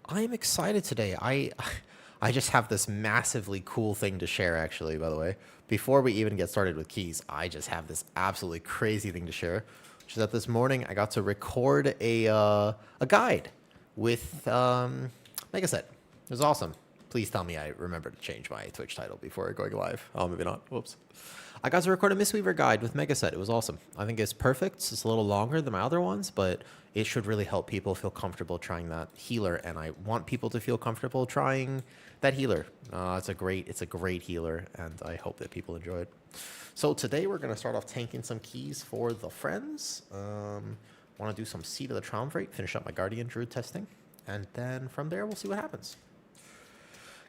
I'm excited today. I just have this massively cool thing to share, actually, by the way. Before we even get started with keys, I just have this absolutely crazy thing to share, which is that this morning I got to record a guide with Megaset. It was awesome. Please tell me I remember to change my Twitch title before going live. Oh, maybe not. Whoops. I got to record a Mistweaver guide with Megaset. It was awesome. I think it's perfect. It's a little longer than my other ones, but it should really help people feel comfortable trying that healer. And I want people to feel comfortable trying that healer. It's a great healer, and I hope that people enjoy it. So today we're going to start off tanking some keys for the friends. Want to do some Seed of the Triumvirate, finish up my Guardian Druid testing, and then from there we'll see what happens.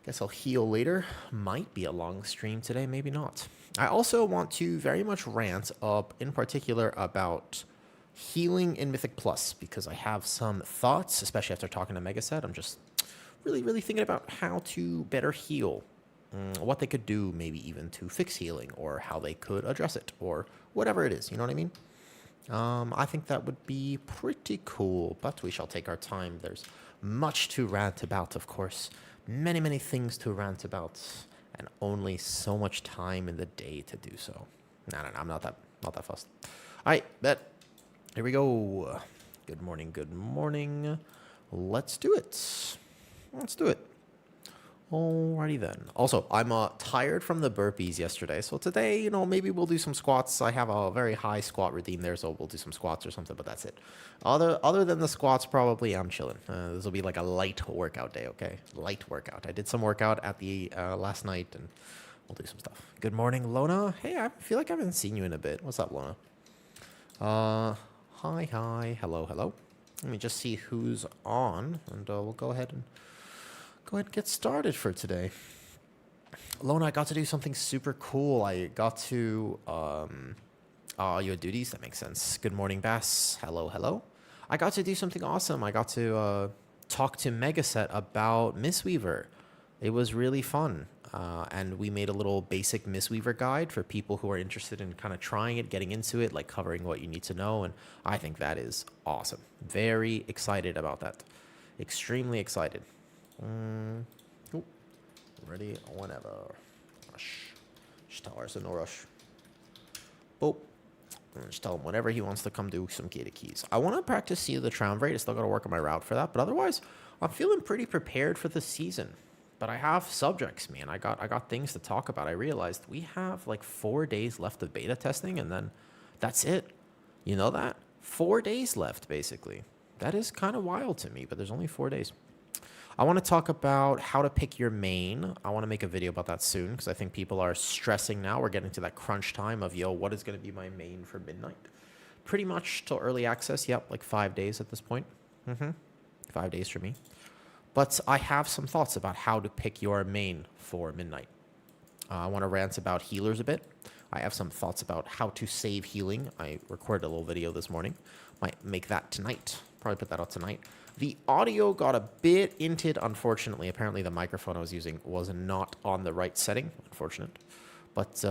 Guess I'll heal later. Might be a long stream today, maybe not. I also want to very much rant up, in particular, about healing in Mythic Plus, because I have some thoughts, especially after talking to Megaset. I'm just really thinking about how to better heal, what they could do, maybe even to fix healing, or how they could address it, or whatever it is, you know what I mean? I think that would be pretty cool, but we shall take our time. There's much to rant about, of course. Many things to rant about, and only so much time in the day to do so. No, I'm not that fussed. All right, bet. Here we go. Good morning. Let's do it. Alrighty then. Also, I'm tired from the burpees yesterday, so today, maybe we'll do some squats. I have a very high squat redeem there, so we'll do some squats or something, but that's it. Other than the squats, probably I'm chilling. This will be like a light workout day, okay? Light workout. I did some workout at the last night, and we'll do some stuff. Good morning, Lona. Hey, I feel like I haven't seen you in a bit. What's up, Lona? Hi. Hello. Let me just see who's on, and we'll go ahead and get started for today. Lona, I got to do something super cool. I got to your duties. That makes sense. Good morning, Bass. Hello. I got to do something awesome. I got to talk to Megaset about Mistweaver. It was really fun. And we made a little basic Mistweaver guide for people who are interested in kind of trying it, getting into it, like covering what you need to know. And I think that is awesome. Very excited about that. Extremely excited. Ready whenever. Rush. Just tell Arson no rush. Oh. Just tell him whenever he wants to come do some gated keys. I want to practice Seed of the Triumvirate. I still got to work on my route for that. But otherwise, I'm feeling pretty prepared for the season. But I have subjects, man. I got things to talk about. I realized we have like 4 days left of beta testing, and then that's it. You know that? 4 days left, basically. That is kind of wild to me, but there's only 4 days. I want to talk about how to pick your main. I want to make a video about that soon, because I think people are stressing now. We're getting to that crunch time of, what is going to be my main for midnight? Pretty much till early access. Yep, like 5 days at this point. 5 days for me. But I have some thoughts about how to pick your main for midnight. I want to rant about healers a bit. I have some thoughts about how to save healing. I recorded a little video this morning. Might make that tonight. Probably put that out tonight. The audio got a bit inted, unfortunately. Apparently the microphone I was using was not on the right setting. Unfortunate. But,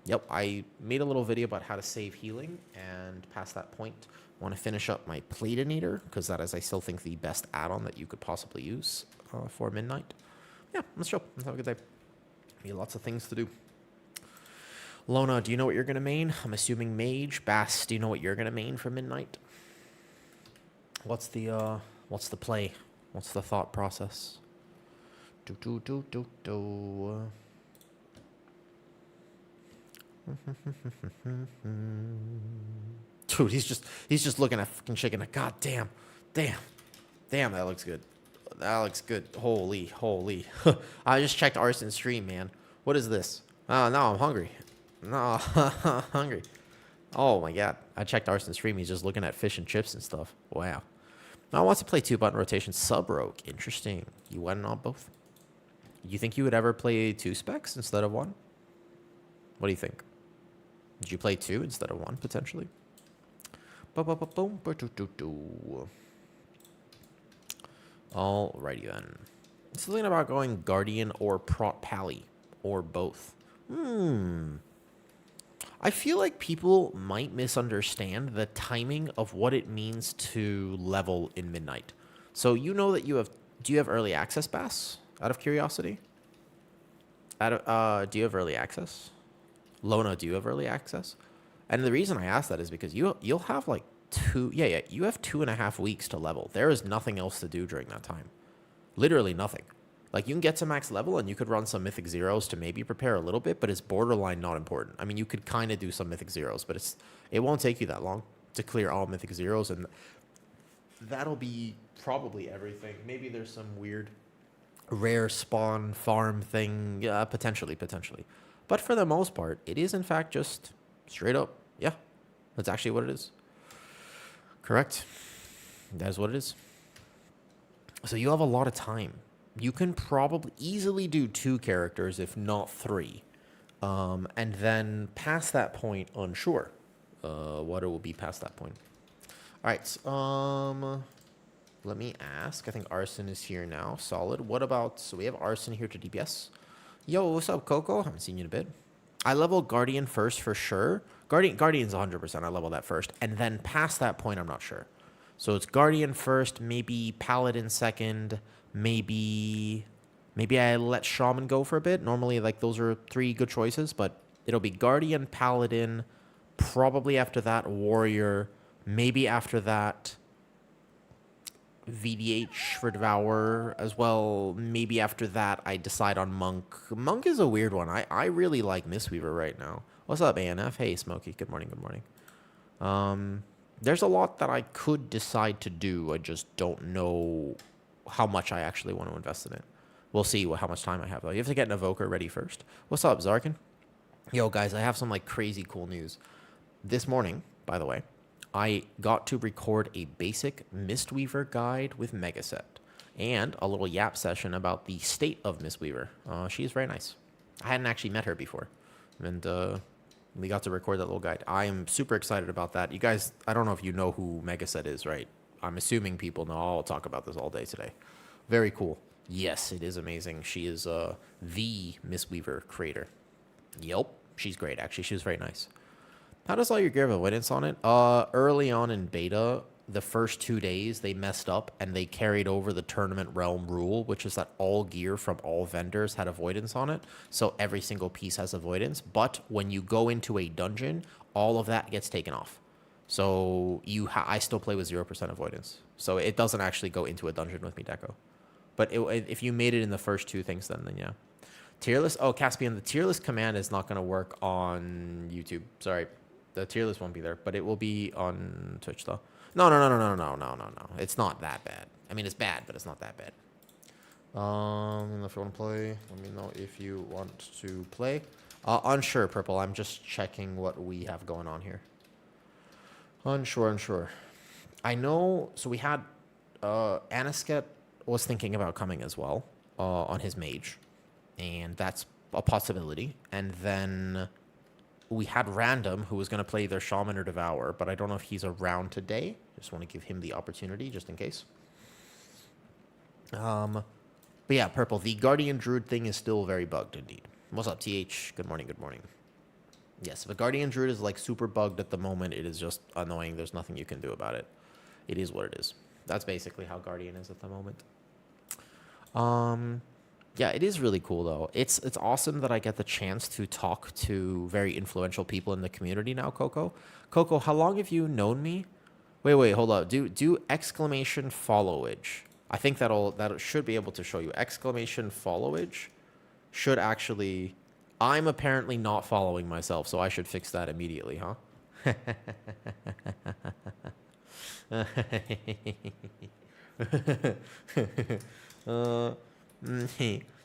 yep, I made a little video about how to save healing, and past that point, I want to finish up my Platinator, because that is, I still think, the best add-on that you could possibly use for midnight. Yeah, let's chill. Let's have a good day. Be lots of things to do. Lona, do you know what you're going to main? I'm assuming Mage. Bass, do you know what you're going to main for midnight? What's the play? What's the thought process? Dude, he's just looking at fucking shaking it. God damn, that looks good. Holy. I just checked Arson's stream, man. What is this? No, I'm hungry. No, hungry. Oh my god. I checked Arson's stream. He's just looking at fish and chips and stuff. Wow. Now, I want to play 2-button rotation sub-rogue. Interesting. You went on both? You think you would ever play 2 specs instead of 1? What do you think? Did you play 2 instead of 1, potentially? Alrighty then. Something about going Guardian or Prot Pally, or both. I feel like people might misunderstand the timing of what it means to level in Midnight. So you know that you have Do you have early access, Bass? Out of curiosity? Do you have early access? Lona, do you have early access? And the reason I ask that is because you'll have like you have 2.5 weeks to level. There is nothing else to do during that time. Literally nothing. Like, you can get to max level and you could run some Mythic Zeros to maybe prepare a little bit, but it's borderline not important. I mean, you could kind of do some Mythic Zeros, but it won't take you that long to clear all Mythic Zeros, and that'll be probably everything. Maybe there's some weird rare spawn farm thing, potentially. But for the most part, it is in fact just straight up, yeah, that's actually what it is. Correct. That is what it is. So you have a lot of time. You can probably easily do 2 characters, if not 3. And then past that point, unsure what it will be past that point. All right. Let me ask. I think Arson is here now. Solid. What about... So we have Arson here to DPS. Yo, what's up, Coco? Haven't seen you in a bit. I level Guardian first for sure. Guardian's 100%. I level that first. And then past that point, I'm not sure. So it's Guardian first, maybe Paladin second, maybe I let Shaman go for a bit. Normally, like, those are 3 good choices, but it'll be Guardian, Paladin, probably after that Warrior, maybe after that VDH for Devour as well. Maybe after that I decide on Monk. Monk is a weird one. I really like Mistweaver right now. What's up, ANF? Hey, Smokey. Good morning. There's a lot that I could decide to do. I just don't know how much I actually want to invest in it. We'll see how much time I have, though. You have to get an Evoker ready first. What's up, Zarkin? Yo, guys, I have some, like, crazy cool news. This morning, by the way, I got to record a basic Mistweaver guide with Megaset and a little yap session about the state of Mistweaver. She is very nice. I hadn't actually met her before, and we got to record that little guide. I am super excited about that. You guys, I don't know if you know who Megaset is, right? I'm assuming people know. I'll talk about this all day today. Very cool. Yes, it is amazing. She is the Mistweaver creator. Yep, she's great, actually. She was very nice. How does all your gear have avoidance on it? Early on in beta, the first 2 days, they messed up and they carried over the tournament realm rule, which is that all gear from all vendors had avoidance on it. So every single piece has avoidance. But when you go into a dungeon, all of that gets taken off. So I still play with 0% avoidance. So it doesn't actually go into a dungeon with me, Deco. But if you made it in the first 2 things, then yeah. Tier list? Oh, Caspian, the tier list command is not going to work on YouTube. Sorry. The tier list won't be there, but it will be on Twitch, though. No. It's not that bad. I mean, it's bad, but it's not that bad. If you want to play, let me know if you want to play. Unsure, Purple. I'm just checking what we have going on here. Unsure. I know, so we had, Anisket was thinking about coming as well, on his mage. And that's a possibility. And then we had Random, who was going to play either Shaman or Devour, but I don't know if he's around today. Just want to give him the opportunity, just in case. But yeah, Purple, the Guardian Druid thing is still very bugged, indeed. What's up, TH? Good morning. Yes, the Guardian Druid is, like, super bugged at the moment. It is just annoying. There's nothing you can do about it. It is what it is. That's basically how Guardian is at the moment. Yeah, it is really cool, though. It's awesome that I get the chance to talk to very influential people in the community now, Coco. Coco, how long have you known me? Wait, hold up. Do exclamation followage. I think that should be able to show you. Exclamation followage should actually... I'm apparently not following myself, so I should fix that immediately, huh?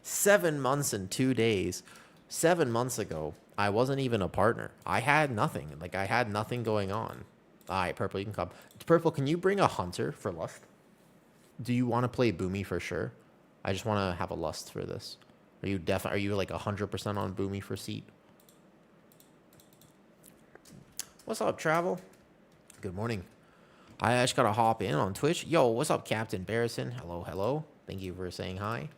7 months and 2 days. 7 months ago, I wasn't even a partner. I had nothing. Like, I had nothing going on. All right, Purple, you can come. Purple, can you bring a hunter for Lust? Do you want to play Boomy for sure? I just want to have a Lust for this. Are you like 100% on Boomy for Seat? What's up, Travel? Good morning. I just gotta hop in on Twitch. Yo, what's up, Captain Barrison? Hello. Thank you for saying hi.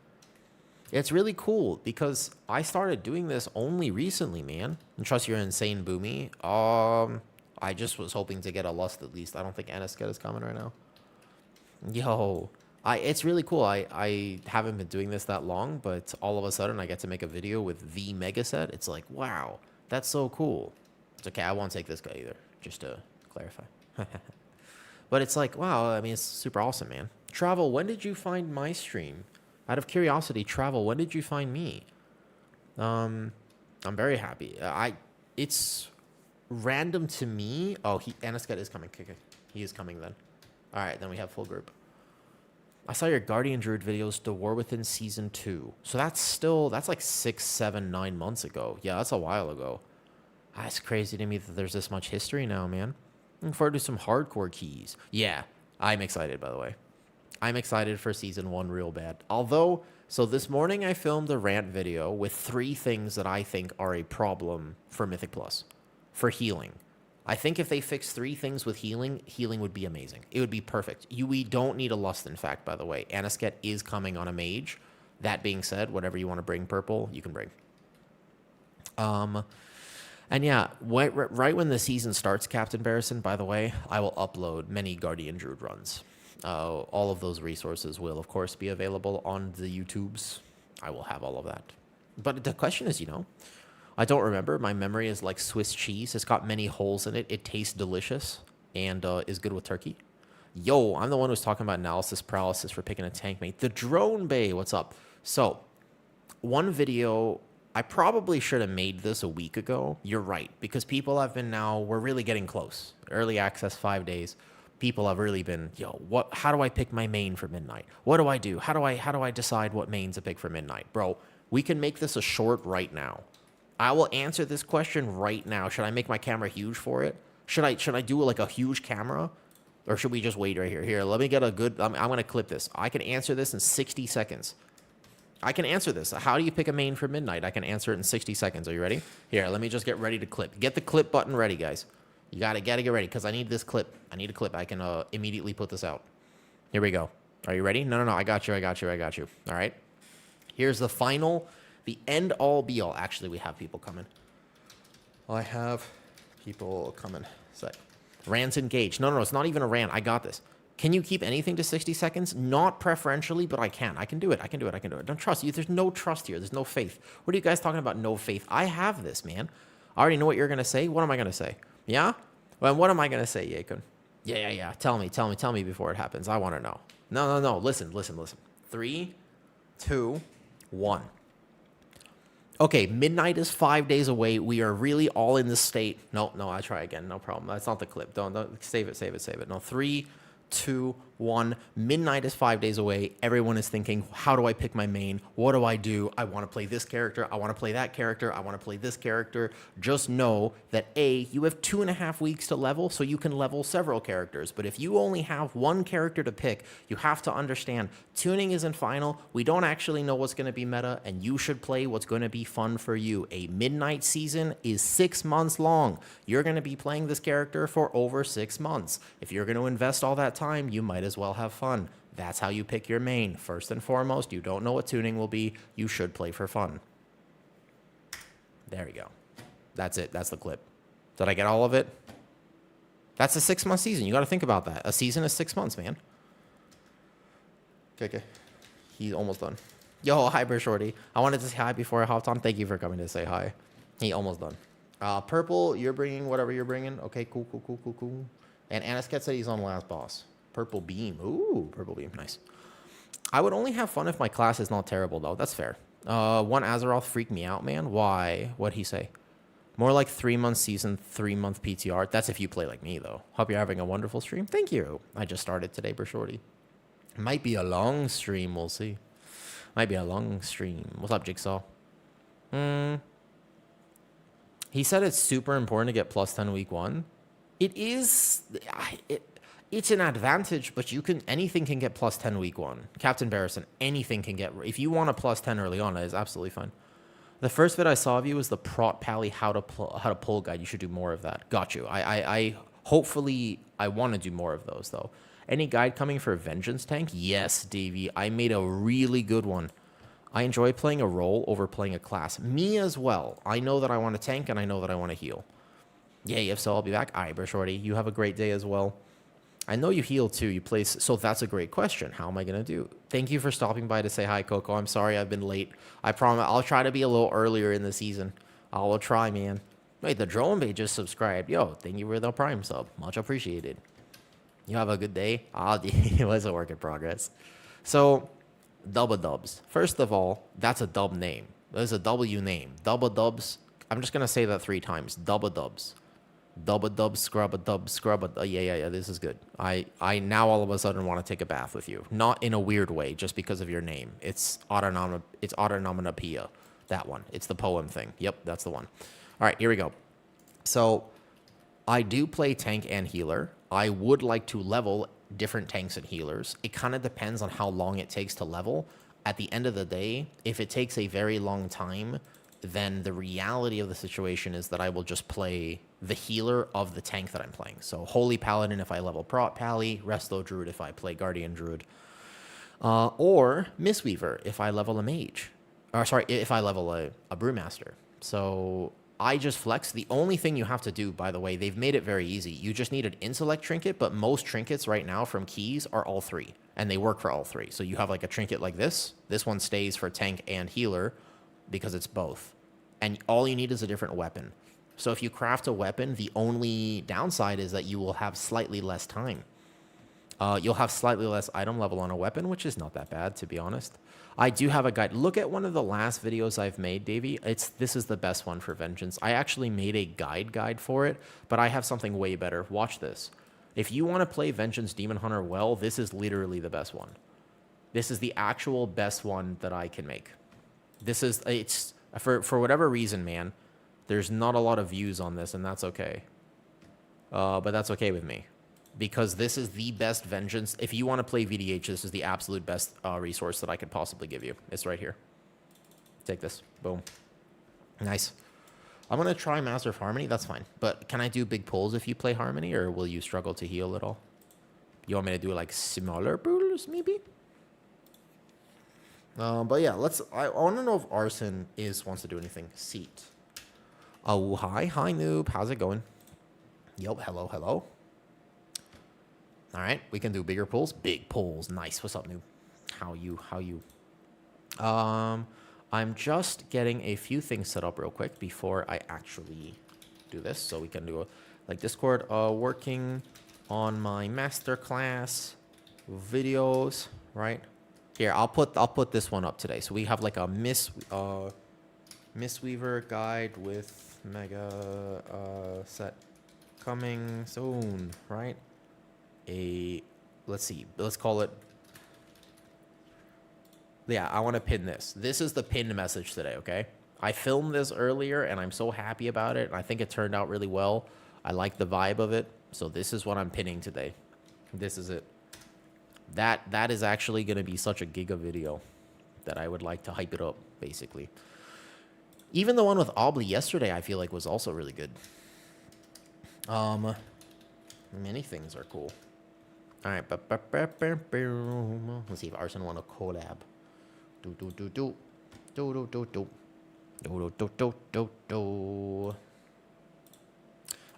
It's really cool because I started doing this only recently, man. And trust you're insane, Boomy. I just was hoping to get a Lust at least. I don't think Anisket is coming right now. Yo, It's really cool. I haven't been doing this that long, but all of a sudden I get to make a video with the mega set. It's like, wow, that's so cool. It's okay. I won't take this guy either, just to clarify. But it's like, wow, I mean, it's super awesome, man. Travel, when did you find my stream? Out of curiosity, Travel, when did you find me? I'm very happy. It's random to me. Oh, Aniska is coming. Okay. He is coming then. All right, then we have full group. I saw your Guardian Druid videos, The War Within Season 2. So that's like 6, 7, 9 months ago. Yeah, that's a while ago. That's crazy to me that there's this much history now, man. Looking forward to some hardcore keys. Yeah, I'm excited, by the way. I'm excited for Season 1 real bad. Although, so this morning I filmed a rant video with 3 things that I think are a problem for Mythic Plus. For healing. I think if they fix 3 things with healing, healing would be amazing. It would be perfect. We don't need a Lust, in fact, by the way. Anisket is coming on a mage. That being said, whatever you want to bring purple, you can bring. And yeah, right when the season starts, Captain Barrison, by the way, I will upload many Guardian Druid runs. All of those resources will, of course, be available on the YouTubes. I will have all of that. But the question is, I don't remember. My memory is like Swiss cheese. It's got many holes in it. It tastes delicious and is good with turkey. Yo, I'm the one who's talking about analysis paralysis for picking a tank mate. The Drone Bay, what's up? So, one video, I probably should have made this a week ago. You're right, because people have been we're really getting close. Early access, 5 days. People have really been, how do I pick my main for midnight? What do I do? How do I decide what main to pick for midnight? Bro, we can make this a short right now. I will answer this question right now. Should I make my camera huge for it? Should I do like a huge camera? Or should we just wait right here? Here, let me get a good... I'm going to clip this. I can answer this in 60 seconds. I can answer this. How do you pick a main for midnight? I can answer it in 60 seconds. Are you ready? Here, let me just get ready to clip. Get the clip button ready, guys. You gotta get ready, because I need this clip. I need a clip. I can immediately put this out. Here we go. Are you ready? No. I got you. All right. Here's the final... The end all be all. Actually, we have people coming. I have people coming. Sec. Rant engaged. No, it's not even a rant. I got this. Can you keep anything to 60 seconds? Not preferentially, but I can. I can do it. Don't trust you. There's no trust here. There's no faith. What are you guys talking about? No faith. I have this, man. I already know what you're going to say. What am I going to say? Yeah? Well, what am I going to say, Yakun? Yeah. Tell me before it happens. I want to know. No. Listen. 3, 2, 1. Okay, midnight is 5 days away. We are really all in this state. No, I try again. No problem. That's not the clip. Don't save it. No, 3, 2, 1. Midnight is 5 days away. Everyone is thinking, how do I pick my main? What do I do? I want to play this character. I want to play that character. I want to play this character. Just know that you have 2.5 weeks to level, so you can level several characters. But if you only have one character to pick, you have to understand tuning isn't final. We don't actually know what's going to be meta, and you should play what's going to be fun for you. A midnight season is 6 months long. You're going to be playing this character for over 6 months. If you're going to invest all that time, you might as well have fun. That's how you pick your main. First and foremost, you don't know what tuning will be. You should play for fun. There we go. That's it. That's the clip. Did I get all of it? That's a 6-month season. You got to think about that. A season is 6 months, man. Okay. He's almost done. Yo, hi, Bear Shorty. I wanted to say hi before I hopped on. Thank you for coming to say hi. He almost done. Purple, you're bringing whatever you're bringing. Okay, cool. And Anisket said he's on last boss. Purple Beam. Ooh, Purple Beam. Nice. I would only have fun if my class is not terrible, though. That's fair. One Azeroth freaked me out, man. Why? What'd he say? More like 3-month season, 3-month PTR. That's if you play like me, though. Hope you're having a wonderful stream. Thank you. I just started today, Bershorty. Might be a long stream. We'll see. Might be a long stream. What's up, Jigsaw? He said it's super important to get plus 10 week 1. It is... It's an advantage, but anything can get plus 10 week 1. Captain Barrison, anything can get... If you want a plus 10 early on, that is absolutely fine. The first vid I saw of you was the Prot Pally how to pull guide. You should do more of that. Got you. Hopefully, I want to do more of those, though. Any guide coming for Vengeance Tank? Yes, Davey. I made a really good one. I enjoy playing a role over playing a class. Me as well. I know that I want to tank, and I know that I want to heal. Yeah, if so, I'll be back. All right, Shorty. You have a great day as well. I know you heal too. You play, so that's a great question. How am I gonna do? Thank you for stopping by to say hi, Coco. I'm sorry I've been late. I promise I'll try to be a little earlier in the season. I will try, man. Wait, the drone bay just subscribed. Yo, thank you for the Prime sub. Much appreciated. You have a good day. It was a work in progress. So, Dubba Dubs. First of all, that's a dub name. There's a W name. Dubba Dubs. I'm just gonna say that 3 times. Dubba Dubs. Dubba Dub, scrub a dub, scrub a. Yeah. This is good. I now all of a sudden want to take a bath with you. Not in a weird way, just because of your name. It's autonomopia. That one. It's the poem thing. Yep, that's the one. All right, here we go. So, I do play tank and healer. I would like to level different tanks and healers. It kind of depends on how long it takes to level. At the end of the day, if it takes a very long time, then the reality of the situation is that I will just play the healer of the tank that I'm playing. So Holy Paladin if I level Pally, Resto Druid if I play Guardian Druid, or Mistweaver if I level a mage. Or sorry, if I level a Brewmaster. So I just flex. The only thing you have to do, by the way, they've made it very easy. You just need an intellect trinket, but most trinkets right now from keys are all 3, and they work for all 3. So you have like a trinket like this. This one stays for tank and healer because it's both. And all you need is a different weapon. So if you craft a weapon, the only downside is that you will have slightly less time. You'll have slightly less item level on a weapon, which is not that bad, to be honest. I do have a guide. Look at one of the last videos I've made, Davey. This is the best one for Vengeance. I actually made a guide for it, but I have something way better. Watch this. If you want to play Vengeance Demon Hunter well, this is literally the best one. This is the actual best one that I can make. It's for whatever reason, man, there's not a lot of views on this, and that's okay. But that's okay with me. Because this is the best Vengeance. If you want to play VDH, this is the absolute best resource that I could possibly give you. It's right here. Take this. Boom. Nice. I'm going to try Master of Harmony. That's fine. But can I do big pulls if you play Harmony, or will you struggle to heal at all? You want me to do like smaller pulls, maybe? But yeah, I want to know if Arson wants to do anything. Seat. Oh, hi, noob. How's it going? Yep, hello. All right, we can do bigger pulls. Big pulls, nice. What's up, noob? How you? I'm just getting a few things set up real quick before I actually do this, so we can do like Discord. Working on my masterclass videos, right? Here, I'll put this one up today. So we have like a Mistweaver guide with mega set coming soon, right? Let's see, let's call it. Yeah, I want to pin this. This is the pinned message today, okay? I filmed this earlier and I'm so happy about it. I think it turned out really well. I like the vibe of it. So this is what I'm pinning today. This is it. That is actually going to be such a giga video that I would like to hype it up, basically. Even the one with Obli yesterday, I feel like was also really good. Many things are cool. All right. Let's see if Arson want to collab.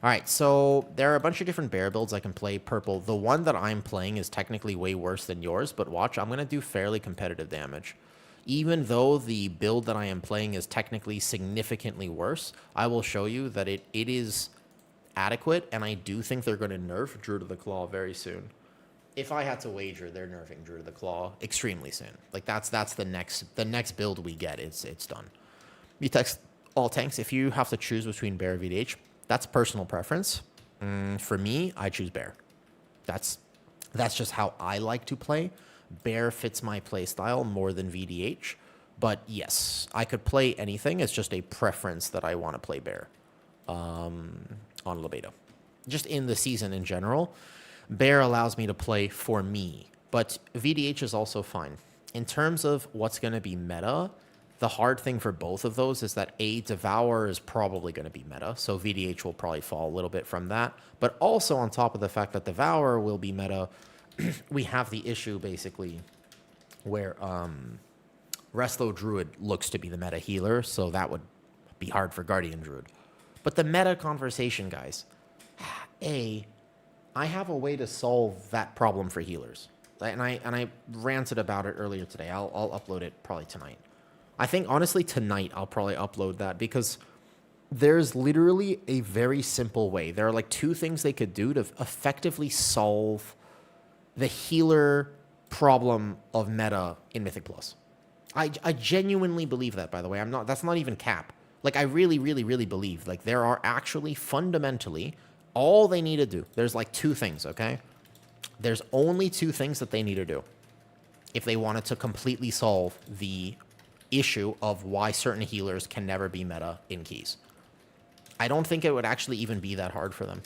All right, so there are a bunch of different bear builds I can play. Purple. The one that I'm playing is technically way worse than yours, but watch, I'm going to do fairly competitive damage. Even though the build that I am playing is technically significantly worse, I will show you that it is adequate, and I do think they're going to nerf Druid of the Claw very soon. If I had to wager, they're nerfing Druid of the Claw extremely soon. Like that's the next build we get. It's done. You text all tanks. If you have to choose between Bear and VDH, that's personal preference. For me, I choose Bear. That's just how I like to play. Bear fits my play style more than VDH. But yes, I could play anything. It's just a preference that I want to play Bear on Libido. Just in the season in general, Bear allows me to play for me. But VDH is also fine. In terms of what's going to be meta, the hard thing for both of those is that Devour is probably going to be meta, so VDH will probably fall a little bit from that. But also on top of the fact that Devour will be meta, we have the issue basically where Resto Druid looks to be the meta healer, so that would be hard for Guardian Druid. But the meta conversation, guys, I have a way to solve that problem for healers. And I ranted about it earlier today. I'll upload it probably tonight. I think, honestly, tonight I'll probably upload that because there's literally a very simple way. There are like 2 things they could do to effectively solve the healer problem of meta in Mythic Plus. I genuinely believe that, by the way. That's not even cap. Like, I really, really, really believe, like, there are actually fundamentally, all they need to do, there's like 2 things, okay? There's only 2 things that they need to do if they wanted to completely solve the issue of why certain healers can never be meta in keys. I don't think it would actually even be that hard for them.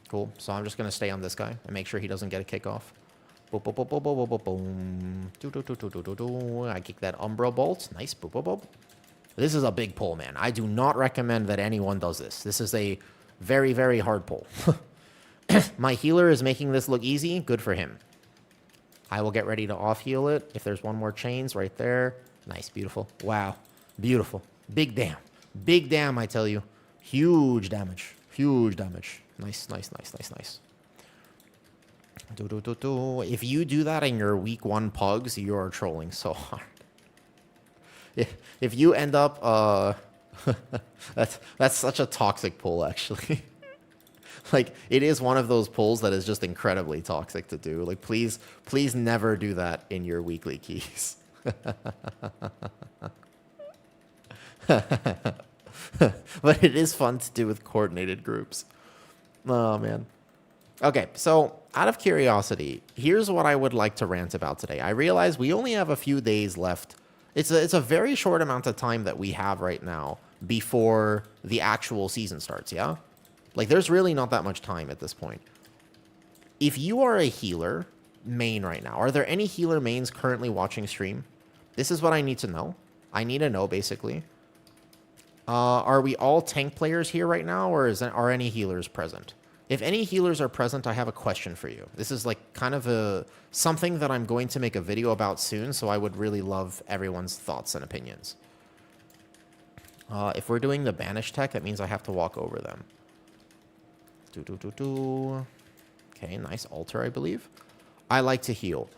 Cool. So I'm just going to stay on this guy and make sure he doesn't get a kickoff. Boom, boom, boom, boom, boom, boom, boom. Do, do, do, do, do, do, do. I kick that Umbra Bolt. Nice. Boom, boom, boom. This is a big pull, man. I do not recommend that anyone does this. This is a very, very hard pull. My healer is making this look easy. Good for him. I will get ready to off-heal it. If there's one more chains right there. Nice. Beautiful. Wow. Beautiful. Big damn. Big damn, I tell you. Huge damage. Huge damage. Nice, nice, nice, nice, nice. If you do that in your week 1 pugs, you are trolling so hard. If you end up... that's such a toxic pull, actually. Like, it is one of those pulls that is just incredibly toxic to do. Like, please never do that in your weekly keys. But it is fun to do with coordinated groups. Oh, man. Okay, so out of curiosity, here's what I would like to rant about today. I realize we only have a few days left. It's a very short amount of time that we have right now before the actual season starts, yeah? Like, there's really not that much time at this point. If you are a healer main right now, are there any healer mains currently watching stream? This is what I need to know. I need to know, basically. Are we all tank players here right now, or are any healers present? If any healers are present, I have a question for you. This is like kind of something that I'm going to make a video about soon, so I would really love everyone's thoughts and opinions. If we're doing the banish tech, that means I have to walk over them. Okay, nice altar, I believe. I like to heal.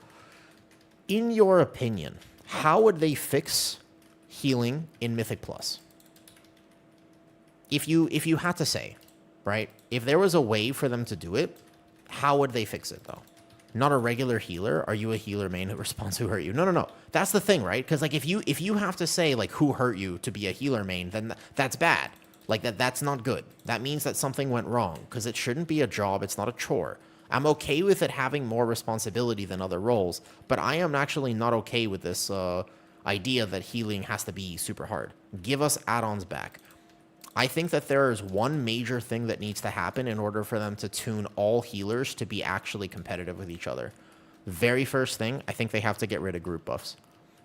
In your opinion, how would they fix healing in Mythic Plus? If you had to say, right? If there was a way for them to do it, how would they fix it, though? Not a regular healer? Are you a healer main who responds who hurt you? No. That's the thing, right? Because, like, if you have to say, like, who hurt you to be a healer main, then that's bad. Like, that's not good. That means that something went wrong, because it shouldn't be a job. It's not a chore. I'm okay with it having more responsibility than other roles, but I am actually not okay with this idea that healing has to be super hard. Give us add-ons back. I think that there is one major thing that needs to happen in order for them to tune all healers to be actually competitive with each other. Very first thing, I think they have to get rid of group buffs.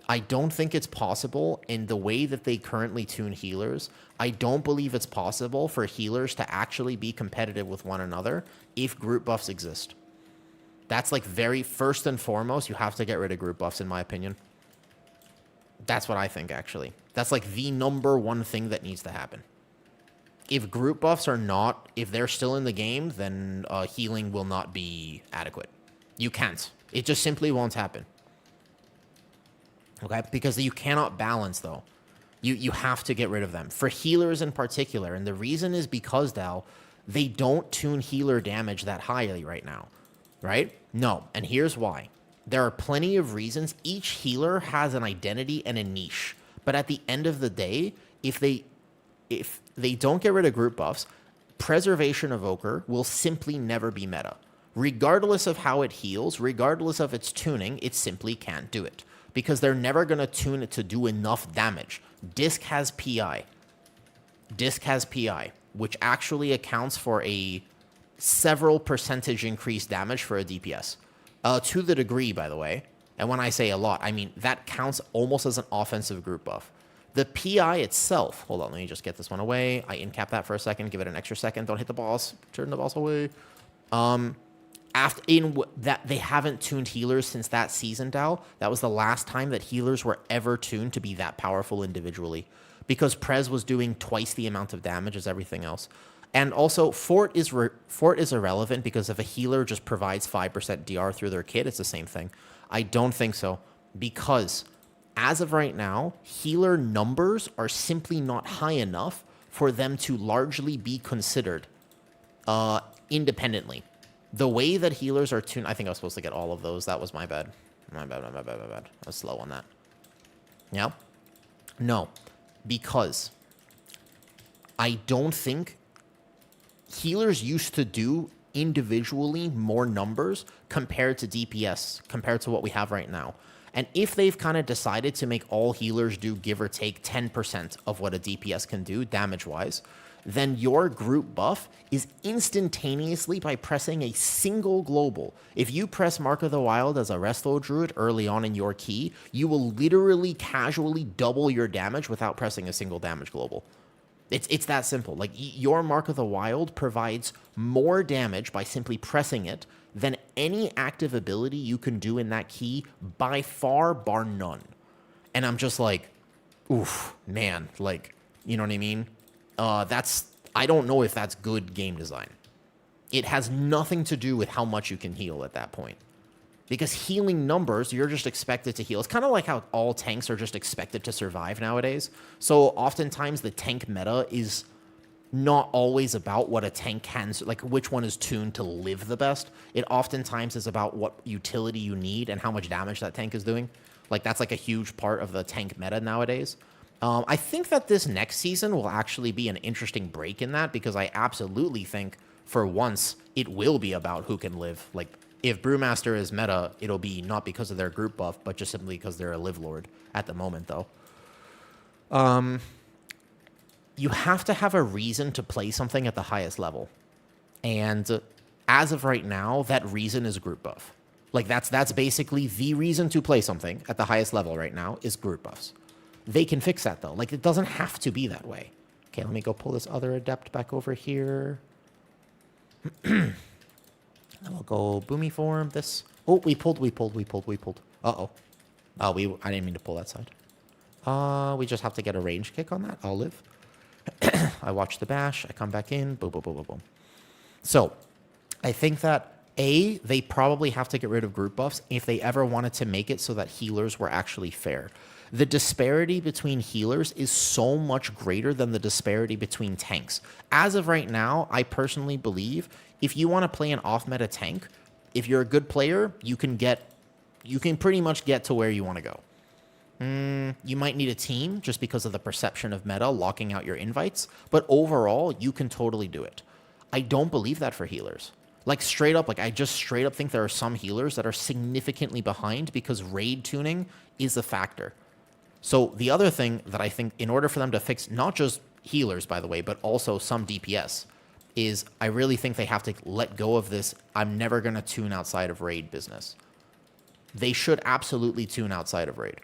I don't think it's possible in the way that they currently tune healers. I don't believe it's possible for healers to actually be competitive with one another if group buffs exist. That's like very first and foremost, you have to get rid of group buffs, in my opinion. That's what I think, actually. That's like the #1 thing that needs to happen. If group buffs are not, if they're still in the game, then healing will not be adequate. You can't. It just simply won't happen. Okay? Because you cannot balance, though. You have to get rid of them. For healers in particular, and the reason is because, Dal, they don't tune healer damage that highly right now. Right? No. And here's why. There are plenty of reasons. Each healer has an identity and a niche. But at the end of the day, if they don't get rid of group buffs, Preservation Evoker will simply never be meta. Regardless of how it heals, regardless of its tuning, it simply can't do it. Because they're never going to tune it to do enough damage. Disc has PI. Disc has PI, which actually accounts for a several percentage increased damage for a DPS. To the degree, by the way. And when I say a lot, I mean that counts almost as an offensive group buff. The PI itself, hold on, let me just get this one away. I incap that for a second, give it an extra second. Don't hit the boss, turn the boss away. That they haven't tuned healers since that season, Dal. That was the last time that healers were ever tuned to be that powerful individually. Because Prez was doing twice the amount of damage as everything else. And also, Fort is irrelevant because if a healer just provides 5% DR through their kit, it's the same thing. I don't think so because as of right now, healer numbers are simply not high enough for them to largely be considered independently. The way that healers are tuned, I think I was supposed to get all of those. That was my bad. My bad. I was slow on that. Yeah? No, because I don't think healers used to do individually more numbers compared to DPS, compared to what we have right now. And if they've kind of decided to make all healers do give or take 10% of what a DPS can do damage-wise, then your group buff is instantaneously by pressing a single global. If you press Mark of the Wild as a Resto Druid early on in your key, you will literally casually double your damage without pressing a single damage global. It's that simple. Like, your Mark of the Wild provides more damage by simply pressing it than any active ability you can do in that key by far, bar none. And I'm just like, oof, man, like, you know what I mean? I don't know if that's good game design. It has nothing to do with how much you can heal at that point. Because healing numbers, you're just expected to heal. It's kind of like how all tanks are just expected to survive nowadays. So oftentimes the tank meta is not always about what a tank can, like which one is tuned to live the best. It oftentimes is about what utility you need and how much damage that tank is doing. Like, that's like a huge part of the tank meta nowadays. I think that this next season will actually be an interesting break in that, because I absolutely think for once it will be about who can live. Like, if Brewmaster is meta, it'll be not because of their group buff, but just simply because they're a live lord at the moment, though. You have to have a reason to play something at the highest level. And as of right now, that reason is group buff. Like, that's basically the reason to play something at the highest level right now is group buffs. They can fix that, though. Like, it doesn't have to be that way. Okay, let me go pull this other adept back over here. Then we'll go boomy form this. Oh, we pulled. Uh-oh. Oh, I didn't mean to pull that side. We just have to get a range kick on that. I'll live. I watch the bash. I come back in. Boom, boom, boom, boom, boom. So, I think that, A, they probably have to get rid of group buffs if they ever wanted to make it so that healers were actually fair. The disparity between healers is so much greater than the disparity between tanks. As of right now, I personally believe if you want to play an off-meta tank, if you're a good player, you can pretty much get to where you want to go. You might need a team just because of the perception of meta locking out your invites, but overall, you can totally do it. I don't believe that for healers. Like, straight up, like, I just straight up think there are some healers that are significantly behind because raid tuning is a factor. So the other thing that I think, in order for them to fix not just healers, by the way, but also some DPS, is I really think they have to let go of this I'm never going to tune outside of raid business. They should absolutely tune outside of raid.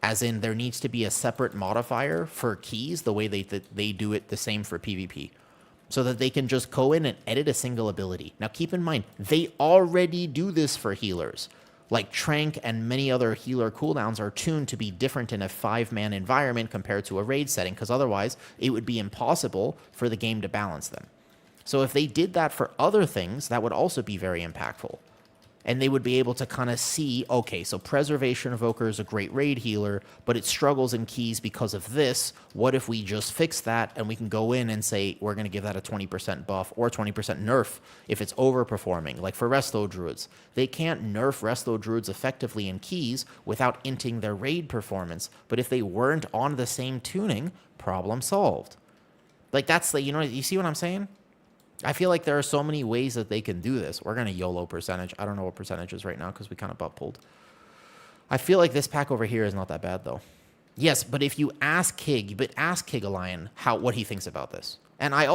As in, there needs to be a separate modifier for keys the way they do it the same for PvP. So that they can just go in and edit a single ability. Now keep in mind, they already do this for healers. Like, Trank and many other healer cooldowns are tuned to be different in a 5-man environment compared to a raid setting, because otherwise it would be impossible for the game to balance them. So if they did that for other things, that would also be very impactful. And they would be able to kind of see, okay, so Preservation Evoker is a great raid healer, but it struggles in keys because of this. What if we just fix that and we can go in and say, we're going to give that a 20% buff or 20% nerf if it's overperforming? Like for Resto Druids, they can't nerf Resto Druids effectively in keys without inting their raid performance. But if they weren't on the same tuning, problem solved. Like, that's the, you see what I'm saying? I feel like there are so many ways that they can do this. We're going to YOLO percentage. I don't know what percentage is right now because we kind of butt pulled. I feel like this pack over here is not that bad, though. Yes, but if you ask Kigalion what he thinks about this. And I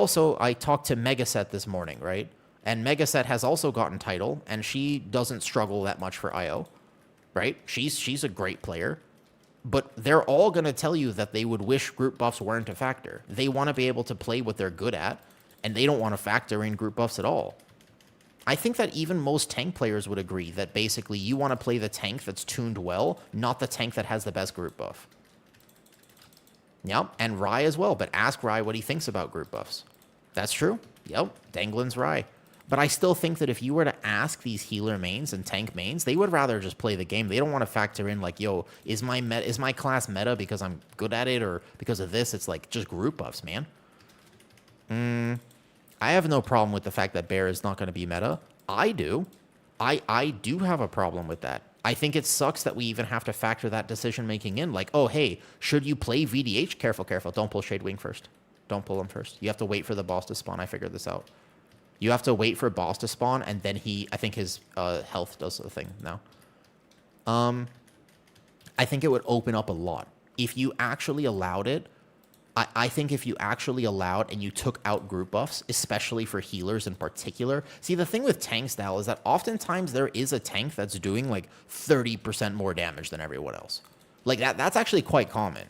talked to Megaset this morning, right? And Megaset has also gotten title, and she doesn't struggle that much for IO, right? She's a great player. But they're all going to tell you that they would wish group buffs weren't a factor. They want to be able to play what they're good at, and they don't want to factor in group buffs at all. I think that even most tank players would agree that basically you want to play the tank that's tuned well, not the tank that has the best group buff. Yep, and Rai as well, but ask Rai what he thinks about group buffs. That's true. Yep, Danglin's Rye. But I still think that if you were to ask these healer mains and tank mains, they would rather just play the game. They don't want to factor in like, yo, is my class meta because I'm good at it or because of this? It's like just group buffs, man. I have no problem with the fact that Bear is not going to be meta. I do. I do have a problem with that. I think it sucks that we even have to factor that decision making in. Like, oh, hey, should you play VDH? Careful, careful. Don't pull Shadewing first. Don't pull him first. You have to wait for the boss to spawn. I figured this out. You have to wait for boss to spawn, and then I think his health does the thing now. I think it would open up a lot. If you actually allowed it, I think if you actually allowed and you took out group buffs, especially for healers in particular. See, the thing with tank style is that oftentimes there is a tank that's doing like 30% more damage than everyone else. Like that's actually quite common.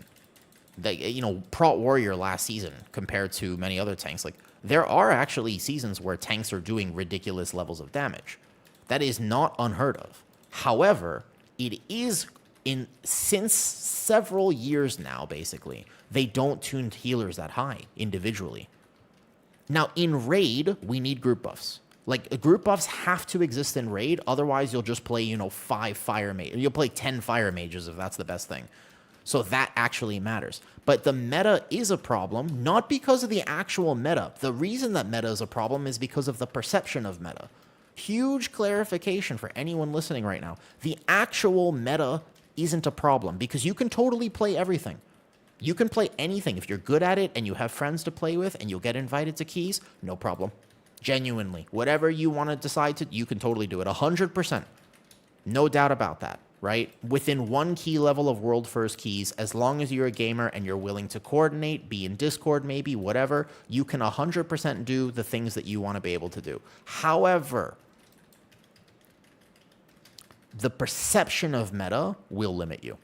You know, Prot Warrior last season compared to many other tanks, like there are actually seasons where tanks are doing ridiculous levels of damage. That is not unheard of. However, it is since several years now, basically, they don't tune healers that high individually. Now, in Raid, we need group buffs. Like, group buffs have to exist in Raid, otherwise you'll just play, 5 fire mages. You'll play 10 fire mages if that's the best thing. So that actually matters. But the meta is a problem, not because of the actual meta. The reason that meta is a problem is because of the perception of meta. Huge clarification for anyone listening right now. The actual meta isn't a problem because you can totally play everything. You can play anything. If you're good at it and you have friends to play with and you'll get invited to keys, no problem. Genuinely. Whatever you want to decide to, you can totally do it. 100%. No doubt about that. Right? Within one key level of world first keys, as long as you're a gamer and you're willing to coordinate, be in Discord maybe, whatever, you can 100% do the things that you want to be able to do. However, the perception of meta will limit you.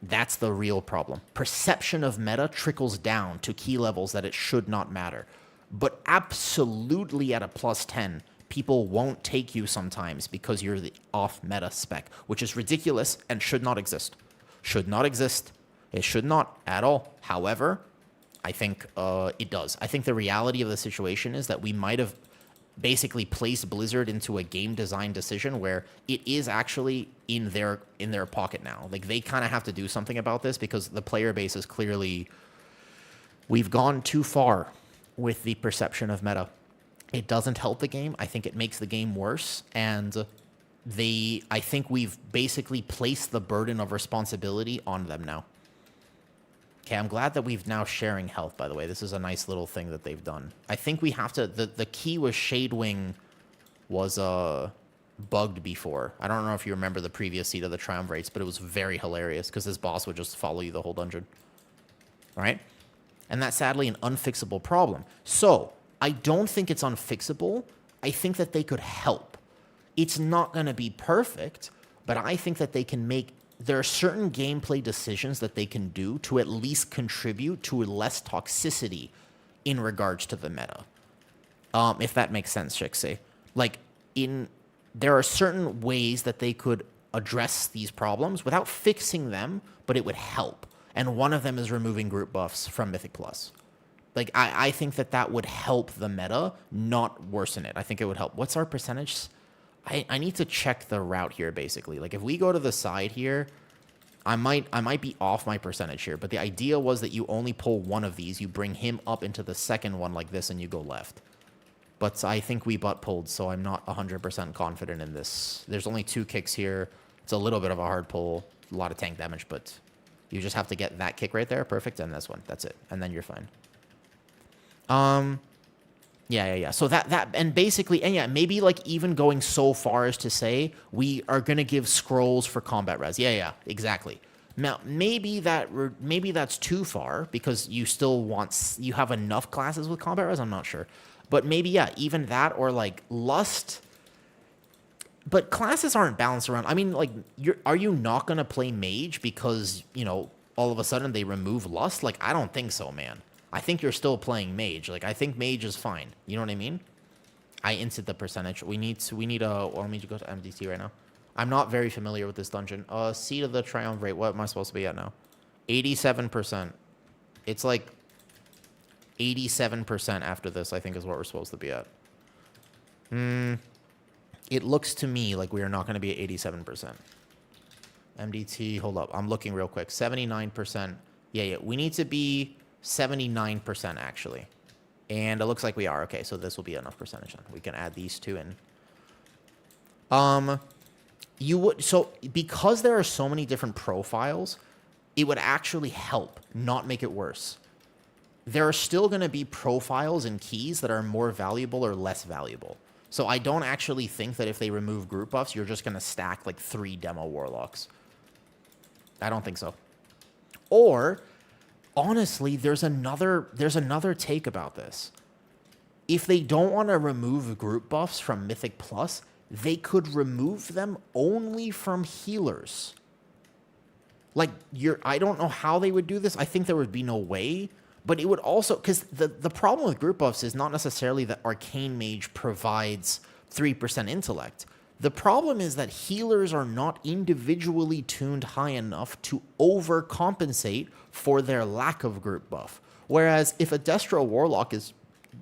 That's the real problem. Perception of meta trickles down to key levels that it should not matter. But absolutely at a plus 10, people won't take you sometimes because you're the off-meta spec, which is ridiculous and should not exist. Should not exist. It should not at all. However, I think it does. I think the reality of the situation is that we might have basically placed Blizzard into a game design decision where it is actually in their pocket now. Like, they kind of have to do something about this because the player base is clearly... We've gone too far with the perception of meta. It doesn't help the game. I think it makes the game worse. And I think we've basically placed the burden of responsibility on them now. Okay, I'm glad that we've now sharing health, by the way. This is a nice little thing that they've done. I think we have to... The key was Shadewing was bugged before. I don't know if you remember the previous Seat of the Triumvirates, but it was very hilarious because this boss would just follow you the whole dungeon. All right? And that's sadly an unfixable problem. So... I don't think it's unfixable. I think that they could help. It's not going to be perfect, but I think that they can make... There are certain gameplay decisions that they can do to at least contribute to less toxicity in regards to the meta. If that makes sense, Shixie. Like, there are certain ways that they could address these problems without fixing them, but it would help. And one of them is removing group buffs from Mythic Plus. Like, I think that would help the meta, not worsen it. I think it would help. What's our percentage? I need to check the route here, basically. Like, if we go to the side here, I might be off my percentage here. But the idea was that you only pull one of these. You bring him up into the second one like this, and you go left. But I think we butt pulled, so I'm not 100% confident in this. There's only 2 kicks here. It's a little bit of a hard pull. A lot of tank damage, but you just have to get that kick right there. Perfect, and this one. That's it. And then you're fine. Yeah. So that, and basically, and yeah, maybe like even going so far as to say we are gonna give scrolls for combat res. Yeah, exactly. Now maybe that's too far because you have enough classes with combat res. I'm not sure, but maybe yeah, even that or like lust. But classes aren't balanced around. I mean, like, are you not gonna play mage because all of a sudden they remove lust? Like, I don't think so, man. I think you're still playing mage. Like, I think mage is fine. You know what I mean? I inset the percentage. We need well, let me go to MDT right now. I'm not very familiar with this dungeon. Seat of the Triumvirate. What am I supposed to be at now? 87%. It's like 87% after this, I think, is what we're supposed to be at. It looks to me like we are not going to be at 87%. MDT, hold up. I'm looking real quick. 79%. Yeah, we need to be 79% actually. And it looks like we are. Okay, so this will be enough percentage then. We can add these two in. So because there are so many different profiles, it would actually help, not make it worse. There are still going to be profiles and keys that are more valuable or less valuable. So I don't actually think that if they remove group buffs, you're just going to stack like 3 demo warlocks. I don't think so. Or, honestly, there's another take about this. If they don't want to remove group buffs from Mythic Plus, they could remove them only from healers. Like, I don't know how they would do this. I think there would be no way. But it would also, because the problem with group buffs is not necessarily that Arcane Mage provides 3% intellect. The problem is that healers are not individually tuned high enough to overcompensate for their lack of group buff. Whereas if a Destro Warlock is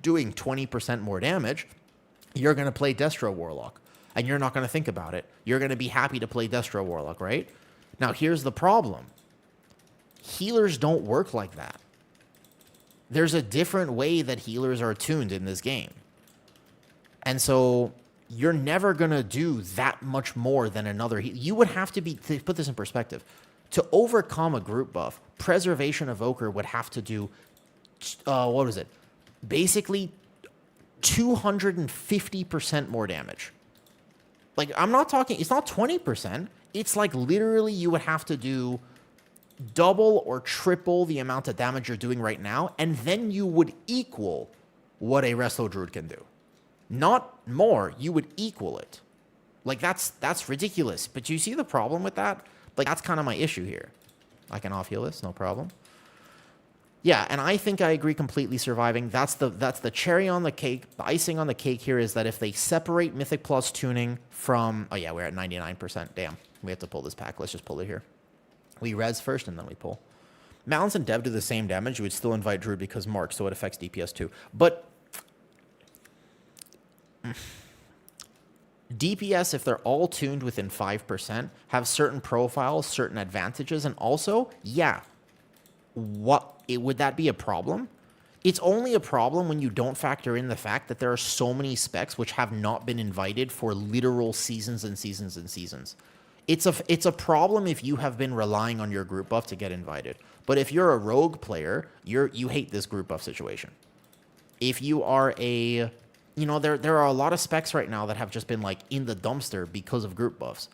doing 20% more damage, you're going to play Destro Warlock. And you're not going to think about it. You're going to be happy to play Destro Warlock, right? Now, here's the problem. Healers don't work like that. There's a different way that healers are tuned in this game. And so you're never going to do that much more than another. You would have to put this in perspective, to overcome a group buff, Preservation Evoker would have to do, what was it? Basically 250% more damage. Like, I'm not talking, it's not 20%. It's like literally you would have to do double or triple the amount of damage you're doing right now, and then you would equal what a Resto Druid can do. Not more, you would equal it. Like, that's ridiculous. But you see the problem with that? Like, that's kind of my issue here. I can off-heal this, no problem. Yeah, and I think I agree completely surviving. That's the cherry on the cake. The icing on the cake here is that if they separate Mythic Plus tuning from... Oh, yeah, we're at 99%. Damn, we have to pull this pack. Let's just pull it here. We res first, and then we pull. Mounts and Dev do the same damage. You would still invite Druid because Mark, so it affects DPS too. But... DPS, if they're all tuned within 5%, have certain profiles, certain advantages, and also, yeah, would that be a problem? It's only a problem when you don't factor in the fact that there are so many specs which have not been invited for literal seasons and seasons and seasons. It's a problem if you have been relying on your group buff to get invited. But if you're a rogue player, you hate this group buff situation. If you are a... You know, there are a lot of specs right now that have just been, like, in the dumpster because of group buffs.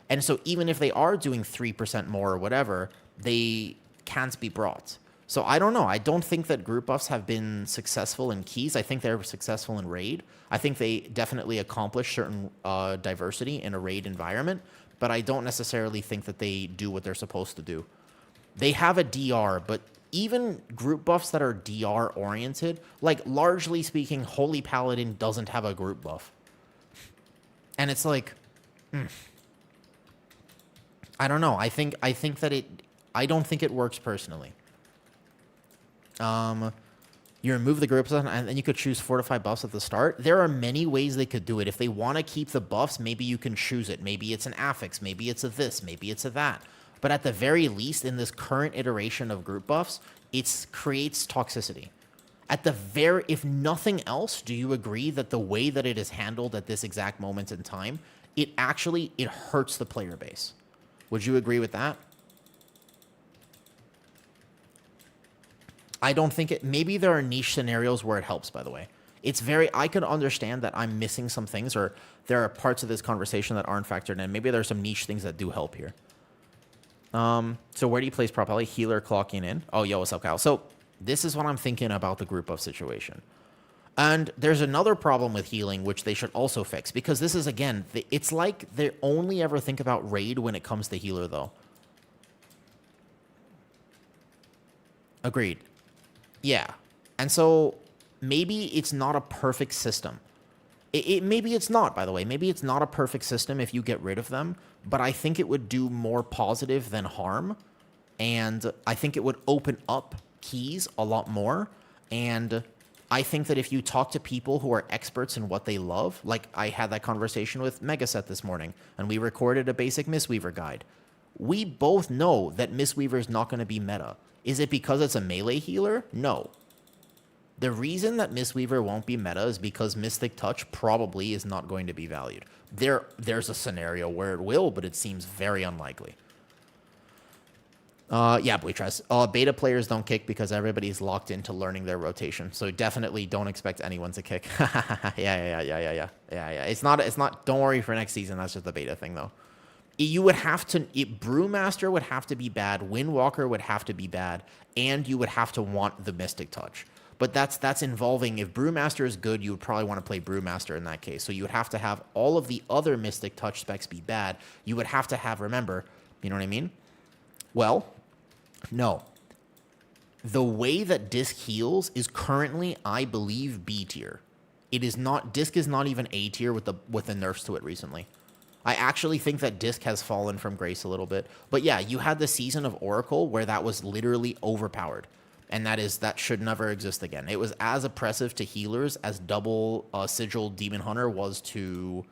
And so even if they are doing 3% more or whatever, they can't be brought. So I don't know. I don't think that group buffs have been successful in keys. I think they're successful in raid. I think they definitely accomplish certain diversity in a raid environment, but I don't necessarily think that they do what they're supposed to do. They have a DR, but even group buffs that are DR oriented, like largely speaking, Holy Paladin doesn't have a group buff. And it's like, I don't know. I don't think it works personally. You remove the group buff and then you could choose 4 to 5 buffs at the start. There are many ways they could do it. If they want to keep the buffs, maybe you can choose it. Maybe it's an affix, maybe it's a this, maybe it's a that. But at the very least, in this current iteration of group buffs, it creates toxicity. If nothing else, do you agree that the way that it is handled at this exact moment in time, it hurts the player base? Would you agree with that? I don't think it... Maybe there are niche scenarios where it helps, by the way. I could understand that I'm missing some things, or there are parts of this conversation that aren't factored in. Maybe there are some niche things that do help here. So where do you place properly? Healer clocking in. Oh, yo, what's up, Kyle? So this is what I'm thinking about the group buff situation. And there's another problem with healing, which they should also fix. Because this is, again, it's like they only ever think about raid when it comes to healer, though. Agreed. Yeah. And so maybe it's not a perfect system. Maybe it's not, by the way. Maybe it's not a perfect system if you get rid of them, but I think it would do more positive than harm, and I think it would open up keys a lot more. And I think that if you talk to people who are experts in what they love, like I had that conversation with Megaset this morning, and we recorded a basic Mistweaver guide. We both know that Mistweaver is not going to be meta. Is it because it's a melee healer? No. The reason that Mistweaver won't be meta is because Mystic Touch probably is not going to be valued. There's a scenario where it will, but it seems very unlikely. Yeah, Buitres. Beta players don't kick because everybody's locked into learning their rotation. So definitely don't expect anyone to kick. Yeah. It's not, don't worry for next season. That's just the beta thing, though. You would have to, Brewmaster would have to be bad, Windwalker would have to be bad, and you would have to want the Mystic Touch. But that's involving, if Brewmaster is good, you would probably want to play Brewmaster in that case. So you would have to have all of the other Mystic Touch specs be bad. You would have to have, remember, you know what I mean? Well, no. The way that Disc heals is currently, I believe, B tier. It is not, Disc is not even A tier with the nerfs to it recently. I actually think that Disc has fallen from grace a little bit. But yeah, you had the season of Oracle where that was literally overpowered. And that should never exist again. It was as oppressive to healers as double Sigil Demon Hunter was to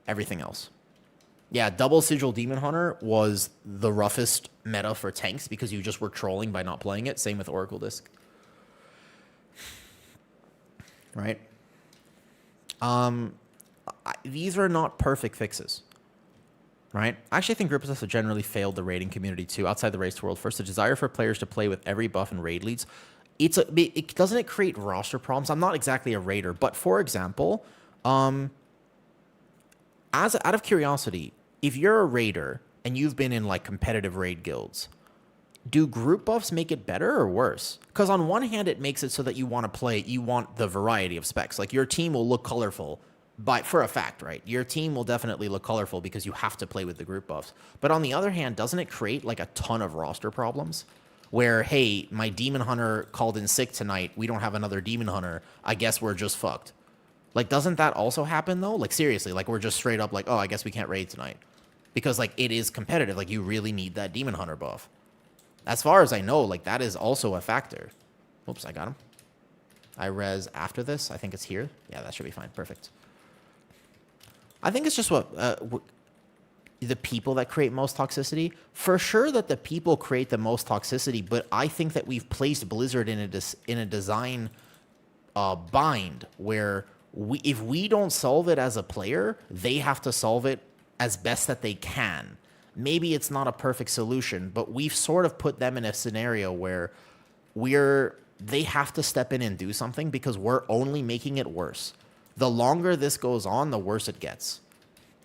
everything else. Yeah, double Sigil Demon Hunter was the roughest meta for tanks because you just were trolling by not playing it. Same with Oracle Disc. Right? These are not perfect fixes. Right? I actually think group tests have generally failed the raiding community too, outside the race world. First, the desire for players to play with every buff and raid leads. Doesn't it create roster problems? I'm not exactly a raider, but for example, out of curiosity, if you're a raider and you've been in like competitive raid guilds, do group buffs make it better or worse? Because on one hand, it makes it so that you want the variety of specs. Like your team will look colorful. But for a fact, right? Your team will definitely look colorful because you have to play with the group buffs. But on the other hand, doesn't it create like a ton of roster problems? Where, hey, my Demon Hunter called in sick tonight. We don't have another Demon Hunter. I guess we're just fucked. Like, doesn't that also happen, though? Like, seriously, like, we're just straight up like, oh, I guess we can't raid tonight. Because, like, it is competitive. Like, you really need that Demon Hunter buff. As far as I know, like, that is also a factor. Oops, I got him. I res after this. I think it's here. Yeah, that should be fine. Perfect. I think it's just the people that create most toxicity. For sure that the people create the most toxicity, but I think that we've placed Blizzard in a design bind where if we don't solve it as a player, they have to solve it as best that they can. Maybe it's not a perfect solution, but we've sort of put them in a scenario where they have to step in and do something because we're only making it worse. The longer this goes on, the worse it gets.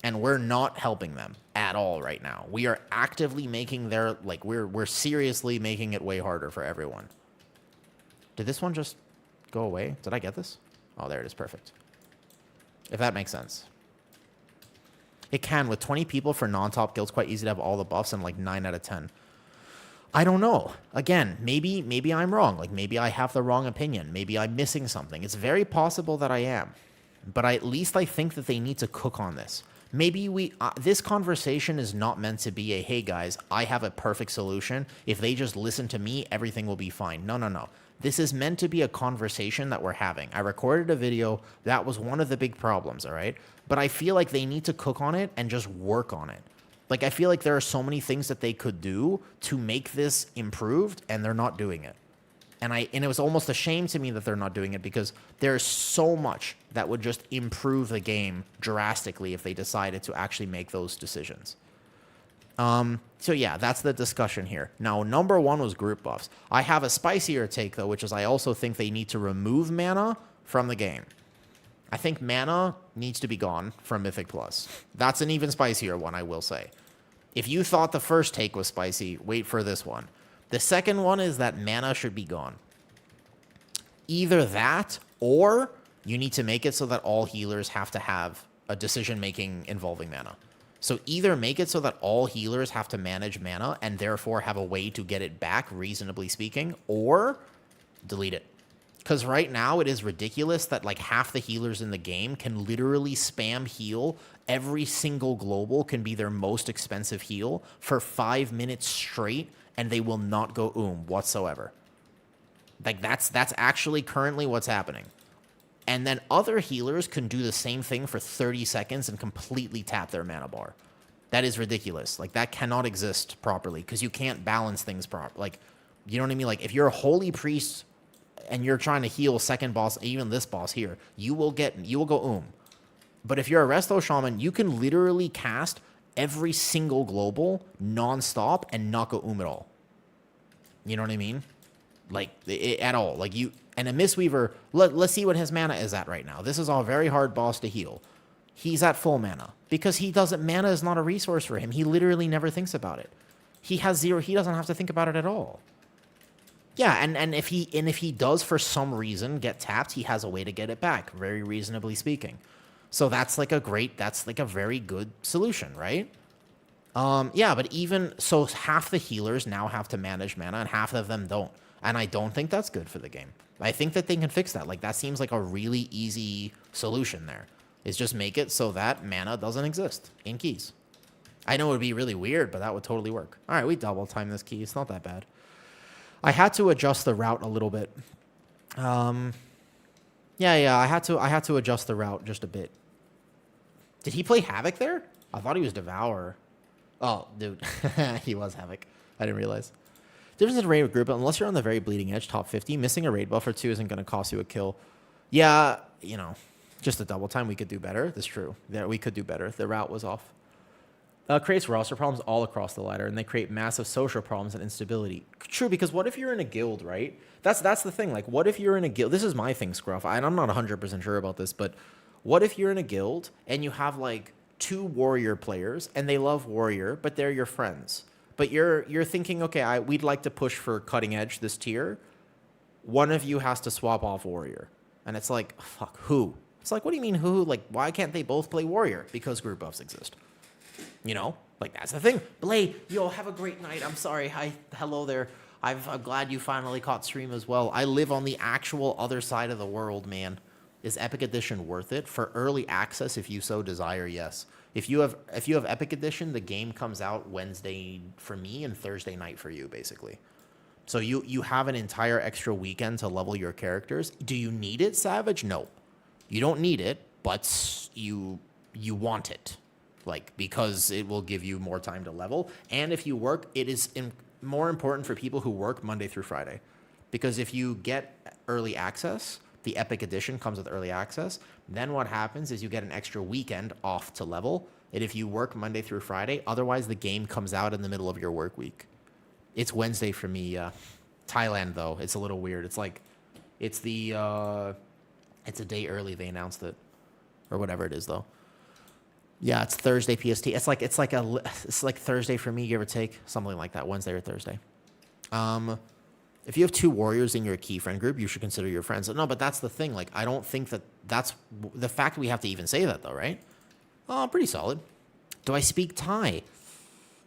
And we're not helping them at all right now. We are actively making we're seriously making it way harder for everyone. Did this one just go away? Did I get this? Oh, there it is. Perfect. If that makes sense. It can. With 20 people for non-top guilds, quite easy to have all the buffs and like 9 out of 10. I don't know. Again, maybe I'm wrong. Like maybe I have the wrong opinion. Maybe I'm missing something. It's very possible that I am. But at least I think that they need to cook on this. Maybe this conversation is not meant to be a, hey guys, I have a perfect solution. If they just listen to me, everything will be fine. No. This is meant to be a conversation that we're having. I recorded a video. That was one of the big problems, all right? But I feel like they need to cook on it and just work on it. Like, I feel like there are so many things that they could do to make this improved, and they're not doing it. And it was almost a shame to me that they're not doing it because there's so much that would just improve the game drastically if they decided to actually make those decisions. So yeah, that's the discussion here. Now, number one was group buffs. I have a spicier take, though, which is I also think they need to remove mana from the game. I think mana needs to be gone from Mythic Plus. That's an even spicier one, I will say. If you thought the first take was spicy, wait for this one. The second one is that mana should be gone. Either that, or you need to make it so that all healers have to have a decision-making involving mana. So either make it so that all healers have to manage mana and therefore have a way to get it back, reasonably speaking, or delete it. Because right now it is ridiculous that like half the healers in the game can literally spam heal. Every single global can be their most expensive heal for 5 minutes straight, and they will not go whatsoever. Like, that's actually currently what's happening. And then other healers can do the same thing for 30 seconds and completely tap their mana bar. That is ridiculous. Like, that cannot exist properly because you can't balance things properly. Like, you know what I mean? Like, if you're a holy priest and you're trying to heal second boss, even this boss here, you will go. But if you're a resto shaman, you can literally cast every single global nonstop and not go at all. You know what I mean? Like, at all. Like, and a Mistweaver, let's see what his mana is at right now. This is a very hard boss to heal. He's at full mana because mana is not a resource for him. He literally never thinks about it. He has 0, he doesn't have to think about it at all. Yeah, and if he does for some reason get tapped, he has a way to get it back, very reasonably speaking. So that's like a very good solution, right? Yeah, but even so, half the healers now have to manage mana and half of them don't. And I don't think that's good for the game. I think that they can fix that. Like, that seems like a really easy solution there. Is just make it so that mana doesn't exist in keys. I know it would be really weird, but that would totally work. All right, we double time this key. It's not that bad. I had to adjust the route a little bit. Yeah, I had to adjust the route just a bit. Did he play Havoc there? I thought he was Devourer. Oh, dude. He was Havoc. I didn't realize. Difference in raid with group, unless you're on the very bleeding edge, top 50, missing a raid buff or 2 isn't going to cost you a kill. Yeah, you know, just a double time, we could do better. That's true. There, we could do better. The route was off. Creates roster problems all across the ladder, and they create massive social problems and instability. True, because what if you're in a guild, right? That's the thing. Like, what if you're in a guild? This is my thing, Scruff. I'm not 100% sure about this, but what if you're in a guild and you have, like, 2 warrior players, and they love warrior, but they're your friends? But you're thinking, okay, we'd like to push for cutting edge this tier. One of you has to swap off warrior. And it's like, fuck, who? It's like, what do you mean who? Like, why can't they both play warrior? Because group buffs exist. You know? Like, that's the thing. Blade, yo, have a great night. I'm sorry. Hi, hello there. I'm glad you finally caught stream as well. I live on the actual other side of the world, man. Is Epic Edition worth it? For early access, if you so desire, yes. If you have Epic Edition, the game comes out Wednesday for me and Thursday night for you, basically. So you have an entire extra weekend to level your characters. Do you need it, Savage? No. You don't need it, but you want it. Like, because it will give you more time to level. And if you work, it is more important for people who work Monday through Friday. Because if you get early access, the Epic Edition comes with early access, then what happens is you get an extra weekend off to level. And if you work Monday through Friday, otherwise the game comes out in the middle of your work week. It's Wednesday for me. Thailand, though, it's a little weird. It's like, it's a day early they announced it. Or whatever it is, though. Yeah, it's Thursday PST. It's like Thursday for me, give or take, something like that, Wednesday or Thursday. If you have 2 warriors in your key friend group, you should consider your friends. No, but that's the thing. Like, I don't think that's the fact we have to even say that, though, right? Oh, pretty solid. Do I speak Thai?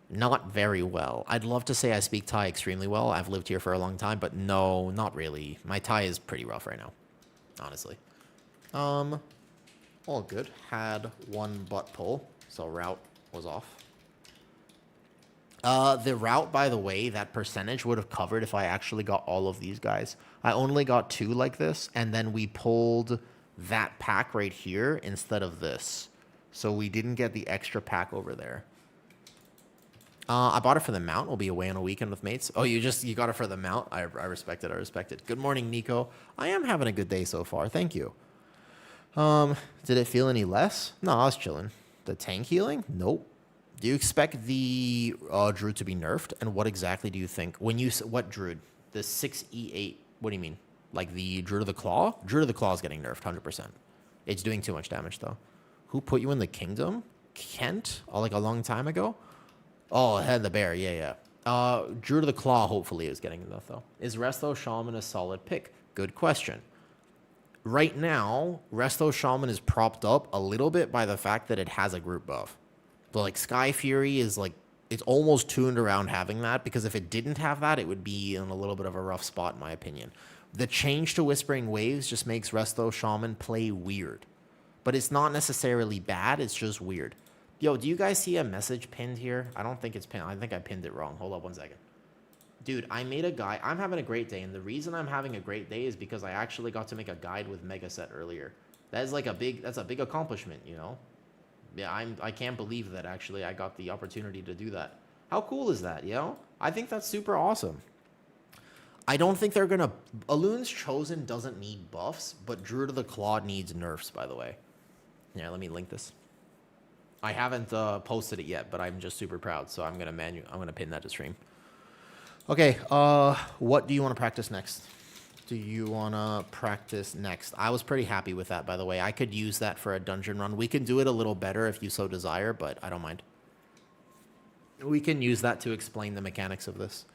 Not very well. I'd love to say I speak Thai extremely well. I've lived here for a long time, but no, not really. My Thai is pretty rough right now, honestly. All good. Had 1 butt pull, so route was off. The route, by the way, that percentage would have covered if I actually got all of these guys. I only got 2 like this, and then we pulled that pack right here instead of this. So we didn't get the extra pack over there. I bought it for the mount. We'll be away on a weekend with mates. Oh, you got it for the mount? I respect it. I respect it. Good morning, Nico. I am having a good day so far. Thank you. Did it feel any less? No, I was chilling. The tank healing? Nope. Do you expect the Druid to be nerfed? And what exactly do you think? What Druid? The 6E8. What do you mean? Like the Druid of the Claw? Druid of the Claw is getting nerfed, 100%. It's doing too much damage, though. Who put you in the kingdom? Kent? Oh, like a long time ago? Oh, Head of the Bear. Yeah. Druid of the Claw, hopefully, is getting enough, though. Is Resto Shaman a solid pick? Good question. Right now, Resto Shaman is propped up a little bit by the fact that it has a group buff. But, like, Sky Fury is, like, it's almost tuned around having that, because if it didn't have that, it would be in a little bit of a rough spot, in my opinion. The change to Whispering Waves just makes Resto Shaman play weird. But it's not necessarily bad, it's just weird. Yo, do you guys see a message pinned here? I don't think it's pinned. I think I pinned it wrong. Hold up 1 second. Dude, I made a guide. I'm having a great day, and the reason I'm having a great day is because I actually got to make a guide with Megaset earlier. That is like that's a big accomplishment, you know? Yeah, I can't believe that actually I got the opportunity to do that. How cool is that, you know? I think that's super awesome. I don't think they're gonna. Alloon's Chosen doesn't need buffs, but Druid of the Claw needs nerfs, by the way. Yeah, let me link this. I haven't posted it yet, but I'm just super proud, so I'm gonna pin that to stream. Okay, what do you want to practice next? Do you want to practice next? I was pretty happy with that, by the way. I could use that for a dungeon run. We can do it a little better if you so desire, but I don't mind. We can use that to explain the mechanics of this.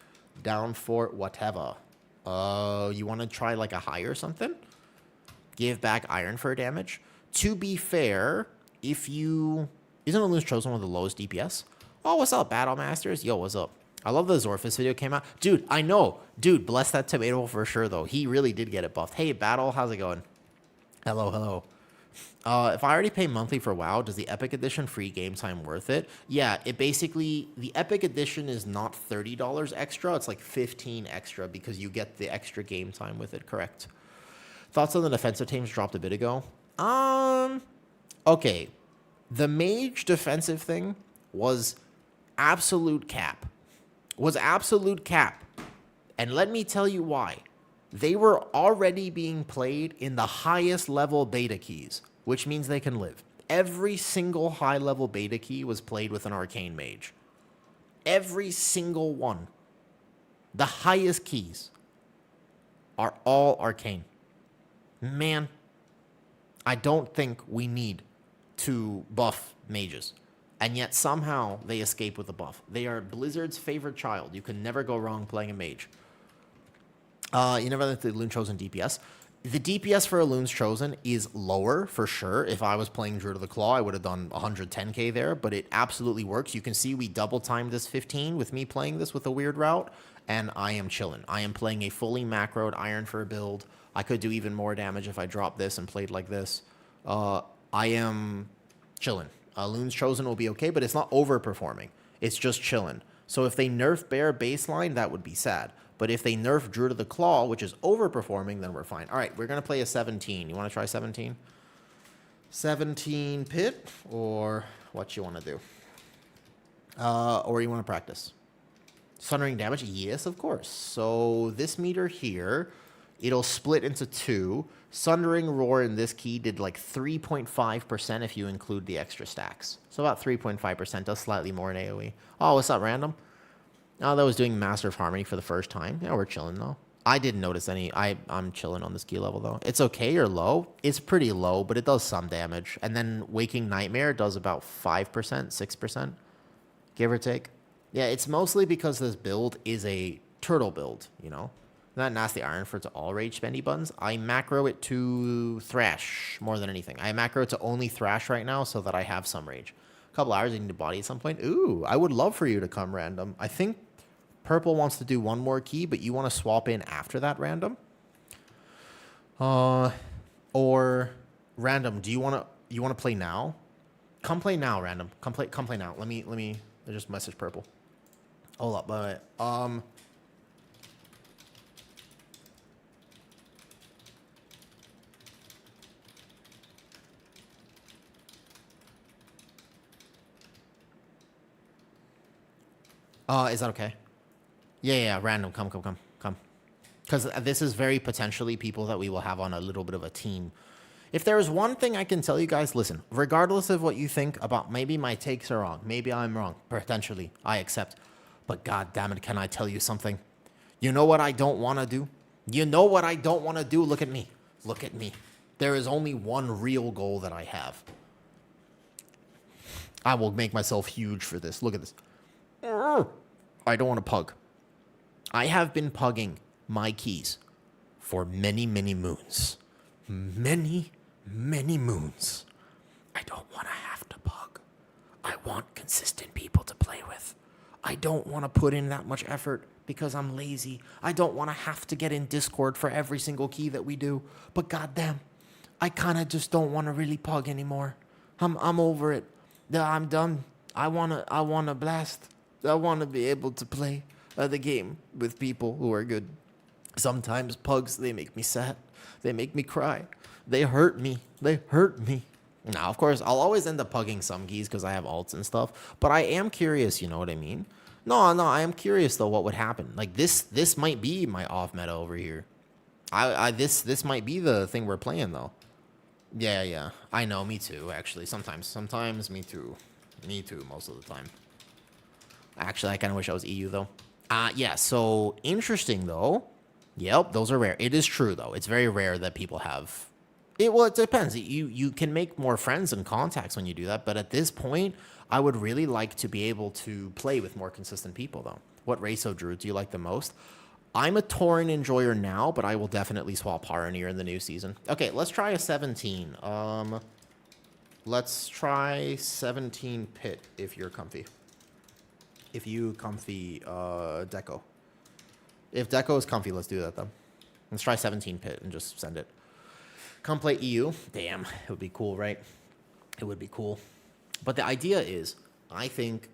Down for whatever. You want to try like a high or something? Give back iron for damage. To be fair, if you... Isn't Alloon's Chosen one of the lowest DPS? Oh, what's up, Battle Masters? Yo, what's up? I love the Zorphus video came out. Dude, I know. Dude, bless that tomato for sure, though. He really did get it buffed. Hey, Battle, how's it going? Hello, hello. If I already pay monthly for WoW, does the Epic Edition free game time worth it? Yeah, it basically... The Epic Edition is not $30 extra. It's like $15 extra because you get the extra game time with it, correct? Thoughts on the defensive teams dropped a bit ago? Okay. The mage defensive thing was absolute cap. And let me tell you why. They were already being played in the highest level beta keys, which means they can live. Every single high level beta key was played with an arcane mage. Every single one. The highest keys are all arcane. Man, I don't think we need to buff mages. And yet somehow they escape with a buff. They are Blizzard's favorite child. You can never go wrong playing a mage. You never let the Alloon Chosen DPS. The DPS for Alloon's Chosen is lower for sure. If I was playing Druid of the Claw, I would have done 110k there, but it absolutely works. You can see we double timed this 15 with me playing this with a weird route, and I am chilling. I am playing a fully macroed Iron for build. I could do even more damage if I dropped this and played like this. I am chilling. Alloon's Chosen will be okay, but it's not overperforming. It's just chilling. So if they nerf Bear baseline, that would be sad. But if they nerf Druid of the Claw, which is overperforming, then we're fine. All right, we're going to play a 17. You want to try 17? 17 pit, or what you want to do? Or you want to practice? Sundering damage? Yes, of course. So this meter here, it'll split into two. Sundering Roar in this key did like 3.5% if you include the extra stacks. So about 3.5%, does slightly more in AoE. Oh, what's up, random? Oh, that was doing Master of Harmony for the first time. Yeah, we're chilling, though. I didn't notice any. I'm chilling on this key level, though. It's okay or low. It's pretty low, but it does some damage. And then Waking Nightmare does about 5%, 6%, give or take. Yeah, it's mostly because this build is a turtle build, you know? Not nasty iron for it to all rage spendy buttons. I macro it to thrash more than anything. I macro it to only thrash right now so that I have some rage. A couple hours, I need to body at some point. Ooh, I would love for you to come random. I think purple wants to do one more key, but you want to swap in after that random. Or random, do you want to play now? Come play now, random. Come play now. Let me just message purple. Hold up, but is that okay? Yeah, random. Come. Because this is very potentially people that we will have on a little bit of a team. If there is one thing I can tell you guys, listen, regardless of what you think about, maybe my takes are wrong. Maybe I'm wrong. Potentially, I accept. But God damn it, can I tell you something? You know what I don't want to do? You know what I don't want to do? Look at me. Look at me. There is only one real goal that I have. I will make myself huge for this. Look at this. I don't want to pug. I have been pugging my keys for many, many moons. Many moons. I don't want to have to pug. I want consistent people to play with. I don't want to put in that much effort because I'm lazy. I don't want to have to get in Discord for every single key that we do. But goddamn, I kind of just don't want to really pug anymore. I'm over it. I'm done. I wanna blast. I want to be able to play. the game with people who are good. Sometimes pugs, they make me sad. They make me cry. They hurt me. They hurt me. Now, of course, I'll always end up pugging some keys because I have alts and stuff. But I am curious, you know what I mean? No, I am curious though what would happen. Like this might be my off meta over here. This might be the thing we're playing though. Yeah. I know, me too, actually. Sometimes me too. Me too, most of the time. Actually, I kind of wish I was EU though. Yeah, so interesting though. Yep, those are rare. It is true though. It's very rare that people have well, it depends. You can make more friends and contacts when you do that, but at this point, I would really like to be able to play with more consistent people, though. What race of Druid do you like the most? I'm a Tauren enjoyer now, but I will definitely swap Pioneer in the new season. Okay, let's try a 17. Let's try 17 Pit if you're comfy. If you comfy, Deco. If Deco is comfy, let's do that, though. Let's try 17 Pit and just send it. Come play EU. Damn, it would be cool, right? It would be cool. But the idea is, I think,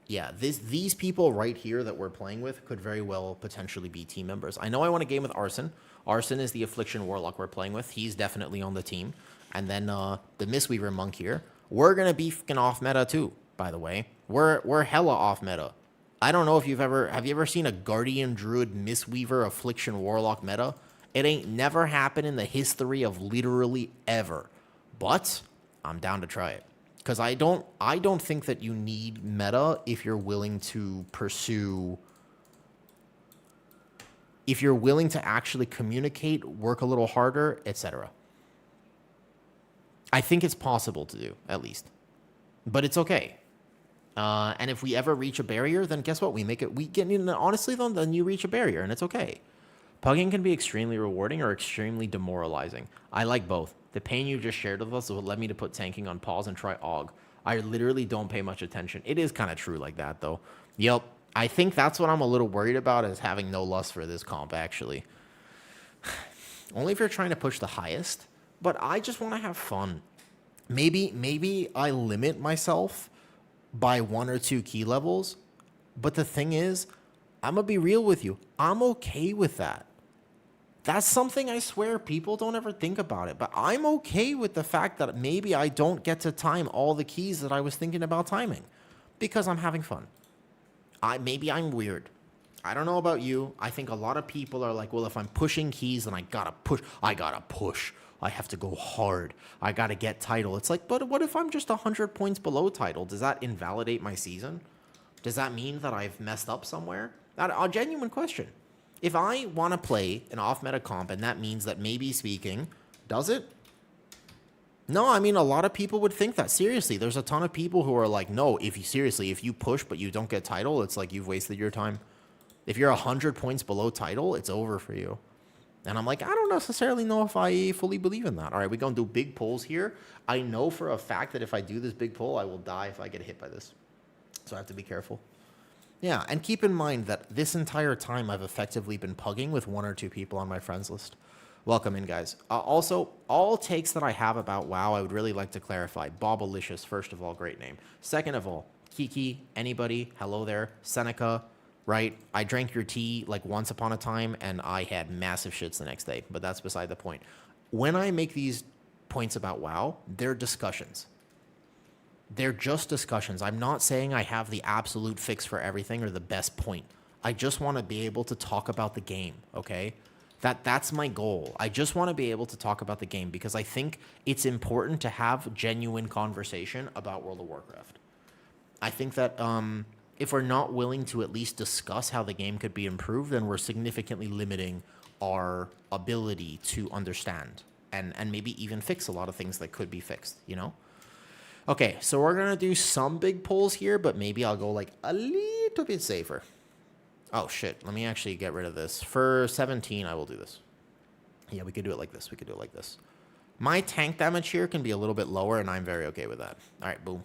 yeah, these people right here that we're playing with could very well potentially be team members. I know I want to game with Arson. Arson is the Affliction Warlock we're playing with. He's definitely on the team. And then the Mistweaver Monk here. We're going to be fucking off meta too, by the way. We're hella off meta. I don't know if have you ever seen a Guardian Druid Mistweaver Affliction Warlock meta? It ain't never happened in the history of literally ever. But I'm down to try it. Because I don't think that you need meta if you're willing to pursue... If you're willing to actually communicate, work a little harder, etc. I think it's possible to do, at least. But it's okay. And if we ever reach a barrier, then guess what? We get honestly, though, then you reach a barrier, and it's okay. Pugging can be extremely rewarding or extremely demoralizing. I like both. The pain you just shared with us is what led me to put tanking on pause and try AUG. I literally don't pay much attention. It is kind of true like that, though. Yep. I think that's what I'm a little worried about, is having no lust for this comp, actually. Only if you're trying to push the highest. But I just want to have fun. Maybe I limit myself by 1 or 2 key levels. But the thing is, I'm going to be real with you. I'm okay with that. That's something I swear people don't ever think about it. But I'm okay with the fact that maybe I don't get to time all the keys that I was thinking about timing. Because I'm having fun. Maybe I'm weird. I don't know about you. I think a lot of people are like, well, if I'm pushing keys, then I gotta push. I have to go hard. I gotta get title. It's like, but what if I'm just 100 points below title? Does that invalidate my season? Does that mean that I've messed up somewhere? A genuine question. If I want to play an off-meta comp, and that means that maybe speaking, does it? No, I mean, a lot of people would think that. Seriously, there's a ton of people who are like, no, if you push but you don't get title, it's like you've wasted your time. If you're 100 points below title, it's over for you. And I'm like, I don't necessarily know if I fully believe in that. All right, we're going to do big pulls here. I know for a fact that if I do this big pull, I will die if I get hit by this. So I have to be careful. Yeah, and keep in mind that this entire time I've effectively been pugging with 1 or 2 people on my friends list. Welcome in, guys. Also, all takes that I have about WoW, I would really like to clarify. Bobalicious, first of all, great name. Second of all, Kiki, anybody, hello there. Seneca, right? I drank your tea like once upon a time, and I had massive shits the next day, but that's beside the point. When I make these points about WoW, they're discussions. They're just discussions. I'm not saying I have the absolute fix for everything or the best point. I just want to be able to talk about the game, okay? That's my goal. I just want to be able to talk about the game because I think it's important to have genuine conversation about World of Warcraft. I think that if we're not willing to at least discuss how the game could be improved, then we're significantly limiting our ability to understand and maybe even fix a lot of things that could be fixed, you know? Okay, so we're going to do some big pulls here, but maybe I'll go like a little bit safer. Oh, shit. Let me actually get rid of this. For 17, I will do this. Yeah, we could do it like this. My tank damage here can be a little bit lower, and I'm very okay with that. All right, boom.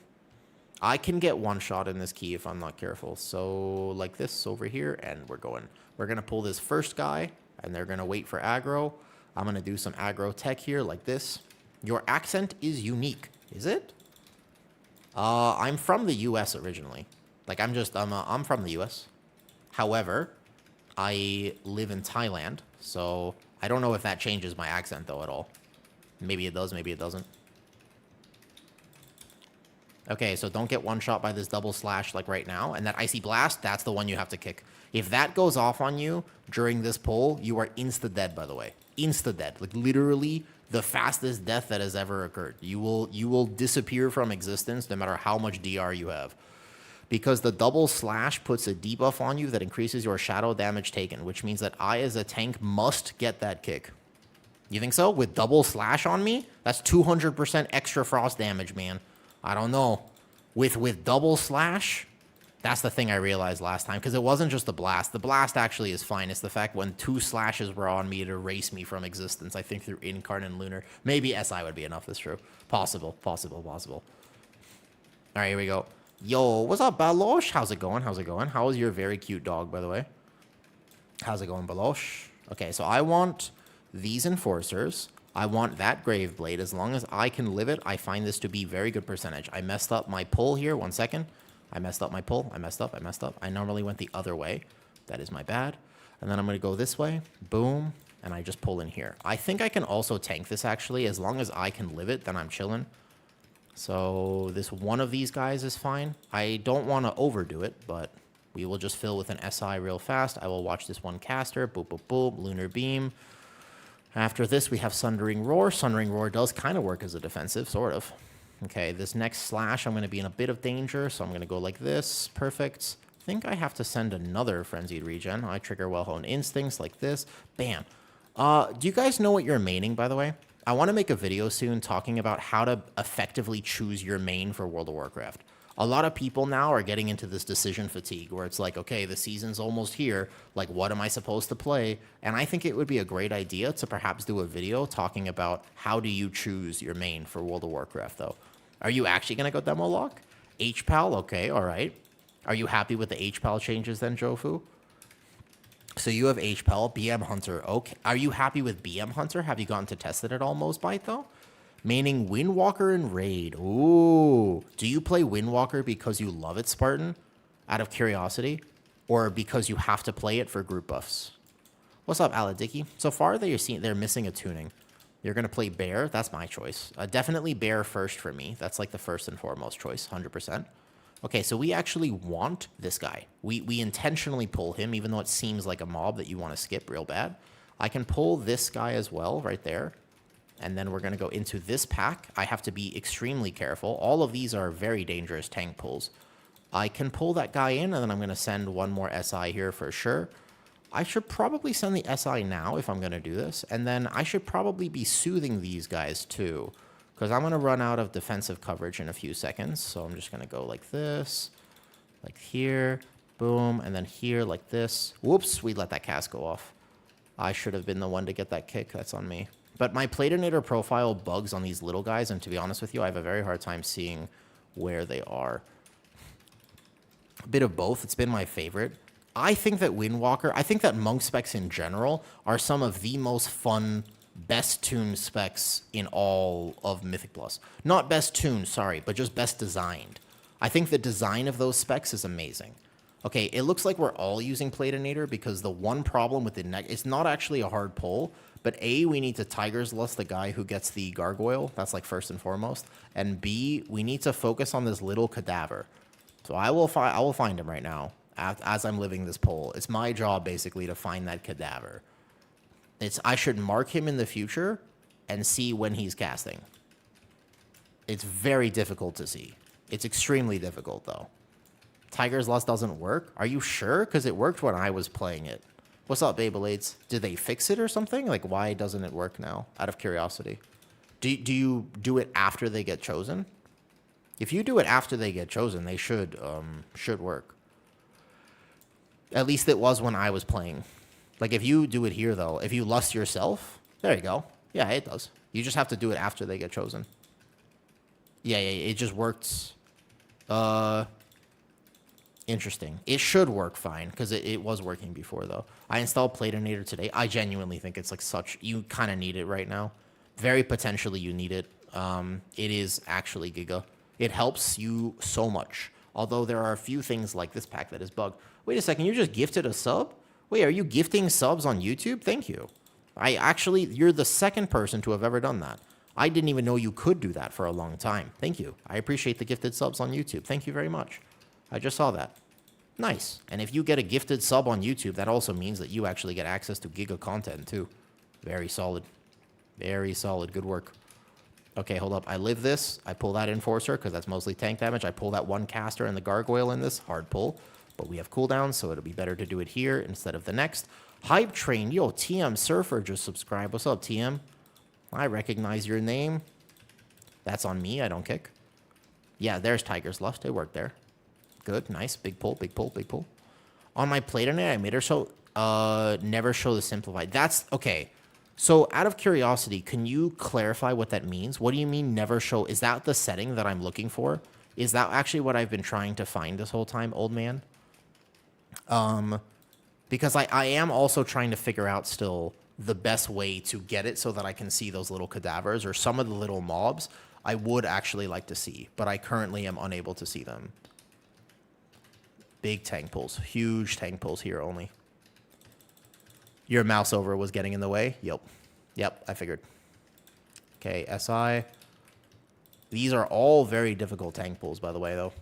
I can get one shot in this key if I'm not careful. So like this over here, and we're going. We're going to pull this first guy, and they're going to wait for aggro. I'm going to do some aggro tech here like this. Your accent is unique. Is it? I'm from the U.S. originally. Like, I'm from the U.S. However, I live in Thailand, so I don't know if that changes my accent, though, at all. Maybe it does, maybe it doesn't. Okay, so don't get one shot by this double slash like right now. And that icy blast, that's the one you have to kick. If that goes off on you during this pull, you are insta-dead, by the way. Insta-dead. Like literally the fastest death that has ever occurred. You will disappear from existence no matter how much DR you have. Because the double slash puts a debuff on you that increases your shadow damage taken, which means that I as a tank must get that kick. You think so? With double slash on me? That's 200% extra frost damage, man. I don't know. With double slash, that's the thing I realized last time, because it wasn't just the blast. The blast actually is fine. It's the fact when 2 slashes were on me to erase me from existence, I think through Incarnate and Lunar. Maybe SI would be enough, that's true. Possible. All right, here we go. Yo, what's up, Balosh? How's it going? How is your very cute dog, by the way? How's it going, Balosh? Okay, so I want these Enforcers. I want that Grave Blade. As long as I can live it, I find this to be very good percentage. I messed up my pull here. 1 second. I messed up my pull. I messed up. I normally went the other way. That is my bad. And then I'm going to go this way. Boom. And I just pull in here. I think I can also tank this, actually. As long as I can live it, then I'm chilling. So this one of these guys is fine. I don't want to overdo it, but we will just fill with an SI real fast. I will watch this one caster. Boop, boop, boop. Lunar Beam. After this, we have Sundering Roar. Sundering Roar does kind of work as a defensive, sort of. Okay, this next slash, I'm going to be in a bit of danger, so I'm going to go like this. Perfect. I think I have to send another Frenzied Regen. I trigger Well-Honed Instincts like this. Bam. Do you guys know what you're maining, by the way? I want to make a video soon talking about how to effectively choose your main for World of Warcraft. A lot of people now are getting into this decision fatigue where it's like, okay, the season's almost here. Like, what am I supposed to play? And I think it would be a great idea to perhaps do a video talking about how do you choose your main for World of Warcraft, though. Are you actually going to go demo lock? HPAL, okay, all right. Are you happy with the HPAL changes then, Jofu? So you have HPAL, BM Hunter, okay. Are you happy with BM Hunter? Have you gotten to test it at all, Mosbite, though? Maining Windwalker and Raid. Ooh. Do you play Windwalker because you love it, Spartan? Out of curiosity? Or because you have to play it for group buffs? What's up, Aladicki? So far, they're missing a tuning. You're going to play Bear? That's my choice. Definitely Bear first for me. That's like the first and foremost choice, 100%. Okay, so we actually want this guy. We intentionally pull him, even though it seems like a mob that you want to skip real bad. I can pull this guy as well, right there. And then we're going to go into this pack. I have to be extremely careful. All of these are very dangerous tank pulls. I can pull that guy in, and then I'm going to send one more SI here for sure. I should probably send the SI now if I'm going to do this. And then I should probably be soothing these guys too, because I'm going to run out of defensive coverage in a few seconds. So I'm just going to go like this, like here, boom, and then here like this. Whoops, we let that cast go off. I should have been the one to get that kick. That's on me. But my Platinator profile bugs on these little guys, and to be honest with you, I have a very hard time seeing where they are. A bit of both. It's been my favorite. I think that Windwalker, I think that Monk specs in general are some of the most fun, best tuned specs in all of Mythic Plus. Not best tuned, sorry, but just best designed. I think the design of those specs is amazing. Okay, it looks like we're all using Platinator because the one problem with the neck, it's not actually a hard pull, but A, we need to Tiger's Lust the guy who gets the gargoyle. That's like first and foremost. And B, we need to focus on this little cadaver. So I will find him right now as I'm living this poll. It's my job basically to find that cadaver. I should mark him in the future and see when he's casting. It's very difficult to see. It's extremely difficult though. Tiger's Lust doesn't work? Are you sure? Because it worked when I was playing it. What's up, Beyblades? Did they fix it or something? Like, why doesn't it work now? Out of curiosity. Do you do it after they get chosen? If you do it after they get chosen, they should work. At least it was when I was playing. Like, if you do it here, though, if you lust yourself, there you go. Yeah, it does. You just have to do it after they get chosen. Yeah, it just works. Interesting. It should work fine, because it was working before, though. I installed Platinator today. I genuinely think it's like you kind of need it right now. Very potentially you need it. It is actually Giga. It helps you so much. Although there are a few things like this pack that is bugged. Wait a second, you just gifted a sub? Wait, are you gifting subs on YouTube? Thank you. You're the second person to have ever done that. I didn't even know you could do that for a long time. Thank you. I appreciate the gifted subs on YouTube. Thank you very much. I just saw that. Nice. And if you get a gifted sub on YouTube, that also means that you actually get access to Giga content too. Very solid. Very solid. Good work. Okay, hold up. I live this. I pull that Enforcer because that's mostly tank damage. I pull that one caster and the Gargoyle in this. Hard pull. But we have cooldowns, so it'll be better to do it here instead of the next. Hype Train. Yo, TM Surfer just subscribed. What's up, TM? I recognize your name. That's on me. I don't kick. Yeah, there's Tiger's Lust. It worked there. Good. Nice. Big pull, big pull, big pull. On my plate on it, I made her so never show the simplified. That's okay. So out of curiosity, can you clarify what that means? What do you mean never show? Is that the setting that I'm looking for? Is that actually what I've been trying to find this whole time, old man? Because I am also trying to figure out still the best way to get it so that I can see those little cadavers or some of the little mobs I would actually like to see, but I currently am unable to see them. Big tank pulls. Huge tank pulls here only. Your mouse over was getting in the way? Yep. Yep, I figured. Okay, SI. These are all very difficult tank pulls, by the way, though.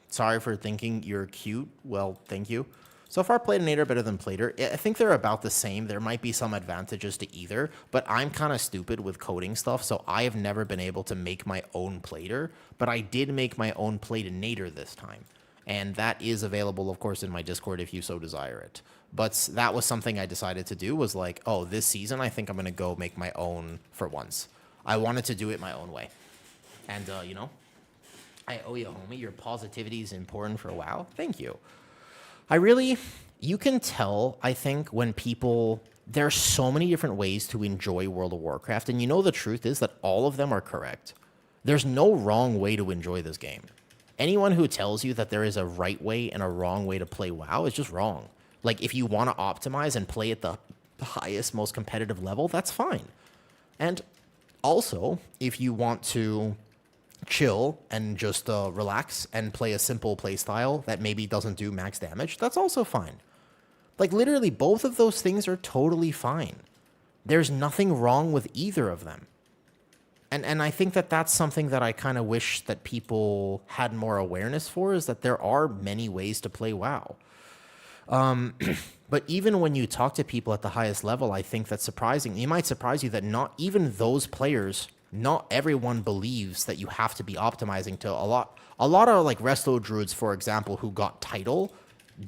Sorry for thinking you're cute. Well, thank you. So far, Platinator better than Plater. I think they're about the same. There might be some advantages to either, but I'm kind of stupid with coding stuff, so I have never been able to make my own Plater, but I did make my own Platinator this time. And that is available, of course, in my Discord if you so desire it. But that was something I decided to do, was like, oh, this season I think I'm going to go make my own for once. I wanted to do it my own way. And, you know, I owe you, homie. Your positivity is important for WoW. Thank you. You can tell, I think, when people, there are so many different ways to enjoy World of Warcraft. And you know, the truth is that all of them are correct. There's no wrong way to enjoy this game. Anyone who tells you that there is a right way and a wrong way to play WoW is just wrong. Like, if you want to optimize and play at the highest, most competitive level, that's fine. And also, if you want to chill and just relax and play a simple play style that maybe doesn't do max damage, that's also fine. Like, literally, both of those things are totally fine. There's nothing wrong with either of them. And I think that that's something that I kind of wish that people had more awareness for, is that there are many ways to play WoW. But even when you talk to people at the highest level, I think that's surprising. It might surprise you that not even those players, not everyone believes that you have to be optimizing to a lot. A lot of like Resto Druids, for example, who got title,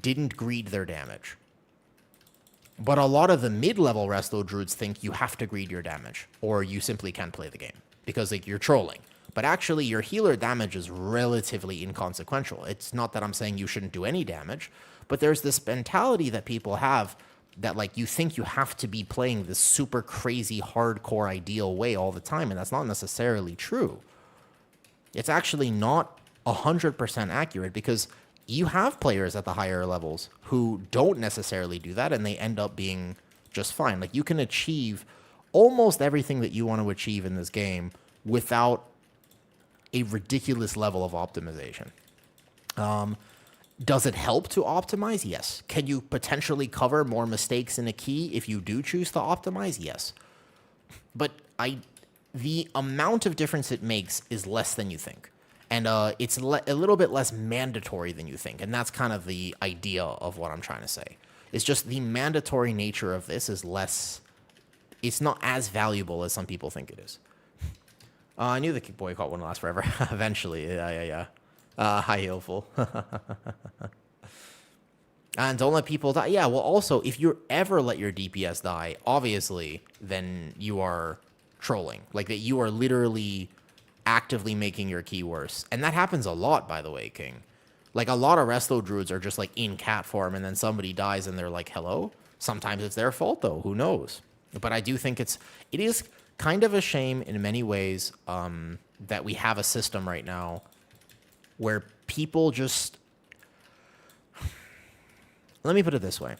didn't greed their damage. But a lot of the mid-level Resto Druids think you have to greed your damage, or you simply can't play the game because like you're trolling. But actually, your healer damage is relatively inconsequential. It's not that I'm saying you shouldn't do any damage, but there's this mentality that people have that like you think you have to be playing this super crazy hardcore ideal way all the time, and that's not necessarily true. It's actually not 100% accurate, because you have players at the higher levels who don't necessarily do that, and they end up being just fine. Like, you can achieve almost everything that you want to achieve in this game without a ridiculous level of optimization. Does it help to optimize? Yes. Can you potentially cover more mistakes in a key if you do choose to optimize? Yes. But the amount of difference it makes is less than you think. And it's a little bit less mandatory than you think. And that's kind of the idea of what I'm trying to say. It's just the mandatory nature of this is less, it's not as valuable as some people think it is. I knew the boycott wouldn't last forever. Eventually, yeah. Hi, Healful. And don't let people die. Yeah, well, also, if you ever let your DPS die, obviously, then you are trolling. Like, that you are literally actively making your key worse. And that happens a lot, by the way, King. Like, a lot of Resto Druids are just, like, in cat form, and then somebody dies, and they're like, hello? Sometimes it's their fault, though. Who knows? But I do think it is kind of a shame in many ways that we have a system right now where people just... Let me put it this way.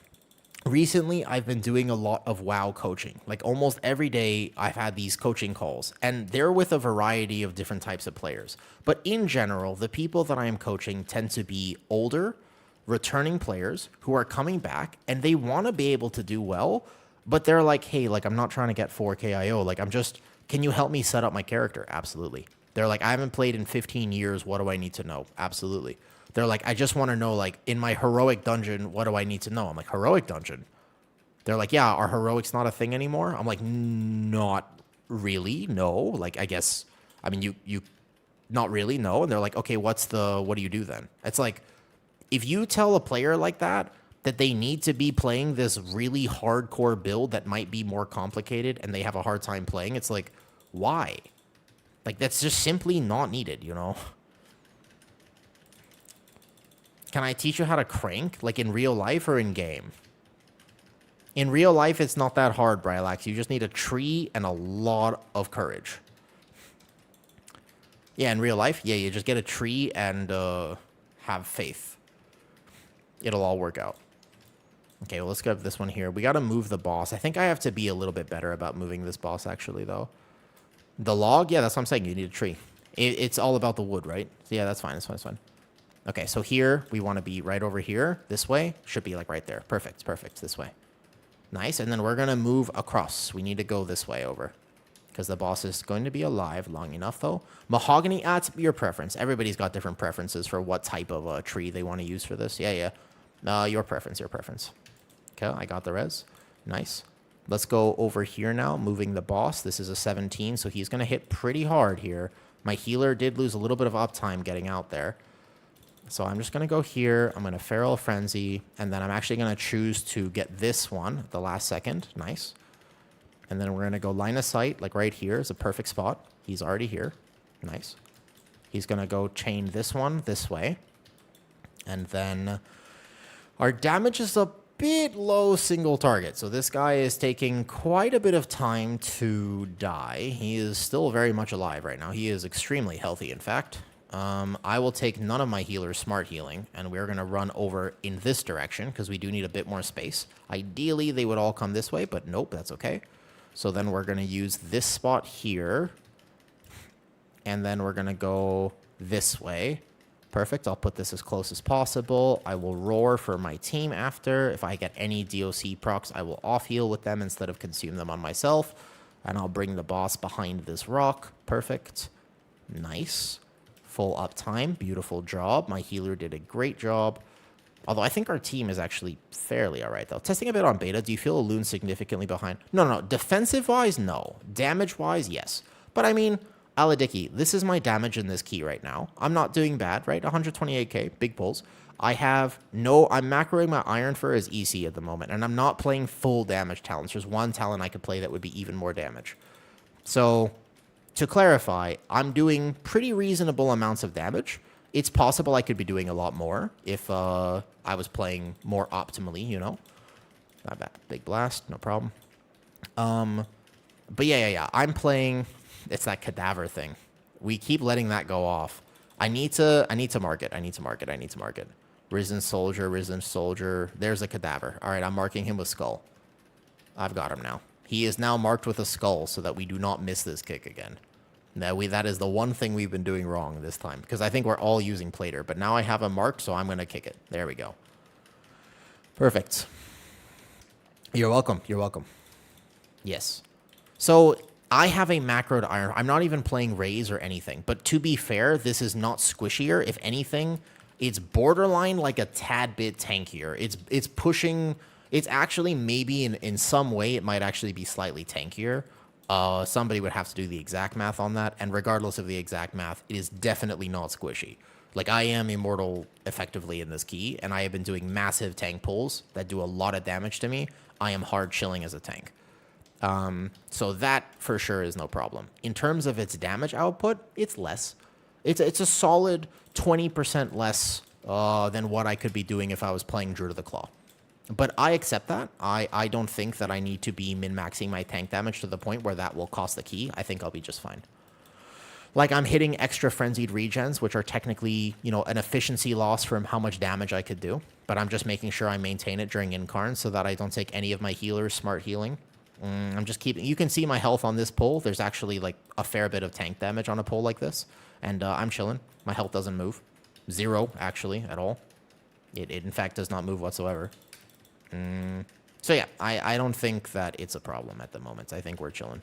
Recently, I've been doing a lot of WoW coaching. Like, almost every day, I've had these coaching calls, and they're with a variety of different types of players. But in general, the people that I am coaching tend to be older, returning players who are coming back and they want to be able to do well, but they're like, hey, like, I'm not trying to get 4K IO. Like, can you help me set up my character? Absolutely. They're like, I haven't played in 15 years. What do I need to know? Absolutely. They're like, I just want to know, like, in my heroic dungeon, what do I need to know? I'm like, heroic dungeon? They're like, yeah, are heroics not a thing anymore? I'm like, not really, no. Like, I guess, I mean, you not really, no. And they're like, okay, what do you do then? It's like, if you tell a player like that they need to be playing this really hardcore build that might be more complicated and they have a hard time playing, it's like, why? Like, that's just simply not needed, you know? Can I teach you how to crank, like in real life or in game? In real life, it's not that hard, Brylax. You just need a tree and a lot of courage. Yeah, in real life, yeah, you just get a tree and have faith. It'll all work out. Okay, well, let's grab this one here. We got to move the boss. I think I have to be a little bit better about moving this boss, actually, though. The log? Yeah, that's what I'm saying. You need a tree. It's all about the wood, right? So yeah, that's fine. That's fine. That's fine. Okay, so here, we want to be right over here. This way. Should be, like, right there. Perfect. Perfect. This way. Nice. And then we're going to move across. We need to go this way over. Because the boss is going to be alive long enough, though. Mahogany, that's your preference. Everybody's got different preferences for what type of tree they want to use for this. Yeah, yeah. Your preference, your preference. Okay, I got the res. Nice. Let's go over here now, moving the boss. This is a 17, so he's going to hit pretty hard here. My healer did lose a little bit of uptime getting out there. So I'm just going to go here. I'm going to Feral Frenzy, and then I'm actually going to choose to get this one at the last second. Nice. And then we're going to go line of sight, like right here is a perfect spot. He's already here. Nice. He's going to go chain this one this way. And then our damage is a bit low single target. So this guy is taking quite a bit of time to die. He is still very much alive right now. He is extremely healthy, in fact. I will take none of my healers smart healing, and we're going to run over in this direction because we do need a bit more space. Ideally, they would all come this way, but nope, that's okay. So then we're going to use this spot here, and then we're going to go this way. Perfect. I'll put this as close as possible. I will roar for my team after. If I get any DOC procs, I will off-heal with them instead of consume them on myself. And I'll bring the boss behind this rock. Perfect. Nice. Full uptime. Beautiful job. My healer did a great job. Although I think our team is actually fairly all right, though. Testing a bit on beta, do you feel a loon significantly behind? No. Defensive-wise, no. Damage-wise, yes. But I mean, Aladiki, this is my damage in this key right now. I'm not doing bad, right? 128k, big pulls. I'm macroing my Iron Fur as EC at the moment, and I'm not playing full damage talents. There's one talent I could play that would be even more damage. So, to clarify, I'm doing pretty reasonable amounts of damage. It's possible I could be doing a lot more if I was playing more optimally, you know? Not bad. Big blast, no problem. But yeah. I'm playing... It's that cadaver thing. We keep letting that go off. I need to mark it. Risen soldier. There's a cadaver. All right, I'm marking him with skull. I've got him now. He is now marked with a skull so that we do not miss this kick again. That is the one thing we've been doing wrong this time, because I think we're all using plater, but now I have him marked, so I'm going to kick it. There we go. Perfect. You're welcome. Yes. So I have a macroed Iron. I'm not even playing Raise or anything, but to be fair, this is not squishier. If anything, it's borderline like a tad bit tankier. It's pushing... It's actually maybe in some way, it might actually be slightly tankier. Somebody would have to do the exact math on that, and regardless of the exact math, it is definitely not squishy. Like, I am immortal effectively in this key, and I have been doing massive tank pulls that do a lot of damage to me. I am hard chilling as a tank. So that, for sure, is no problem. In terms of its damage output, it's less. It's a solid 20% less than what I could be doing if I was playing Druid of the Claw. But I accept that. I don't think that I need to be min-maxing my tank damage to the point where that will cost the key. I think I'll be just fine. Like, I'm hitting extra frenzied regens, which are technically, you know, an efficiency loss from how much damage I could do. But I'm just making sure I maintain it during incarn so that I don't take any of my healers smart healing. I'm just keeping... You can see my health on this pull. There's actually, like, a fair bit of tank damage on a pull like this. And I'm chilling. My health doesn't move. 0, actually, at all. It in fact does not move whatsoever. So yeah, I don't think that it's a problem at the moment. I think we're chilling.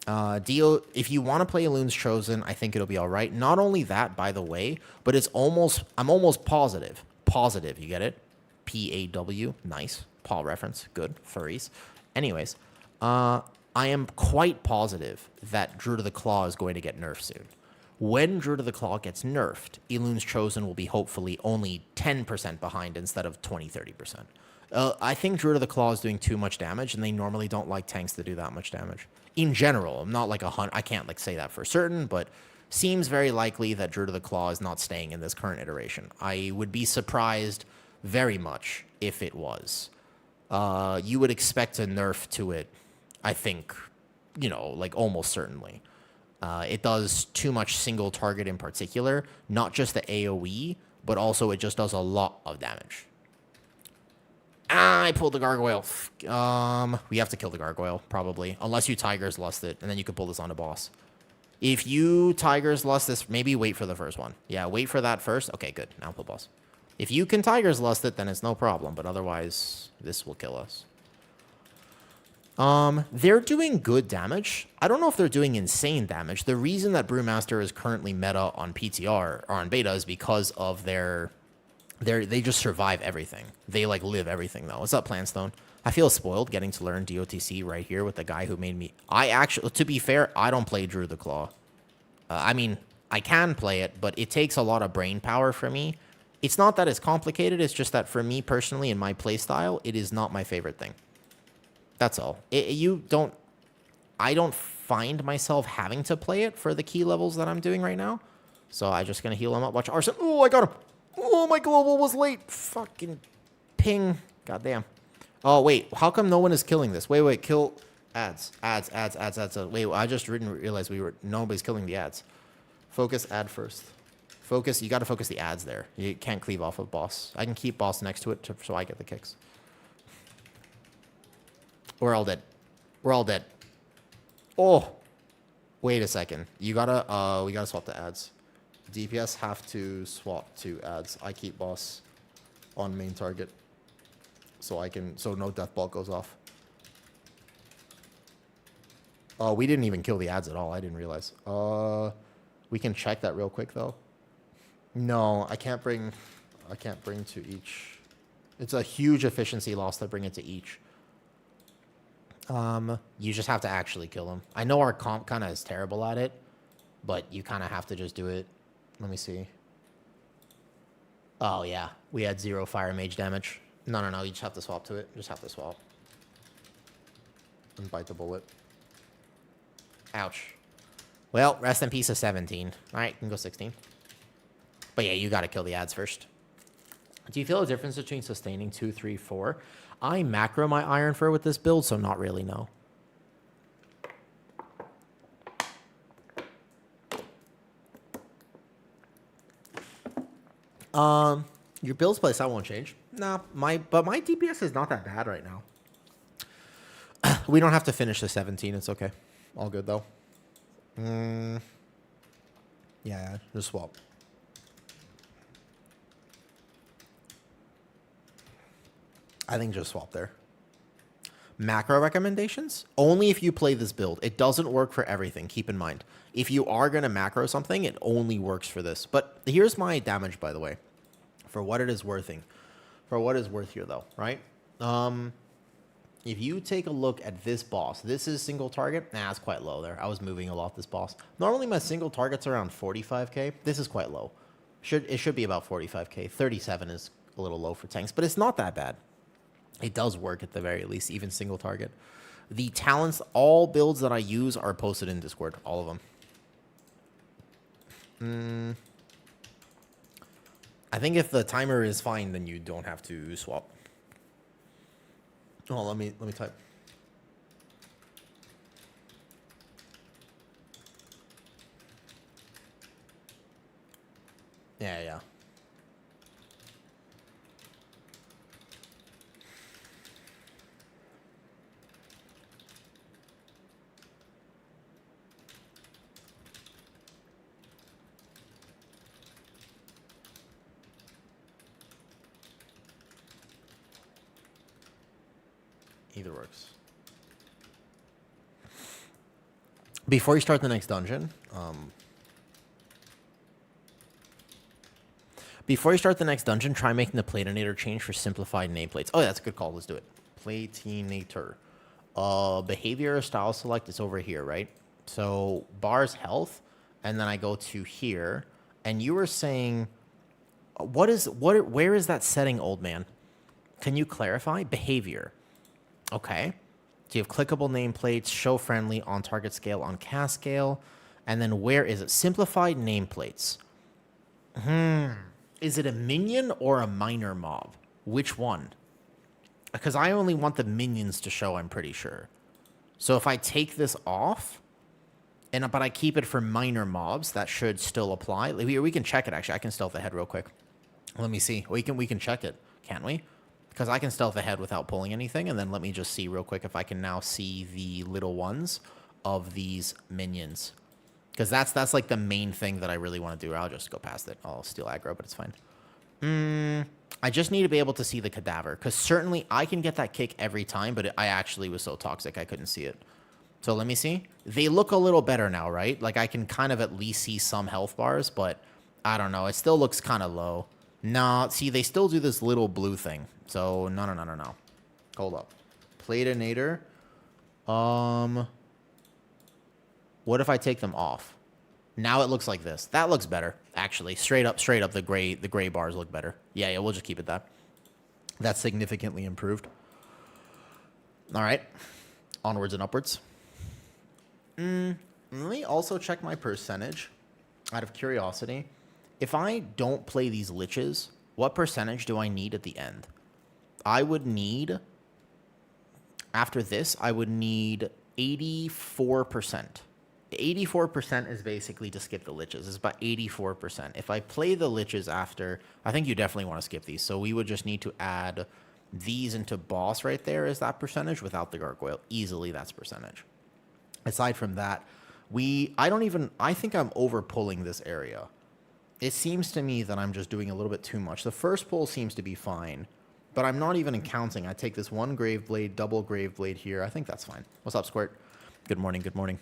If you want to play Loon's Chosen, I think it'll be all right. Not only that, by the way, but I'm almost positive. Positive, you get it? P-A-W, nice. Paw reference, good, furries. Anyways, I am quite positive that Druid of the Claw is going to get nerfed soon. When Druid of the Claw gets nerfed, Eloon's Chosen will be hopefully only 10% behind instead of 20-30%. I think Druid of the Claw is doing too much damage, and they normally don't like tanks to do that much damage. In general, I'm not like I can't like say that for certain, but seems very likely that Druid of the Claw is not staying in this current iteration. I would be surprised very much if it was. You would expect a nerf to it, I think, like almost certainly. It does too much single target in particular, not just the AoE, but also it just does a lot of damage. I pulled the gargoyle. We have to kill the gargoyle, probably. Unless you Tiger's Lust it, and then you can pull this on a boss. If you Tiger's Lust this, maybe wait for the first one. Yeah, wait for that first. Okay, good. Now pull boss. If you can Tiger's Lust it, then it's no problem. But otherwise, this will kill us. They're doing good damage. I don't know if they're doing insane damage. The reason that Brewmaster is currently meta on PTR, or on beta, is because of they just survive everything. They, like, live everything, though. What's up, Planstone? I feel spoiled getting to learn DOTC right here with the guy who made me... to be fair, I don't play Druid the Claw. I mean, I can play it, but it takes a lot of brain power for me. It's not that it's complicated, it's just that for me personally, in my playstyle, it is not my favorite thing. That's all. I don't find myself having to play it for the key levels that I'm doing right now. So I'm just going to heal him up. Watch Arson. Oh, I got him. Oh, my global was late. Fucking ping. Goddamn. Oh, wait. How come no one is killing this? Wait. Kill ads. Ads. Wait, I just didn't realize nobody's killing the ads. Focus ad first. Focus. You got to focus the ads there. You can't cleave off of boss. I can keep boss next to it so I get the kicks. We're all dead. We're all dead. Oh. Wait a second. We gotta swap the ads. DPS have to swap to ads. I keep boss on main target. So no death ball goes off. Oh, we didn't even kill the ads at all. I didn't realize. We can check that real quick though. No, I can't bring to each. It's a huge efficiency loss to bring it to each. You just have to actually kill him. I know our comp kind of is terrible at it, but you kind of have to just do it. Let me see. Oh, yeah. We had 0 fire mage damage. No. You just have to swap to it. Just have to swap. And bite the bullet. Ouch. Well, rest in peace of 17. All right, can go 16. But yeah, you got to kill the ads first. Do you feel a difference between sustaining 2, 3, 4? I macro my Iron Fur with this build, so not really, no. Your build's place, I won't change. Nah, but my DPS is not that bad right now. We don't have to finish the 17. It's okay. All good, though. Yeah, just swap. I think just swap there. Macro recommendations? Only if you play this build. It doesn't work for everything, keep in mind. If you are going to macro something, it only works for this. But here's my damage, by the way. For what it is worthing. For what is worth here, though, right? If you take a look at this boss, this is single target. Nah, it's quite low there. I was moving a lot this boss. Normally my single target's around 45k. This is quite low. It should be about 45k. 37 is a little low for tanks, but it's not that bad. It does work at the very least, even single target. The talents, all builds that I use are posted in Discord, all of them. I think if the timer is fine, then you don't have to swap. Oh, let me type. Yeah. Either works. Before you start the next dungeon, try making the Platinator change for simplified nameplates. Oh, that's a good call. Let's do it. Platinator. Behavior style select is over here, right? So bars health, and then I go to here, and you were saying, where is that setting, old man? Can you clarify? Behavior. Okay. So you have clickable nameplates, show friendly, on target scale, on cast scale, and then where is it? Simplified nameplates. Is it a minion or a minor mob? Which one? Because I only want the minions to show, I'm pretty sure. So if I take this off, but I keep it for minor mobs, that should still apply. We can check it, actually. I can stealth ahead real quick. Let me see. We can check it, can't we? Because I can stealth ahead without pulling anything, and then let me just see real quick if I can now see the little ones of these minions. Because that's like the main thing that I really want to do. I'll just go past it. I'll steal aggro, but it's fine. I just need to be able to see the cadaver, because certainly I can get that kick every time, but I actually was so toxic I couldn't see it. So let me see. They look a little better now, right? Like I can kind of at least see some health bars, but I don't know. It still looks kind of low. No, see, they still do this little blue thing. So no. Hold up. Platinator. What if I take them off? Now it looks like this. That looks better, actually. Straight up, the gray bars look better. Yeah, we'll just keep it that. That's significantly improved. All right. Onwards and upwards. Let me also check my percentage out of curiosity. If I don't play these liches, what percentage do I need at the end? I would need, after this, I would need 84%. 84% is basically to skip the liches. It's about 84%. If I play the liches after, I think you definitely want to skip these. So we would just need to add these into boss right there as that percentage without the gargoyle. Easily that's percentage. Aside from that, I think I'm over pulling this area. It seems to me that I'm just doing a little bit too much. The first pull seems to be fine, but I'm not even counting. I take this one grave blade, double grave blade here. I think that's fine. What's up, Squirt? Good morning.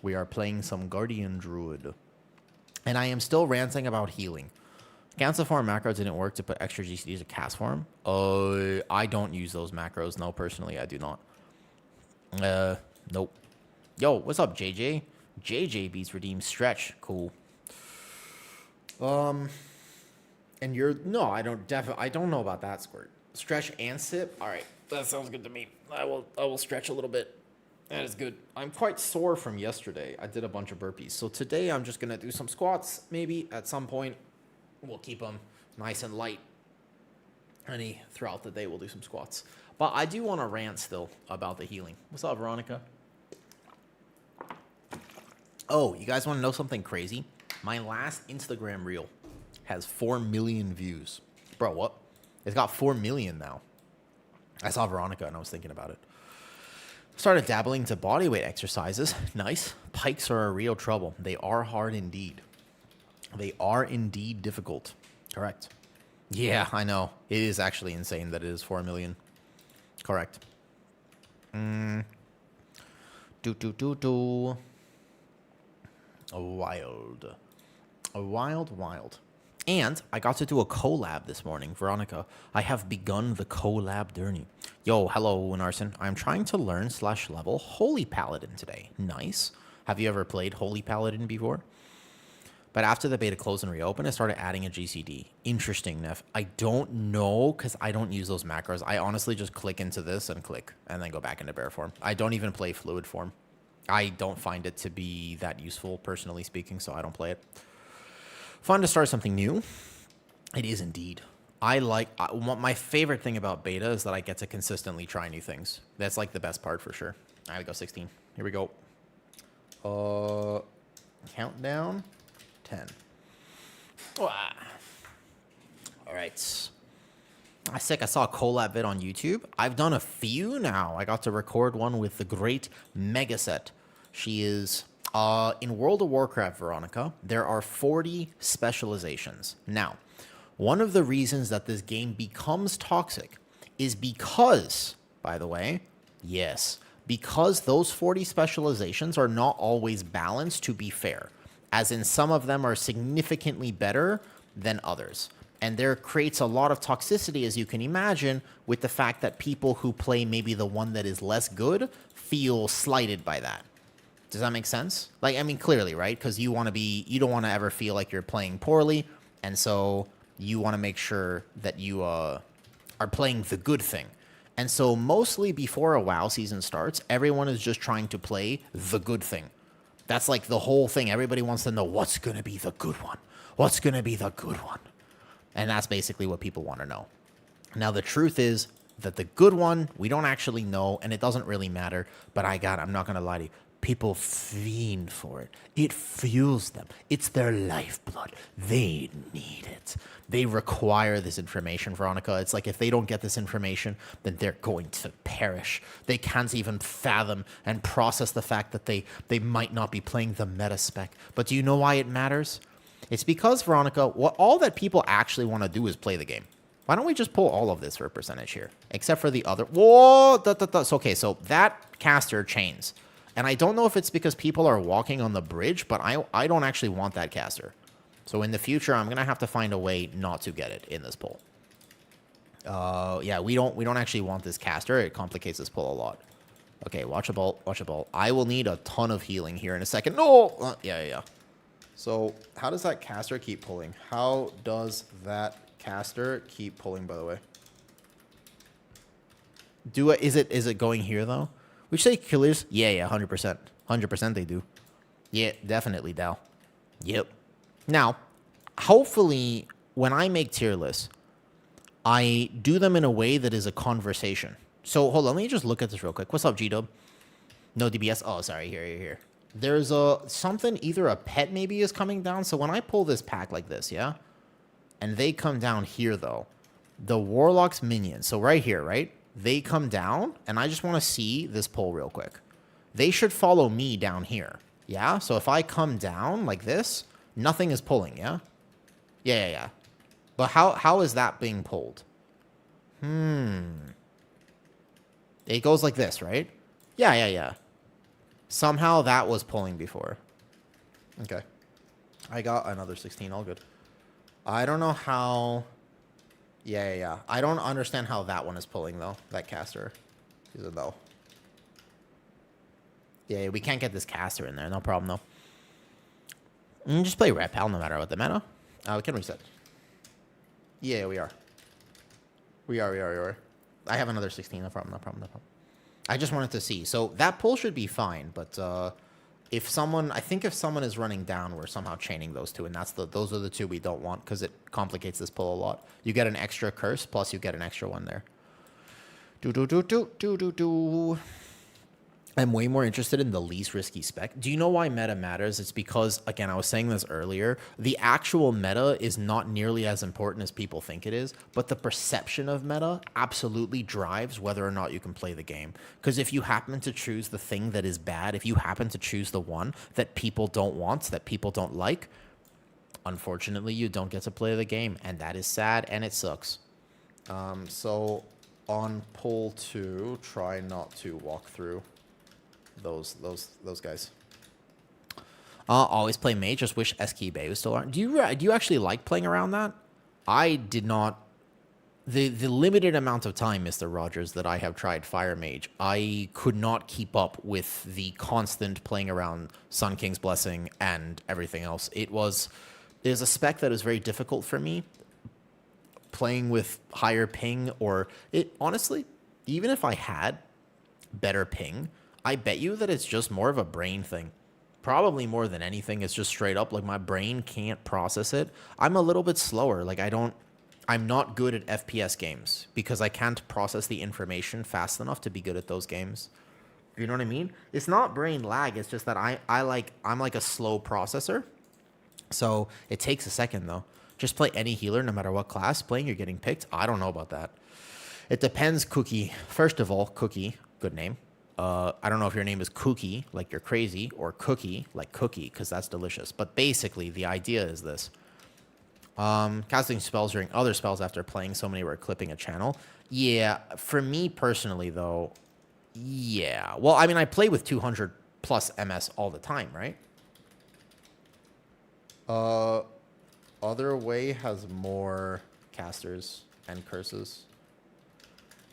We are playing some Guardian Druid. And I am still ranting about healing. Cancel form macro didn't work to put extra GCDs to cast form. I don't use those macros. No, personally, I do not. Nope. Yo, what's up, JJ? JJ beats redeem stretch. Cool. And I don't know about that, Squirt. Stretch and sip? All right. That sounds good to me. I will stretch a little bit. That is good. I'm quite sore from yesterday. I did a bunch of burpees. So today I'm just going to do some squats. Maybe at some point we'll keep them nice and light. Throughout the day we'll do some squats. But I do want to rant still about the healing. What's up, Veronica? Oh, you guys want to know something crazy? My last Instagram reel has 4 million views. Bro, what? It's got 4 million now. I saw Veronica and I was thinking about it. Started dabbling into bodyweight exercises. Nice. Pikes are a real trouble. They are hard indeed. They are indeed difficult. Correct. Yeah, I know. It is actually insane that it is 4 million. Correct. Wild. And I got to do a collab this morning, Veronica. I have begun the collab journey. Yo, hello, Narson. I'm trying to learn / level Holy Paladin today. Nice. Have you ever played Holy Paladin before? But after the beta closed and reopened, I started adding a GCD. Interesting, Neff. I don't know because I don't use those macros. I honestly just click into this and click and then go back into bear form. I don't even play fluid form. I don't find it to be that useful, personally speaking, so I don't play it. Fun to start something new. It is indeed. My favorite thing about beta is that I get to consistently try new things. That's like the best part for sure. I gotta go 16. Here we go. Countdown 10. All right. I saw a collab vid on YouTube. I've done a few now. I got to record one with the great Megaset. She is in World of Warcraft, Veronica. There are 40 specializations. Now, one of the reasons that this game becomes toxic is because, by the way, Yes, because those 40 specializations are not always balanced, to be fair, as in some of them are significantly better than others. And there creates a lot of toxicity, as you can imagine, with the fact that people who play maybe the one that is less good feel slighted by that. Does that make sense? Like, I mean, clearly, right? Because you don't want to ever feel like you're playing poorly, and so you want to make sure that you are playing the good thing. And so mostly before a WoW season starts, everyone is just trying to play the good thing. That's like the whole thing. Everybody wants to know what's going to be the good one. What's going to be the good one? And that's basically what people want to know. Now, the truth is that the good one, we don't actually know, and it doesn't really matter. But I'm not going to lie to you. People fiend for it. It fuels them. It's their lifeblood. They need it. They require this information, Veronica. It's like if they don't get this information, then they're going to perish. They can't even fathom and process the fact that they might not be playing the meta spec. But do you know why it matters? It's because, Veronica, all that people actually want to do is play the game. Why don't we just pull all of this for a percentage here? Except for the other... Whoa! Okay, so that caster chains. And I don't know if it's because people are walking on the bridge, but I don't actually want that caster. So in the future, I'm going to have to find a way not to get it in this pull. Yeah, we don't actually want this caster. It complicates this pull a lot. Okay, watch a bolt, watch a bolt. I will need a ton of healing here in a second. No! Yeah. So how does that caster keep pulling? How does that caster keep pulling, by the way? Is it going here, though? Would you say killers? Yeah, 100%. 100% they do. Yeah, definitely, Dal. Yep. Now, hopefully, when I make tier lists, I do them in a way that is a conversation. So, hold on, let me just look at this real quick. What's up, G-Dub? No DBS? Oh, sorry, here. There's something, either a pet maybe is coming down. So when I pull this pack like this, yeah? And they come down here, though. The Warlock's minions. So right here, right? They come down, and I just want to see this pull real quick. They should follow me down here, yeah? So if I come down like this, nothing is pulling, yeah? Yeah. But how is that being pulled? It goes like this, right? Yeah. Somehow that was pulling before. Okay. I got another 16, all good. I don't know how... Yeah. I don't understand how that one is pulling, though. That caster. Is it, though? Yeah, we can't get this caster in there. No problem, though. Just play Red Pal no matter what the meta. We can reset. Yeah, we are. We are. I have another 16. No problem. I just wanted to see. So that pull should be fine, but if someone is running down, we're somehow chaining those two, and those are the two we don't want because it complicates this pull a lot. You get an extra curse, plus you get an extra one there. I'm way more interested in the least risky spec. Do you know why meta matters? It's because, again, I was saying this earlier, the actual meta is not nearly as important as people think it is, but the perception of meta absolutely drives whether or not you can play the game. Because if you happen to choose the thing that is bad, if you happen to choose the one that people don't want, that people don't like, unfortunately, you don't get to play the game, and that is sad, and it sucks. So on pull 2, try not to walk through those guys. Always play mage. Just wish Eski Bay was still around. Do you actually like playing around that? I did not. The limited amount of time, Mr. Rogers, that I have tried Fire Mage, I could not keep up with the constant playing around Sun King's Blessing and everything else. There's a spec that is very difficult for me. Playing with higher ping, honestly, even if I had better ping, I bet you that it's just more of a brain thing. Probably more than anything, it's just straight up like my brain can't process it. I'm a little bit slower. I'm not good at FPS games because I can't process the information fast enough to be good at those games. You know what I mean? It's not brain lag. It's just that I'm like a slow processor. So it takes a second though. Just play any healer, no matter what class playing, you're getting picked. I don't know about that. It depends, Cookie. First of all, Cookie, good name. I don't know if your name is Cookie, like you're crazy, or Cookie, like cookie, because that's delicious. But basically, the idea is this. Casting spells during other spells after playing so many were clipping a channel. Yeah, for me personally, though, Yeah. Well, I mean, I play with 200 plus MS all the time, right? Other way has more casters and curses.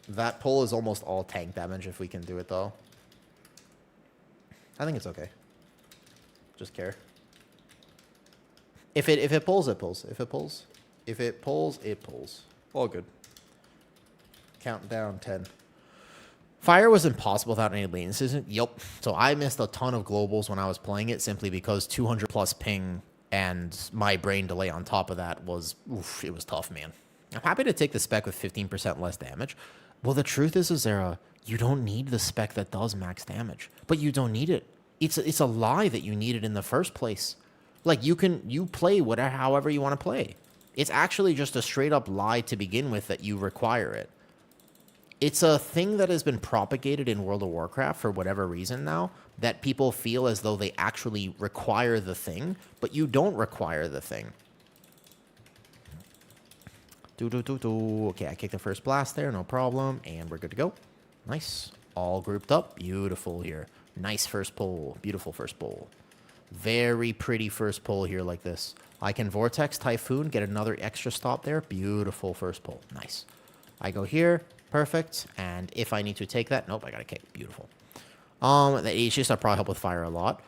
That pull is almost all tank damage if we can do it, though. I think it's okay. Just care. If it pulls, it pulls. If it pulls, it pulls. All good. Count down 10. Fire was impossible without any latency. Yep. So I missed a ton of globals when I was playing it simply because 200 plus ping and my brain delay on top of that was, oof, it was tough, man. I'm happy to take the spec with 15% less damage. Well, the truth is, Azera, you don't need the spec that does max damage, but you don't need it. It's a lie that you need it in the first place. Like, you play whatever, however you want to play. It's actually just a straight up lie to begin with that you require it. It's a thing that has been propagated in World of Warcraft for whatever reason now, that people feel as though they actually require the thing, but you don't require the thing. Okay, I kicked the first blast there, no problem, and we're good to go. Nice. All grouped up. Beautiful here. Nice first pull. Beautiful first pull. Very pretty first pull here like this. I can Vortex Typhoon, get another extra stop there. Beautiful first pull. Nice. I go here. Perfect. And if I need to take that, nope, I got a kick. Beautiful. The Aegis will probably help with fire a lot.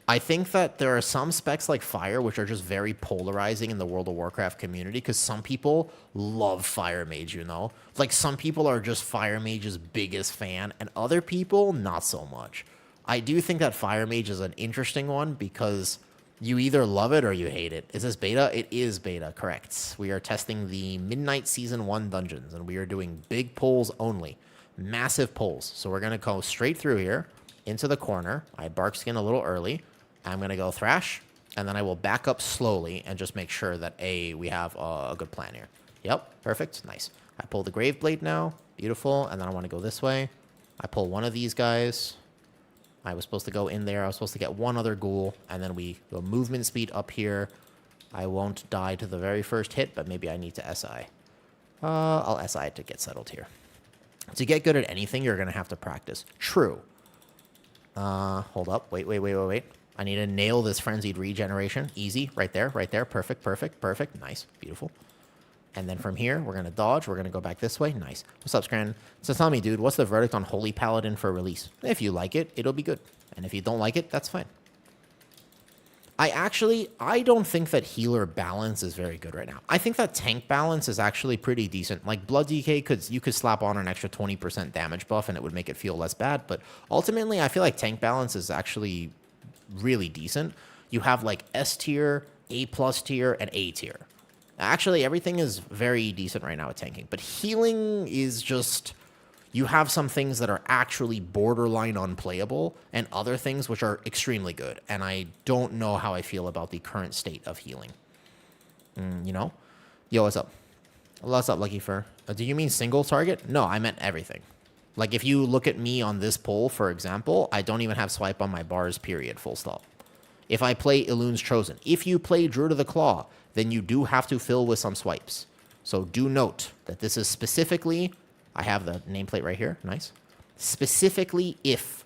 I think that there are some specs like fire which are just very polarizing in the World of Warcraft community because some people love Fire Mage, you know? Like, some people are just Fire Mage's biggest fan, and other people, not so much. I do think that Fire Mage is an interesting one because you either love it or you hate it. Is this beta? It is beta, correct. We are testing the Midnight Season 1 dungeons, and we are doing big pulls only. Massive pulls. So we're going to go straight through here into the corner. I bark skin a little early. I'm going to go Thrash, and then I will back up slowly and just make sure that, we have a good plan here. Yep, perfect, nice. I pull the Graveblade now, beautiful, and then I want to go this way. I pull one of these guys. I was supposed to go in there. I was supposed to get one other ghoul, and then we go movement speed up here. I won't die to the very first hit, but maybe I need to SI. I'll SI to get settled here. To get good at anything, you're going to have to practice. True. Hold up. Wait. I need to nail this Frenzied Regeneration. Easy. Right there. Perfect. Nice. Beautiful. And then from here, we're going to dodge. We're going to go back this way. Nice. What's up, Scran? So tell me, dude, what's the verdict on Holy Paladin for release? If you like it, it'll be good. And if you don't like it, that's fine. I don't think that healer balance is very good right now. I think that tank balance is actually pretty decent. Like, Blood DK, you could slap on an extra 20% damage buff and it would make it feel less bad. But ultimately, I feel like tank balance is actually really decent. You have like S tier, A plus tier, and A tier. Actually, everything is very decent right now with tanking. But healing is just... You have some things that are actually borderline unplayable and other things which are extremely good. And I don't know how I feel about the current state of healing. You know? Yo, what's up? What's up, Lucky Fur? Do you mean single target? No, I meant everything. Like, if you look at me on this poll, for example, I don't even have swipe on my bars, period, full stop. If I play Elun's Chosen, if you play Druid of the Claw, then you do have to fill with some swipes. So do note that this is specifically... I have the nameplate right here. Nice. Specifically, if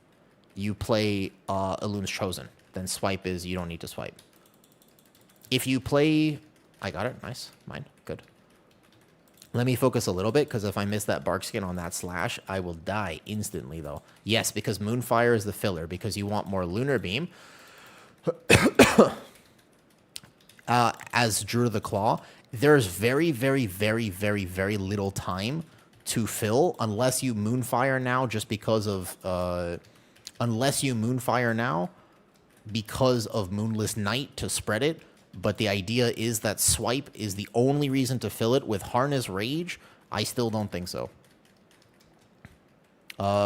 you play Elun's Chosen, then swipe is you don't need to swipe. If you play... I got it. Nice. Mine. Good. Let me focus a little bit, because if I miss that bark skin on that slash, I will die instantly, though. Yes, because Moonfire is the filler, because you want more Lunar Beam. As Druid of the Claw, there's very, very, very, very, very little time to fill unless you Moonfire now just because of Moonless Night to spread it. But the idea is that swipe is the only reason to fill it. With Harness Rage, I still don't think so.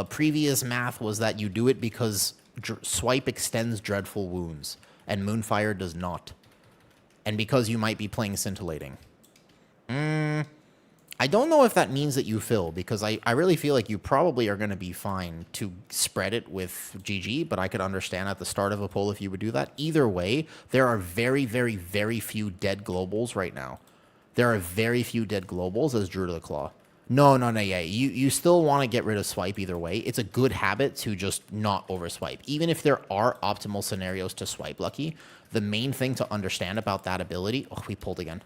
Previous math was that you do it because swipe extends Dreadful Wounds and Moonfire does not. And because you might be playing Scintillating. I don't know if that means that you fill, because I really feel like you probably are going to be fine to spread it with GG, but I could understand at the start of a poll if you would do that. Either way, there are very, very, very few dead globals right now. There are very few dead globals as Druid of the Claw. No, no, no, yeah. You still want to get rid of swipe either way. It's a good habit to just not over swipe. Even if there are optimal scenarios to swipe lucky, the main thing to understand about that ability... Oh, we pulled again.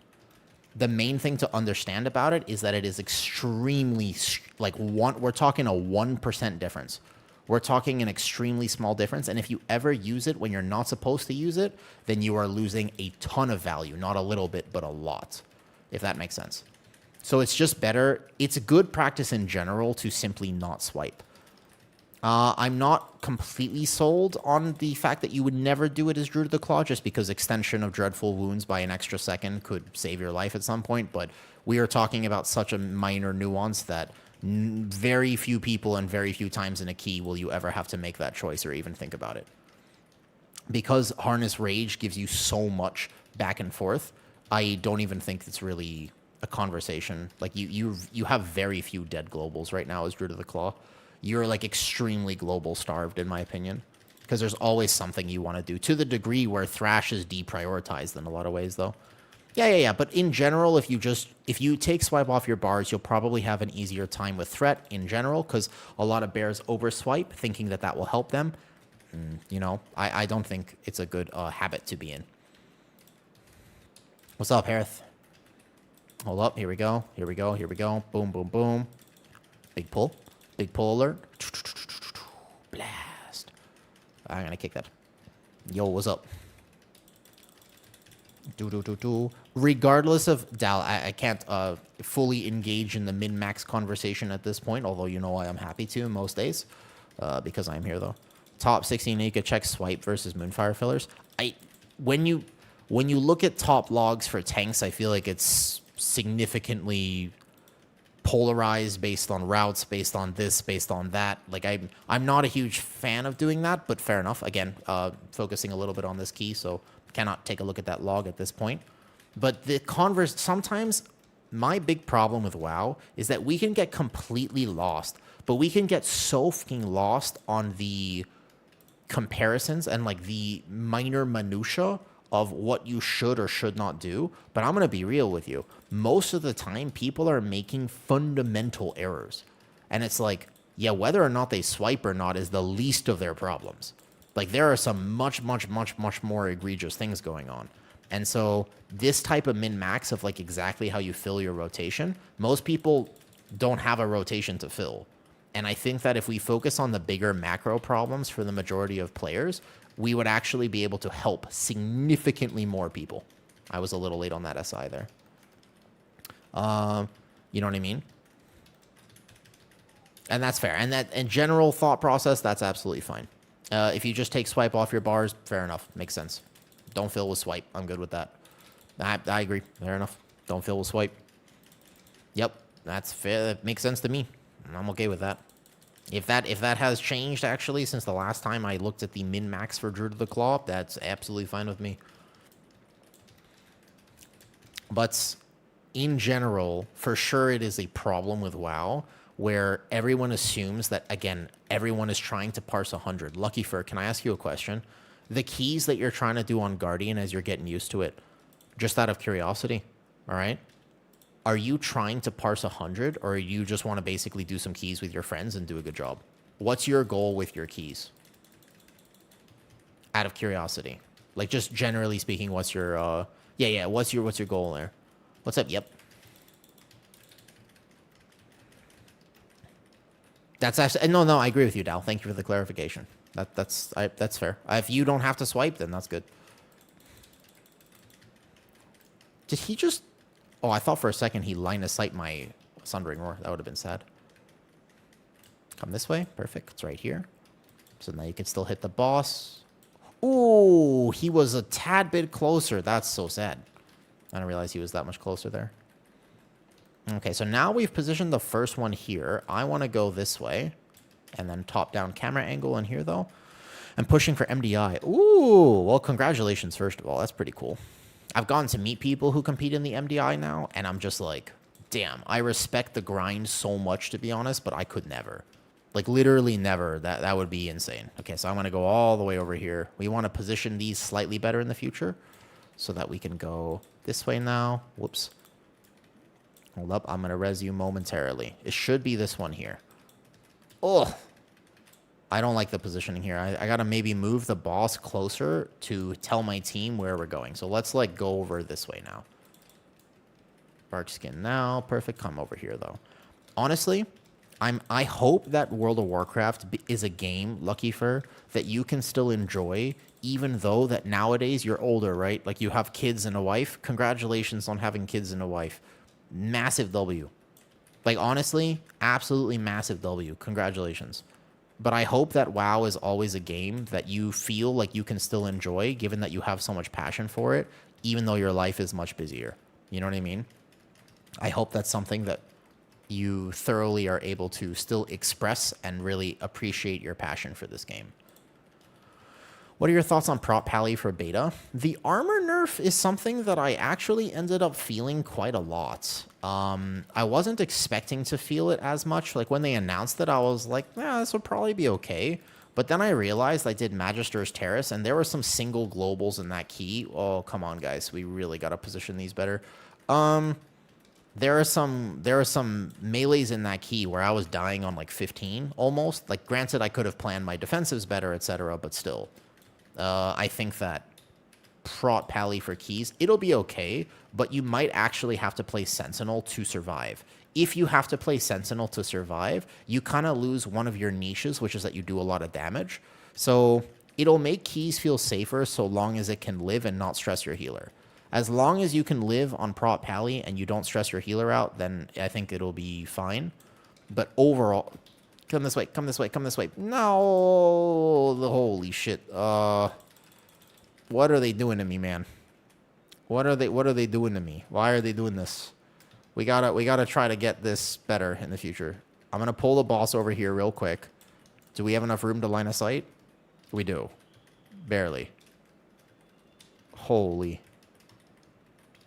The main thing to understand about it is that it is extremely... Like, we're talking a 1% difference. We're talking an extremely small difference. And if you ever use it when you're not supposed to use it, then you are losing a ton of value. Not a little bit, but a lot. If that makes sense. So it's just better. It's a good practice in general to simply not swipe. I'm not completely sold on the fact that you would never do it as Druid of the Claw, just because extension of Dreadful Wounds by an extra second could save your life at some point. But we are talking about such a minor nuance that very few people and very few times in a key will you ever have to make that choice or even think about it. Because Harness Rage gives you so much back and forth, I don't even think it's really... a conversation. Like you have very few dead globals right now as Druid of the Claw. You're like extremely global starved in my opinion, because there's always something you want to do, to the degree where Thrash is deprioritized in a lot of ways though. Yeah. But in general, if you take swipe off your bars, you'll probably have an easier time with threat in general, because a lot of bears over swipe thinking that that will help them. You know, I don't think it's a good habit to be in. What's up, Harith? Hold up. Here we go. Here we go. Here we go. Boom, boom, boom. Big pull. Big pull alert. Blast. I'm going to kick that. Yo, what's up? Regardless of... Dal, I can't fully engage in the min-max conversation at this point, although you know I am happy to most days, because I'm here, though. Top 16 Nika check swipe versus Moonfire fillers. When you look at top logs for tanks, I feel like it's... significantly polarized based on routes, based on this, based on that. Like I'm not a huge fan of doing that, but fair enough. Again, focusing a little bit on this key, so cannot take a look at that log at this point. But the sometimes my big problem with WoW is that we can get completely lost, but we can get so fucking lost on the comparisons and like the minor minutia of what you should or should not do. But I'm going to be real with you. Most of the time, people are making fundamental errors. And it's like, yeah, whether or not they swipe or not is the least of their problems. Like, there are some much more egregious things going on. And so this type of min-max of, like, exactly how you fill your rotation, most people don't have a rotation to fill. And I think that if we focus on the bigger macro problems for the majority of players, we would actually be able to help significantly more people. I was a little late on that SI there. You know what I mean? And that's fair. And that in general thought process, that's absolutely fine. If you just take swipe off your bars, fair enough. Makes sense. Don't fill with swipe. I'm good with that. I agree. Fair enough. Don't fill with swipe. Yep. That's fair. That makes sense to me. I'm okay with that. If that has changed, actually, since the last time I looked at the min-max for Druid of the Claw, that's absolutely fine with me. But in general, for sure it is a problem with WoW, where everyone assumes that, again, everyone is trying to parse 100. Lucky Fur, can I ask you a question? The keys that you're trying to do on Guardian as you're getting used to it, just out of curiosity, all right? Are you trying to parse 100, or you just want to basically do some keys with your friends and do a good job? What's your goal with your keys? Out of curiosity. Like, just generally speaking, what's your, what's your goal there? What's up? Yep. That's actually, no, I agree with you, Dal. Thank you for the clarification. That's fair. If you don't have to swipe, then that's good. Did he just... Oh, I thought for a second he line of sight my Sundering Roar. That would have been sad. Come this way. Perfect. It's right here. So now you can still hit the boss. Ooh, he was a tad bit closer. That's so sad. I didn't realize he was that much closer there. Okay, so now we've positioned the first one here. I want to go this way. And then top-down camera angle in here, though. I'm pushing for MDI. Ooh, well, congratulations, first of all. That's pretty cool. I've gotten to meet people who compete in the MDI now, and I'm just like, damn, I respect the grind so much, to be honest, but I could never. Like, literally never. That would be insane. Okay, so I'm going to go all the way over here. We want to position these slightly better in the future so that we can go this way now. Whoops. Hold up. I'm going to res you momentarily. It should be this one here. Oh, I don't like the positioning here. I got to maybe move the boss closer to tell my team where we're going. So let's like go over this way now. Bark skin now. Perfect. Come over here though. Honestly, I hope that World of Warcraft is a game, Lucky Fur, that you can still enjoy, even though that nowadays you're older, right? Like you have kids and a wife. Congratulations on having kids and a wife. Massive W. Like honestly, absolutely massive W. Congratulations. But I hope that WoW is always a game that you feel like you can still enjoy, given that you have so much passion for it, even though your life is much busier. You know what I mean? I hope that's something that you thoroughly are able to still express and really appreciate your passion for this game. What are your thoughts on prop pally for beta? The armor nerf is something that I actually ended up feeling quite a lot. I wasn't expecting to feel it as much. Like when they announced it, I was like, yeah, this would probably be okay. But then I realized I did Magister's Terrace, and there were some single globals in that key. Oh, come on, guys. We really got to position these better. There are some melees in that key where I was dying on like 15 almost. Like, granted, I could have planned my defensives better, etc., but still. I think that prot pally for keys, it'll be okay, but you might actually have to play Sentinel to survive. If you have to play Sentinel to survive, you kind of lose one of your niches, which is that you do a lot of damage. So it'll make keys feel safer so long as it can live and not stress your healer. As long as you can live on prot pally and you don't stress your healer out, then I think it'll be fine. But overall, come this way, come this way, come this way. No, the holy shit. What are they doing to me, man? What are they doing to me? Why are they doing this? We gotta try to get this better in the future. I'm gonna pull the boss over here real quick. Do we have enough room to line of sight? We do. Barely. Holy.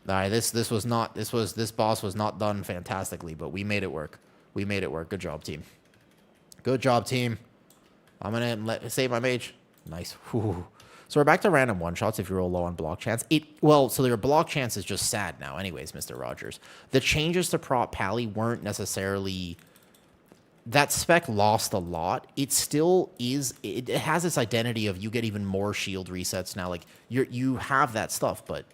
Alright, this boss was not done fantastically, but we made it work. We made it work. Good job, team. Good job, team. I'm gonna save my mage. Nice. Whew. So we're back to random one-shots if you roll low on block chance. So your block chance is just sad now anyways, Mr. Rogers. The changes to prop pally weren't necessarily... That spec lost a lot. It still is... It has this identity of you get even more shield resets now. Like, you have that stuff, but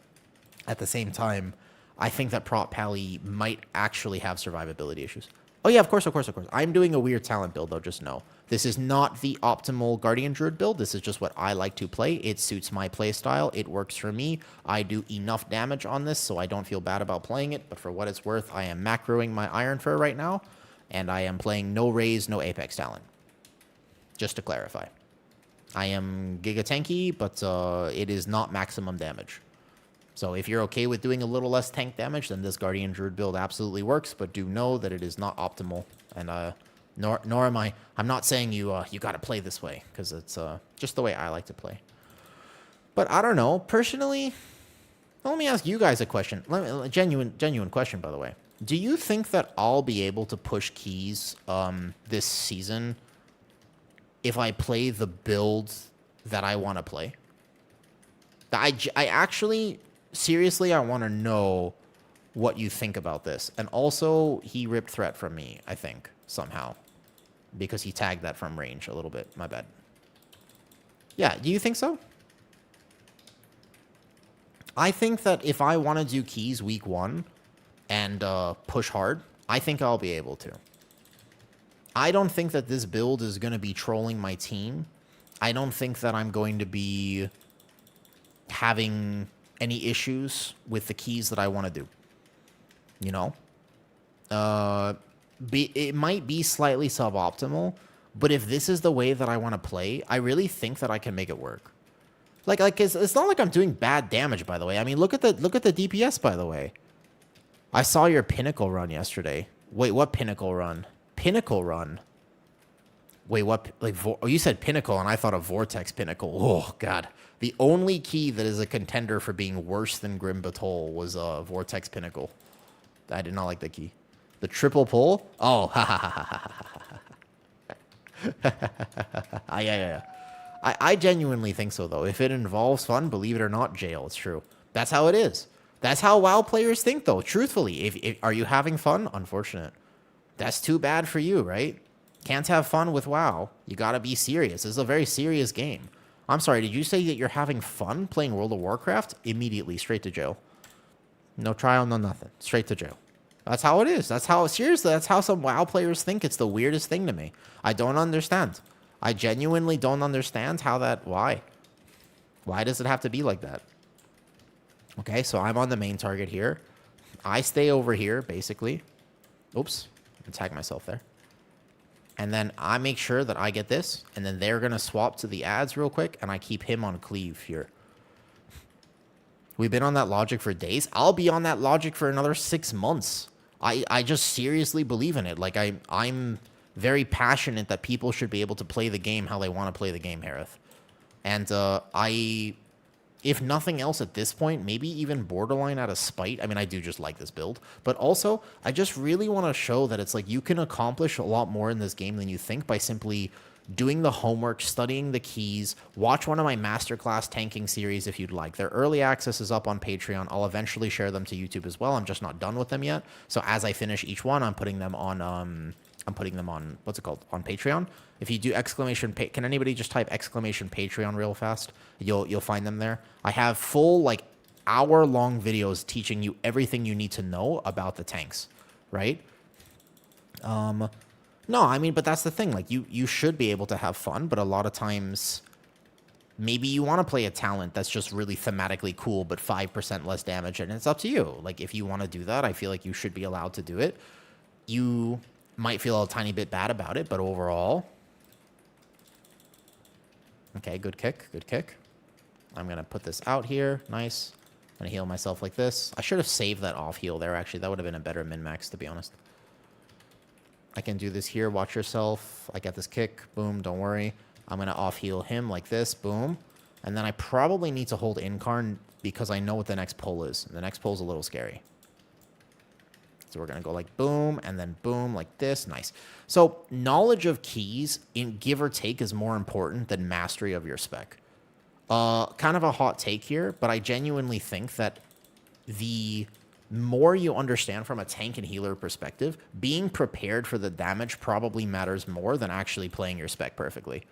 at the same time, I think that prop pally might actually have survivability issues. Oh yeah, of course. I'm doing a weird talent build, though, just know. This is not the optimal Guardian Druid build. This is just what I like to play. It suits my play style. It works for me. I do enough damage on this, so I don't feel bad about playing it. But for what it's worth, I am macroing my Iron Fur right now, and I am playing no Raise, no Apex Talent. Just to clarify. I am Giga Tanky, but it is not maximum damage. So if you're okay with doing a little less tank damage, then this Guardian Druid build absolutely works, but do know that it is not optimal. And nor am I. I'm not saying you got to play this way, because it's just the way I like to play. But I don't know. Personally, let me ask you guys a question. Genuine question, by the way. Do you think that I'll be able to push keys this season if I play the build that I want to play? I actually... Seriously, I want to know what you think about this. And also, he ripped threat from me, I think, somehow. Because he tagged that from range a little bit. My bad. Yeah, do you think so? I think that if I want to do keys week 1 and push hard, I think I'll be able to. I don't think that this build is going to be trolling my team. I don't think that I'm going to be having any issues with the keys that I want to do. You know? It might be slightly suboptimal, but if this is the way that I want to play, I really think that I can make it work. Like it's not like I'm doing bad damage, by the way. I mean, look at the DPS, by the way. I saw your Pinnacle run yesterday. Wait, what Pinnacle run? Pinnacle run? Wait, what? Like, you said Pinnacle, and I thought of Vortex Pinnacle. Oh, God. The only key that is a contender for being worse than Grim Batol was Vortex Pinnacle. I did not like the key. The triple pull? Oh, ha ha ha ha ha ha. Yeah. I genuinely think so, though. If it involves fun, believe it or not, jail. It's true. That's how it is. That's how WoW players think, though. Truthfully, if are you having fun? Unfortunate. That's too bad for you, right? Can't have fun with WoW. You gotta be serious. This is a very serious game. I'm sorry, did you say that you're having fun playing World of Warcraft? Immediately, straight to jail. No trial, no nothing. Straight to jail. That's how it is. That's how, seriously, that's how some WoW players think. It's the weirdest thing to me. I don't understand. I genuinely don't understand how that, why? Why does it have to be like that? Okay, so I'm on the main target here. I stay over here, basically. Oops, I tagged myself there. And then I make sure that I get this, and then they're going to swap to the ads real quick, and I keep him on cleave here. We've been on that logic for days. I'll be on that logic for another 6 months. I just seriously believe in it. Like, I'm very passionate that people should be able to play the game how they want to play the game, Harith. And if nothing else at this point, maybe even borderline out of spite. I mean, I do just like this build. But also, I just really want to show that it's like you can accomplish a lot more in this game than you think by simply doing the homework, studying the keys. Watch one of my masterclass tanking series if you'd like. Their early access is up on Patreon. I'll eventually share them to YouTube as well. I'm just not done with them yet. So as I finish each one, I'm putting them on what's it called? On Patreon. If you do exclamation, can anybody just type exclamation Patreon real fast? You'll find them there. I have full like hour-long videos teaching you everything you need to know about the tanks, right? No, I mean, but that's the thing. Like you should be able to have fun, but a lot of times maybe you want to play a talent that's just really thematically cool, but 5% less damage, and it's up to you. Like if you want to do that, I feel like you should be allowed to do it. You might feel a tiny bit bad about it, but overall, okay, good kick, good kick. I'm going to put this out here. Nice. I'm going to heal myself like this. I should have saved that off heal there, actually. That would have been a better min-max, to be honest. I can do this here. Watch yourself. I got this kick. Boom, don't worry. I'm going to off heal him like this. Boom. And then I probably need to hold Incarn because I know what the next pull is. The next pull is a little scary. So we're going to go like boom, and then boom, like this. Nice. So knowledge of keys, in give or take, is more important than mastery of your spec. Kind of a hot take here, but I genuinely think that the more you understand from a tank and healer perspective, being prepared for the damage probably matters more than actually playing your spec perfectly.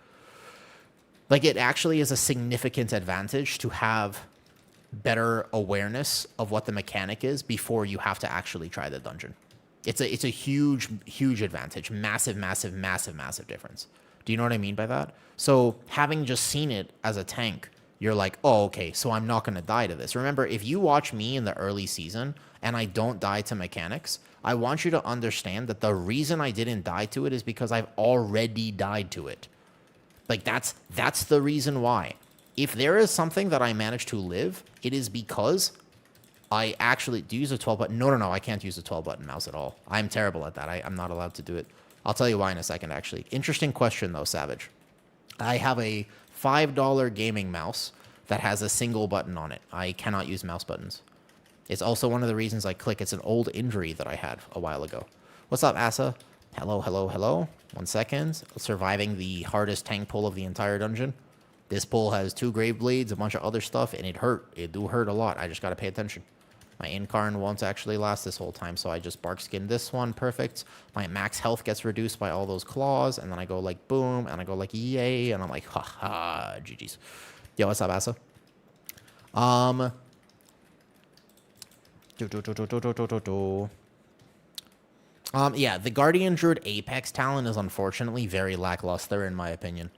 Like, it actually is a significant advantage to have better awareness of what the mechanic is before you have to actually try the dungeon. It's a huge, huge advantage. Massive, massive, massive, massive difference. Do you know what I mean by that? So having just seen it as a tank, you're like, oh, okay, so I'm not going to die to this. Remember, if you watch me in the early season and I don't die to mechanics, I want you to understand that the reason I didn't die to it is because I've already died to it. Like, that's the reason why. If there is something that I managed to live, it is because I actually... Do you use a 12-button? No, I can't use a 12-button mouse at all. I'm terrible at that. I'm not allowed to do it. I'll tell you why in a second, actually. Interesting question, though, Savage. I have a $5 gaming mouse that has a single button on it. I cannot use mouse buttons. It's also one of the reasons I click. It's an old injury that I had a while ago. What's up, Asa? Hello, hello, hello. 1 second. Surviving the hardest tank pull of the entire dungeon. This pull has 2 grave blades, a bunch of other stuff, and it hurt. It do hurt a lot. I just got to pay attention. My Incarn won't actually last this whole time, so I just bark skin this one. Perfect. My max health gets reduced by all those claws, and then I go like boom, and I go like yay, and I'm like, ha, GG's. Yo, what's up, Asa? Yeah, the Guardian Druid Apex talent is unfortunately very lackluster, in my opinion.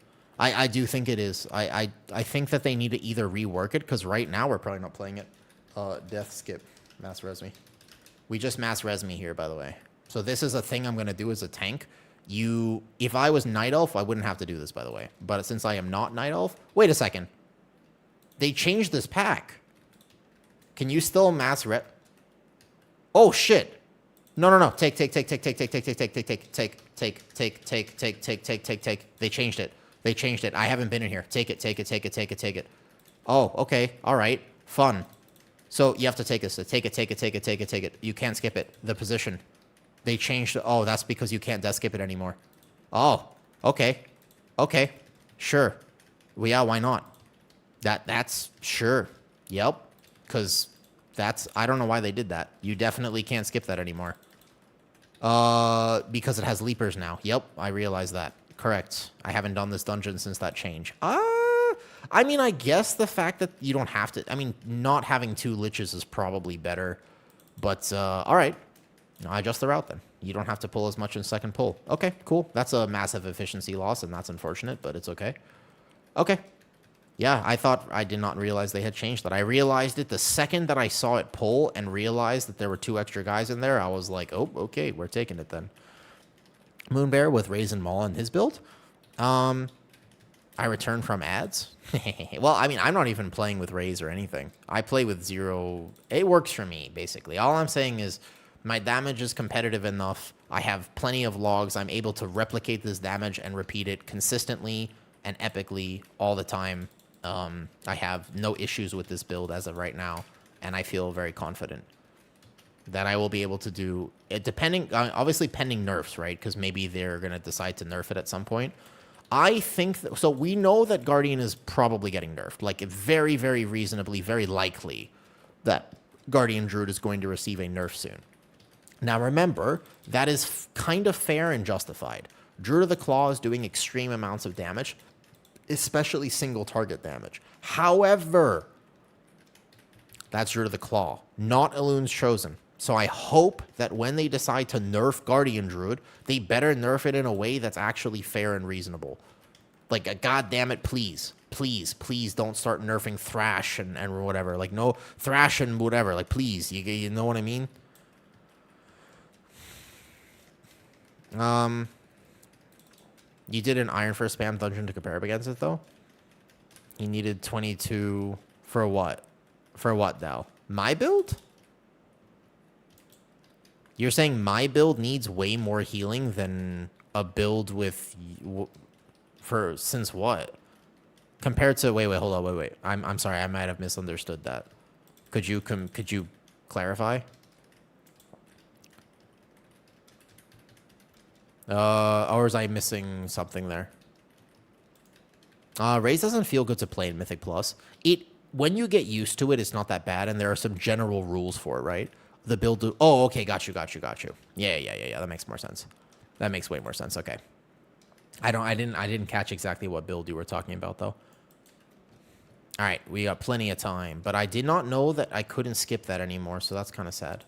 I do think it is. I think that they need to either rework it, because right now we're probably not playing it. Death skip. Mass res me. We just mass res me here, by the way. So this is a thing I'm going to do as a tank. If I was Night Elf, I wouldn't have to do this, by the way. But since I am not Night Elf... Wait a second. They changed this pack. Can you still mass res... Oh, shit. No. Take. They changed it. They changed it. I haven't been in here. Take it. Oh, okay. All right. Fun. So you have to take this. Take it. You can't skip it. The position. They changed it. Oh, that's because you can't death skip it anymore. Oh, okay. Okay. Sure. Well, yeah, why not? That's sure. Yep. Because I don't know why they did that. You definitely can't skip that anymore. Because it has leapers now. Yep, I realize that. Correct. I haven't done this dungeon since that change. I mean, I guess the fact that you don't have to... I mean, not having 2 liches is probably better. But, alright. I adjust the route then. You don't have to pull as much in second pull. Okay, cool. That's a massive efficiency loss, and that's unfortunate, but it's okay. Okay. Yeah, I did not realize they had changed that. I realized it the second that I saw it pull and realized that there were 2 extra guys in there. I was like, oh, okay, we're taking it then. Moonbear with Raisin Maul in his build. I returned from ads. Well, I mean, I'm not even playing with Raise or anything. I play with 0. It works for me, basically. All I'm saying is my damage is competitive enough. I have plenty of logs. I'm able to replicate this damage and repeat it consistently and epically all the time. I have no issues with this build as of right now, and I feel very confident that I will be able to do it, depending, obviously pending nerfs, right? Because maybe they're going to decide to nerf it at some point. I think, so we know that Guardian is probably getting nerfed, like very, very reasonably, very likely that Guardian Druid is going to receive a nerf soon. Now remember, that is kind of fair and justified. Druid of the Claw is doing extreme amounts of damage, especially single target damage. However, that's Druid of the Claw, not Elun's Chosen. So I hope that when they decide to nerf Guardian Druid, they better nerf it in a way that's actually fair and reasonable. Like, God damn it, please, please, please don't start nerfing Thrash and whatever. Like, no, Thrash and whatever. Like, please, you know what I mean? You did an Iron First spam dungeon to compare up against it, though? You needed 22 for what? For what, Dal? My build? You're saying my build needs way more healing than a build with... since what? Compared to... Wait, hold on, wait. I'm sorry, I might have misunderstood that. Could you clarify? Or was I missing something there? Raise doesn't feel good to play in Mythic Plus. When you get used to it, it's not that bad, and there are some general rules for it, right? The build... Oh, okay, got you. Yeah, that makes more sense. That makes way more sense, okay. I didn't catch exactly what build you were talking about, though. Alright, we got plenty of time, but I did not know that I couldn't skip that anymore, so that's kind of sad.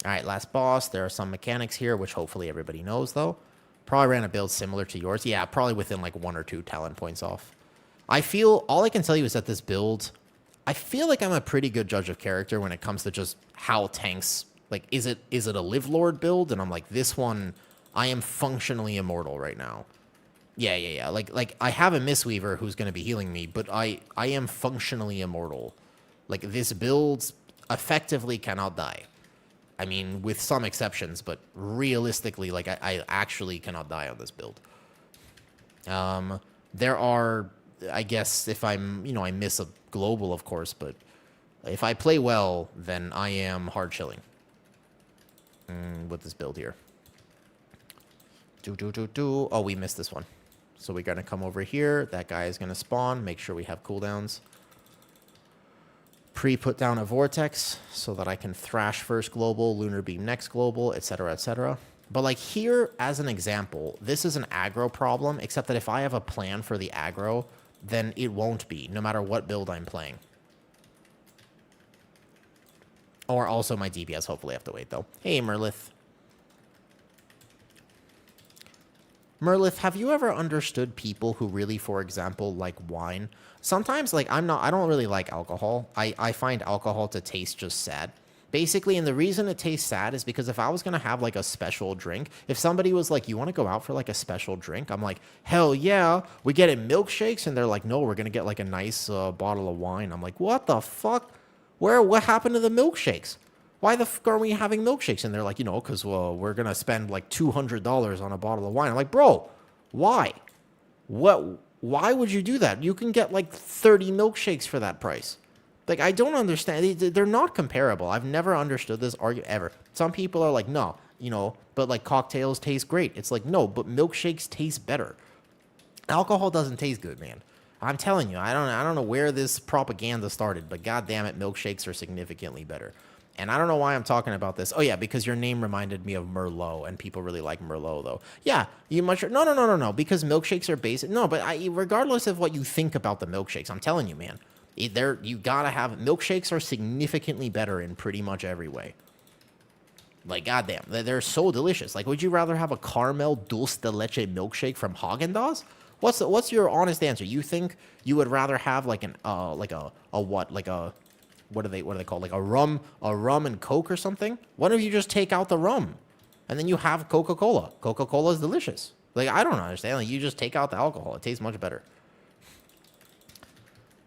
Alright, last boss. There are some mechanics here, which hopefully everybody knows, though. Probably ran a build similar to yours. Yeah, probably within like 1 or 2 talent points off. All I can tell you is that this build, I feel like I'm a pretty good judge of character when it comes to just how tanks, like, is it a Live Lord build? And I'm like, this one, I am functionally immortal right now. Yeah. Like I have a Mistweaver who's going to be healing me, but I am functionally immortal. Like, this build effectively cannot die. I mean, with some exceptions, but realistically, like, I actually cannot die on this build. There are, I guess, if I'm, I miss a global, of course, but if I play well, then I am hard chilling with this build here. Oh, we missed this one. So we're going to come over here. That guy is going to spawn. Make sure we have cooldowns. Put down a Vortex so that I can Thrash first global, Lunar Beam next global, etc., etc. But like here, as an example, this is an aggro problem, except that if I have a plan for the aggro, then it won't be, no matter what build I'm playing. Or also my DPS, hopefully I have to wait, though. Hey, Merlith. Merlith, have you ever understood people who really, for example, like wine? Sometimes, like, I don't really like alcohol. I find alcohol to taste just sad. Basically, and the reason it tastes sad is because if I was going to have, like, a special drink, if somebody was like, you want to go out for, like, a special drink? I'm like, hell yeah. We get it milkshakes, and they're like, no, we're going to get, like, a nice bottle of wine. I'm like, what the fuck? What happened to the milkshakes? Why the fuck are we having milkshakes? And they're like, because we're going to spend, like, $200 on a bottle of wine. I'm like, bro, why? Why would you do that? You can get, like, 30 milkshakes for that price. Like, I don't understand. They're not comparable. I've never understood this argument ever. Some people are like, no, but, like, cocktails taste great. It's like, no, but milkshakes taste better. Alcohol doesn't taste good, man. I'm telling you, I don't know where this propaganda started, but god damn it, milkshakes are significantly better. And I don't know why I'm talking about this. Oh yeah, because your name reminded me of Merlot, and people really like Merlot though. Yeah, you much no, because milkshakes are basic. No, but regardless of what you think about the milkshakes, I'm telling you, man, you gotta have milkshakes are significantly better in pretty much every way. Like goddamn, they're so delicious. Like, would you rather have a caramel dulce de leche milkshake from Haagen-Dazs? What's your honest answer? You think you would rather have like an what do they call, like a rum and Coke or something? Why don't you just take out the rum, and then you have Coca-Cola? Coca-Cola is delicious. Like, I don't understand. Like, you just take out the alcohol. It tastes much better.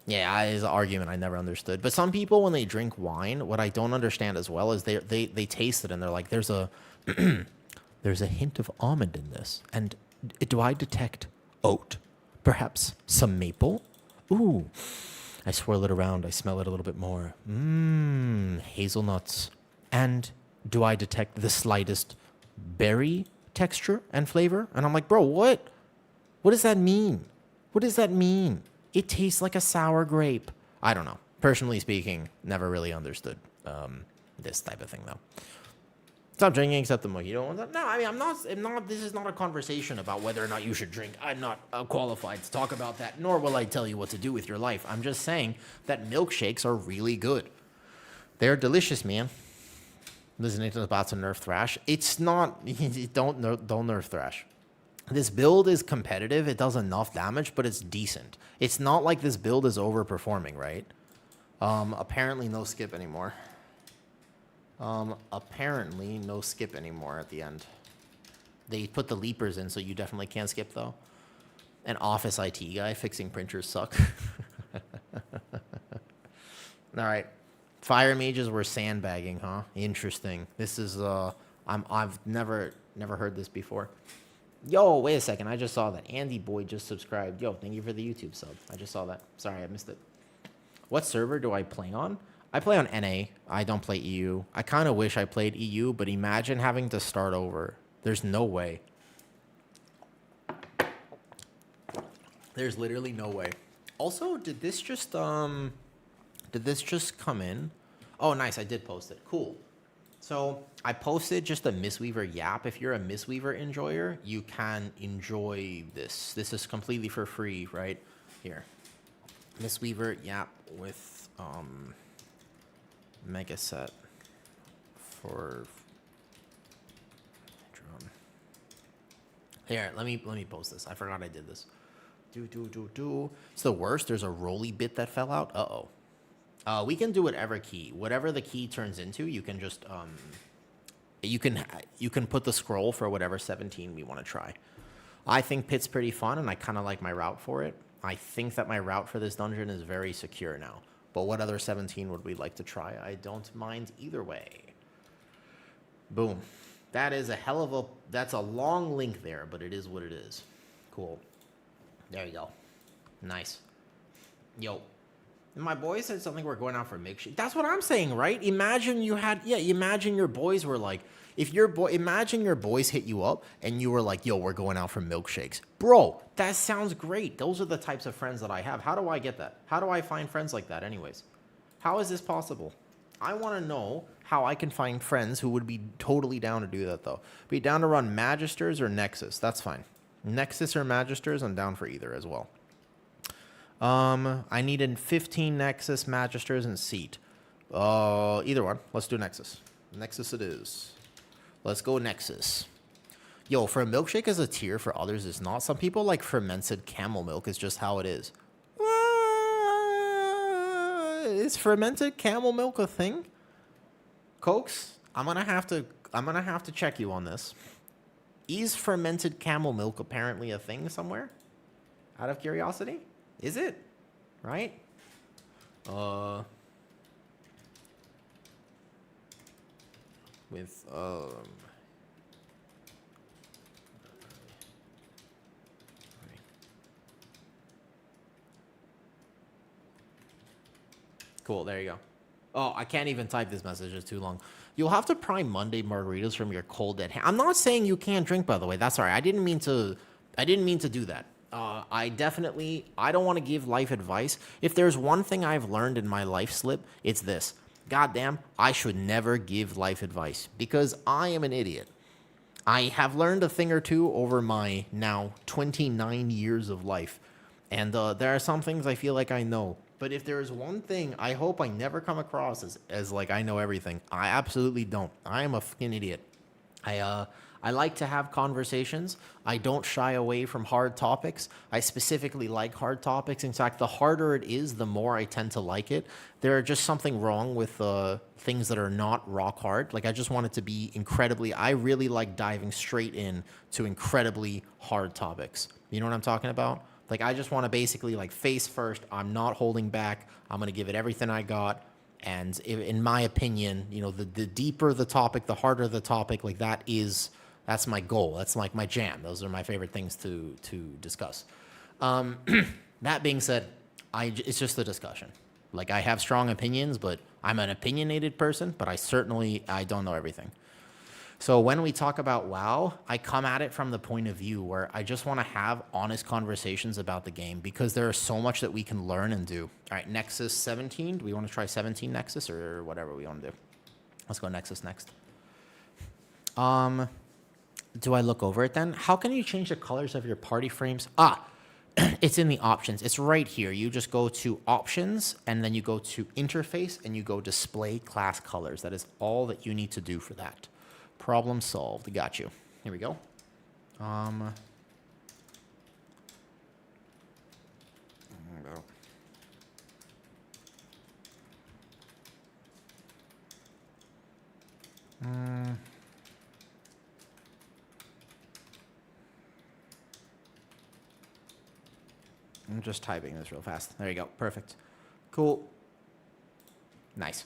Yeah, it's an argument I never understood. But some people, when they drink wine, what I don't understand as well is they taste it and they're like, there's a there's a hint of almond in this, and do I detect oat? Perhaps some maple? Ooh. I swirl it around. I smell it a little bit more. Hazelnuts. And do I detect the slightest berry texture and flavor? And I'm like, bro, what? What does that mean? What does that mean? It tastes like a sour grape. I don't know. Personally speaking, never really understood this type of thing, though. Stop drinking except the mojito. No, I mean, I'm not. This is not a conversation about whether or not you should drink. I'm not qualified to talk about that, nor will I tell you what to do with your life. I'm just saying that milkshakes are really good. They're delicious, man. Listening to the bots of Nerf Thrash. It's not. Don't Nerf Thrash. This build is competitive. It does enough damage, but it's decent. It's not like this build is overperforming, right? Apparently no skip anymore. Apparently no skip anymore at the end. They put the leapers in, so you definitely can't skip, though. An office IT guy fixing printers suck. All right. Fire mages were sandbagging, huh? Interesting. This is, I've never heard this before. Yo, wait a second. I just saw that. Andy Boy just subscribed. Yo, thank you for the YouTube sub. I just saw that. Sorry, I missed it. What server do I play on? I play on NA. I don't play EU. I kind of wish I played EU, but imagine having to start over. There's no way. There's literally no way. Also, did this just come in? Oh, nice. I did post it. Cool. So I posted just a Mistweaver Yap. If you're a Mistweaver enjoyer, you can enjoy this. This is completely for free, right here. Mistweaver Yap with mega set for drum. Here, let me post this. I forgot I did this. It's the worst. There's a roly bit that fell out. Uh-oh. We can do whatever key. Whatever the key turns into, you can just you can put the scroll for whatever 17 we want to try. I think Pit's pretty fun, and I kind of like my route for it. I think that my route for this dungeon is very secure now. But what other 17 would we like to try? I don't mind either way. Boom. That is a hell of a... That's a long link there, but it is what it is. Cool. There you go. Nice. Yo. And my boy said something, we're going out for milkshake. That's what I'm saying, right? Imagine you had... Yeah, imagine your boys were like... Imagine your boys hit you up and you were like, yo, we're going out for milkshakes. Bro, that sounds great. Those are the types of friends that I have. How do I get that? How do I find friends like that anyways? How is this possible? I want to know how I can find friends who would be totally down to do that, though. Be down to run Magisters or Nexus. That's fine. Nexus or Magisters, I'm down for either as well. I needed 15 Nexus, Magisters, and Seat. Either one. Let's do Nexus. Nexus it is. Let's go Nexus. Yo, for a milkshake as a tier, for others it's not. Some people like fermented camel milk. It's just how it is. Is fermented camel milk a thing? Cokes, I'm gonna have to check you on this. Is fermented camel milk apparently a thing somewhere? Out of curiosity? Is it? Right? With cool, there you go. Oh, I can't even type this message, it's too long. You'll have to prime Monday margaritas from your cold dead hand. I'm not saying you can't drink, by the way. That's all right. I didn't mean to do that. I don't want to give life advice. If there's one thing I've learned in my life slip, it's this. Goddamn, I should never give life advice because I am an idiot. I have learned a thing or two over my now 29 years of life. And there are some things I feel like I know. But if there is one thing I hope I never come across as like I know everything, I absolutely don't. I am a fucking idiot. I like to have conversations. I don't shy away from hard topics. I specifically like hard topics. In fact, the harder it is, the more I tend to like it. There are just something wrong with things that are not rock hard. Like I just want it to be I really like diving straight in to incredibly hard topics. You know what I'm talking about? Like I just want to basically like face first. I'm not holding back. I'm going to give it everything I got. And in my opinion, you know, the deeper the topic, the harder the topic, like that's my goal. That's like my jam. Those are my favorite things to discuss. That being said, it's just a discussion. Like I have strong opinions, but I'm an opinionated person, but I don't know everything. So when we talk about WoW, I come at it from the point of view where I just want to have honest conversations about the game because there is so much that we can learn and do. All right, Nexus 17. Do we want to try 17 Nexus or whatever we want to do? Let's go Nexus next. Do I look over it then? How can you change the colors of your party frames? It's in the options. It's right here. You just go to options and then you go to interface and you go display class colors. That is all that you need to do for that. Problem solved. Got you. Here we go. There we go. I'm just typing this real fast. There you go. Perfect. Cool. Nice.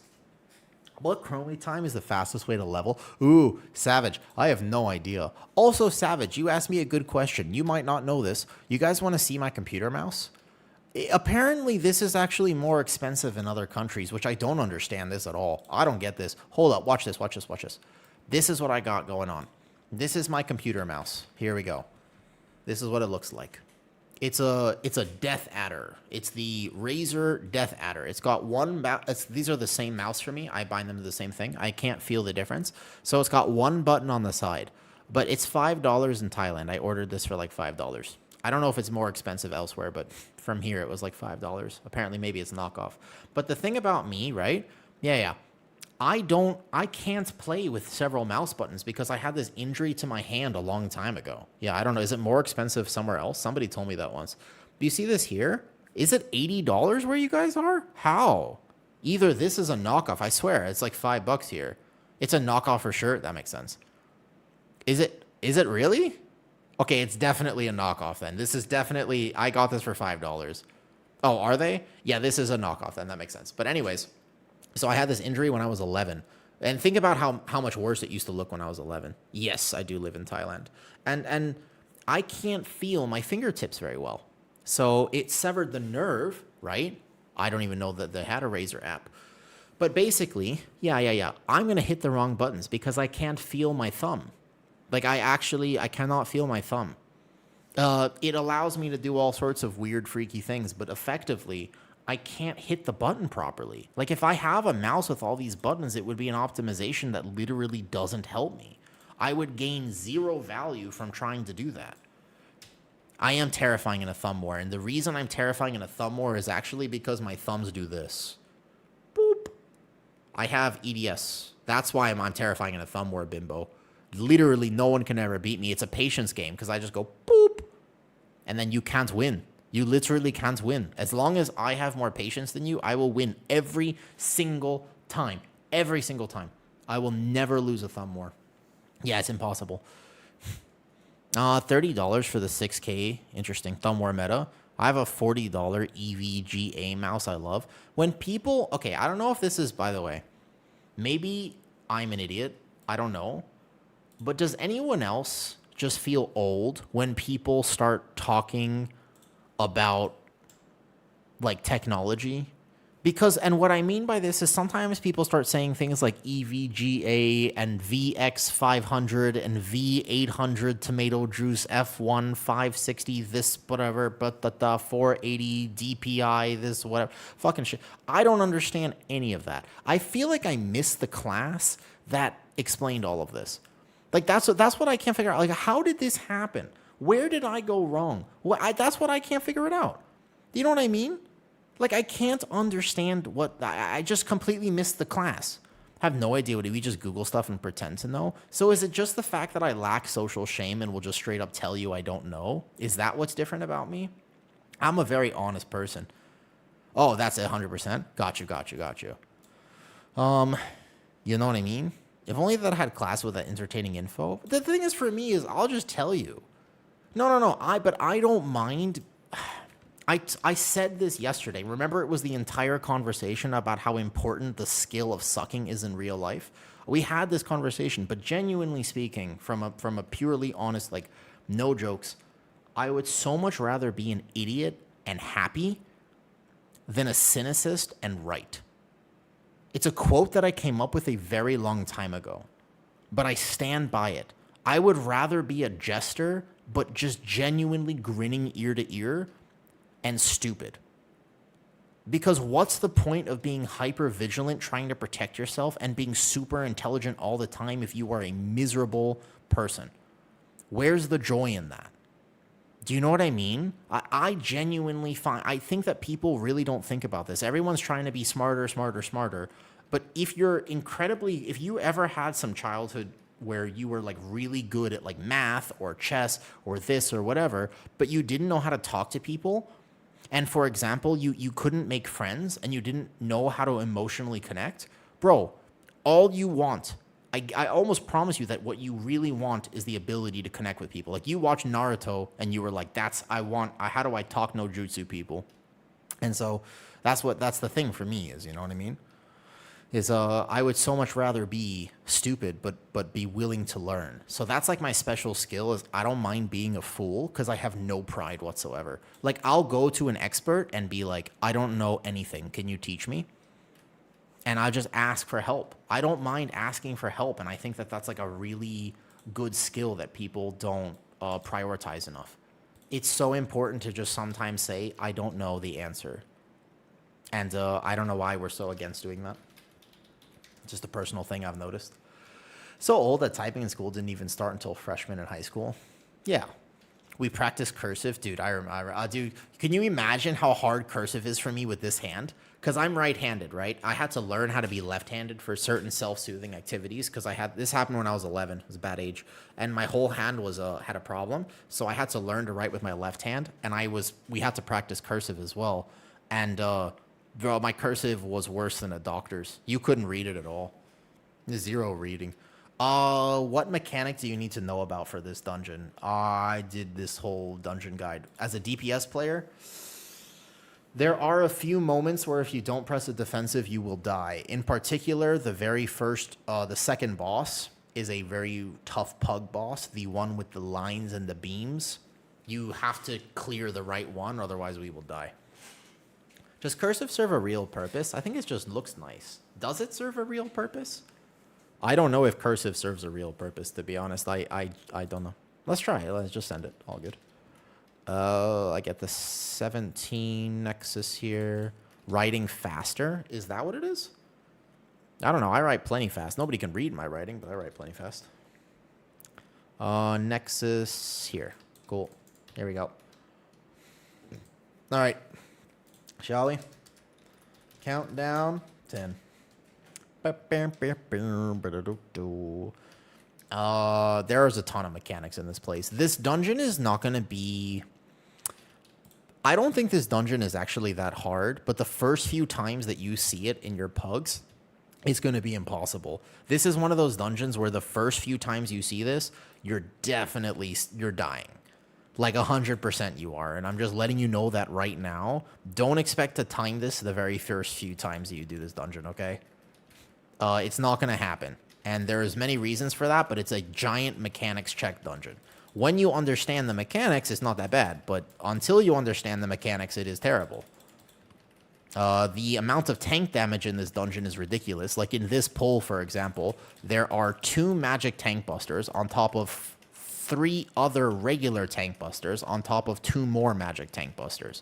What chromie time is the fastest way to level? Ooh, Savage. I have no idea. Also, Savage, you asked me a good question. You might not know this. You guys want to see my computer mouse? Apparently, this is actually more expensive in other countries, which I don't understand this at all. I don't get this. Hold up. Watch this. Watch this. Watch this. This is what I got going on. This is my computer mouse. Here we go. This is what it looks like. It's a Death Adder. It's the Razer Death Adder. It's got one these are the same mouse for me. I bind them to the same thing. I can't feel the difference. So it's got one button on the side, but it's $5 in Thailand. I ordered this for like $5. I don't know if it's more expensive elsewhere, but from here it was like $5. Apparently maybe it's knockoff. But the thing about me, right? Yeah. I can't play with several mouse buttons because I had this injury to my hand a long time ago. Yeah, I don't know. Is it more expensive somewhere else? Somebody told me that once. Do you see this here? Is it $80 where you guys are? How? Either this is a knockoff. I swear, it's like $5 here. It's a knockoff for sure. That makes sense. Is it really? Okay, it's definitely a knockoff then. This is definitely, I got this for $5. Oh, are they? Yeah, this is a knockoff then. That makes sense. But anyways, so I had this injury when I was 11. And think about how much worse it used to look when I was 11. Yes, I do live in Thailand. And I can't feel my fingertips very well. So it severed the nerve, right? I don't even know that they had a Razer app. But basically, yeah. I'm going to hit the wrong buttons because I can't feel my thumb. Like I cannot feel my thumb. It allows me to do all sorts of weird, freaky things, but effectively, I can't hit the button properly. Like if I have a mouse with all these buttons, it would be an optimization that literally doesn't help me. I would gain zero value from trying to do that. I am terrifying in a thumb war, and the reason I'm terrifying in a thumb war is actually because my thumbs do this. Boop. I have EDS. That's why I'm terrifying in a thumb war, bimbo. Literally, no one can ever beat me. It's a patience game because I just go boop, and then you can't win. You literally can't win. As long as I have more patience than you, I will win every single time. Every single time. I will never lose a thumb war. Yeah, it's impossible. $30 for the 6K. Interesting. Thumb war meta. I have a $40 EVGA mouse I love. When people... Okay, I don't know if this is, by the way. Maybe I'm an idiot. I don't know. But does anyone else just feel old when people start talking about like technology? Because, and what I mean by this is sometimes people start saying things like EVGA and VX500 and V800 tomato juice F1 560 this whatever, but the 480 DPI this whatever fucking shit. I don't understand any of that. I feel like I missed the class that explained all of this. Like that's what I can't figure out. Like, how did this happen? Where did I go wrong? That's what I can't figure it out. You know what I mean? Like, I can't understand I just completely missed the class. I have no idea. Do we just Google stuff and pretend to know? So is it just the fact that I lack social shame and will just straight up tell you I don't know? Is that what's different about me? I'm a very honest person. Oh, that's 100%? Got you. You know what I mean? If only that I had class with that entertaining info. The thing is for me is I'll just tell you. No. But I don't mind. I said this yesterday. Remember, it was the entire conversation about how important the skill of sucking is in real life. We had this conversation, but genuinely speaking, from a purely honest, like, no jokes, I would so much rather be an idiot and happy than a cynicist and right. It's a quote that I came up with a very long time ago, but I stand by it. I would rather be a jester, but just genuinely grinning ear to ear and stupid. Because what's the point of being hyper vigilant, trying to protect yourself, and being super intelligent all the time if you are a miserable person? Where's the joy in that? Do you know what I mean? I genuinely I think that people really don't think about this. Everyone's trying to be smarter. But if you ever had some childhood where you were like really good at like math or chess or this or whatever, but you didn't know how to talk to people, and for example, you couldn't make friends and you didn't know how to emotionally connect, bro, all you want, I almost promise you that what you really want is the ability to connect with people. Like, you watch Naruto and you were like, how do I talk no jutsu people? And so that's the thing for me is, you know what I mean? Is I would so much rather be stupid but be willing to learn. So that's like my special skill is I don't mind being a fool because I have no pride whatsoever. Like, I'll go to an expert and be like, I don't know anything. Can you teach me? And I just ask for help. I don't mind asking for help, and I think that that's like a really good skill that people don't prioritize enough. It's so important to just sometimes say, I don't know the answer. And I don't know why we're so against doing that. Just a personal thing I've noticed. So old that typing in school didn't even start until freshman in high school. Yeah. We practiced cursive. Dude, I remember. Dude, can you imagine how hard cursive is for me with this hand? Because I'm right-handed, right? I had to learn how to be left-handed for certain self-soothing activities because this happened when I was 11. It was a bad age. And my whole hand had a problem. So I had to learn to write with my left hand. And we had to practice cursive as well. And bro, my cursive was worse than a doctor's. You couldn't read it at all. Zero reading. What mechanic do you need to know about for this dungeon? I did this whole dungeon guide. As a DPS player, there are a few moments where if you don't press a defensive, you will die. In particular, the second boss is a very tough pug boss, the one with the lines and the beams. You have to clear the right one, otherwise we will die. Does cursive serve a real purpose? I think it just looks nice. Does it serve a real purpose? I don't know if cursive serves a real purpose, to be honest. I don't know. Let's try it. Let's just send it. All good. I get the 17 Nexus here. Writing faster. Is that what it is? I don't know. I write plenty fast. Nobody can read my writing, but I write plenty fast. Nexus here. Cool. Here we go. All right. Shall we? Countdown 10. There's a ton of mechanics in this place. This dungeon is not going to be... I don't think this dungeon is actually that hard, but the first few times that you see it in your pugs, it's going to be impossible. This is one of those dungeons where the first few times you see this, you're dying. Like 100% you are. And I'm just letting you know that right now. Don't expect to time this the very first few times that you do this dungeon, okay? It's not going to happen. And there's many reasons for that, but it's a giant mechanics check dungeon. When you understand the mechanics, it's not that bad. But until you understand the mechanics, it is terrible. The amount of tank damage in this dungeon is ridiculous. Like in this pull, for example, there are 2 magic tank busters on top of 3 other regular tank busters on top of 2 more magic tank busters.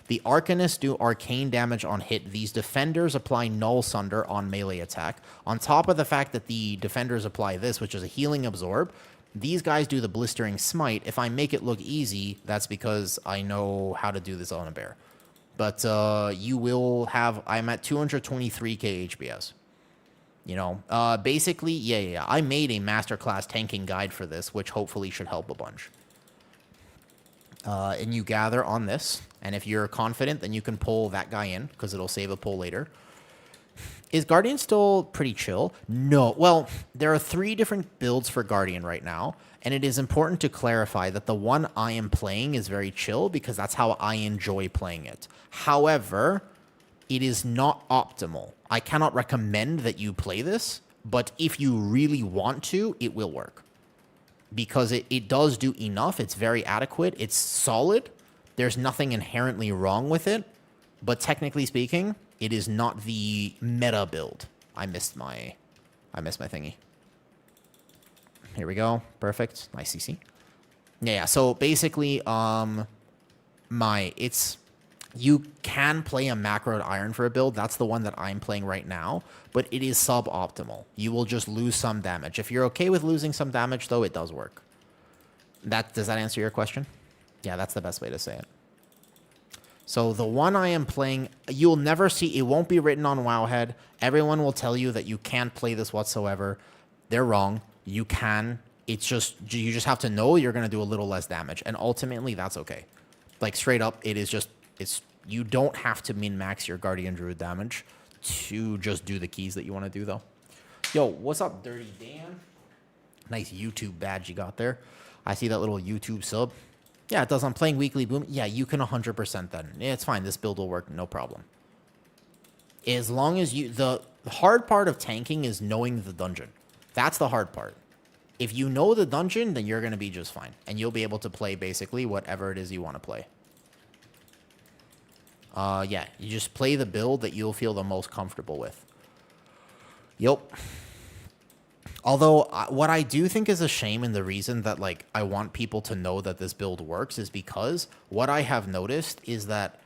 The Arcanists do arcane damage on hit. These defenders apply Null Sunder on melee attack. On top of the fact that the defenders apply this, which is a healing absorb, these guys do the blistering smite. If I make it look easy, that's because I know how to do this on a bear. But you will have, I'm at 223k HBS. You know, basically, yeah. I made a masterclass tanking guide for this, which hopefully should help a bunch. And you gather on this, and if you're confident, then you can pull that guy in, because it'll save a pull later. Is Guardian still pretty chill? No. Well, there are 3 different builds for Guardian right now, and it is important to clarify that the one I am playing is very chill, because that's how I enjoy playing it. However, it is not optimal. I cannot recommend that you play this, but if you really want to, it will work. Because it does do enough. It's very adequate. It's solid. There's nothing inherently wrong with it. But technically speaking, it is not the meta build. I missed my thingy. Here we go. Perfect. Nice CC. Yeah, so basically, you can play a macroed iron for a build. That's the one that I'm playing right now, but it is suboptimal. You will just lose some damage. If you're okay with losing some damage, though, it does work. Does that answer your question? Yeah, that's the best way to say it. So the one I am playing, you'll never see, it won't be written on Wowhead. Everyone will tell you that you can't play this whatsoever. They're wrong. You can. It's just, you just have to know you're going to do a little less damage. And ultimately, that's okay. Like, straight up, it is just, you don't have to min-max your Guardian Druid damage to just do the keys that you want to do, though. Yo, what's up, Dirty Dan? Nice YouTube badge you got there. I see that little YouTube sub. Yeah, it does. I'm playing Weekly Boom. Yeah, you can 100% then. Yeah, it's fine. This build will work. No problem. As long as you... The hard part of tanking is knowing the dungeon. That's the hard part. If you know the dungeon, then you're going to be just fine. And you'll be able to play basically whatever it is you want to play. Yeah, you just play the build that you'll feel the most comfortable with. Yep. Although, what I do think is a shame, and the reason that, like, I want people to know that this build works is because what I have noticed is that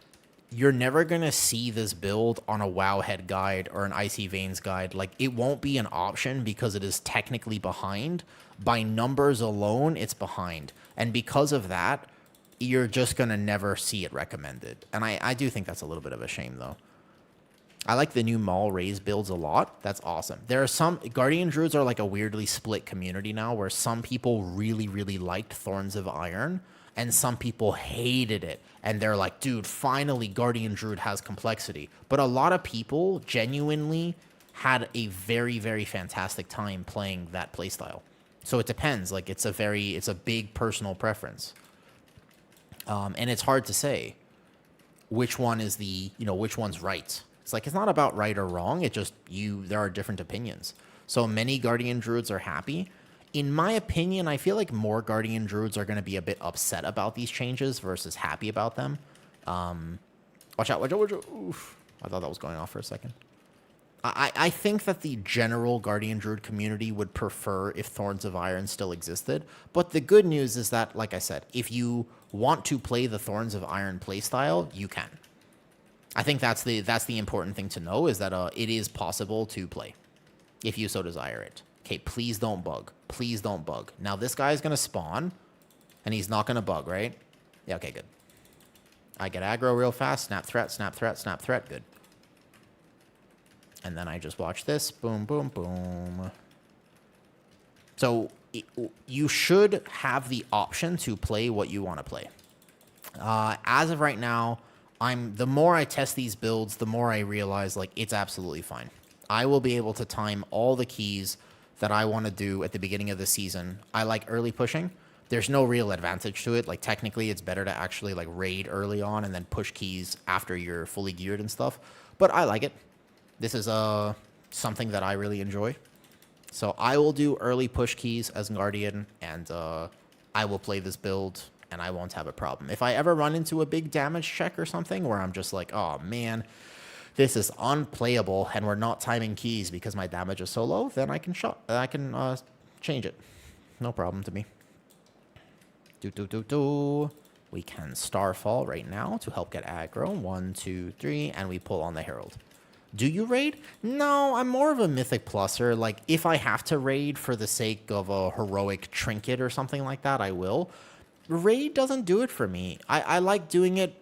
you're never going to see this build on a Wowhead guide or an Icy Veins guide. Like, it won't be an option because it is technically behind. By numbers alone, it's behind. And because of that, you're just going to never see it recommended. And I do think that's a little bit of a shame, though. I like the new Maul Raise builds a lot. That's awesome. There are some... Guardian Druids are like a weirdly split community now, where some people really, really liked Thorns of Iron, and some people hated it. And they're like, dude, finally Guardian Druid has complexity. But a lot of people genuinely had a very, very fantastic time playing that playstyle. So it depends. Like, it's a big personal preference. And it's hard to say which one is which one's right. It's like, it's not about right or wrong. It just, there are different opinions. So many Guardian Druids are happy. In my opinion, I feel like more Guardian Druids are going to be a bit upset about these changes versus happy about them. Watch out, watch out, watch out. Oof. I thought that was going off for a second. I think that the general Guardian Druid community would prefer if Thorns of Iron still existed. But the good news is that, like I said, if you want to play the Thorns of Iron playstyle, you can. I think that's the important thing to know, is that it is possible to play if you so desire it. Okay, please don't bug. Please don't bug. Now, this guy is going to spawn, and he's not going to bug, right? Yeah, okay, good. I get aggro real fast. Snap threat, snap threat, snap threat. Good. And then I just watch this. Boom, boom, boom. So you should have the option to play what you want to play. As of right now, the more I test these builds, the more I realize, like, it's absolutely fine. I will be able to time all the keys that I want to do at the beginning of the season. I like early pushing. There's no real advantage to it. Like, technically, it's better to actually, like, raid early on and then push keys after you're fully geared and stuff. But I like it. This is something that I really enjoy. So I will do early push keys as Guardian, and I will play this build, and I won't have a problem. If I ever run into a big damage check or something where I'm just like, oh, man, this is unplayable and we're not timing keys because my damage is so low, then I can change it. No problem to me. We can Starfall right now to help get aggro. 1, 2, 3, and we pull on the Herald. Do you raid? No, I'm more of a Mythic Pluser. Like, if I have to raid for the sake of a heroic trinket or something like that, I will. Raid doesn't do it for me. I like doing it,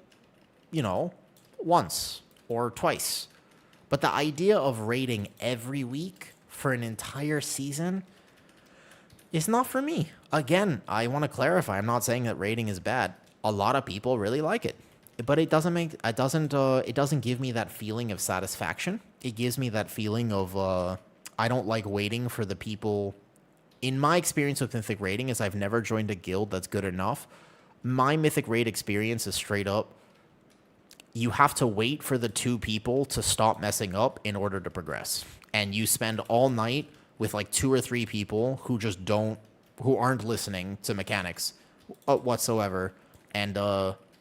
you know, once or twice. But the idea of raiding every week for an entire season is not for me. Again, I want to clarify. I'm not saying that raiding is bad. A lot of people really like it. But it doesn't give me that feeling of satisfaction. It gives me that feeling of I don't like waiting for the people. In my experience with Mythic raiding is I've never joined a guild that's good enough. My Mythic raid experience is straight up, you have to wait for the 2 people to stop messing up in order to progress. And you spend all night with like 2 or 3 people who just who aren't listening to mechanics whatsoever. And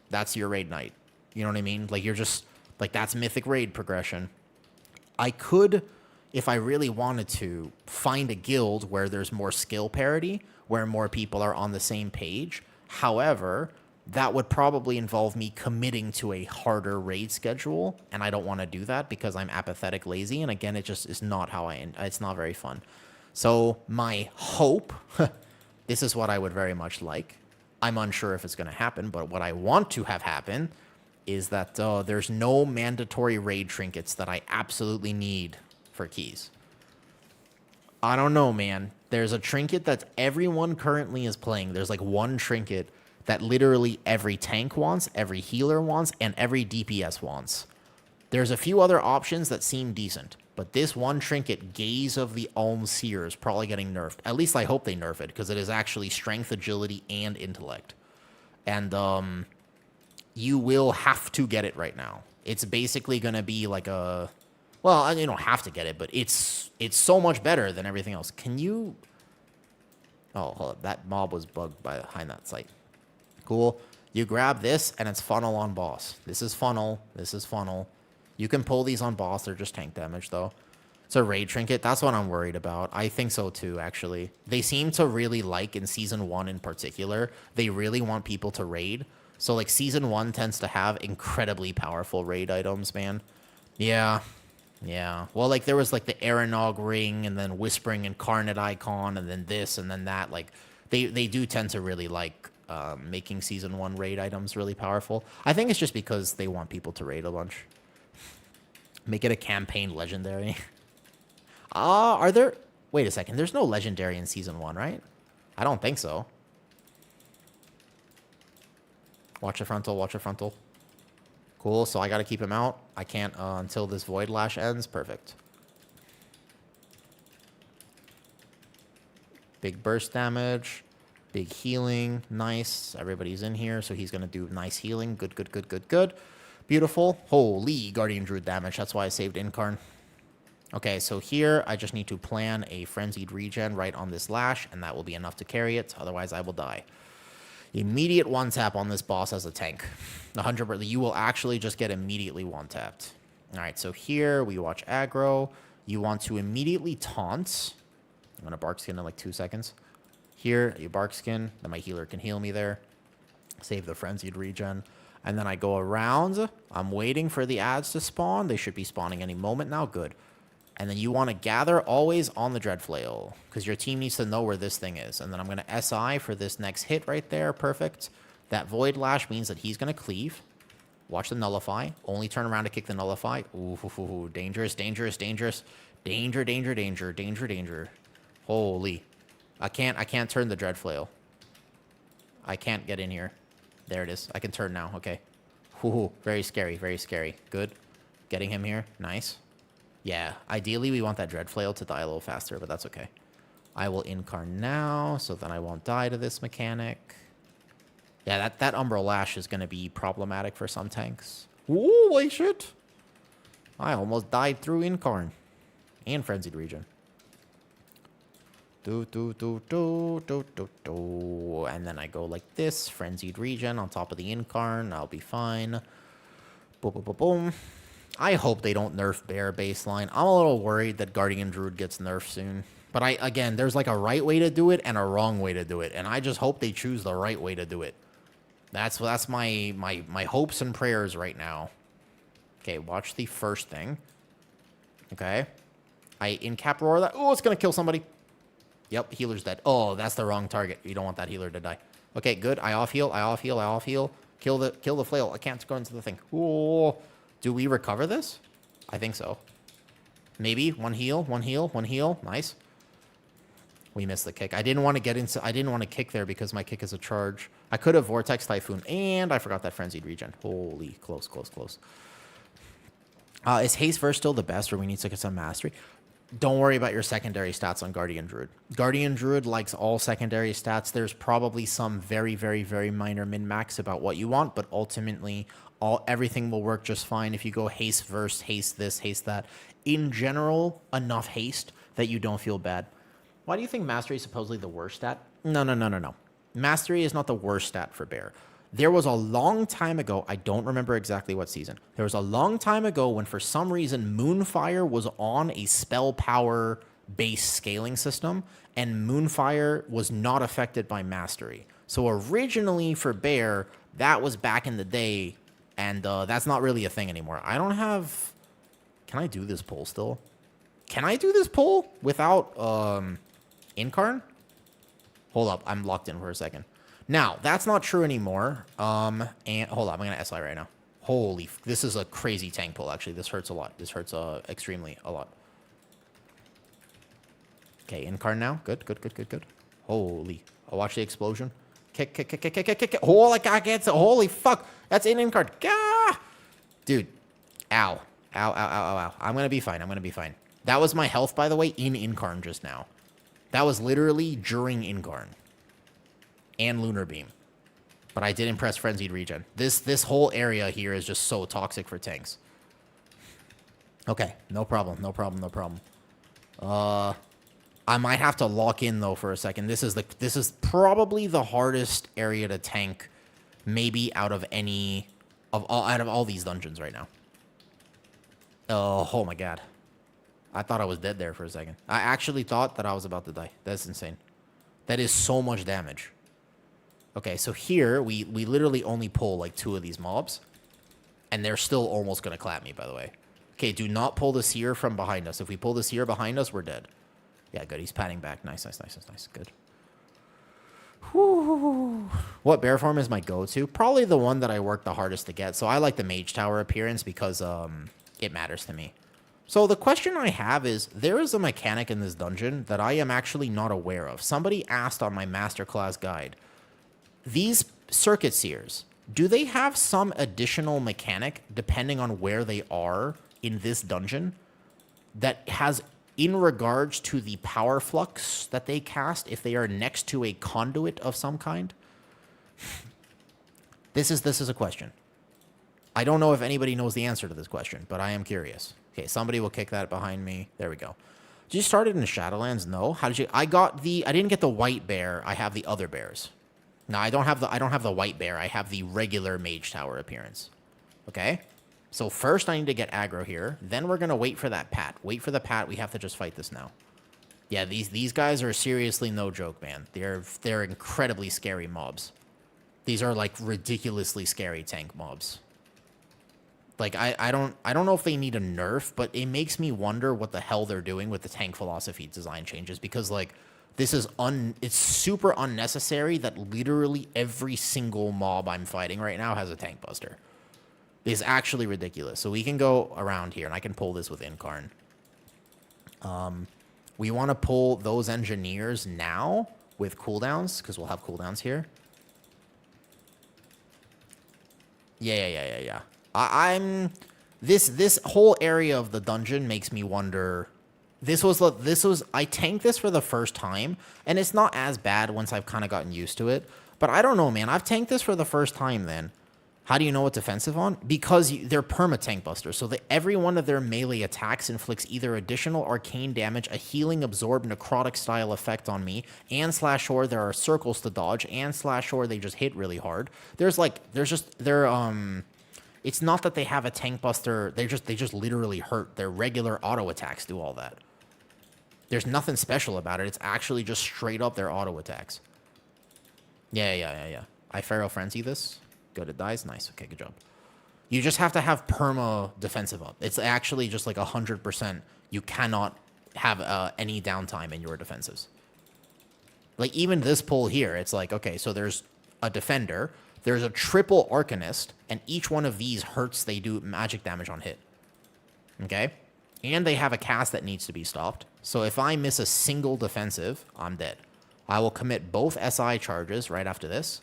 that's your raid night. You know what I mean? Like, you're just, like, that's Mythic raid progression. I could, if I really wanted to, find a guild where there's more skill parity, where more people are on the same page. However, that would probably involve me committing to a harder raid schedule, and I don't want to do that because I'm apathetic lazy, and again, it just is not how it's not very fun. So my hope, this is what I would very much like. I'm unsure if it's going to happen, but what I want to have happen is that there's no mandatory raid trinkets that I absolutely need for keys. I don't know, man. There's a trinket that everyone currently is playing. There's like one trinket that literally every tank wants, every healer wants, and every DPS wants. There's a few other options that seem decent, but this one trinket, Gaze of the Alm Seer, is probably getting nerfed. At least I hope they nerf it, because it is actually strength, agility, and intellect. And you will have to get it right now. It's basically going to be like a... Well, you don't have to get it, but it's so much better than everything else. Can you... Oh, hold up. That mob was bugged behind that site. Cool. You grab this, and it's funnel on boss. This is funnel. This is funnel. You can pull these on boss. They're just tank damage, though. It's a raid trinket. That's what I'm worried about. I think so, too, actually. They seem to really like, in Season 1 in particular, they really want people to raid. So, like, Season 1 tends to have incredibly powerful raid items, man. Yeah. Yeah. Well, like, there was, like, the Aranog ring, and then Whispering Incarnate icon, and then this, and then that. Like, they do tend to really like making Season 1 raid items really powerful. I think it's just because they want people to raid a bunch. Make it a campaign legendary. Are there... Wait a second. There's no legendary in Season 1, right? I don't think so. Watch the frontal, watch the frontal. Cool, so I gotta keep him out. I can't until this Void Lash ends. Perfect. Big burst damage. Big healing. Nice. Everybody's in here, so he's gonna do nice healing. Good, good, good, good, good. Beautiful. Holy Guardian Druid damage. That's why I saved Incarn. Okay, so here I just need to plan a Frenzied Regen right on this Lash, and that will be enough to carry it. Otherwise, I will die. Immediate one-tap on this boss as a tank. 100%. You will actually just get immediately one-tapped. All right, so here we watch aggro. You want to immediately taunt. I'm going to Bark Skin in like 2 seconds. Here, you Bark Skin. Then my healer can heal me there. Save the Frenzied Regen. And then I go around. I'm waiting for the ads to spawn. They should be spawning any moment now. Good. And then you want to gather always on the Dreadflail, because your team needs to know where this thing is. And then I'm going to SI for this next hit right there. Perfect. That Void Lash means that he's going to cleave. Watch the Nullify. Only turn around to kick the Nullify. Ooh, dangerous, dangerous, dangerous. Danger, danger, danger, danger, danger. Holy. I can't turn the Dreadflail. I can't get in here. There it is. I can turn now. Okay. Ooh, very scary, very scary. Good. Getting him here. Nice. Yeah, ideally we want that Dreadflail to die a little faster, but that's okay. I will Incarn now, so then I won't die to this mechanic. Yeah, that Umbral Lash is going to be problematic for some tanks. Holy shit! I almost died through Incarn. And Frenzied Regen. And then I go like this. Frenzied Regen on top of the Incarn. I'll be fine. Boom, boom, boom, boom. I hope they don't nerf Bear baseline. I'm a little worried that Guardian Druid gets nerfed soon. But again, there's like a right way to do it and a wrong way to do it. And I just hope they choose the right way to do it. That's my hopes and prayers right now. Okay, watch the first thing. Okay. I in-cap roar that. Oh, it's going to kill somebody. Yep, healer's dead. Oh, that's the wrong target. You don't want that healer to die. Okay, good. I off-heal, I off-heal, I off-heal. Kill the flail. I can't go into the thing. Oh, do we recover this? I think so. Maybe. One heal, one heal, one heal. Nice. We missed the kick. I didn't want to kick there because my kick is a charge. I could have Vortex Typhoon, and I forgot that Frenzied Regen. Holy, close, close, close. Is Haste Verse still the best, or we need to get some Mastery? Don't worry about your secondary stats on Guardian Druid. Guardian Druid likes all secondary stats. There's probably some very, very, very minor min-max about what you want, but ultimately, everything will work just fine if you go Haste Verse, Haste this, Haste that. In general, enough Haste that you don't feel bad. Why do you think Mastery is supposedly the worst stat? No. Mastery is not the worst stat for Bear. There was a long time ago, I don't remember exactly what season. There was a long time ago when for some reason Moonfire was on a spell power based scaling system and Moonfire was not affected by Mastery. So originally for Bear, that was back in the day and that's not really a thing anymore. I don't have... Can I do this pull still? Can I do this pull without Incarn? Hold up, I'm locked in for a second. Now, that's not true anymore. And hold up, I'm gonna SI right now. Holy, this is a crazy tank pull, actually. This hurts a lot. This hurts extremely a lot. Okay, Incarn now. Good. Holy. I'll watch the explosion. Kick. Holy God, gets it. Holy fuck. That's in Incarn. Gah! Dude. Ow. I'm gonna be fine. That was my health, by the way, in Incarn just now. That was literally during Incarn. And Lunar Beam. But I didn't press Frenzied Regen. This whole area here is just so toxic for tanks. Okay, no problem. I might have to lock in though for a second. This is probably the hardest area to tank, maybe out of all these dungeons right now. Oh my God. I thought I was dead there for a second. I actually thought that I was about to die. That's insane. That is so much damage. Okay, so here, we literally only pull, like, 2 of these mobs. And they're still almost going to clap me, by the way. Okay, do not pull the Seer from behind us. If we pull the Seer behind us, we're dead. Yeah, good. He's patting back. Nice. Good. Whew. What bear form is my go-to? Probably the one that I work the hardest to get. So I like the Mage Tower appearance because it matters to me. So the question I have is, there is a mechanic in this dungeon that I am actually not aware of. Somebody asked on my Masterclass guide, these Circuit Seers, do they have some additional mechanic, depending on where they are in this dungeon, that has, in regards to the power flux that they cast, if they are next to a conduit of some kind? This is a question. I don't know if anybody knows the answer to this question, but I am curious. Okay, somebody will kick that behind me. There we go. Did you start it in the Shadowlands? No. How did you? I didn't get the white bear. I have the other bears. No, I don't have the white bear. I have the regular Mage Tower appearance. Okay? So first I need to get aggro here. Then we're going to wait for that pat. Wait for the pat. We have to just fight this now. Yeah, these guys are seriously no joke, man. They're incredibly scary mobs. These are like ridiculously scary tank mobs. Like I don't know if they need a nerf, but it makes me wonder what the hell they're doing with the tank philosophy design changes, because like it's super unnecessary that literally every single mob I'm fighting right now has a tank buster. It's actually ridiculous. So we can go around here, and I can pull this with Incarn. We want to pull those engineers now with cooldowns, because we'll have cooldowns here. Yeah. This whole area of the dungeon makes me wonder. I tanked this for the first time, and it's not as bad once I've kind of gotten used to it. But I don't know, man. I've tanked this for the first time then. How do you know what defensive on? Because they're perma-tank busters, so that every one of their melee attacks inflicts either additional arcane damage, a healing absorb necrotic style effect on me, and /or there are circles to dodge, and /or they just hit really hard. It's It's not that they have a tank buster. They just literally hurt. Their regular auto attacks do all that. There's nothing special about it. It's actually just straight up their auto attacks. Yeah. I Pharaoh Frenzy this. Good, it dies. Nice. Okay, good job. You just have to have perma defensive up. It's actually just like 100%. You cannot have any downtime in your defensives. Like, even this pull here, it's like, okay, so there's a defender, there's a triple arcanist, and each one of these hurts, they do magic damage on hit. Okay? And they have a cast that needs to be stopped. So if I miss a single defensive, I'm dead. I will commit both SI charges right after this.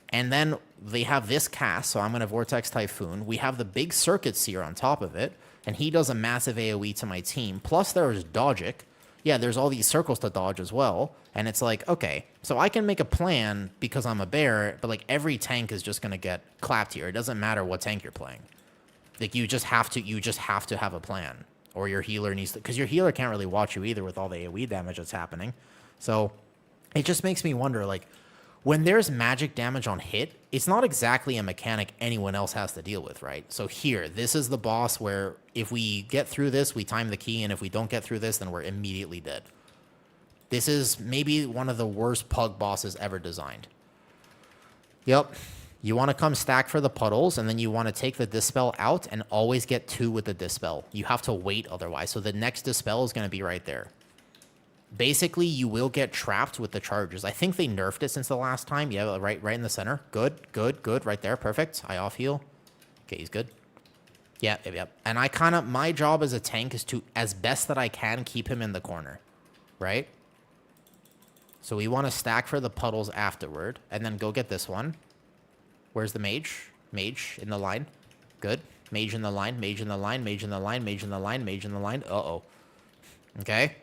And then they have this cast, so I'm going to Vortex Typhoon. We have the big Circuit Seer on top of it, and he does a massive AoE to my team. Plus there's Dodgic. Yeah, there's all these circles to dodge as well. And it's like, okay, so I can make a plan because I'm a bear, but like every tank is just going to get clapped here. It doesn't matter what tank you're playing. Like you just have to have a plan. Or your healer needs to, because your healer can't really watch you either with all the AoE damage that's happening. So it just makes me wonder, like, when there's magic damage on hit, it's not exactly a mechanic anyone else has to deal with, right? So here, this is the boss where if we get through this, we time the key, and if we don't get through this, then we're immediately dead. This is maybe one of the worst pug bosses ever designed. Yep. You want to come stack for the puddles, and then you want to take the Dispel out and always get 2 with the Dispel. You have to wait otherwise. So the next Dispel is going to be right there. Basically, you will get trapped with the charges. I think they nerfed it since the last time. Yeah, right in the center. Good. Right there. Perfect. I off heal. Okay, he's good. Yep. And my job as a tank is to, as best that I can, keep him in the corner. Right? So we want to stack for the puddles afterward, and then go get this one. Where's the mage? Mage in the line. Good. Mage in the line. Mage in the line. Mage in the line. Mage in the line. Mage in the line. Uh-oh. Okay.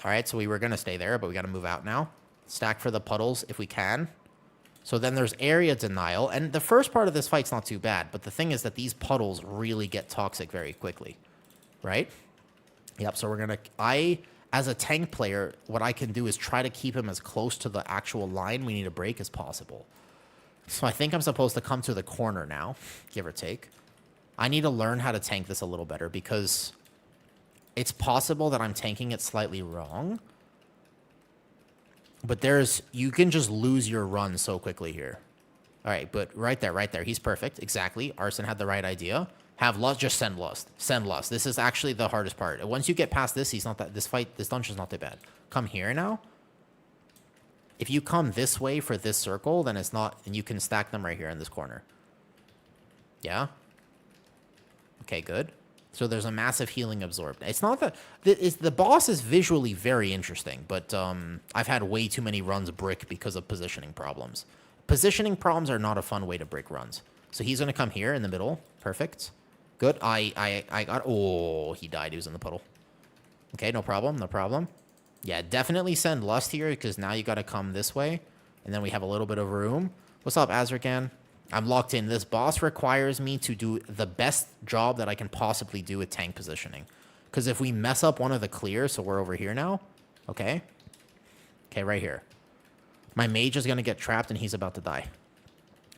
All right, so we were going to stay there, but we got to move out now. Stack for the puddles if we can. So then there's area denial. And the first part of this fight's not too bad, but the thing is that these puddles really get toxic very quickly. Right? Yep, so we're going to... as a tank player, what I can do is try to keep him as close to the actual line we need to break as possible. So I think I'm supposed to come to the corner now, give or take. I need to learn how to tank this a little better because it's possible that I'm tanking it slightly wrong. But you can just lose your run so quickly here. All right, but right there. He's perfect. Exactly. Arson had the right idea. Have Lust, just send Lust. Send Lust. This is actually the hardest part. Once you get past this, this dungeon's not that bad. Come here now. If you come this way for this circle, then it's not, and you can stack them right here in this corner. Yeah? Okay, good. So there's a massive healing absorbed. It's not that, the boss is visually very interesting, but I've had way too many runs brick because of positioning problems. Positioning problems are not a fun way to break runs. So he's going to come here in the middle. Perfect. Good. I got, oh, he died. He was in the puddle. Okay, no problem. Yeah, definitely send Lust here, because now you got to come this way. And then we have a little bit of room. What's up, Azrakan? I'm locked in. This boss requires me to do the best job that I can possibly do with tank positioning. Because if we mess up one of the clears, so we're over here now. Okay. Okay, right here. My mage is going to get trapped, and he's about to die.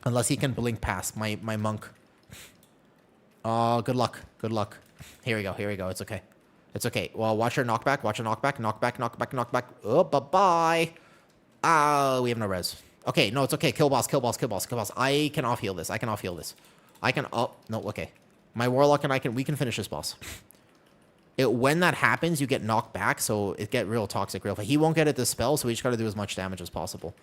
Unless he can blink past my monk. Oh, good luck. Here we go. It's okay. It's okay. Well, watch your knockback. Knockback. Oh, bye-bye. Ah, we have no res. Okay, no, it's okay. Kill boss. I can off-heal this. Oh, no, okay. My warlock and we can finish this boss. When that happens, you get knocked back, so it get real toxic real fast. He won't get it dispel, so we just got to do as much damage as possible.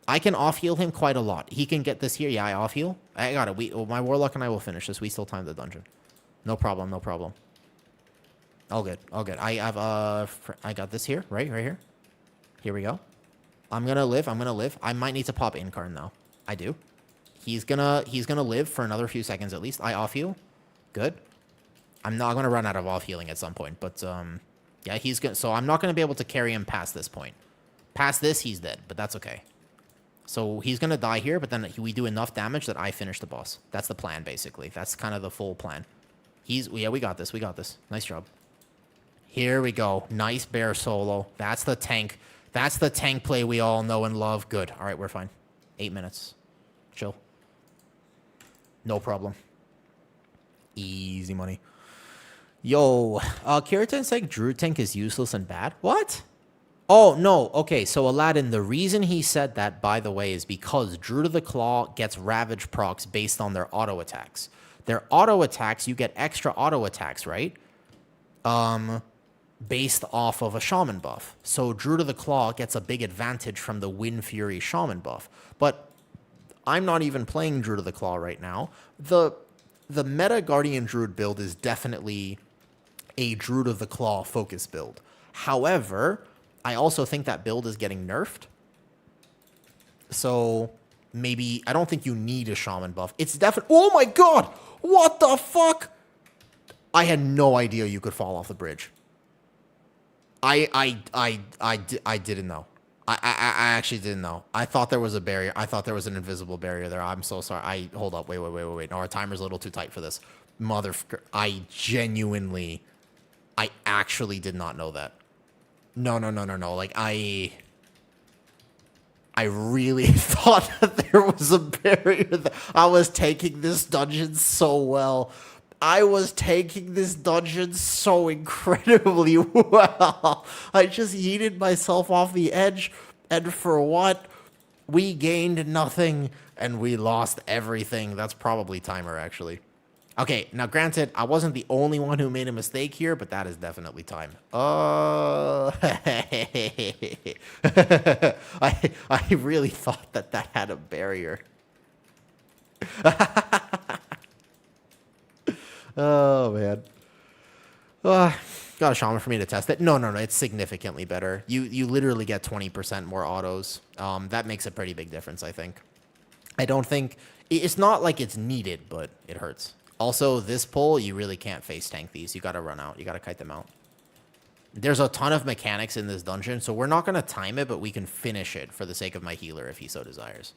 I can off-heal him quite a lot. He can get this here. Yeah, I off-heal. I got it. My warlock and I will finish this. We still time the dungeon. No problem. All good. I got this here, right here. Here we go. I'm gonna live. I might need to pop Incarn though. I do. He's gonna live for another few seconds at least. I off heal. Good. I'm not gonna run out of off healing at some point, but yeah, he's gonna. So I'm not gonna be able to carry him past this point. Past this, he's dead, but that's okay. So he's gonna die here, but then we do enough damage that I finish the boss. That's the plan, basically. That's kind of the full plan. Yeah, we got this. Nice job. Here we go. Nice bear solo. That's the tank. That's the tank play we all know and love. Good. All right, we're fine. 8 minutes. Chill. No problem. Easy money. Yo, Kiratan's saying Druid Tank is useless and bad. What? Oh, no. Okay, so Aladdin, the reason he said that, by the way, is because Druid of the Claw gets Ravage procs based on their auto attacks. Their auto attacks, you get extra auto attacks, right? Based off of a Shaman buff. So Druid of the Claw gets a big advantage from the Wind Fury Shaman buff. But I'm not even playing Druid of the Claw right now. The meta Guardian Druid build is definitely a Druid of the Claw focus build. However, I also think that build is getting nerfed. So maybe, I don't think you need a Shaman buff. It's definitely, oh my god! What the fuck? I had no idea you could fall off the bridge. I didn't know. I actually didn't know. I thought there was a barrier. I thought there was an invisible barrier there. I'm so sorry. Hold up. Wait. No, our timer's a little too tight for this. Motherfucker. I actually did not know that. No. Like, I really thought that there was a barrier. I was taking this dungeon so well. I was taking this dungeon so incredibly well. I just yeeted myself off the edge, and for what? We gained nothing, and we lost everything. That's probably timer, actually. Okay, now granted, I wasn't the only one who made a mistake here, but that is definitely time. I really thought that had a barrier. Oh, man. Got a shaman for me to test it. No, it's significantly better. You literally get 20% more autos. That makes a pretty big difference, I think. I don't think... It's not like it's needed, but it hurts. Also, this pull, you really can't face tank these. You gotta run out. You gotta kite them out. There's a ton of mechanics in this dungeon, so we're not gonna time it, but we can finish it for the sake of my healer if he so desires.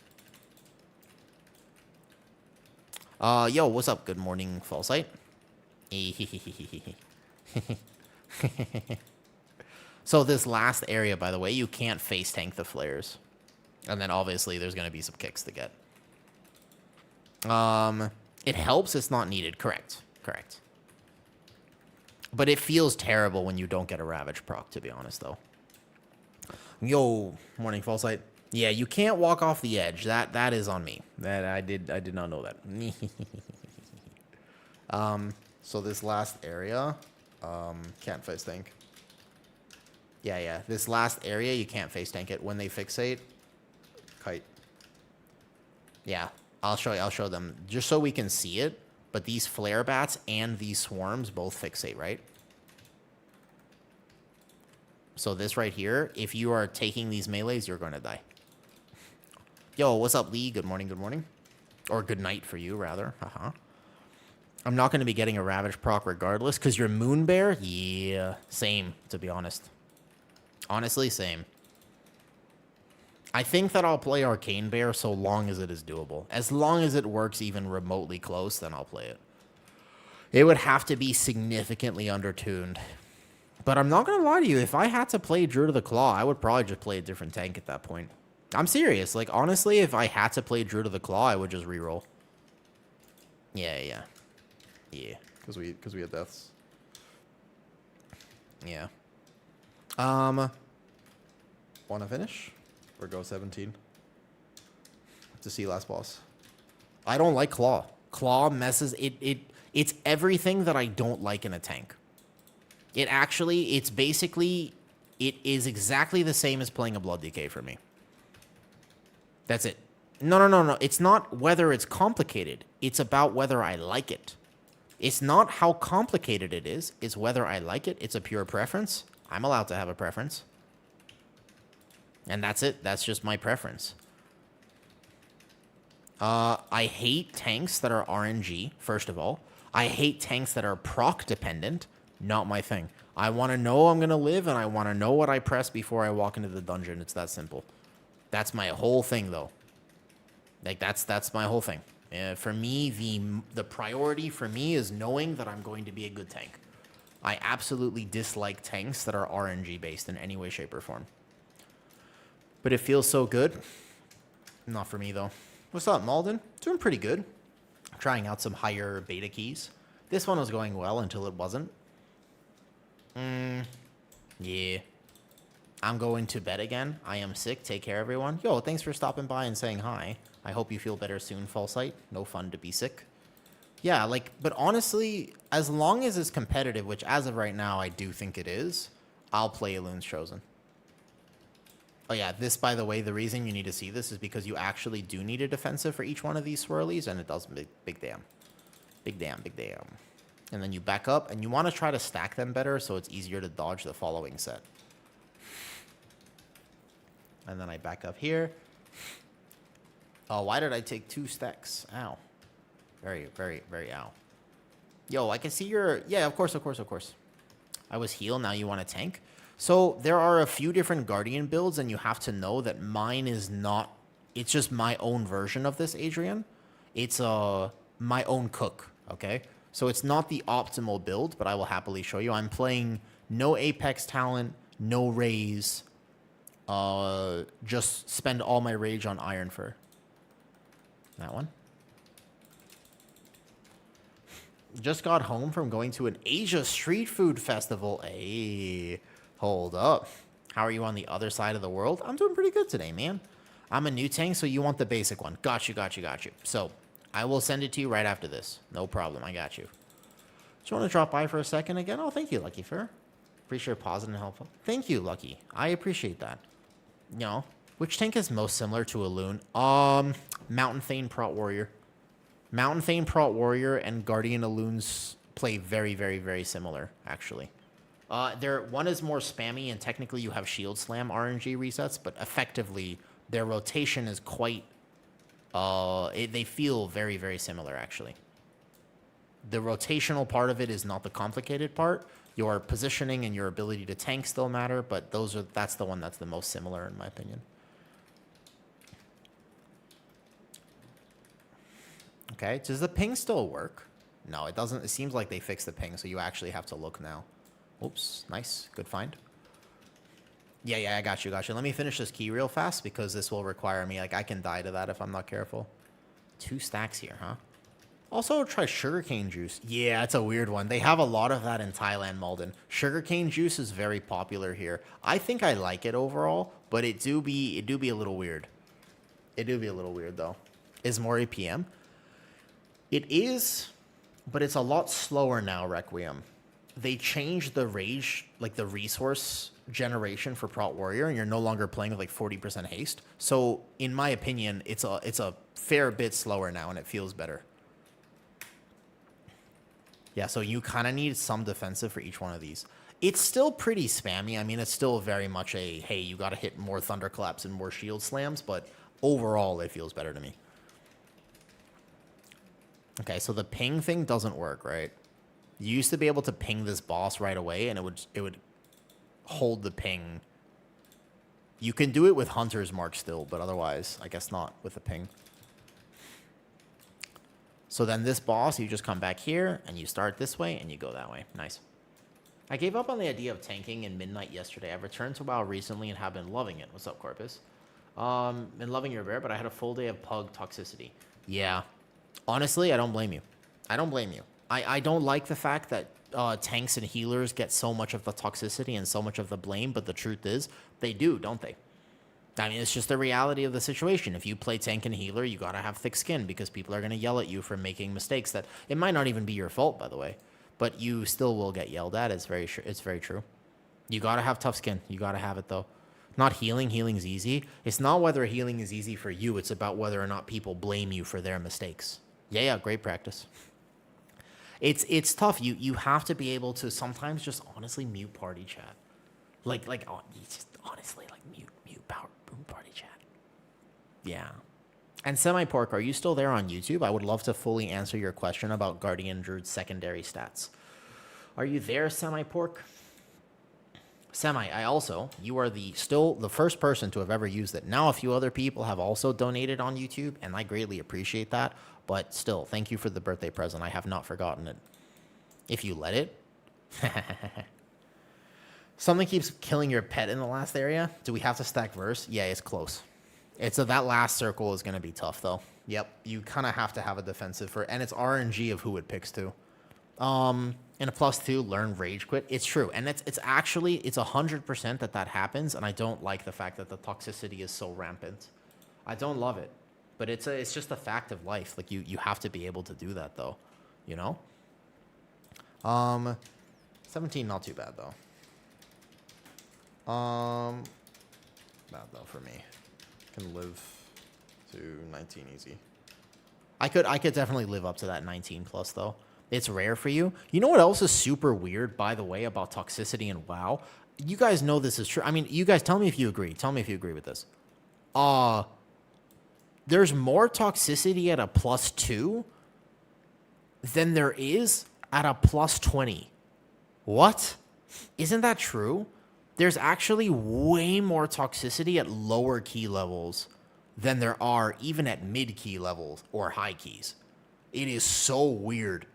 Yo, what's up? Good morning, Falsight. So this last area, by the way, you can't face tank the flares. And then obviously there's going to be some kicks to get. It helps, it's not needed. Correct. But it feels terrible when you don't get a Ravage proc, to be honest, though. Yo, morning, Falsight. Yeah, you can't walk off the edge. That is on me. That I did not know that. So this last area, can't face tank. Yeah. This last area, you can't face tank it. When they fixate, kite. Yeah, I'll show them just so we can see it. But these flare bats and these swarms both fixate, right? So this right here, if you are taking these melees, you're going to die. Yo, what's up, Lee? Good morning. Or good night for you, rather. Haha. I'm not going to be getting a Ravage proc regardless, because your Moon Bear, yeah, same, to be honest. Honestly, same. I think that I'll play Arcane Bear so long as it is doable. As long as it works even remotely close, then I'll play it. It would have to be significantly undertuned. But I'm not going to lie to you, if I had to play Druid of the Claw, I would probably just play a different tank at that point. I'm serious. Like, honestly, if I had to play Druid of the Claw, I would just reroll. Yeah. Because we had deaths. Yeah. Want to finish? Or go 17? To see last boss. I don't like Claw. Claw messes... It's everything that I don't like in a tank. It's basically... It is exactly the same as playing a Blood Decay for me. That's it. No. It's not whether it's complicated. It's about whether I like it. It's not how complicated it is. It's whether I like it. It's a pure preference. I'm allowed to have a preference. And that's it. That's just my preference. I hate tanks that are RNG, first of all. I hate tanks that are proc dependent. Not my thing. I want to know I'm going to live, and I want to know what I press before I walk into the dungeon. It's that simple. That's my whole thing, though. Like, that's my whole thing. For me, the priority for me is knowing that I'm going to be a good tank. I absolutely dislike tanks that are RNG based in any way, shape, or form. But it feels so good. Not for me, though. What's up, Malden? Doing pretty good. trying out some higher beta keys. This one was going well until it wasn't. Yeah. I'm going to bed again. I am sick. Take care, everyone. Yo, thanks for stopping by and saying hi. I hope you feel better soon, Falsight. No fun to be sick. Yeah, like, but honestly, as long as it's competitive, which as of right now, I do think it is, I'll play Elune's Chosen. Oh yeah, this, by the way, the reason you need to see this is because you actually do need a defensive for each one of these swirlies, and it does big damn. Big damn, big damn. And then you back up, and you want to try to stack them better so it's easier to dodge the following set. And then I back up here. Oh, why did I take 2 stacks? Ow. Very, very, very ow. Yo, I can see your... Yeah, of course. I was heal, now you want to tank. So there are a few different Guardian builds, and you have to know that mine is not... It's just my own version of this, Adrian. It's my own cook, okay? So it's not the optimal build, but I will happily show you. I'm playing no Apex talent, no raise. Just spend all my rage on Iron Fur. That one. Just got home from going to an Asia street food festival. Hey, hold up. How are you on the other side of the world? I'm doing pretty good today, man. I'm a new tank, so you want the basic one. Got you. So, I will send it to you right after this. No problem, I got you. Just want to drop by for a second again? Oh, thank you, Lucky Fur. Appreciate positive and helpful. Thank you, Lucky. I appreciate that. You know, which tank is most similar to a Loon? Mountain Thane Prot Warrior. Mountain Thane Prot Warrior and Guardian Loons play very, very, very similar, actually. One is more spammy, and technically you have Shield Slam RNG resets, but effectively their rotation is quite... they feel very, very similar, actually. The rotational part of it is not the complicated part. Your positioning and your ability to tank still matter, but that's the one that's the most similar, in my opinion. Okay, does the ping still work? No, it doesn't. It seems like they fixed the ping, so you actually have to look now. Oops, nice. Good find. Yeah, I got you. Let me finish this key real fast, because this will require me, like, I can die to that if I'm not careful. 2 stacks here, huh? Also, try sugarcane juice. Yeah, it's a weird one. They have a lot of that in Thailand, Malden. Sugarcane juice is very popular here. I think I like it overall, but it do be a little weird. It do be a little weird, though. Is more APM? It is, but it's a lot slower now, Requiem. They changed the rage, like the resource generation for Prot Warrior, and you're no longer playing with like 40% haste. So, in my opinion, it's a fair bit slower now, and it feels better. Yeah, so you kind of need some defensive for each one of these. It's still pretty spammy. I mean, it's still very much a, hey, you got to hit more Thunderclaps and more Shield Slams, but overall, it feels better to me. Okay, so the ping thing doesn't work, right? You used to be able to ping this boss right away, and it would hold the ping. You can do it with Hunter's Mark still, but otherwise, I guess not with the ping. So then this boss, you just come back here, and you start this way, and you go that way. Nice. I gave up on the idea of tanking in Midnight yesterday. I've returned to WoW recently and have been loving it. What's up, Corpus? Been loving your bear, but I had a full day of pug toxicity. Yeah. Honestly, I don't blame you. I don't like the fact that tanks and healers get so much of the toxicity and so much of the blame, but the truth is, they do, don't they? I mean, it's just the reality of the situation. If you play tank and healer, you gotta have thick skin, because people are gonna yell at you for making mistakes that... It might not even be your fault, by the way, but you still will get yelled at. It's very true. You gotta have tough skin. You gotta have it, though. Not healing. Healing's easy. It's not whether healing is easy for you. It's about whether or not people blame you for their mistakes. Yeah, great practice. It's tough. You have to be able to sometimes just honestly mute party chat. Just honestly, like, mute party chat. Yeah. And Semi-Pork, are you still there on YouTube? I would love to fully answer your question about Guardian Druid's secondary stats. Are you there, Semi-Pork? Semi, you are still the first person to have ever used it. Now, a few other people have also donated on YouTube, and I greatly appreciate that. But still, thank you for the birthday present. I have not forgotten it. If you let it. Something keeps killing your pet in the last area. Do we have to stack verse? Yeah, it's close. It's that last circle is going to be tough, though. Yep, you kind of have to have a defensive for it, and it's RNG of who it picks too. And a +2, learn Rage Quit. It's true, and it's actually 100% that happens, and I don't like the fact that the toxicity is so rampant. I don't love it, but it's just a fact of life. Like you have to be able to do that, though, you know. 17, not too bad though. Bad though for me. Can live to 19 easy. I could definitely live up to that 19 plus though. It's rare for you. You know what else is super weird, by the way, about toxicity and WoW? You guys know this is true. I mean, you guys tell me if you agree. Tell me if you agree with this. There's more toxicity at a +2 than there is at a +20. What? Isn't that true? There's actually way more toxicity at lower key levels than there are even at mid key levels or high keys. It is so weird.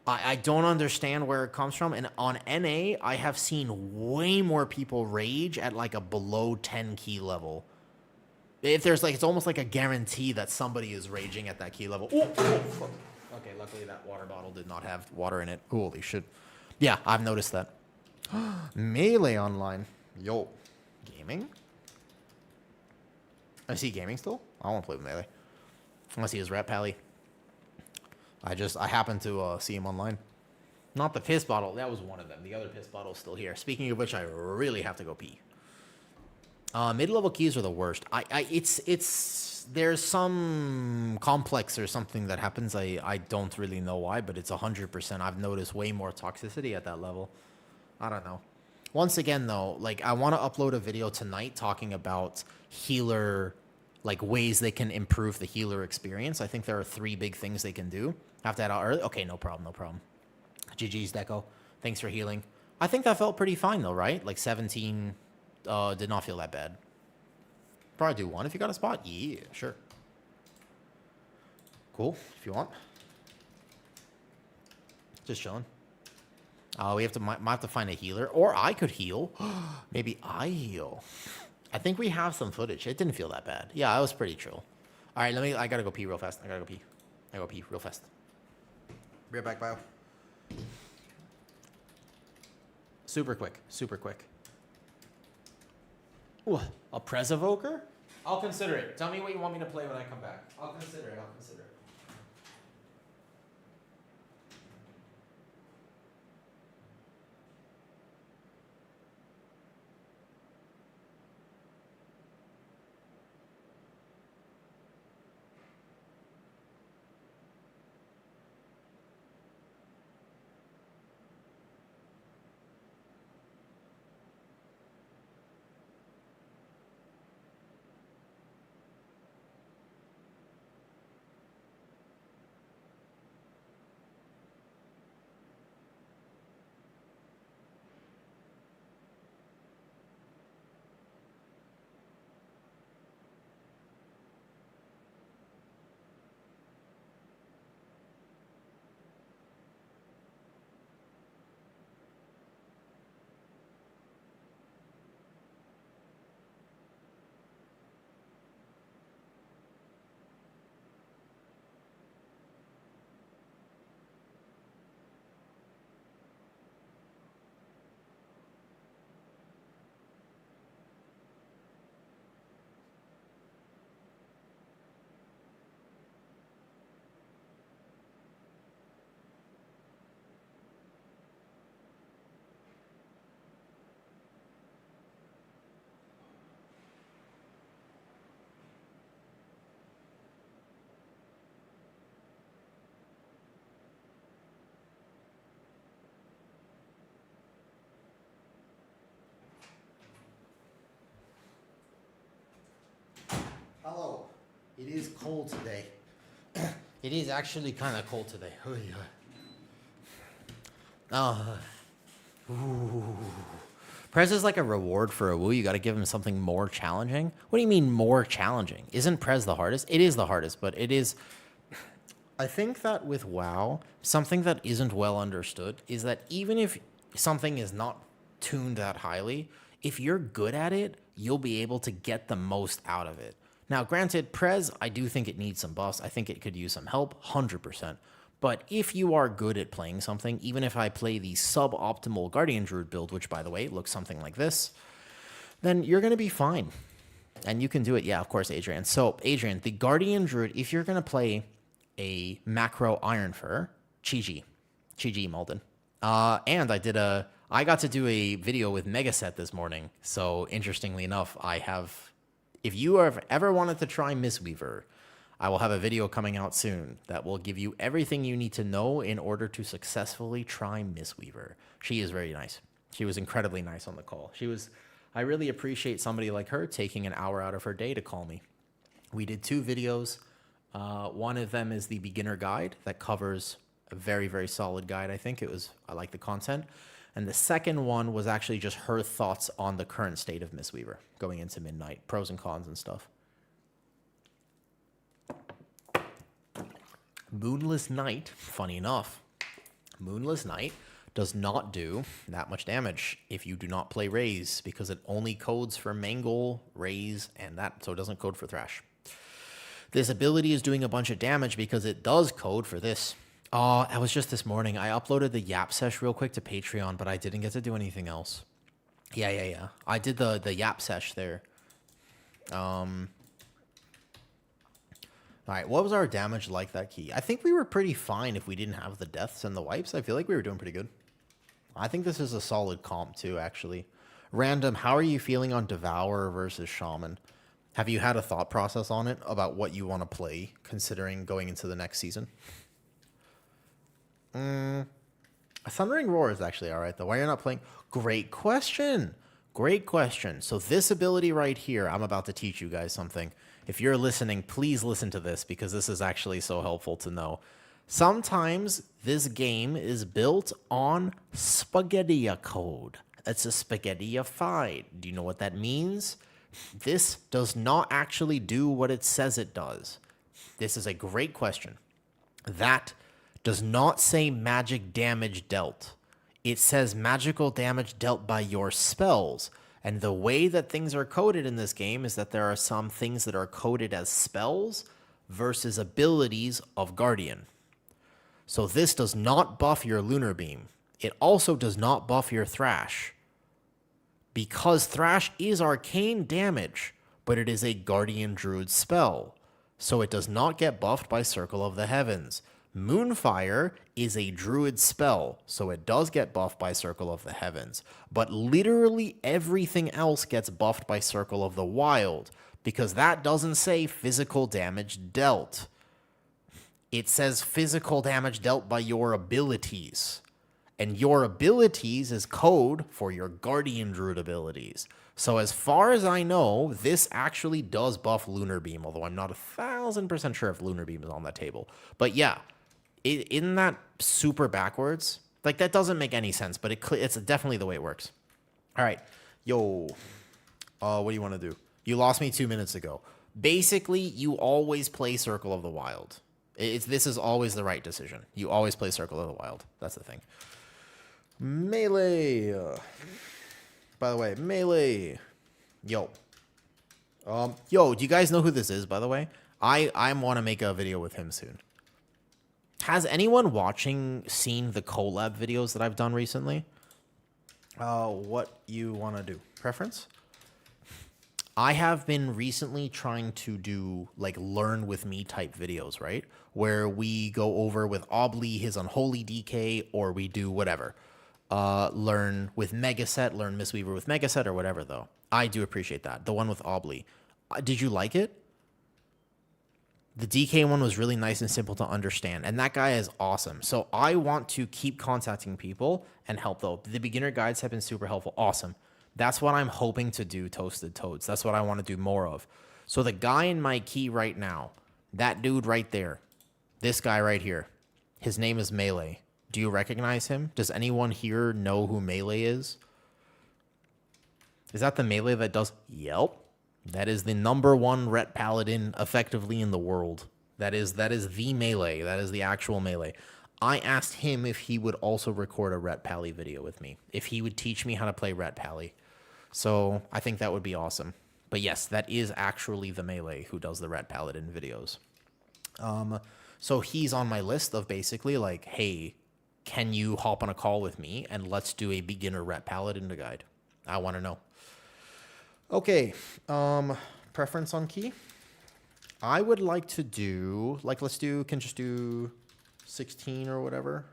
I don't understand where it comes from. And on NA, I have seen way more people rage at like a below 10 key level. If there's like, it's almost like a guarantee that somebody is raging at that key level. Ooh, okay, luckily that water bottle did not have water in it. Holy shit. Yeah, I've noticed that. Melee online. Yo. Gaming? I see gaming still? I want to play with Melee. Unless he is Rat Pally. I happened to see him online. Not the piss bottle. That was one of them. The other piss bottle is still here. Speaking of which, I really have to go pee. Mid-level keys are the worst. There's some complex or something that happens. I don't really know why, but it's 100%. I've noticed way more toxicity at that level. I don't know. Once again, though, like I want to upload a video tonight talking about healer, like ways they can improve the healer experience. I think there are 3 big things they can do. Have that out early. Okay, no problem, no problem. GG's, Deco. Thanks for healing. I think that felt pretty fine, though, right? Like 17 did not feel that bad. Probably do 1 if you got a spot. Yeah, sure. Cool, if you want. Just chilling. We might have to find a healer, or I could heal. Maybe I heal. I think we have some footage. It didn't feel that bad. Yeah, I was pretty chill. All right, I gotta go pee real fast. I gotta go pee real fast. Be right back, bio. Super quick. Ooh, a Prez Evoker? I'll consider it. Tell me what you want me to play when I come back. I'll consider it. Hello. It is cold today. It is actually kind of cold today. Prez is like a reward for a woo. You got to give him something more challenging. What do you mean more challenging? Isn't Prez the hardest? It is the hardest, but it is. I think that with WoW, something that isn't well understood is that even if something is not tuned that highly, if you're good at it, you'll be able to get the most out of it. Now, granted, Prez, I do think it needs some buffs. I think it could use some help, 100%. But if you are good at playing something, even if I play the suboptimal Guardian Druid build, which, by the way, looks something like this, then you're going to be fine. And you can do it. Yeah, of course, Adrian. So, Adrian, the Guardian Druid, if you're going to play a macro Iron Fur, Chi-Ji, Malden. And I got to do a video with Megaset this morning. So, interestingly enough, if you have ever wanted to try Mistweaver, I will have a video coming out soon that will give you everything you need to know in order to successfully try Mistweaver. She is very nice. She was incredibly nice on the call. I really appreciate somebody like her taking an hour out of her day to call me. We did 2 videos. One of them is the beginner guide that covers a very, very solid guide, I think. I like the content. And the second one was actually just her thoughts on the current state of Mistweaver going into midnight, pros and cons and stuff. Moonless Knight, funny enough, Moonless Knight does not do that much damage if you do not play Raise, because it only codes for Mangle, Raise, and that, so it doesn't code for Thrash. This ability is doing a bunch of damage because it does code for this. Oh, that was just this morning. I uploaded the Yap Sesh real quick to Patreon, but I didn't get to do anything else. Yeah. I did the Yap Sesh there. All right, what was our damage like that key? I think we were pretty fine if we didn't have the deaths and the wipes. I feel like we were doing pretty good. I think this is a solid comp too, actually. Random, how are you feeling on Devourer versus Shaman? Have you had a thought process on it about what you want to play, considering going into the next season? A Thundering Roar is actually all right, though. Why are you not playing? Great question. Great question. So this ability right here, I'm about to teach you guys something. If you're listening, please listen to this because this is actually so helpful to know. Sometimes this game is built on Spaghettia code. It's a Spaghettified. Do you know what that means? This does not actually do what it says it does. This is a great question. That does not say magic damage dealt. It says magical damage dealt by your spells. And the way that things are coded in this game is that there are some things that are coded as spells versus abilities of Guardian. So this does not buff your Lunar Beam. It also does not buff your Thrash. Because Thrash is arcane damage, but it is a Guardian Druid spell. So it does not get buffed by Circle of the Heavens. Moonfire is a druid spell, so it does get buffed by Circle of the Heavens. But literally everything else gets buffed by Circle of the Wild, because that doesn't say physical damage dealt. It says physical damage dealt by your abilities. And your abilities is code for your Guardian Druid abilities. So as far as I know, this actually does buff Lunar Beam, although I'm not 1,000% sure if Lunar Beam is on that table. But yeah. Isn't that super backwards? Like, that doesn't make any sense, but it's definitely the way it works. All right. Yo. What do you want to do? You lost me 2 minutes ago. Basically, you always play Circle of the Wild. This is always the right decision. You always play Circle of the Wild. That's the thing. Melee. By the way, Melee. Yo. Do you guys know who this is, by the way? I want to make a video with him soon. Has anyone watching seen the collab videos that I've done recently? What you want to do? Preference? I have been recently trying to do, like, learn with me type videos, right? Where we go over with Obly his Unholy DK, or we do whatever. Learn with Megaset, learn Mistweaver with Megaset, or whatever, though. I do appreciate that. The one with Obly. Did you like it? The DK one was really nice and simple to understand, and that guy is awesome. So I want to keep contacting people and help, though. The beginner guides have been super helpful. Awesome. That's what I'm hoping to do, Toasted Toads. That's what I want to do more of. So the guy in my key right now, that dude right there, this guy right here, his name is Melee. Do you recognize him? Does anyone here know who Melee is? Is that the Melee that does... Yep. That is the #1 Ret Paladin effectively in the world. That is the Melee. That is the actual Melee. I asked him if he would also record a Ret Pally video with me. If he would teach me how to play Ret Pally. So I think that would be awesome. But yes, that is actually the melee who does the Ret Paladin videos. So he's on my list of basically like, hey, can you hop on a call with me and let's do a beginner Ret Paladin guide? I want to know. Okay, preference on key. I would like to do, like, can just do 16 or whatever.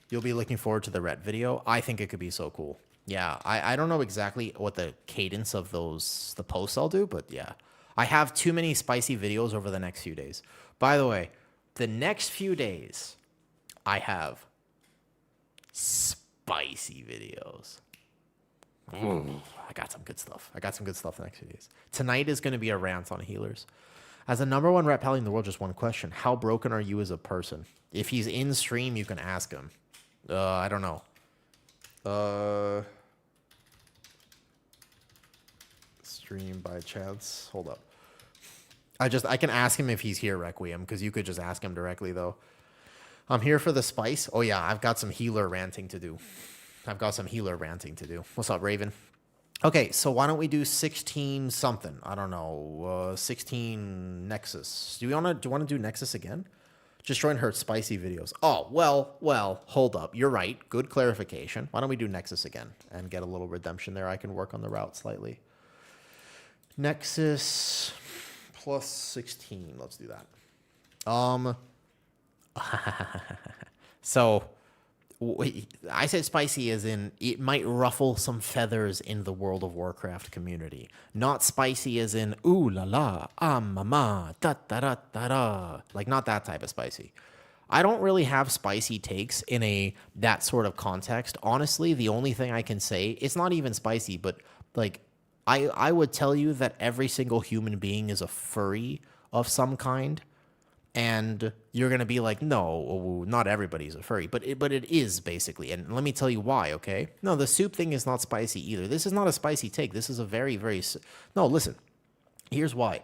You'll be looking forward to the Ret video. I think it could be so cool. Yeah, I don't know exactly what the cadence of the posts I'll do, but yeah. I have too many spicy videos over the next few days. By the way, the next few days, I have spicy videos. Ooh, I got some good stuff. I got some good stuff the next few days. Tonight is going to be a rant on healers. As the #1 Ret Paladin in the world, just one question. How broken are you as a person? If he's in stream, you can ask him. I don't know. Stream by chance. Hold up. I can ask him if he's here, Requiem, because you could just ask him directly, though. I'm here for the spice. Oh, yeah, I've got some healer ranting to do. What's up, Raven? Okay, so why don't we do 16 something? I don't know. 16 Nexus. Do you want to do Nexus again? Just join her spicy videos. Oh, well, hold up. You're right. Good clarification. Why don't we do Nexus again and get a little redemption there? I can work on the route slightly. Nexus plus 16. Let's do that. So I said spicy as in it might ruffle some feathers in the World of Warcraft community. Not spicy as in ooh la la, ah mama, da da da da da. Like not that type of spicy. I don't really have spicy takes in that sort of context. Honestly, the only thing I can say, it's not even spicy, but like I would tell you that every single human being is a furry of some kind. And you're going to be like, no, not everybody's a furry, but it is basically. And let me tell you why, okay? No, the soup thing is not spicy either. This is not a spicy take. This is a very, very... No, listen. Here's why.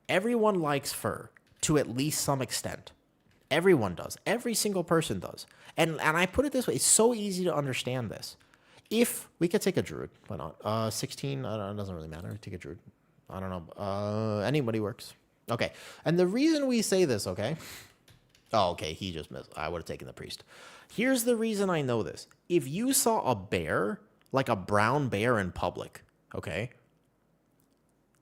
Everyone likes fur to at least some extent. Everyone does. Every single person does. And I put it this way. It's so easy to understand this. If we could take a druid, why not? 16, I don't know, it doesn't really matter. Take a druid. I don't know. Anybody works. Okay, and the reason we say this, okay? Oh, okay, he just missed. I would have taken the priest. Here's the reason I know this. If you saw a bear, like a brown bear in public, okay,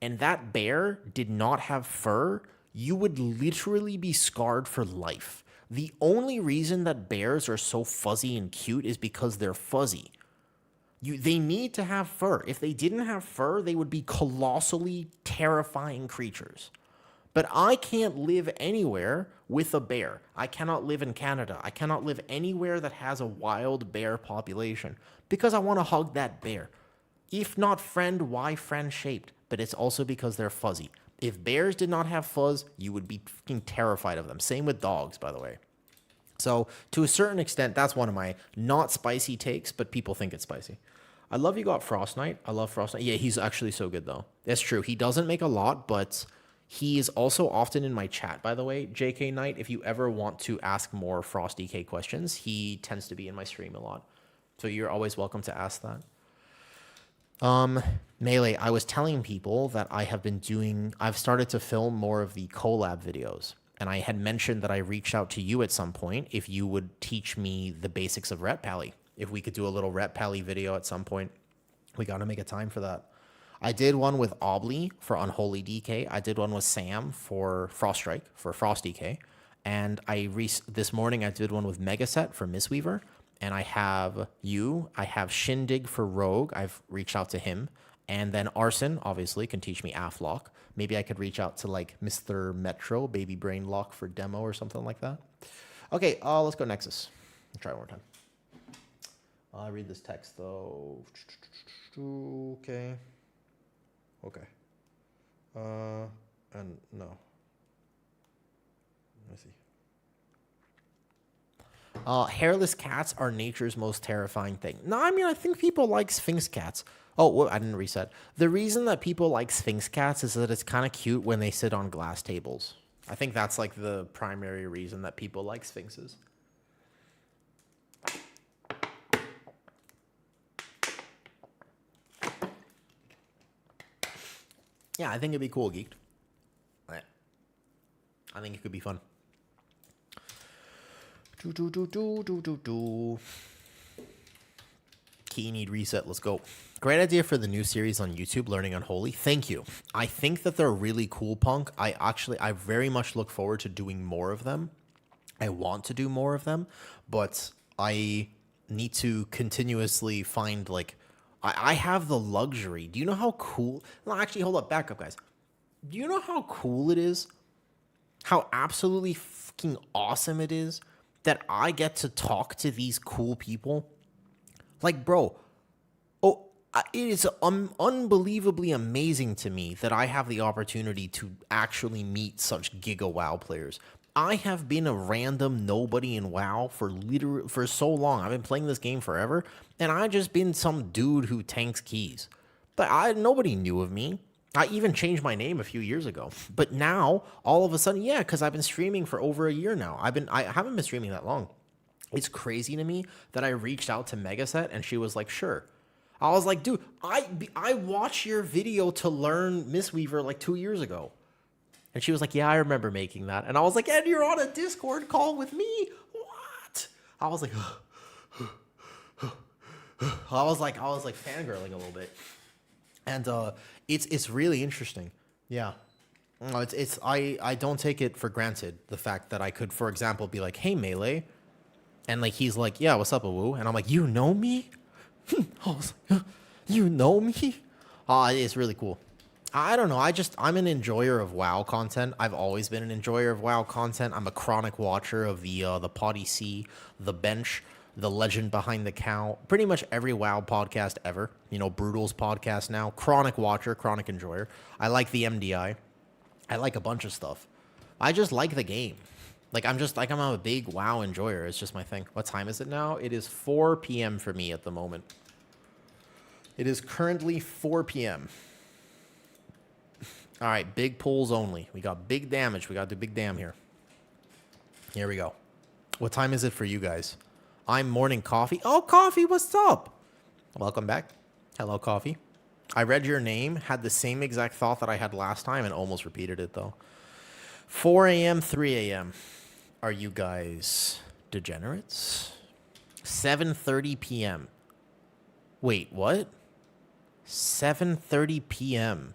and that bear did not have fur, you would literally be scarred for life. The only reason that bears are so fuzzy and cute is because they're fuzzy. They need to have fur. If they didn't have fur, they would be colossally terrifying creatures. But I can't live anywhere with a bear. I cannot live in Canada. I cannot live anywhere that has a wild bear population because I want to hug that bear. If not friend, why friend-shaped? But it's also because they're fuzzy. If bears did not have fuzz, you would be fucking terrified of them. Same with dogs, by the way. So to a certain extent, that's one of my not spicy takes, but people think it's spicy. I love you got Frost Knight. I love Frost Knight. Yeah, he's actually so good, though. That's true. He doesn't make a lot, but... he is also often in my chat, by the way, JK Knight. If you ever want to ask more Frost DK questions, he tends to be in my stream a lot. So you're always welcome to ask that. Melee, I was telling people that I've started to film more of the collab videos. And I had mentioned that I reached out to you at some point if you would teach me the basics of Ret Pally. If we could do a little Ret Pally video at some point, we got to make a time for that. I did one with Obly for Unholy DK. I did one with Sam for Frost Strike, for Frost DK. And this morning I did one with Megaset for Mistweaver. And I have Shindig for Rogue. I've reached out to him. And then Arson, obviously, can teach me Aflock. Maybe I could reach out to like Mr. Metro, Baby Brain Lock for demo or something like that. Okay, let's go Nexus. I'll try one more time. I'll read this text though. Okay. Okay. And no. Let me see. Hairless cats are nature's most terrifying thing. No, I mean, I think people like Sphinx cats. Oh, well, I didn't reset. The reason that people like Sphinx cats is that it's kind of cute when they sit on glass tables. I think that's like the primary reason that people like Sphinxes. Yeah, I think it'd be cool, Geeked. I think it could be fun. Key need reset. Let's go. Great idea for the new series on YouTube, Learning Unholy. Thank you. I think that they're really cool, Punk. I very much look forward to doing more of them. I want to do more of them, but I need to continuously find, like, I have the luxury. Do you know how cool? No, actually, hold up. Back up, guys. Do you know how cool it is? How absolutely fucking awesome it is that I get to talk to these cool people? Like, bro, it is unbelievably amazing to me that I have the opportunity to actually meet such giga WoW players. I have been a random nobody in WoW for so long. I've been playing this game forever, and I've just been some dude who tanks keys. But nobody knew of me. I even changed my name a few years ago. But now, all of a sudden, yeah, because I've been streaming for over a year now. I haven't been streaming that long. It's crazy to me that I reached out to Megaset and she was like, sure. I was like, dude, I watched your video to learn Mistweaver like 2 years ago. And she was like, yeah, I remember making that. And I was like, and you're on a Discord call with me? What? I was like, I was like fangirling a little bit. And it's really interesting. Yeah. I don't take it for granted, the fact that I could, for example, be like, hey, Melee. And like he's like, yeah, what's up, Awoo? And I'm like, you know me? I was like, you know me? It's really cool. I don't know. I'm an enjoyer of WoW content. I've always been an enjoyer of WoW content. I'm a chronic watcher of the Potty C, the Bench, the Legend Behind the Cow, pretty much every WoW podcast ever. You know, Brutal's podcast now. Chronic watcher, chronic enjoyer. I like the MDI. I like a bunch of stuff. I just like the game. Like, I'm a big WoW enjoyer. It's just my thing. What time is it now? It is 4 p.m. for me at the moment. It is currently 4 p.m. All right, big pulls only. We got big damage. We got to do big damn here. Here we go. What time is it for you guys? I'm morning coffee. Oh, coffee, what's up? Welcome back. Hello, coffee. I read your name, had the same exact thought that I had last time, and almost repeated it, though. 4 a.m., 3 a.m. Are you guys degenerates? 7:30 p.m. Wait, what? 7:30 p.m.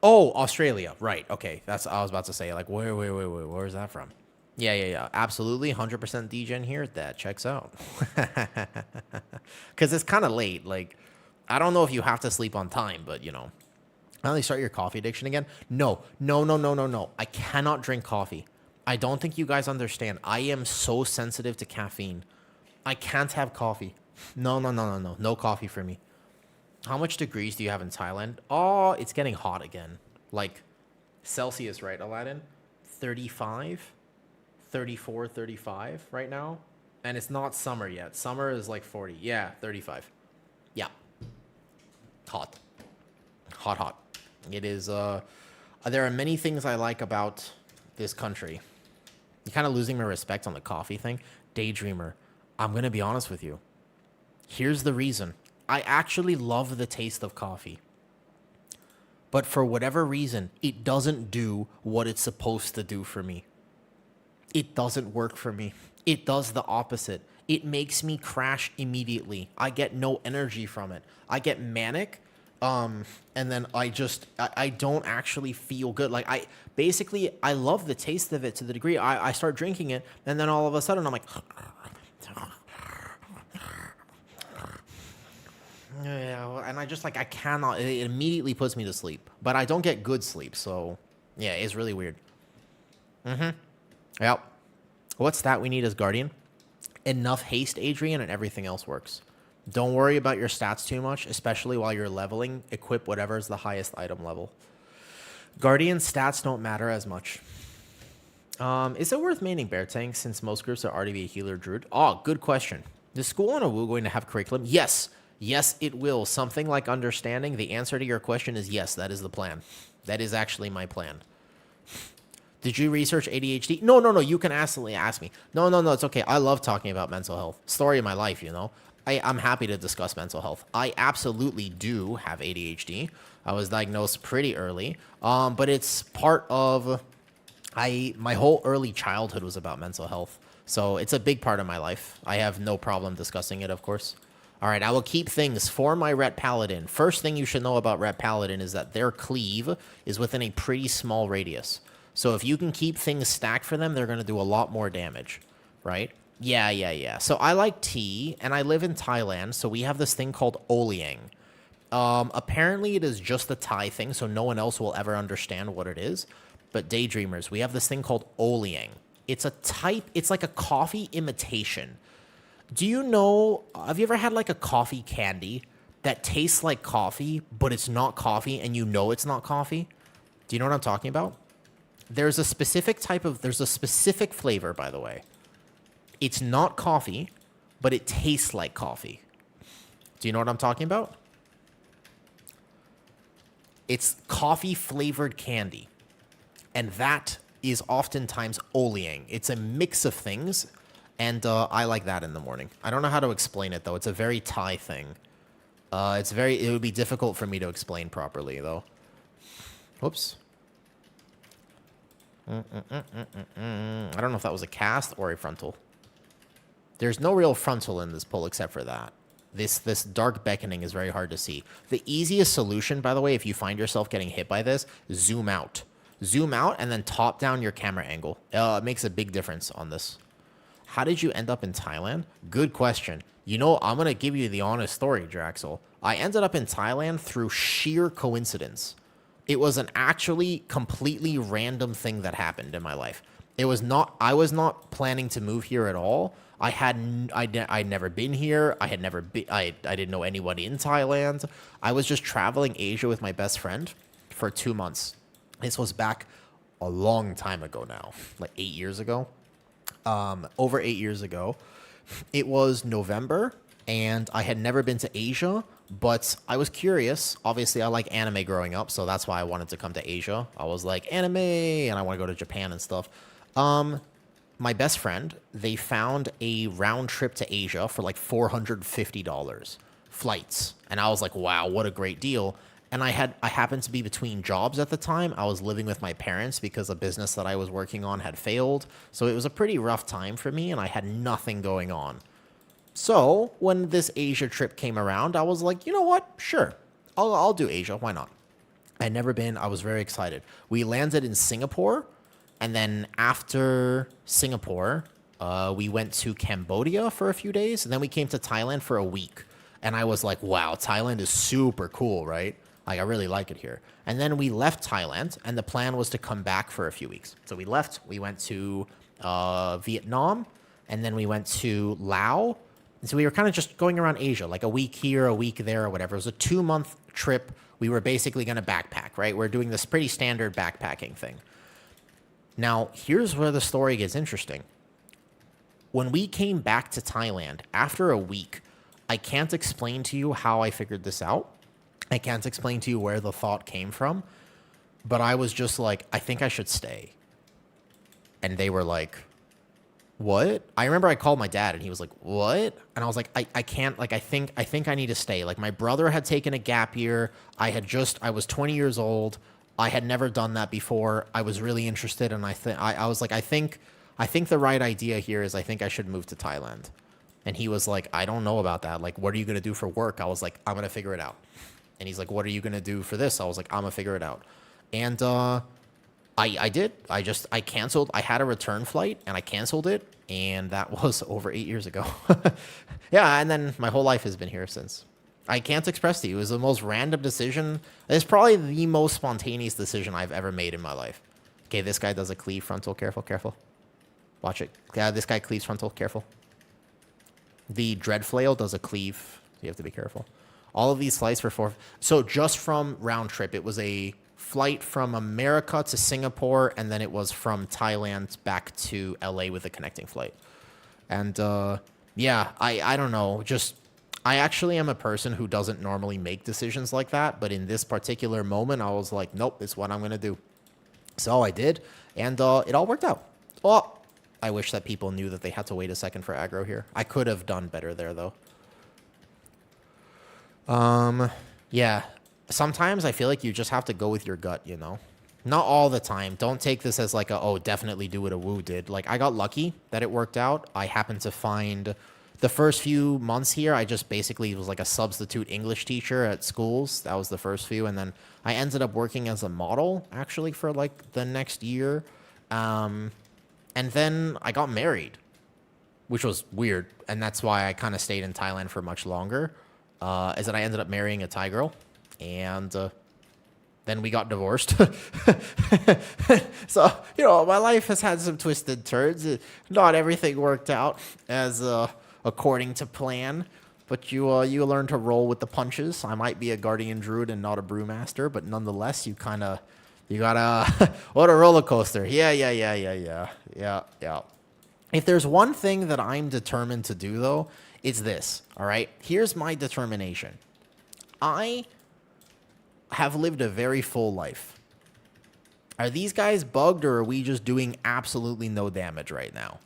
Oh, Australia. Right. Okay. That's I was about to say. Like, wait. Where's that from? Yeah. Absolutely. 100% degen here. That checks out. Because it's kind of late. Like, I don't know if you have to sleep on time, but, you know. Finally start your coffee addiction again? No. I cannot drink coffee. I don't think you guys understand. I am so sensitive to caffeine. I can't have coffee. No. No coffee for me. How much degrees do you have in Thailand? Oh, it's getting hot again. Like, Celsius, right, Aladdin? 35? 34, 35 right now? And it's not summer yet. Summer is like 40. Yeah, 35. Yeah. Hot. Hot. It is, there are many things I like about this country. You're kind of losing my respect on the coffee thing. Daydreamer, I'm going to be honest with you. Here's the reason. I actually love the taste of coffee. But for whatever reason, it doesn't do what it's supposed to do for me. It doesn't work for me. It does the opposite. It makes me crash immediately. I get no energy from it. I get manic. And then I don't actually feel good. Like, I love the taste of it to the degree I start drinking it, and then all of a sudden I'm like, yeah, and I just, like, I cannot, it immediately puts me to sleep, but I don't get good sleep. So yeah, it's really weird. Yep. What stat we need as Guardian? Enough haste, Adrian, and everything else works. Don't worry about your stats too much, especially while you're leveling. Equip whatever is the highest item level. Guardian stats don't matter as much. Is it worth maining bear tank since most groups are already a healer druid? Oh, good question. Is school on Awoo going to have curriculum? Yes. Yes, it will. Something like understanding. The answer to your question is yes, that is the plan. That is actually my plan. Did you research ADHD? No. You can absolutely ask me. No. It's okay. I love talking about mental health. Story of my life, you know. I'm happy to discuss mental health. I absolutely do have ADHD. I was diagnosed pretty early, but it's part of my whole early childhood was about mental health. So it's a big part of my life. I have no problem discussing it, of course. All right, I will keep things for my Ret Paladin. First thing you should know about Ret Paladin is that their cleave is within a pretty small radius. So if you can keep things stacked for them, they're going to do a lot more damage, right? Yeah. So I like tea, and I live in Thailand, so we have this thing called Oliang. Apparently it is just a Thai thing, so no one else will ever understand what it is. But daydreamers, we have this thing called Oliang. It's a type, it's like a coffee imitation. Do you know, have you ever had like a coffee candy that tastes like coffee, but it's not coffee and you know it's not coffee? Do you know what I'm talking about? There's a specific flavor, by the way. It's not coffee, but it tastes like coffee. Do you know what I'm talking about? It's coffee flavored candy. And that is oftentimes Oliang. It's a mix of things. And I like that in the morning. I don't know how to explain it, though. It's a very Thai thing. It would be difficult for me to explain properly, though. Whoops. I don't know if that was a cast or a frontal. There's no real frontal in this pull except for that. This dark beckoning is very hard to see. The easiest solution, by the way, if you find yourself getting hit by this, zoom out. Zoom out and then top down your camera angle. It makes a big difference on this. How did you end up in Thailand? Good question. You know, I'm going to give you the honest story, Draxel. I ended up in Thailand through sheer coincidence. It was an actually completely random thing that happened in my life. I was not planning to move here at all. I'd never been here. I didn't know anybody in Thailand. I was just traveling Asia with my best friend for 2 months. This was back a long time ago now, like 8 years ago. Over 8 years ago. It was November, and I had never been to Asia, but I was curious. Obviously, I like anime growing up, so that's why I wanted to come to Asia. I was like, anime, and I want to go to Japan and stuff. My best friend, they found a round trip to Asia for like $450 flights. And I was like, wow, what a great deal. And I happened to be between jobs at the time. I was living with my parents because a business that I was working on had failed. So it was a pretty rough time for me, and I had nothing going on. So when this Asia trip came around, I was like, you know what? Sure, I'll do Asia. Why not? I'd never been. I was very excited. We landed in Singapore, and then after Singapore, we went to Cambodia for a few days, and then we came to Thailand for a week. And I was like, wow, Thailand is super cool, right? Like, I really like it here. And then we left Thailand, and the plan was to come back for a few weeks. So we left. We went to Vietnam, and then we went to Laos. And so we were kind of just going around Asia, like a week here, a week there, or whatever. It was a 2-month trip. We were basically going to backpack, right? We're doing this pretty standard backpacking thing. Now, here's where the story gets interesting. When we came back to Thailand, after a week, I can't explain to you how I figured this out. I can't explain to you where the thought came from. But I was just like, I think I should stay. And they were like, what? I remember I called my dad and he was like, what? And I was like, I can't, like, I think I need to stay. Like, my brother had taken a gap year. I was 20 years old. I had never done that before. I was really interested. And I was like, I think the right idea here is I think I should move to Thailand. And he was like, I don't know about that. Like, what are you going to do for work? I was like, I'm going to figure it out. And he's like, what are you going to do for this? I was like, I'm going to figure it out. And I did. I canceled. I had a return flight, and I canceled it. And that was over 8 years ago. Yeah, and then my whole life has been here since. I can't express to you. It was the most random decision. It's probably the most spontaneous decision I've ever made in my life. Okay, this guy does a cleave frontal. Careful, careful. Watch it. Yeah, this guy cleaves frontal. Careful. The dread flail does a cleave. You have to be careful. All of these flights for 4. So just from round trip, it was a flight from America to Singapore, and then it was from Thailand back to LA with a connecting flight. And yeah, I don't know. Just, I actually am a person who doesn't normally make decisions like that, but in this particular moment, I was like, nope, it's what I'm going to do. So I did, and it all worked out. Well, I wish that people knew that they had to wait a second for aggro here. I could have done better there, though. Yeah. Sometimes I feel like you just have to go with your gut, you know? Not all the time. Don't take this as like a, oh, definitely do what a woo did. Like, I got lucky that it worked out. I happened to find the first few months here, I just basically was like a substitute English teacher at schools. That was the first few. And then I ended up working as a model, actually, for like the next year. And then I got married, which was weird. And that's why I kind of stayed in Thailand for much longer, is that I ended up marrying a Thai girl. And then we got divorced. So, you know, my life has had some twisted turns. Not everything worked out as according to plan. But you learn to roll with the punches. I might be a guardian druid and not a brewmaster, but nonetheless, you gotta what a roller coaster. Yeah. If there's one thing that I'm determined to do, though, it's this. All right, here's my determination. I have lived a very full life. Are these guys bugged, or are we just doing absolutely no damage right now?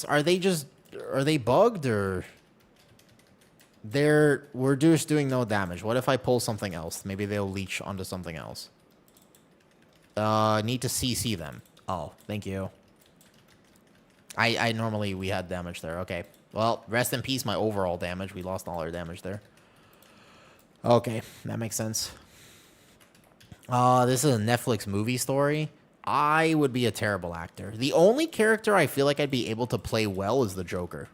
Are they bugged, or we're just doing no damage? What if I pull something else? Maybe they'll leech onto something else. Need to CC them. Oh, thank you. I normally, we had damage there. Okay. Well, rest in peace, my overall damage. We lost all our damage there. Okay, that makes sense. This is a Netflix movie story. I would be a terrible actor. The only character I feel like I'd be able to play well is the Joker.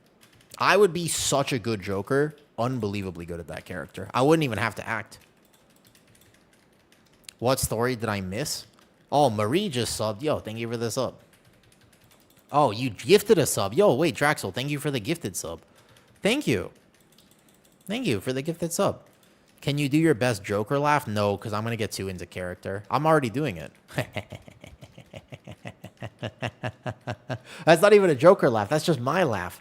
I would be such a good Joker. Unbelievably good at that character. I wouldn't even have to act. What story did I miss? Oh, Marie just subbed. Yo, thank you for the sub. Oh, you gifted a sub. Yo, wait, Draxel, thank you for the gifted sub. Thank you. Thank you for the gifted sub. Can you do your best Joker laugh? No, because I'm going to get too into character. I'm already doing it. That's not even a Joker laugh. That's just my laugh.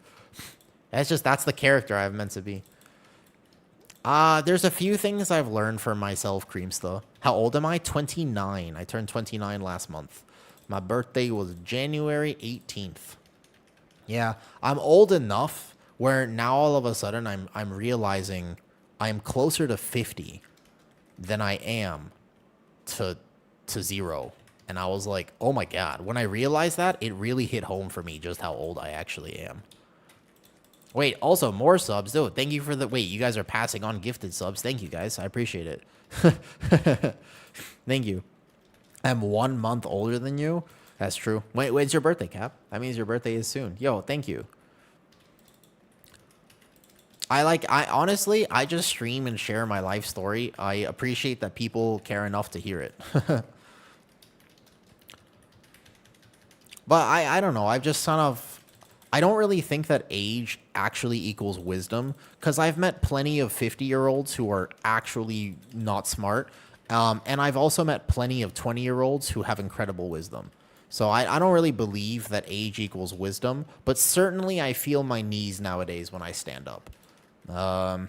That's the character I'm meant to be. There's a few things I've learned for myself, Creamsta. How old am I? 29. I turned 29 last month. My birthday was January 18th. Yeah, I'm old enough where now all of a sudden I'm realizing I'm closer to 50 than I am to 0. And I was like, oh my God. When I realized that, it really hit home for me just how old I actually am. Wait, also more subs. Dude, thank you for the... Wait, you guys are passing on gifted subs. Thank you, guys. I appreciate it. Thank you. I'm 1 month older than you. That's true. Wait, when's your birthday, Cap? That means your birthday is soon. Yo, thank you. I honestly, I just stream and share my life story. I appreciate that people care enough to hear it. But I don't know. I've just kind of... I don't really think that age actually equals wisdom, because I've met plenty of 50-year-olds who are actually not smart. And I've also met plenty of 20-year-olds who have incredible wisdom. So I don't really believe that age equals wisdom, but certainly I feel my knees nowadays when I stand up. My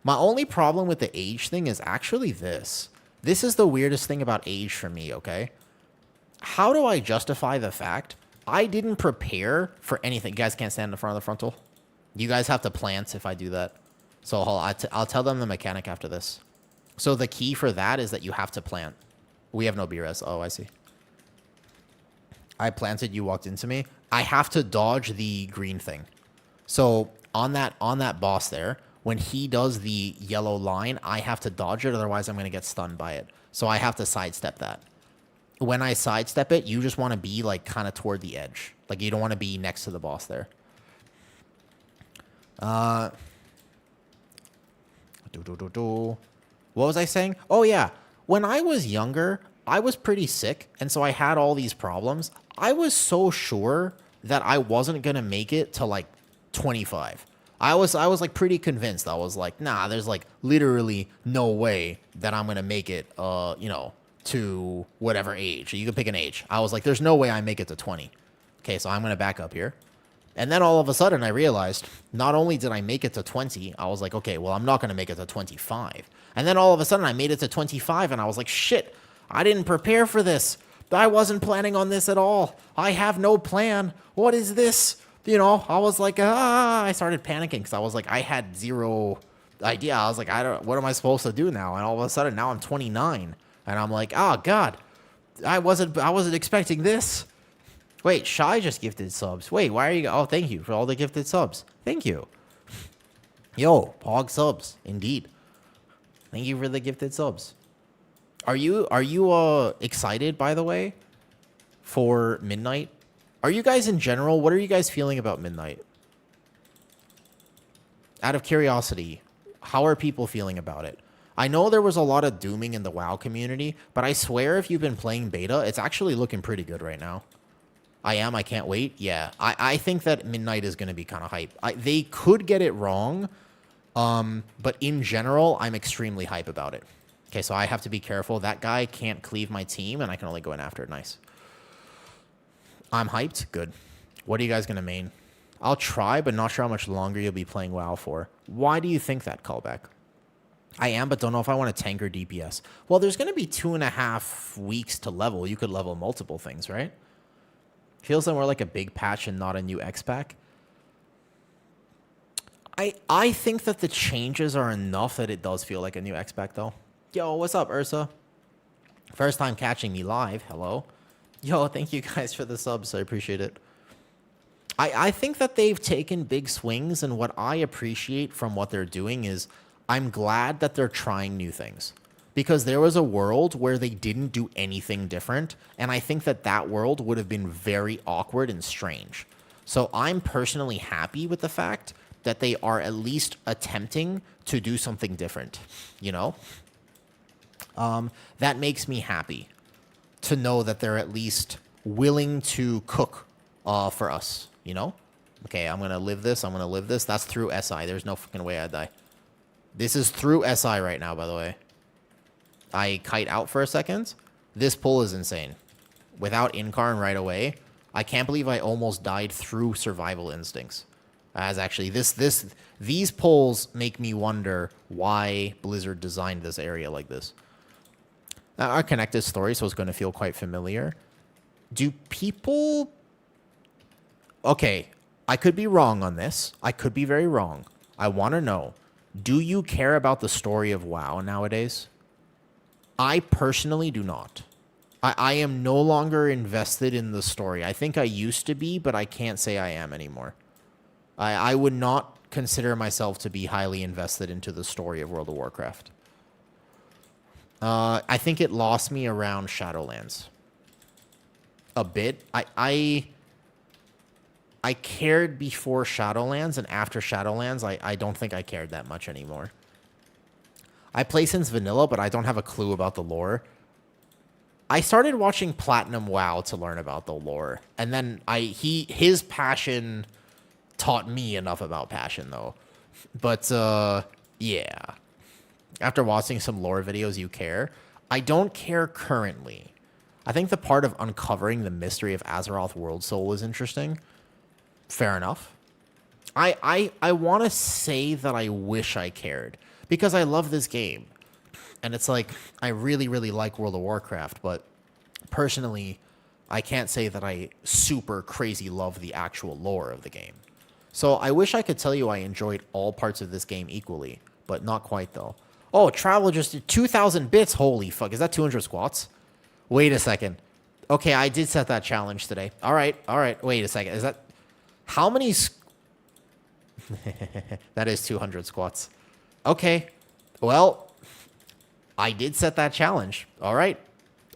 only problem with the age thing is actually this. This is the weirdest thing about age for me, okay? How do I justify the fact I didn't prepare for anything? You guys can't stand in front of the frontal. You guys have to plant if I do that. So I'll tell them the mechanic after this. So the key for that is that you have to plant. We have no BRS. Oh, I see. I planted, you walked into me. I have to dodge the green thing. So on that boss there, when he does the yellow line, I have to dodge it, otherwise I'm going to get stunned by it. So I have to sidestep that. When I sidestep it, you just want to be like kind of toward the edge. Like you don't want to be next to the boss there. What was I saying? Oh yeah, when I was younger, I was pretty sick, and so I had all these problems. I was so sure that I wasn't gonna make it to like 25. I was like pretty convinced. I was like, nah, there's like literally no way that I'm gonna make it. To whatever age. You can pick an age. I was like, there's no way I make it to 20. Okay, so I'm gonna back up here. And then all of a sudden I realized not only did I make it to 20, I was like, okay, well, I'm not gonna make it to 25. And then all of a sudden I made it to 25, and I was like, shit, I didn't prepare for this. I wasn't planning on this at all. I have no plan. What is this? I was like, I started panicking because I was like, I had zero idea. I was like, what am I supposed to do now? And all of a sudden, now I'm 29, and I'm like, oh god, I wasn't expecting this. Wait, Shy just gifted subs. Wait, why are you? Oh, thank you for all the gifted subs. Thank you. Yo, Pog subs, indeed. Thank you for the gifted subs. Are you excited, by the way, for Midnight? Are you guys in general? What are you guys feeling about Midnight? Out of curiosity, how are people feeling about it? I know there was a lot of dooming in the WoW community, but I swear if you've been playing beta, it's actually looking pretty good right now. I can't wait. Yeah, I think that Midnight is going to be kind of hype. They could get it wrong, but in general, I'm extremely hype about it. Okay, so I have to be careful. That guy can't cleave my team, and I can only go in after it. Nice. I'm hyped. Good. What are you guys going to main? I'll try, but not sure how much longer you'll be playing WoW for. Why do you think that, Callback? I am, but don't know if I want to tank or DPS. Well, there's going to be 2.5 weeks to level. You could level multiple things, right? Feels like more like a big patch and not a new X pack. I think that the changes are enough that it does feel like a new X pack, though. Yo, what's up, Ursa? First time catching me live. Hello. Yo, thank you guys for the subs. I appreciate it. I think that they've taken big swings, and what I appreciate from what they're doing is I'm glad that they're trying new things. Because there was a world where they didn't do anything different, and I think that that world would have been very awkward and strange. So I'm personally happy with the fact that they are at least attempting to do something different, you know? That makes me happy to know that they're at least willing to cook for us, you know? Okay, I'm going to live this. I'm going to live this. That's through SI. There's no fucking way I'd die. This is through SI right now, by the way. I kite out for a second. This pull is insane. Without Incarn right away, I can't believe I almost died through survival instincts. As actually, these pulls make me wonder why Blizzard designed this area like this. Now, our connected story, so it's going to feel quite familiar. Do people... Okay, I could be wrong on this. I could be very wrong. I want to know, do you care about the story of WoW nowadays? I personally do not. I am no longer invested in the story. I think I used to be, but I can't say I am anymore. I would not consider myself to be highly invested into the story of World of Warcraft. I think it lost me around Shadowlands. A bit. I cared before Shadowlands, and after Shadowlands, I don't think I cared that much anymore. I play since vanilla, but I don't have a clue about the lore. I started watching Platinum WoW to learn about the lore, and then his passion taught me enough about passion, though. But yeah, after watching some lore videos, you care. I don't care currently. I think the part of uncovering the mystery of Azeroth World Soul is interesting. Fair enough. I want to say that I wish I cared, because I love this game. And it's like, I really, really like World of Warcraft, but personally, I can't say that I super crazy love the actual lore of the game. So I wish I could tell you I enjoyed all parts of this game equally, but not quite, though. Oh, Travel just did 2,000 bits. Holy fuck. Is that 200 squats? Wait a second. Okay, I did set that challenge today. All right. Wait a second. Is that... How many... That is 200 squats. Okay. Well, I did set that challenge. All right.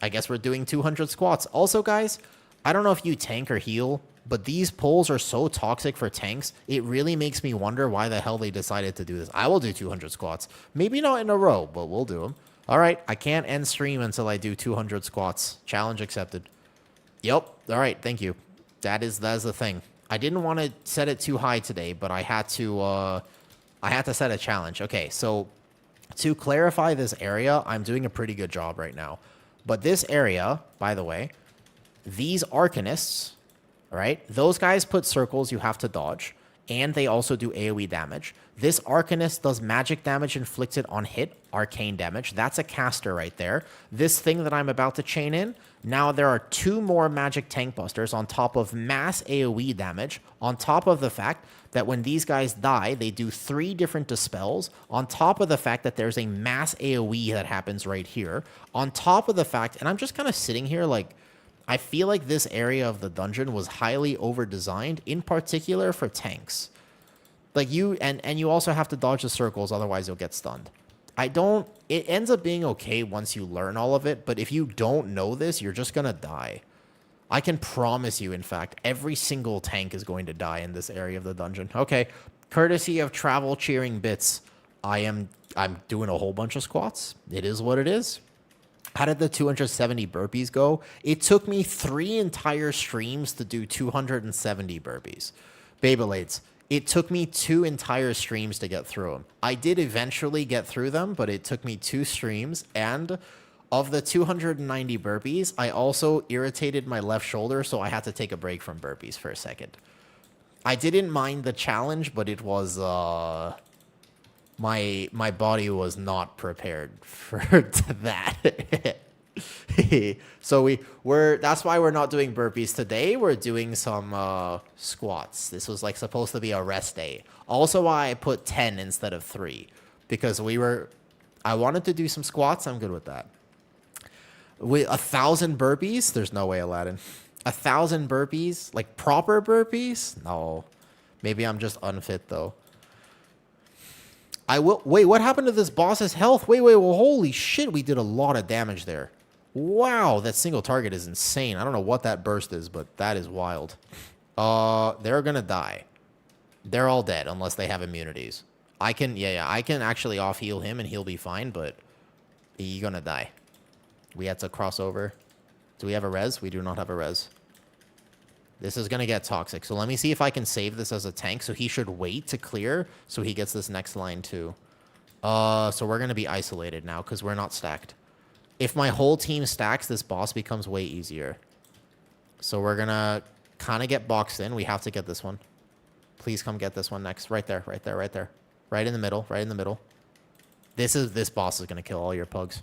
I guess we're doing 200 squats. Also, guys, I don't know if you tank or heal, but these pulls are so toxic for tanks, it really makes me wonder why the hell they decided to do this. I will do 200 squats.Maybe not in a row, but we'll do them. All right, I can't end stream until I do 200 squats. Challenge accepted. Yep. All right, thank you. That is the thing. I didn't want to set it too high today, but I had to set a challenge. Okay, so to clarify this area, I'm doing a pretty good job right now. But this area, by the way, these Arcanists, right? Those guys put circles you have to dodge. and they also do AoE damage. This Arcanist does magic damage inflicted on hit, arcane damage. That's a caster right there. This thing that I'm about to chain in, now there are 2 more magic tank busters on top of mass AoE damage, on top of the fact that when these guys die, they do 3 different dispels, on top of the fact that there's a mass AoE that happens right here, on top of the fact, and I'm just kind of sitting here like, I feel like this area of the dungeon was highly over-designed, in particular for tanks. Like you, and you also have to dodge the circles, otherwise you'll get stunned. It ends up being okay once you learn all of it, but if you don't know this, you're just gonna die. I can promise you, in fact, every single tank is going to die in this area of the dungeon. Okay, courtesy of travel cheering bits, I'm doing a whole bunch of squats. It is what it is. How did the 270 burpees go? It took me 3 entire streams to do 270 burpees. Beyblades. It took me 2 entire streams to get through them. I did eventually get through them, but it took me 2 streams. And of the 290 burpees, I also irritated my left shoulder, so I had to take a break from burpees for a second. I didn't mind the challenge, but it was... My body was not prepared for that. So that's why we're not doing burpees today. We're doing some squats. This was like supposed to be a rest day. Also why I put 10 instead of 3. Because I wanted to do some squats. I'm good with that. With 1,000 burpees, there's no way, Aladdin. 1,000 burpees? Like proper burpees? No. Maybe I'm just unfit though. Wait, what happened to this boss's health? Wait, well, holy shit, we did a lot of damage there. Wow, that single target is insane. I don't know what that burst is, but that is wild. They're gonna die. They're all dead unless they have immunities. I can actually off-heal him and he'll be fine, but he's gonna die. We had to cross over. Do we have a res? We do not have a res. This is going to get toxic. So let me see if I can save this as a tank. So he should wait to clear so he gets this next line too. So we're going to be isolated now because we're not stacked. If my whole team stacks, this boss becomes way easier. So we're going to kind of get boxed in. We have to get this one. Please come get this one next. Right there, right there, right there. Right in the middle, right in the middle. This boss is going to kill all your pugs.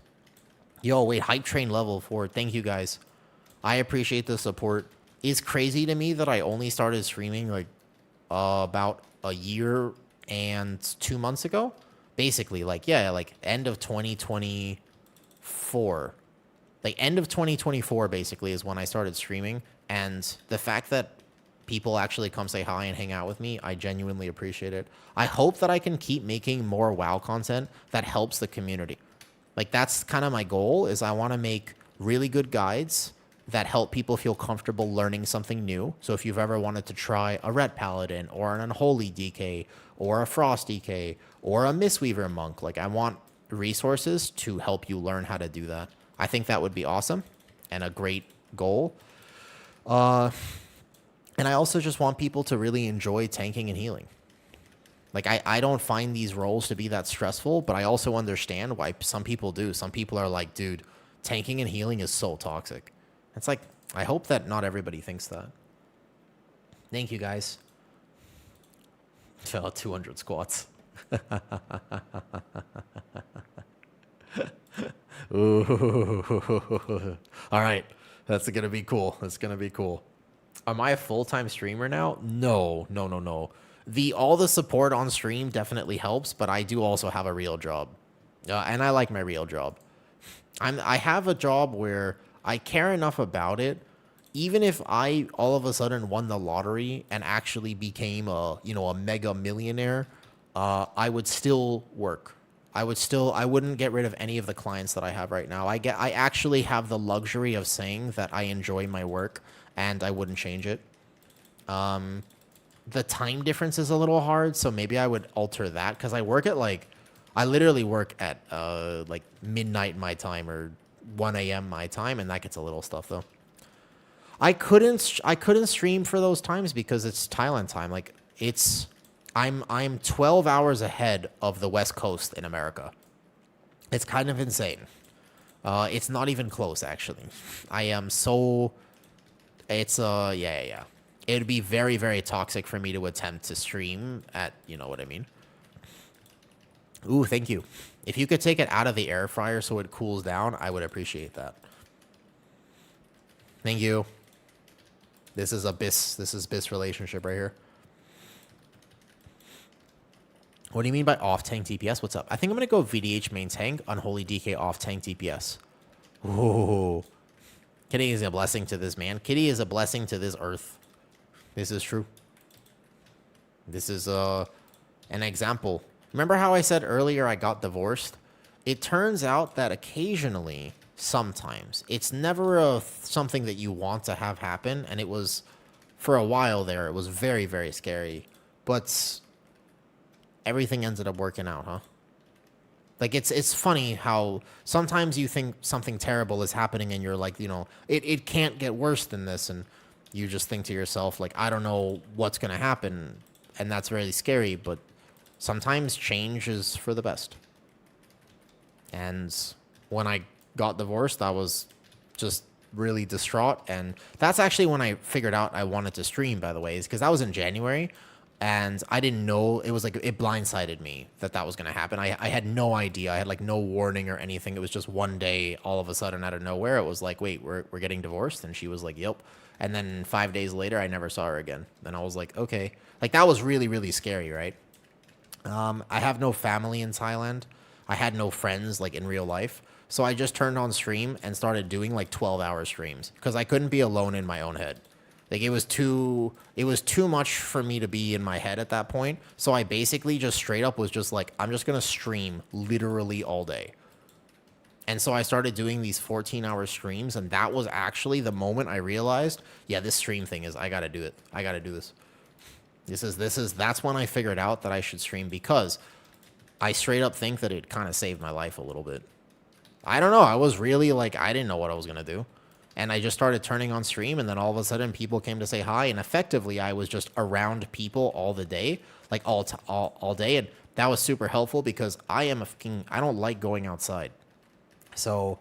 Yo, wait, hype train level 4. Thank you guys. I appreciate the support. It's crazy to me that I only started streaming like about a year and 2 months ago. Basically, like, yeah, like end of 2024. Like end of 2024 basically is when I started streaming. And the fact that people actually come say hi and hang out with me, I genuinely appreciate it. I hope that I can keep making more WoW content that helps the community. Like that's kind of my goal, is I want to make really good guides that help people feel comfortable learning something new. So if you've ever wanted to try a Ret Paladin or an Unholy DK or a Frost DK or a Mistweaver Monk, like I want resources to help you learn how to do that. I think that would be awesome and a great goal. And I also just want people to really enjoy tanking and healing. Like I don't find these roles to be that stressful, but I also understand why some people do. Some people are like, dude, tanking and healing is so toxic. It's like, I hope that not everybody thinks that. Thank you, guys. 200 squats. Ooh. All right. That's going to be cool. That's going to be cool. Am I a full-time streamer now? No. All the support on stream definitely helps, but I do also have a real job. And I like my real job. I have a job where I care enough about it, even if I all of a sudden won the lottery and actually became a mega millionaire, I would still work. I wouldn't get rid of any of the clients that I have right now. I actually have the luxury of saying that I enjoy my work and I wouldn't change it. The time difference is a little hard, so maybe I would alter that because I literally work at like midnight my time or 1 a.m. my time, and that gets a little stuff though. I couldn't stream for those times because it's Thailand time. Like I'm 12 hours ahead of the West Coast in America. It's kind of insane. It's not even close actually. I am so. It's yeah. it would be very, very toxic for me to attempt to stream at, you know what I mean? Ooh, thank you. If you could take it out of the air fryer so it cools down, I would appreciate that. Thank you. This is BIS relationship right here. What do you mean by off tank DPS? What's up? I think I'm going to go VDH main tank, Unholy DK off tank DPS. Ooh. Kitty is a blessing to this man. Kitty is a blessing to this earth. This is true. This is an example. Remember how I said earlier I got divorced? It turns out that occasionally, sometimes, it's never something that you want to have happen. And it was, for a while there, it was very, very scary. But everything ended up working out, huh? Like, it's funny how sometimes you think something terrible is happening and you're like, you know, it can't get worse than this. And you just think to yourself, like, I don't know what's going to happen. And that's really scary. But sometimes change is for the best. And when I got divorced, I was just really distraught. And that's actually when I figured out I wanted to stream, by the way, is because that was in January. And I didn't know, it was like, it blindsided me that was going to happen. I had no idea. I had like no warning or anything. It was just one day, all of a sudden, out of nowhere, it was like, wait, we're getting divorced? And she was like, yep. And then 5 days later, I never saw her again. And I was like, okay. Like, that was really, really scary, right? I have no family in Thailand. I had no friends, like, in real life. So I just turned on stream and started doing, like, 12-hour streams. Because I couldn't be alone in my own head. Like, it was too much for me to be in my head at that point. So I basically just straight up was just like, I'm just going to stream literally all day. And so I started doing these 14-hour streams. And that was actually the moment I realized, yeah, this stream thing is, I got to do it. I got to do this. That's when I figured out that I should stream, because I straight up think that it kind of saved my life a little bit. I don't know. I was really like, I didn't know what I was going to do. And I just started turning on stream, and then all of a sudden people came to say hi, and effectively I was just around people all the day, like all day, and that was super helpful because I don't like going outside. So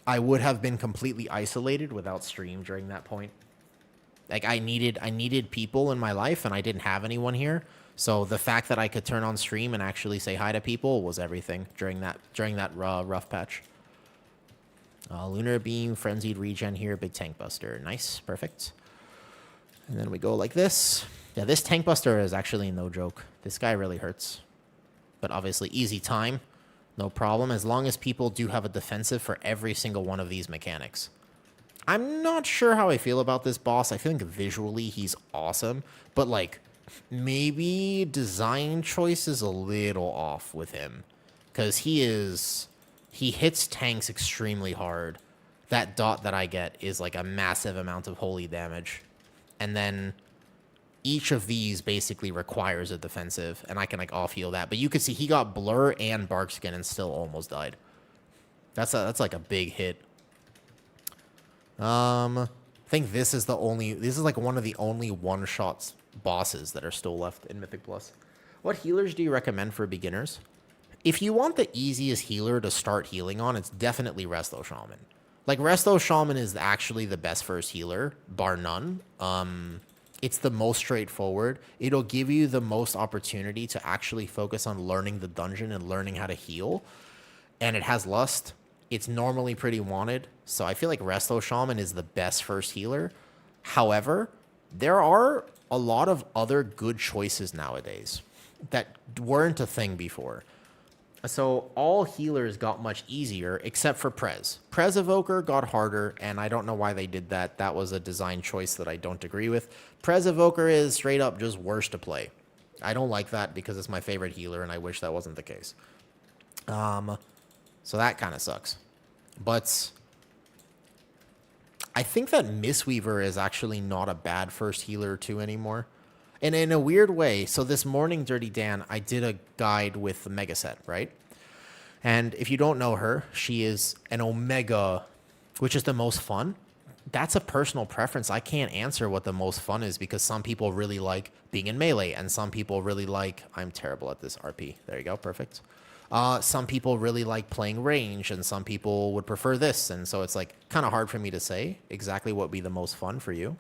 I would have been completely isolated without stream during that point. Like, I needed people in my life, and I didn't have anyone here. So the fact that I could turn on stream and actually say hi to people was everything during that rough patch. Lunar Beam, Frenzied Regen here, Big Tank Buster. Nice, perfect. And then we go like this. Yeah, this Tank Buster is actually no joke. This guy really hurts. But obviously, easy time, no problem, as long as people do have a defensive for every single one of these mechanics. I'm not sure how I feel about this boss. I think visually he's awesome, but like, maybe design choice is a little off with him. Because he hits tanks extremely hard. That dot that I get is like a massive amount of holy damage. And then each of these basically requires a defensive, and I can like off heal that. But you can see he got blur and bark skin and still almost died. That's like a big hit. I think this is like one of the only one-shot bosses that are still left in Mythic Plus. What healers do you recommend for beginners? If you want the easiest healer to start healing on, it's definitely Resto Shaman. Like, Resto Shaman is actually the best first healer, bar none. It's the most straightforward. It'll give you the most opportunity to actually focus on learning the dungeon and learning how to heal. And it has Lust. It's normally pretty wanted. So I feel like Resto Shaman is the best first healer. However, there are a lot of other good choices nowadays that weren't a thing before. So all healers got much easier except for Prez. Prez Evoker got harder, and I don't know why they did that. That was a design choice that I don't agree with. Prez Evoker is straight up just worse to play. I don't like that because it's my favorite healer, and I wish that wasn't the case. So that kind of sucks. But I think that Mistweaver is actually not a bad first healer too anymore. And in a weird way, so this morning, Dirty Dan, I did a guide with the Mega Set, right? And if you don't know her, she is an Omega, which is the most fun. That's a personal preference. I can't answer what the most fun is because some people really like being in melee, and some people really like... I'm terrible at this RP. There you go. Perfect. Some people really like playing range, and some people would prefer this. And so it's like kind of hard for me to say exactly what would be the most fun for you.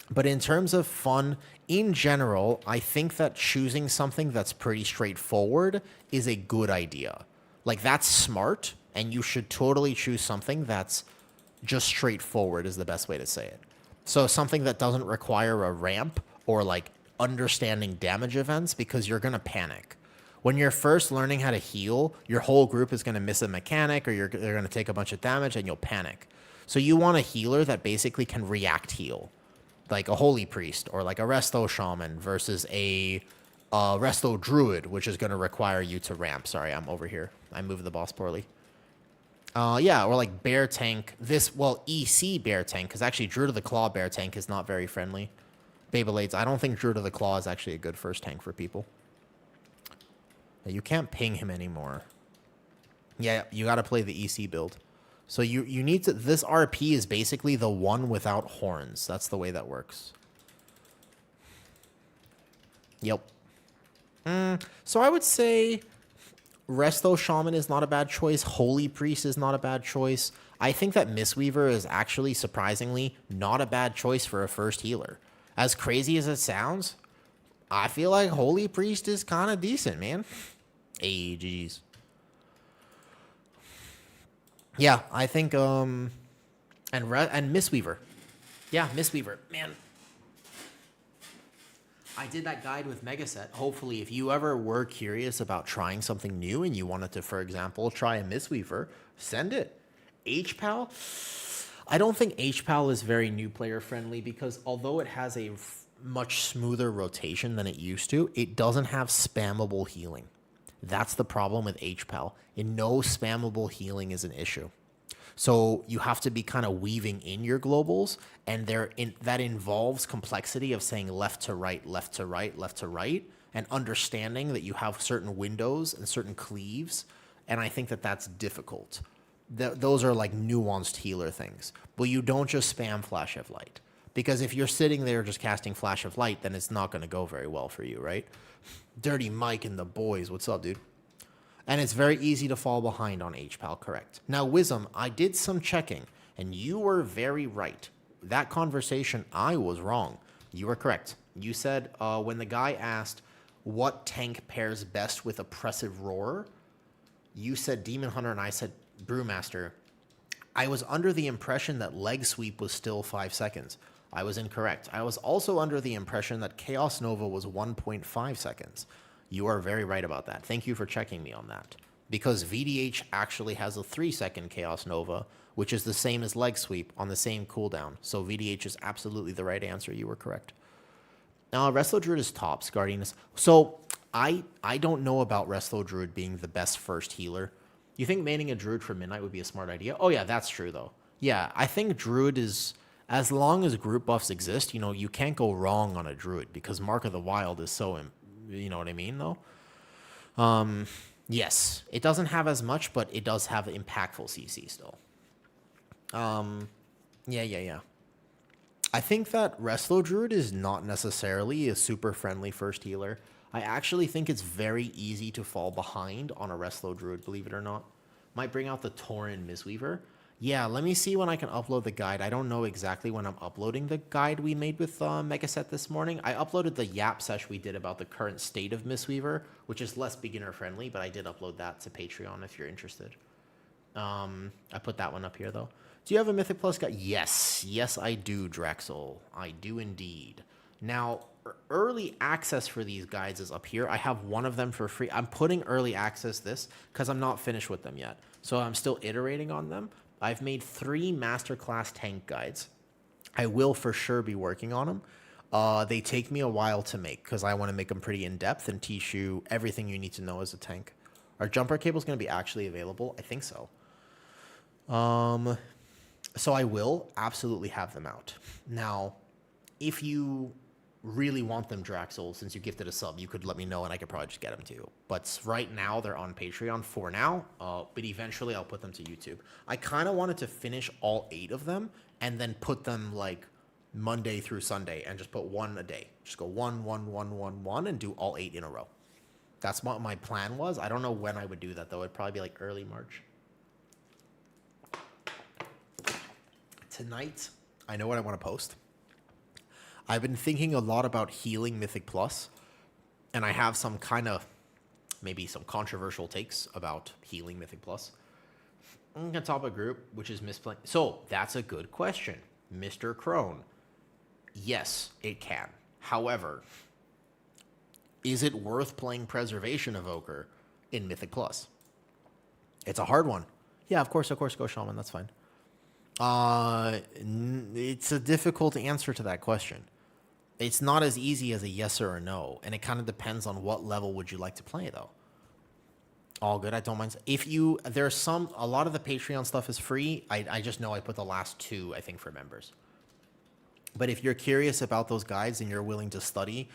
But in terms of fun, in general, I think that choosing something that's pretty straightforward is a good idea. Like, that's smart, and you should totally choose something that's just straightforward, is the best way to say it. So, something that doesn't require a ramp or like understanding damage events, because you're going to panic. When you're first learning how to heal, your whole group is going to miss a mechanic, or they're going to take a bunch of damage, and you'll panic. So, you want a healer that basically can react heal, like a holy priest or like a resto shaman versus a resto druid, which is going to require you to ramp. Sorry, I'm over here. I moved the boss poorly. Yeah, or like bear tank. EC bear tank, because actually Druid of the Claw bear tank is not very friendly. Beyblades, I don't think Druid of the Claw is actually a good first tank for people. You can't ping him anymore. Yeah, you got to play the EC build. So you need to, this RP is basically the one without horns. That's the way that works. Yep. So I would say Resto Shaman is not a bad choice. Holy Priest is not a bad choice. I think that Mistweaver is actually, surprisingly, not a bad choice for a first healer. As crazy as it sounds, I feel like Holy Priest is kind of decent, man. Hey, GG's. Yeah, I think, and Mistweaver. Yeah, Mistweaver. Man, I did that guide with Megaset. Hopefully, if you ever were curious about trying something new and you wanted to, for example, try a Mistweaver, send it. HPAL? I don't think HPAL is very new player friendly, because although it has a much smoother rotation than it used to, it doesn't have spammable healing. That's the problem with HPAL. No spammable healing is an issue. So you have to be kind of weaving in your globals, and that involves complexity of saying left to right, left to right, left to right, and understanding that you have certain windows and certain cleaves, and I think that that's difficult. Those are like nuanced healer things. But you don't just spam Flash of Light, because if you're sitting there just casting Flash of Light, then it's not going to go very well for you, right? Dirty Mike and the boys, what's up, dude? And it's very easy to fall behind on HPAL, correct. Now, Wisdom, I did some checking, and you were very right. That conversation, I was wrong. You were correct. You said when the guy asked what tank pairs best with Oppressive Roar, you said Demon Hunter and I said Brewmaster. I was under the impression that Leg Sweep was still 5 seconds. I was incorrect. I was also under the impression that Chaos Nova was 1.5 seconds. You are very right about that. Thank you for checking me on that. Because VDH actually has a 3-second Chaos Nova, which is the same as Leg Sweep on the same cooldown. So VDH is absolutely the right answer. You were correct. Now, Resto Druid is tops. Guardian is... So, I don't know about Resto Druid being the best first healer. You think maining a Druid for Midnight would be a smart idea? Oh, yeah, that's true, though. Yeah, I think Druid is... As long as group buffs exist, you can't go wrong on a Druid, because Mark of the Wild is so... You know what I mean, though? Yes, it doesn't have as much, but it does have impactful CC still. Yeah. I think that Resto Druid is not necessarily a super friendly first healer. I actually think it's very easy to fall behind on a Resto Druid, believe it or not. Might bring out the Tauren Mistweaver. Yeah, let me see when I can upload the guide. I don't know exactly when I'm uploading the guide we made with Megaset this morning. I uploaded the Yap sesh we did about the current state of Mistweaver, which is less beginner-friendly, but I did upload that to Patreon if you're interested. I put that one up here, though. Do you have a Mythic Plus guide? Yes. Yes, I do, Draxel. I do indeed. Now, early access for these guides is up here. I have one of them for free. I'm putting early access this because I'm not finished with them yet. So I'm still iterating on them. I've made 3 masterclass tank guides. I will for sure be working on them. They take me a while to make because I want to make them pretty in-depth and teach you everything you need to know as a tank. Are jumper cables going to be actually available? I think so. So I will absolutely have them out. Now, if you really want them, Draxel, since you gifted a sub, you could let me know and I could probably just get them to you. But right now, they're on Patreon for now, but eventually I'll put them to YouTube. I kind of wanted to finish all 8 of them and then put them like Monday through Sunday and just put 1 a day. Just go 1, 1, 1, 1, 1 and do all 8 in a row. That's what my plan was. I don't know when I would do that, though. It'd probably be like early March. Tonight, I know what I want to post. I've been thinking a lot about healing Mythic Plus, and I have some kind of, maybe some controversial takes about healing Mythic Plus. I'm going to top a group, which is misplaying. So that's a good question, Mr. Crone. Yes, it can. However, is it worth playing Preservation Evoker in Mythic Plus? It's a hard one. Yeah, of course, go Shaman. That's fine. It's a difficult answer to that question. It's not as easy as a yes or a no, and it kind of depends on what level would you like to play, though. All good. I don't mind. There's a lot of the Patreon stuff is free. I just know I put the last 2, I think, for members. But if you're curious about those guides and you're willing to study,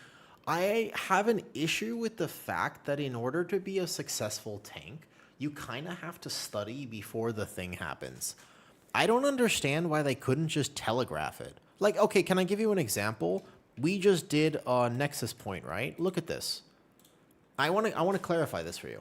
I have an issue with the fact that in order to be a successful tank, you kind of have to study before the thing happens. I don't understand why they couldn't just telegraph it. Like, okay, can I give you an example? We just did a Nexus point, right? Look at this. I want to clarify this for you.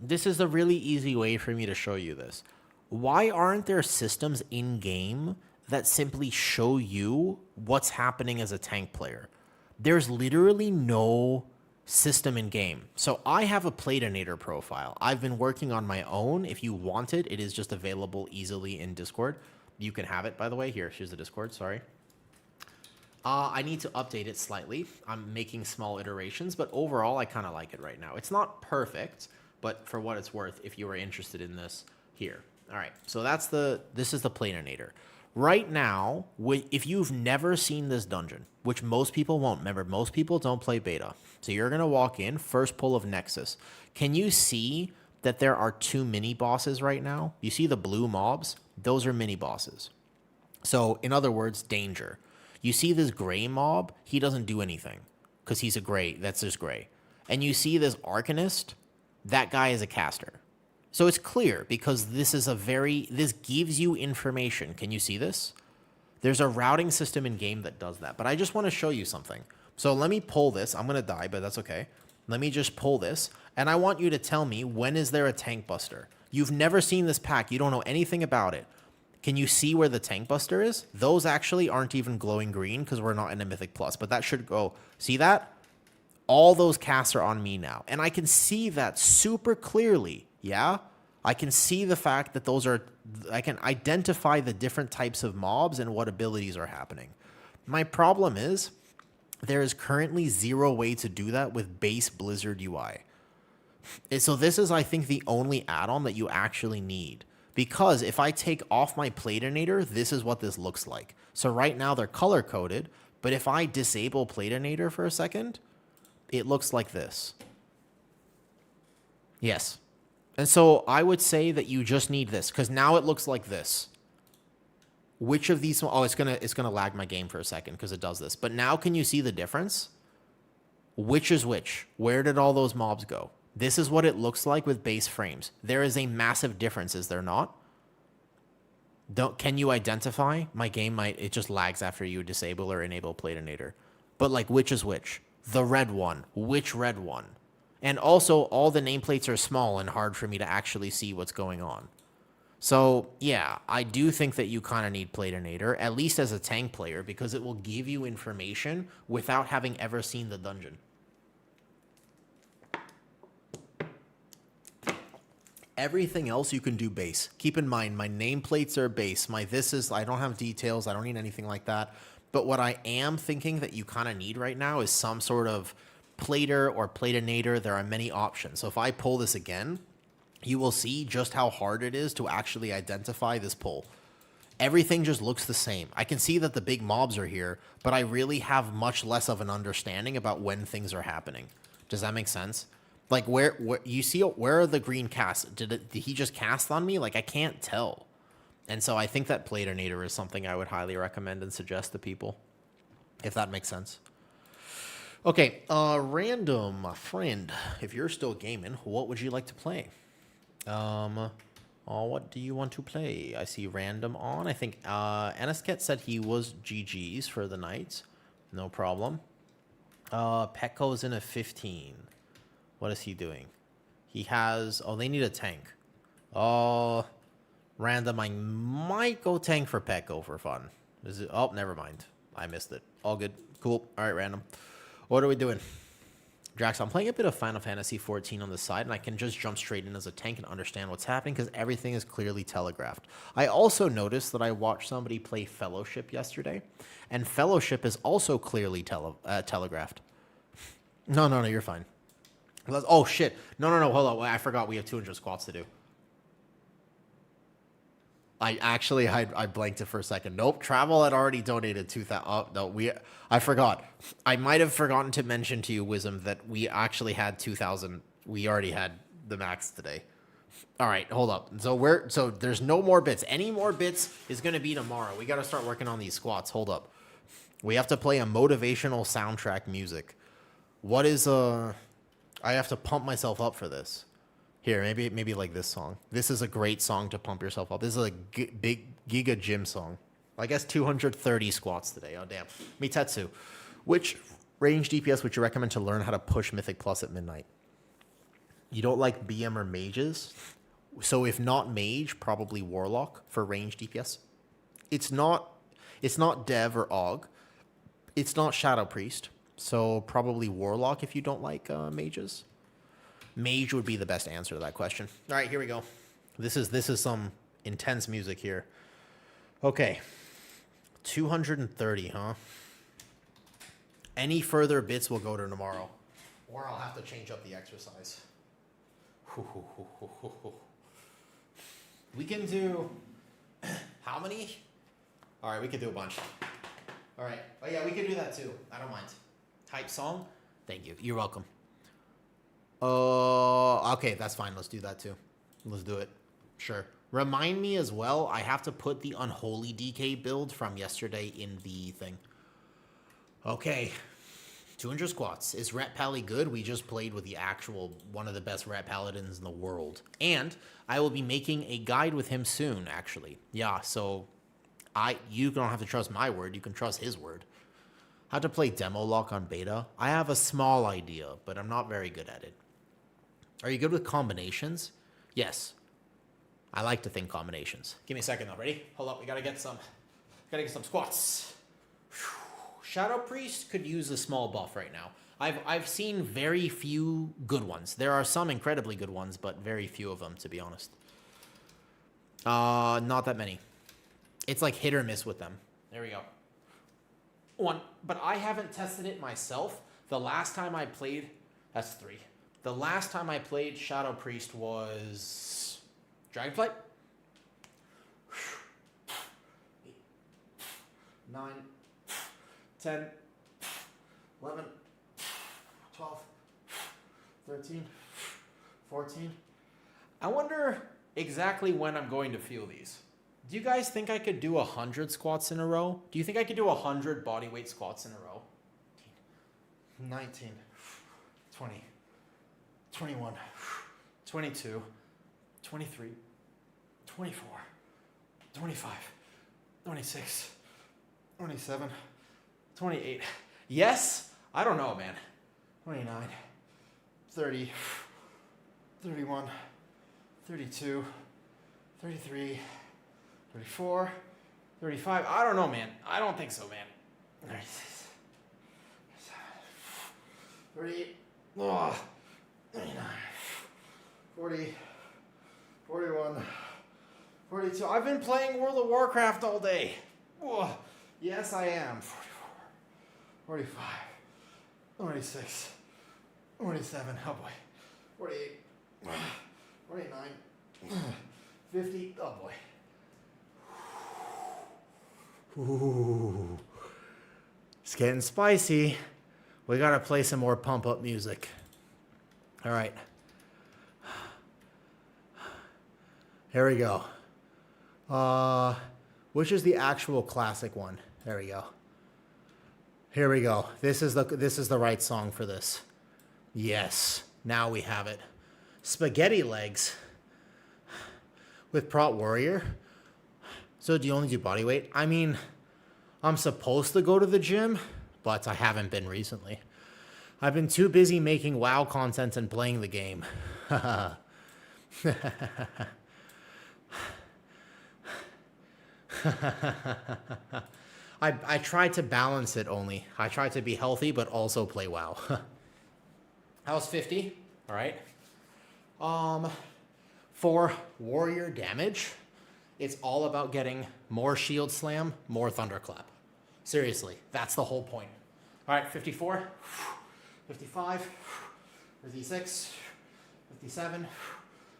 This is a really easy way for me to show you this. Why aren't there systems in-game that simply show you what's happening as a tank player? There's literally no system in-game. So I have a Platinator profile. I've been working on my own. If you want it, it is just available easily in Discord. You can have it, by the way. Here's the Discord, sorry. I need to update it slightly. I'm making small iterations, but overall, I kind of like it right now. It's not perfect, but for what it's worth, if you are interested in this, here. All right, so this is the Platinator. Right now, if you've never seen this dungeon, which most people won't, remember, most people don't play beta. So you're going to walk in, first pull of Nexus. Can you see that there are 2 mini bosses right now? You see the blue mobs? Those are mini bosses. So in other words, danger. You see this gray mob? He doesn't do anything because he's a gray. That's just gray. And you see this Arcanist? That guy is a caster. So it's clear because this gives you information. Can you see this? There's a routing system in game that does that. But I just want to show you something. So let me pull this. I'm going to die, but that's okay. Let me just pull this. And I want you to tell me, when is there a tank buster? You've never seen this pack. You don't know anything about it. Can you see where the tank buster is? Those actually aren't even glowing green because we're not in a Mythic Plus. But that should go. See that? All those casts are on me now. And I can see that super clearly. Yeah? I can see the fact that I can identify the different types of mobs and what abilities are happening. My problem is there is currently 0 way to do that with base Blizzard UI. So this is, I think, the only add-on that you actually need. Because if I take off my Platinator, this is what this looks like. So right now they're color-coded, but if I disable Platinator for a second, it looks like this. Yes. And so I would say that you just need this, because now it looks like this. Which of these... Oh, it's gonna lag my game for a second, because it does this. But now can you see the difference? Which is which? Where did all those mobs go? This is what it looks like with base frames. There is a massive difference, is there not? Can you identify? My game it just lags after you disable or enable Platinator. But like, which is which? The red one. Which red one? And also, all the nameplates are small and hard for me to actually see what's going on. So, yeah, I do think that you kind of need Platinator, at least as a tank player, because it will give you information without having ever seen the dungeon. Everything else you can do base. Keep in mind, my nameplates are base. I don't have details. I don't need anything like that. But what I am thinking that you kind of need right now is some sort of plater or platinator. There are many options. So if I pull this again, you will see just how hard it is to actually identify this pull. Everything just looks the same. I can see that the big mobs are here, but I really have much less of an understanding about when things are happening. Does that make sense? Like, where you see, where are the green casts? Did he just cast on me? Like, I can't tell. And so I think that Platinator is something I would highly recommend and suggest to people, if that makes sense. Okay, random friend, if you're still gaming, what would you like to play? What do you want to play? I see random on. I think Anisket said he was GG's for the night. No problem. Petco's in a 15. What is he doing? He has... Oh, they need a tank. Oh, random. I might go tank for Petco for fun. Is it? Oh, never mind. I missed it. All good. Cool. All right, random. What are we doing? Drax, I'm playing a bit of Final Fantasy 14 on the side, and I can just jump straight in as a tank and understand what's happening because everything is clearly telegraphed. I also noticed that I watched somebody play Fellowship yesterday, and Fellowship is also clearly telegraphed. No, you're fine. Oh, shit. No, hold on. I forgot we have 200 squats to do. I blanked it for a second. Nope, Travel had already donated 2,000. Oh, no, I forgot. I might have forgotten to mention to you, Wisdom, that we actually had 2,000. We already had the max today. All right, hold up. So there's no more bits. Any more bits is going to be tomorrow. We got to start working on these squats. Hold up. We have to play a motivational soundtrack music. What is I have to pump myself up for this. Here, maybe like this song. This is a great song to pump yourself up. This is a big Giga Gym song. I guess 230 squats today. Oh, damn. Mitetsu. Which range DPS would you recommend to learn how to push Mythic Plus at midnight? You don't like BM or mages? So if not mage, probably Warlock for range DPS. It's not Dev or Og. It's not Shadow Priest. So probably Warlock if you don't like mages. Mage would be the best answer to that question. All right, here we go. This is some intense music here. Okay. 230, huh? Any further bits will go to tomorrow. Or I'll have to change up the exercise. We can do... How many? All right, we can do a bunch. All right. Oh, yeah, we can do that too. I don't mind. Type song? Thank you. You're welcome. Okay, that's fine. Let's do that too. Let's do it. Sure. Remind me as well, I have to put the Unholy DK build from yesterday in the thing. Okay. 200 squats. Is Ret Pally good? We just played with the actual, one of the best Ret Paladins in the world. And I will be making a guide with him soon, actually. Yeah, so you don't have to trust my word. You can trust his word. How to play Demo Lock on beta? I have a small idea, but I'm not very good at it. Are you good with combinations? Yes. I like to think combinations. Give me a second though. Ready? Hold up. We gotta get some squats. Shadow Priest could use a small buff right now. I've seen very few good ones. There are some incredibly good ones, but very few of them, to be honest. Not that many. It's like hit or miss with them. There we go. One, but I haven't tested it myself. The last time I played, that's 3. The last time I played Shadow Priest was Dragonflight. 8, 9, 10, 11, 12, 13, 14. I wonder exactly when I'm going to feel these. Do you guys think I could do 100 squats in a row? Do you think I could do 100 bodyweight squats in a row? 19, 20, 21, 22, 23, 24, 25, 26, 27, 28. Yes? I don't know, man. 29, 30, 31, 32, 33, 34, 35. I don't know, man. I don't think so, man. 36, 38, 39, 40, 41, 42. I've been playing World of Warcraft all day. Oh, yes, I am. 44, 45, 46, 47. Oh, boy. 48, 49, 50. Oh, boy. Ooh. It's getting spicy. We gotta play some more pump up music. All right. Here we go. Which is the actual classic one? There we go. Here we go. This is the right song for this. Yes. Now we have it. Spaghetti legs with Prot Warrior. So do you only do body weight? I mean, I'm supposed to go to the gym, but I haven't been recently. I've been too busy making WoW content and playing the game. I try to balance it only. I try to be healthy, but also play WoW. How's 50? All right. For warrior damage, it's all about getting more shield slam, more thunderclap. Seriously, that's the whole point. All right, 54, 55, 56, 57,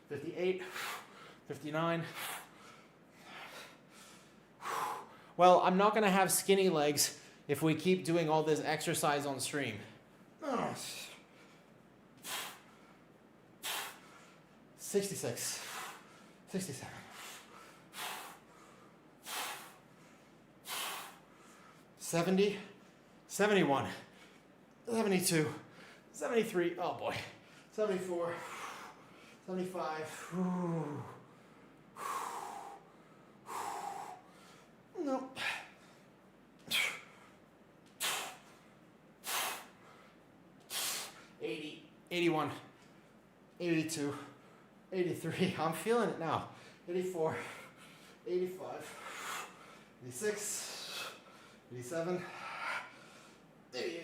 58, 59. Well, I'm not going to have skinny legs if we keep doing all this exercise on stream. 66, 67, 70, 71, 72, 73, oh boy, 74, 75, nope. 80, 81, 82, 83, I'm feeling it now. 84, 85, 86, 87, 88,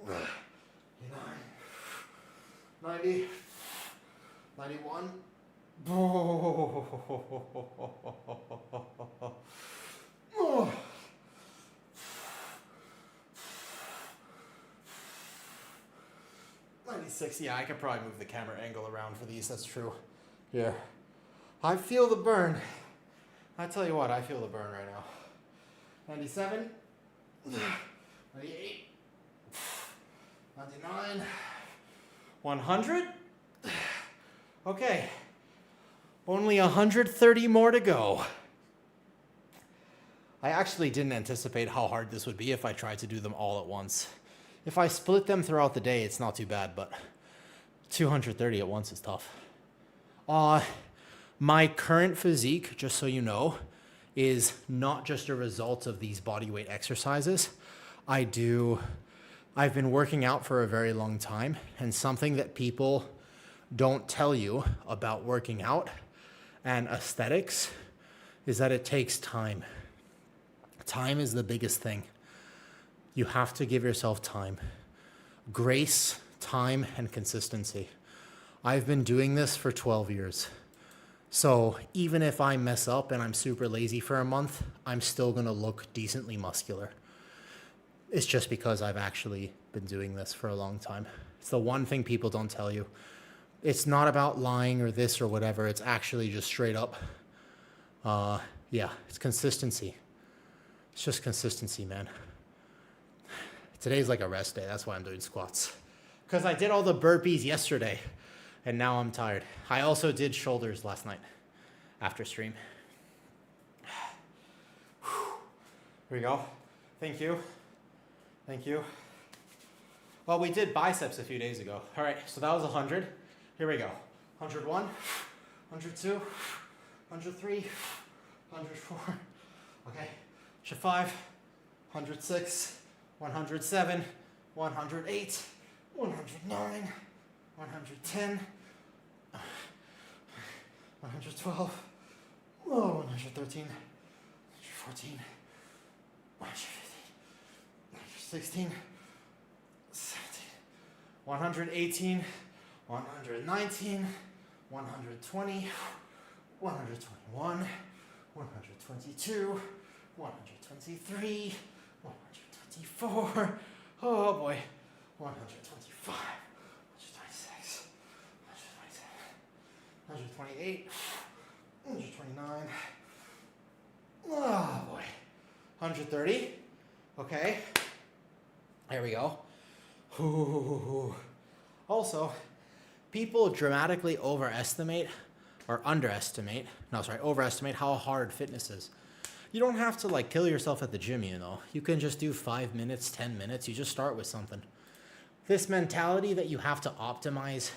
89, 90, 91. Oh. 96, yeah, I could probably move the camera angle around for these, that's true. Yeah. I feel the burn. I tell you what, I feel the burn right now. 97, 98, 99, 100. Okay. Only 130 more to go. I actually didn't anticipate how hard this would be if I tried to do them all at once. If I split them throughout the day, it's not too bad, but 230 at once is tough. My current physique, just so you know, is not just a result of these bodyweight exercises. I've been working out for a very long time, and something that people don't tell you about working out and aesthetics is that it takes time. Time is the biggest thing. You have to give yourself time. Grace, time, and consistency. I've been doing this for 12 years. So even if I mess up and I'm super lazy for a month, I'm still gonna look decently muscular. It's just because I've actually been doing this for a long time. It's the one thing people don't tell you. It's not about lying or this or whatever. It's actually just straight up. Yeah, it's consistency. It's just consistency, man. Today's like a rest day. That's why I'm doing squats. Because I did all the burpees yesterday, and now I'm tired. I also did shoulders last night after stream. Here we go. Thank you. Thank you. Well, we did biceps a few days ago. All right, so that was 100. Here we go. 101, 102, 103, 104. Okay. 105, 106, 107, 108, 109, 110, 112, 113, 114, 115, 116, 17, 118, 119, 120, 121, 122, 123, 124, oh boy, 125, 126, 127, 128, 129, oh boy, 130, okay, there we go. Ooh. Also, people dramatically overestimate how hard fitness is. You don't have to like kill yourself at the gym, you know. You can just do 5 minutes, 10 minutes. You just start with something. This mentality that you have to optimize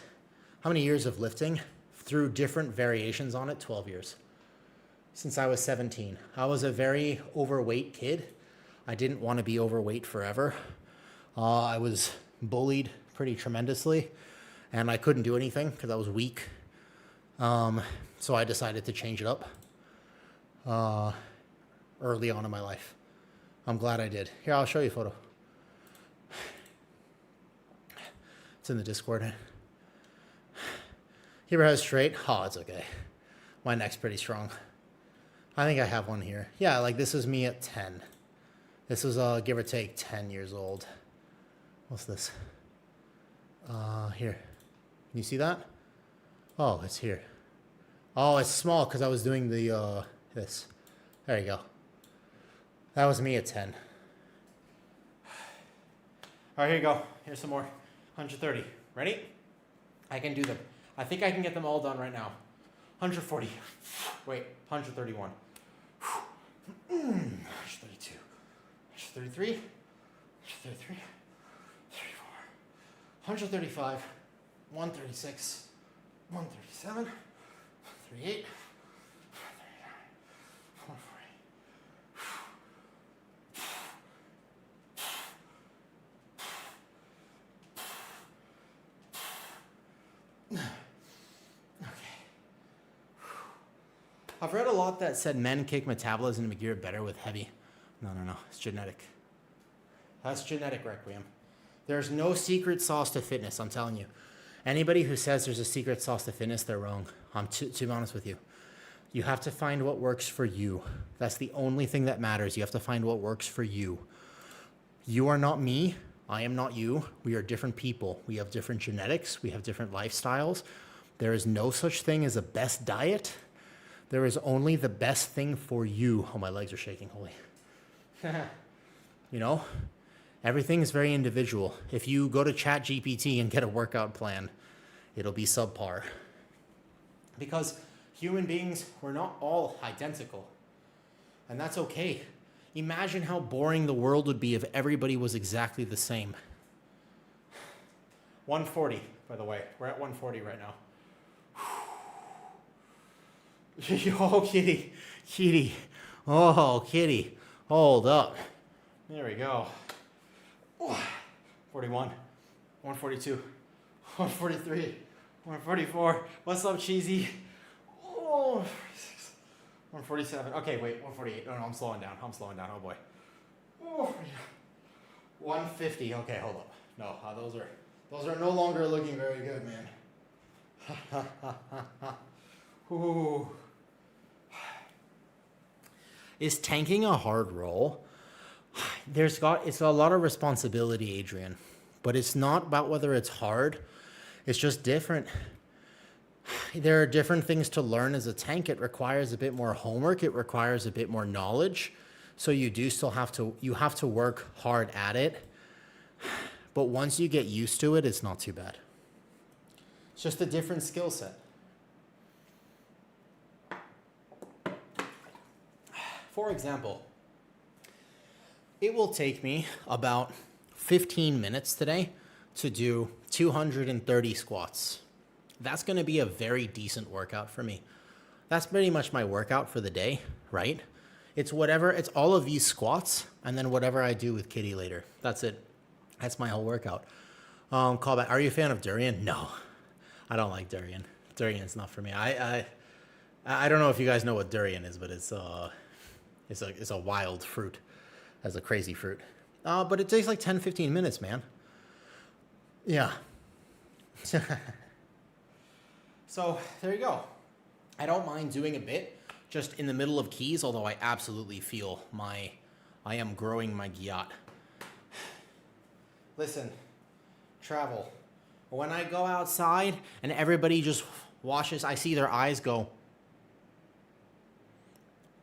how many years of lifting through different variations on it, 12 years. Since I was 17. I was a very overweight kid. I didn't want to be overweight forever. I was bullied pretty tremendously, and I couldn't do anything because I was weak. So I decided to change it up. Early on in my life. I'm glad I did. Here, I'll show you a photo. It's in the Discord. Here has straight. Oh, it's okay. My neck's pretty strong. I think I have one here. Yeah, like this is me at 10. This was give or take 10 years old. What's this? Here. Can you see that? Oh, it's here. Oh, it's small because I was doing the this. There you go. That was me at 10. All right, here you go. Here's some more. 130. Ready? I can do them. I think I can get them all done right now. 140. Wait, 131. 132. 133. 133. 34. 135. 136. 137. 138. 140. I've read a lot that said men kick metabolism and gear better with heavy. No. It's genetic. That's genetic, Requiem. There's no secret sauce to fitness, I'm telling you. Anybody who says there's a secret sauce to fitness, they're wrong. To be honest with you. You have to find what works for you. That's the only thing that matters. You have to find what works for you. You are not me. I am not you. We are different people. We have different genetics. We have different lifestyles. There is no such thing as a best diet. There is only the best thing for you. Oh, my legs are shaking. Holy. You know, everything is very individual. If you go to ChatGPT and get a workout plan, it'll be subpar. Because human beings, we're not all identical. And that's okay. Imagine how boring the world would be if everybody was exactly the same. 140, by the way. We're at 140 right now. Oh, kitty. Kitty. Oh, kitty. Hold up. There we go. 41. 142. 143. 144. What's up, cheesy? Oh, 147. Okay, wait, 148. No, I'm slowing down. Oh, boy. Oh, 150. Okay, hold up. No, those are no longer looking very good, man. Ooh. Is tanking a hard role? It's a lot of responsibility, Adrian, but it's not about whether it's hard. It's just different. There are different things to learn as a tank. It requires a bit more homework. It requires a bit more knowledge. So you have to work hard at it. But once you get used to it, it's not too bad. It's just a different skill set. For example, it will take me about 15 minutes today to do 230 squats. That's going to be a very decent workout for me. That's pretty much my workout for the day, right? It's all of these squats and then whatever I do with Kitty later. That's it. That's my whole workout. Callback. Are you a fan of durian? No, I don't like durian. Durian's not for me. I don't know if you guys know what durian is, but it's a wild fruit. As a crazy fruit. But it takes like 10-15 minutes, man. Yeah. So there you go. I don't mind doing a bit just in the middle of keys, although I absolutely feel I am growing my gyat. Listen, travel. When I go outside and everybody just watches, I see their eyes go.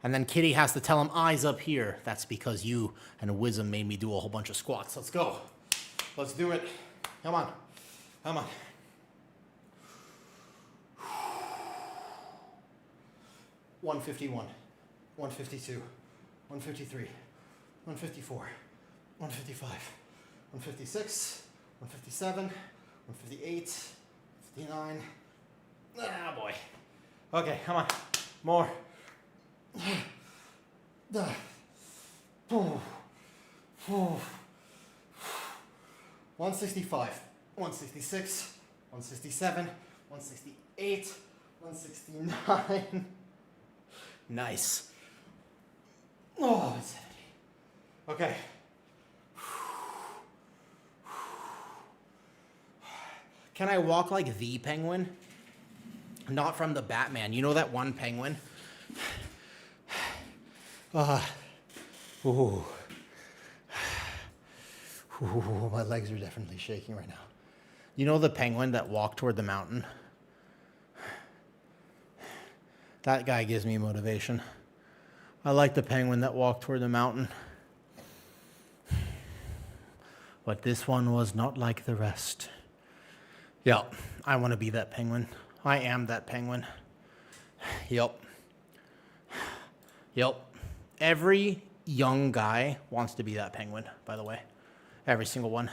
And then Kitty has to tell him, eyes up here. That's because you and Wisdom made me do a whole bunch of squats. Let's go. Let's do it. Come on. 151, 152, 153, 154, 155, 156, 157, 158, 59. Ah, boy. Okay, come on. More. 165, 166, 167, 168, 169. Nice. Oh, 70. Okay. Can I walk like the penguin? Not from the Batman. You know that one penguin? Ooh. Ooh, my legs are definitely shaking right now. You know the penguin that walked toward the mountain? That guy gives me motivation. I like the penguin that walked toward the mountain. But this one was not like the rest. Yeah, I want to be that penguin. I am that penguin. Yep. Every young guy wants to be that penguin, by the way. Every single one.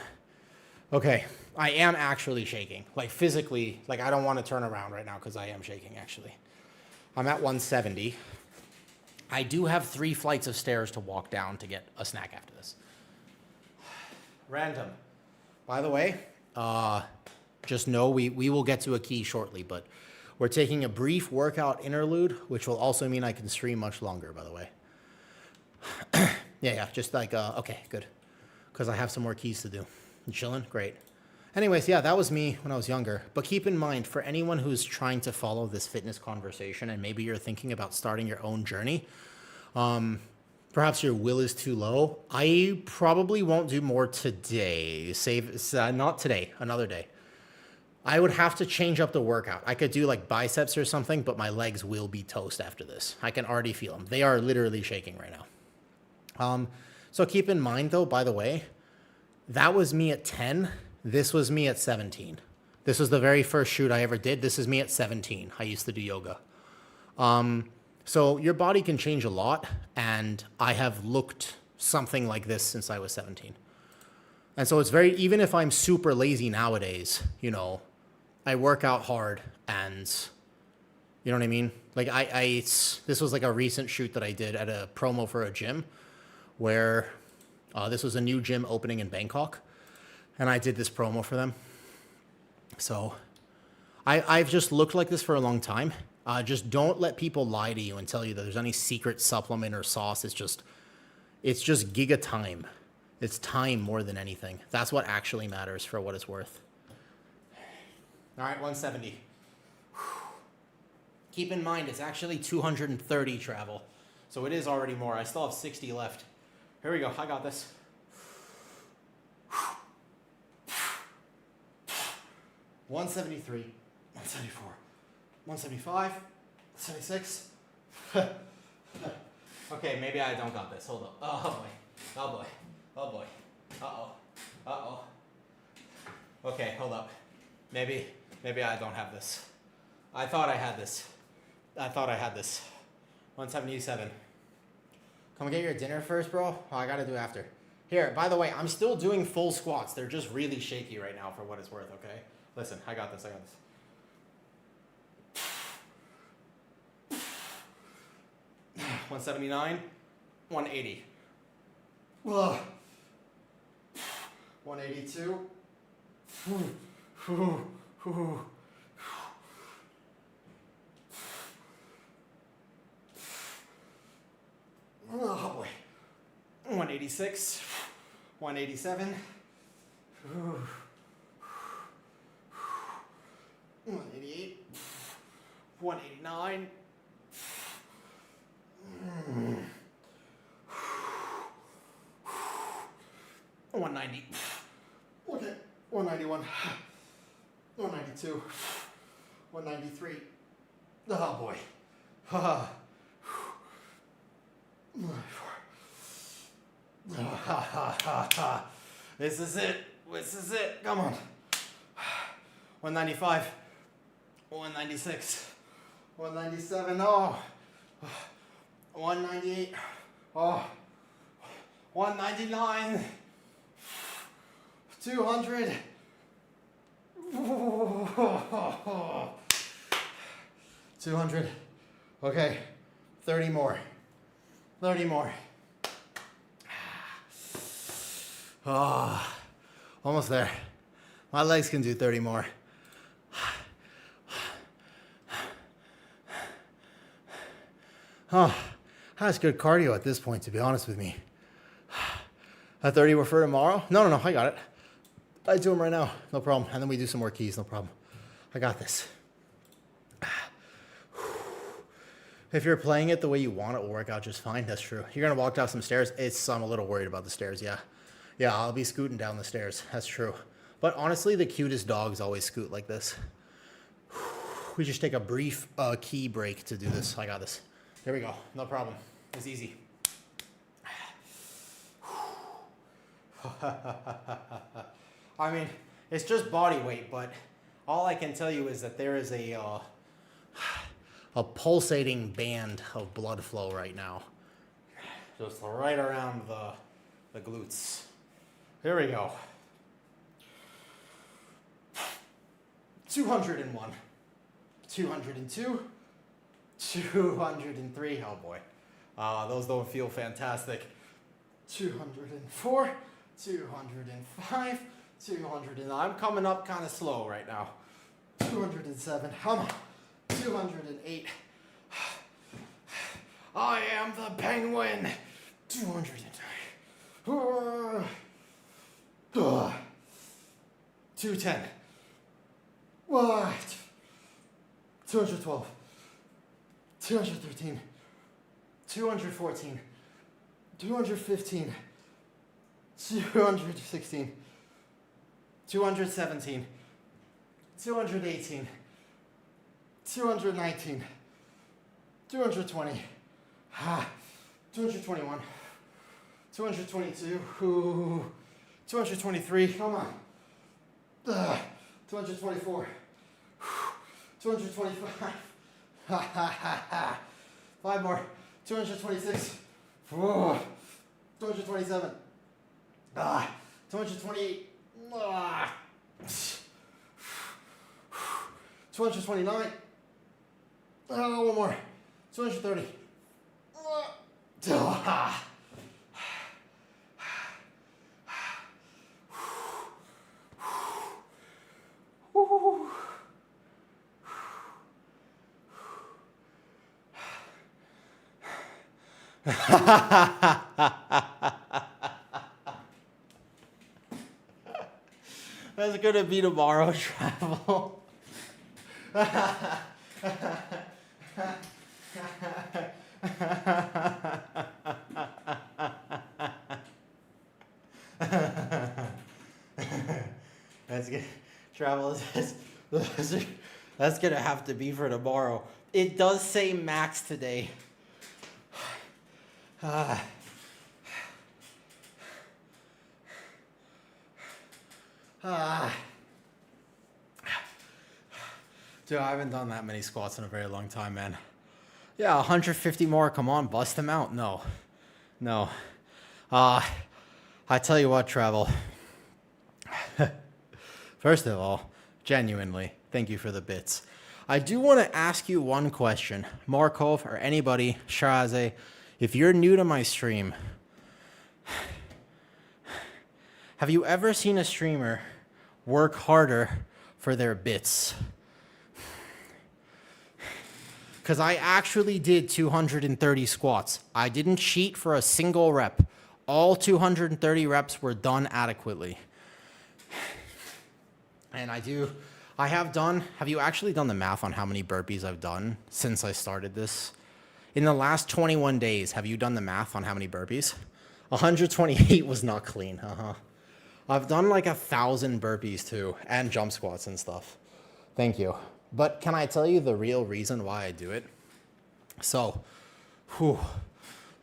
Okay, I am actually shaking. Like physically, like I don't want to turn around right now because I am shaking actually. I'm at 170. I do have 3 flights of stairs to walk down to get a snack after this. Random. By the way, just know we will get to a key shortly, but we're taking a brief workout interlude, which will also mean I can stream much longer, by the way. Yeah, just like, okay, good. Because I have some more keys to do. You chilling? Great. Anyways, yeah, that was me when I was younger. But keep in mind, for anyone who's trying to follow this fitness conversation, and maybe you're thinking about starting your own journey, perhaps your will is too low. I probably won't do more today. Not today, another day. I would have to change up the workout. I could do like biceps or something, but my legs will be toast after this. I can already feel them. They are literally shaking right now. So keep in mind though, by the way, that was me at 10. This was me at 17. This was the very first shoot I ever did. This is me at 17. I used to do yoga. So your body can change a lot, and I have looked something like this since I was 17. And so it's even if I'm super lazy nowadays, you know, I work out hard and, you know what I mean? Like this was like a recent shoot that I did at a promo for a gym where this was a new gym opening in Bangkok. And I did this promo for them. So I've just looked like this for a long time. Just don't let people lie to you and tell you that there's any secret supplement or sauce. It's just giga time. It's time more than anything. That's what actually matters for what it's worth. All right, 170. Keep in mind, it's actually 230 travel. So it is already more. I still have 60 left. Here we go. I got this. 173, 174, 175, 76. Okay, maybe I don't got this. Hold up. Oh boy. Oh boy. Oh boy. Uh-oh. Uh-oh. Okay, hold up. Maybe I don't have this. I thought I had this. 177. Come get your dinner first, bro? Oh, I gotta do after. Here, by the way, I'm still doing full squats. They're just really shaky right now for what it's worth, okay? Listen, I got this. 179, 180. 182. 186, 187. 188, 189, 190. Okay, 191, 192, 193. Oh boy. 194. This is it. Come on. 195. 196, 197, oh, 198, oh, 199, 200, 200, okay, 30 more, oh, almost there. My legs can do 30 more. Oh, that's good cardio at this point, to be honest with me. At 30 we're for tomorrow? No, I got it. I do them right now, no problem. And then we do some more keys, no problem. I got this. If you're playing it the way you want, it will work out just fine. That's true. You're gonna walk down some stairs. I'm a little worried about the stairs, yeah. Yeah, I'll be scooting down the stairs. That's true. But honestly, the cutest dogs always scoot like this. We just take a brief key break to do this. I got this. Here we go. No problem. It's easy. I mean, it's just body weight, but all I can tell you is that there is a pulsating band of blood flow right now. Just right around the glutes. Here we go. 201. 202. 203. Oh boy. Those don't feel fantastic. 204. 205. 200. I'm coming up kind of slow right now. 207. Come on. 208. I am the penguin. 209. 210. What? 212. 213. 214. 215. 216. 217. 218. 219. 220. 221. 222. 223. Come on. 224. 225. 5 more. 226. 227. 228. 229. One more. 230. That's gonna be tomorrow travel. That's good. Travel is that's gonna have to be for tomorrow. It does say max today. Dude, I haven't done that many squats in a very long time, man. Yeah, 150 more. Come on, bust them out. No. I tell you what, Travel. First of all, genuinely, thank you for the bits. I do want to ask you one question. Markov or anybody, Shiraze, if you're new to my stream, have you ever seen a streamer work harder for their bits? Because I actually did 230 squats. I didn't cheat for a single rep. All 230 reps were done adequately. And have you actually done the math on how many burpees I've done since I started this? In the last 21 days, have you done the math on how many burpees? 128 was not clean, I've done like 1,000 burpees too, and jump squats and stuff. Thank you. But can I tell you the real reason why I do it? So,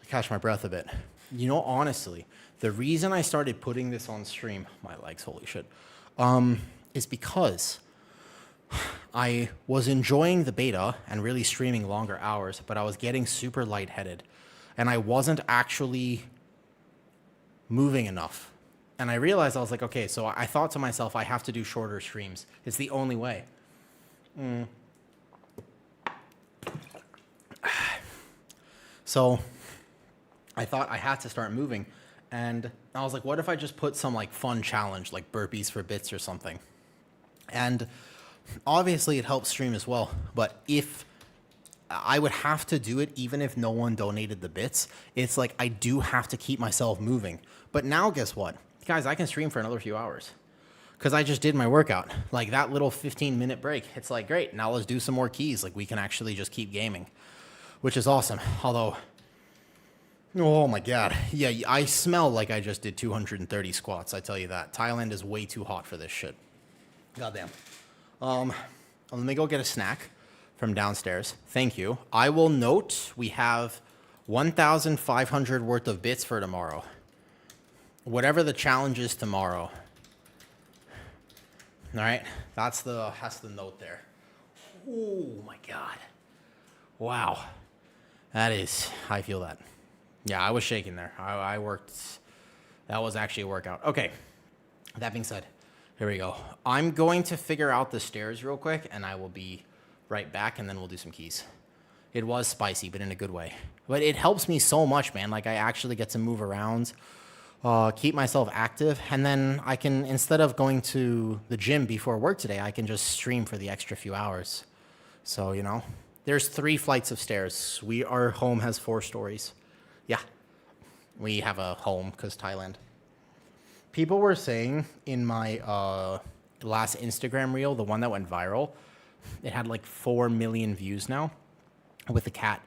catch my breath a bit. You know, honestly, the reason I started putting this on stream, my legs, holy shit, is because I was enjoying the beta and really streaming longer hours, but I was getting super lightheaded, and I wasn't actually moving enough. And I realized, I was like, okay, so I thought to myself, I have to do shorter streams. It's the only way. So I thought I had to start moving. And I was like, what if I just put some like fun challenge, like burpees for bits or something? And obviously it helps stream as well. But if I would have to do it even if no one donated the bits. It's like I do have to keep myself moving. But now guess what? Guys, I can stream for another few hours because I just did my workout. Like that little 15-minute break. It's like, great, now let's do some more keys. Like we can actually just keep gaming, which is awesome. Although, oh my God. Yeah, I smell like I just did 230 squats. I tell you that. Thailand is way too hot for this shit. Goddamn. Let me go get a snack from downstairs. Thank you. I will note we have 1,500 worth of bits for tomorrow. Whatever the challenge is tomorrow. All right, that's the note there. Oh my God. Wow. That is, I feel that. Yeah, I was shaking there. I worked. That was actually a workout. Okay. That being said, here we go. I'm going to figure out the stairs real quick, and I will be right back, and then we'll do some keys. It was spicy, but in a good way. But it helps me so much, man. Like, I actually get to move around, keep myself active, and then I can, instead of going to the gym before work today, I can just stream for the extra few hours. So, you know, there's 3 flights of stairs. Our home has 4 stories. Yeah, we have a home because Thailand. People were saying in my last Instagram reel, the one that went viral, it had like 4 million views now with the cat,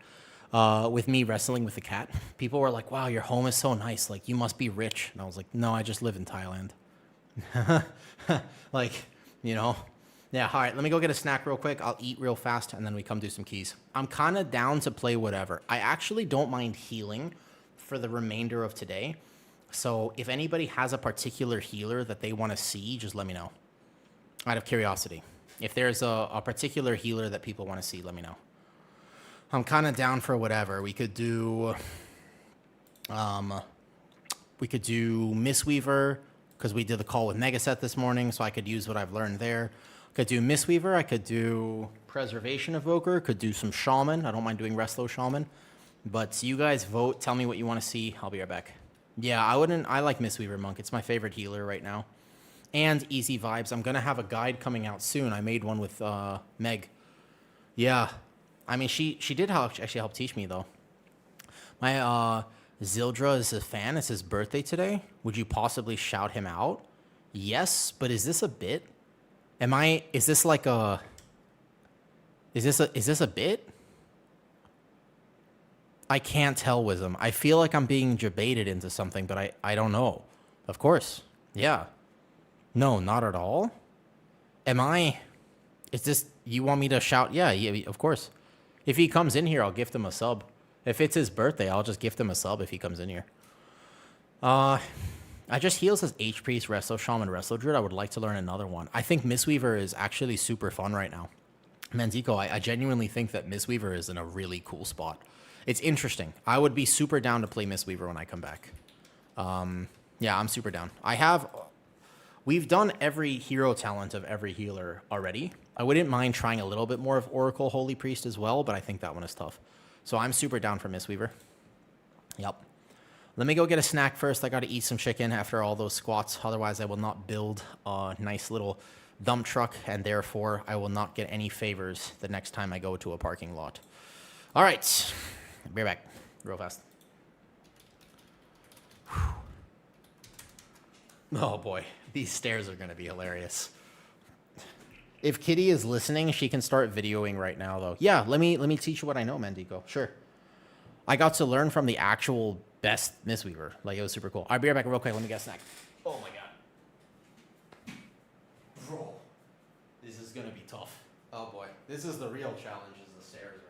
with me wrestling with the cat. People were like, wow, your home is so nice. Like, you must be rich. And I was like, no, I just live in Thailand. Like, you know. Yeah, all right, let me go get a snack real quick. I'll eat real fast, and then we come do some keys. I'm kind of down to play whatever. I actually don't mind healing for the remainder of today. So if anybody has a particular healer that they want to see, just let me know. Out of curiosity. If there's a particular healer that people want to see, let me know. I'm kind of down for whatever. We could do Mistweaver, because we did the call with Megaset this morning, so I could use what I've learned there. Could do Mistweaver. I could do Preservation Evoker. Could do some Shaman. I don't mind doing Reslow Shaman. But you guys vote. Tell me what you want to see. I'll be right back. Yeah, I like Mistweaver Monk. It's my favorite healer right now. And easy vibes. I'm going to have a guide coming out soon. I made one with Meg. Yeah. I mean, she did actually help teach me, though. My Zildra is a fan. It's his birthday today. Would you possibly shout him out? Yes, but is this a bit? Is this a bit? I can't tell, Wisdom. I feel like I'm being debated into something, but I don't know. Of course. Yeah. No, not at all. Is this, you want me to shout? Yeah, of course. If he comes in here, I'll gift him a sub. If it's his birthday, I'll just gift him a sub if he comes in here. I just heals as H-Priest, Resto Shaman, Resto Druid. I would like to learn another one. I think Mistweaver is actually super fun right now. Manzico, I genuinely think that Mistweaver is in a really cool spot. It's interesting. I would be super down to play Mistweaver when I come back. Yeah, I'm super down. We've done every hero talent of every healer already. I wouldn't mind trying a little bit more of Oracle Holy Priest as well, but I think that one is tough. So I'm super down for Mistweaver. Yep. Let me go get a snack first. I got to eat some chicken after all those squats. Otherwise, I will not build a nice little dump truck, and therefore, I will not get any favors the next time I go to a parking lot. All right. Be right back. Real fast. Whew. Oh, boy. These stairs are going to be hilarious. If Kitty is listening, she can start videoing right now, though. Yeah, let me teach you what I know, Mendico. Sure. I got to learn from the actual best Mistweaver. Like, it was super cool. I'll be right back real quick. Let me get a snack. Oh, my God. Bro, this is going to be tough. Oh, boy. This is the real challenge, is the stairs right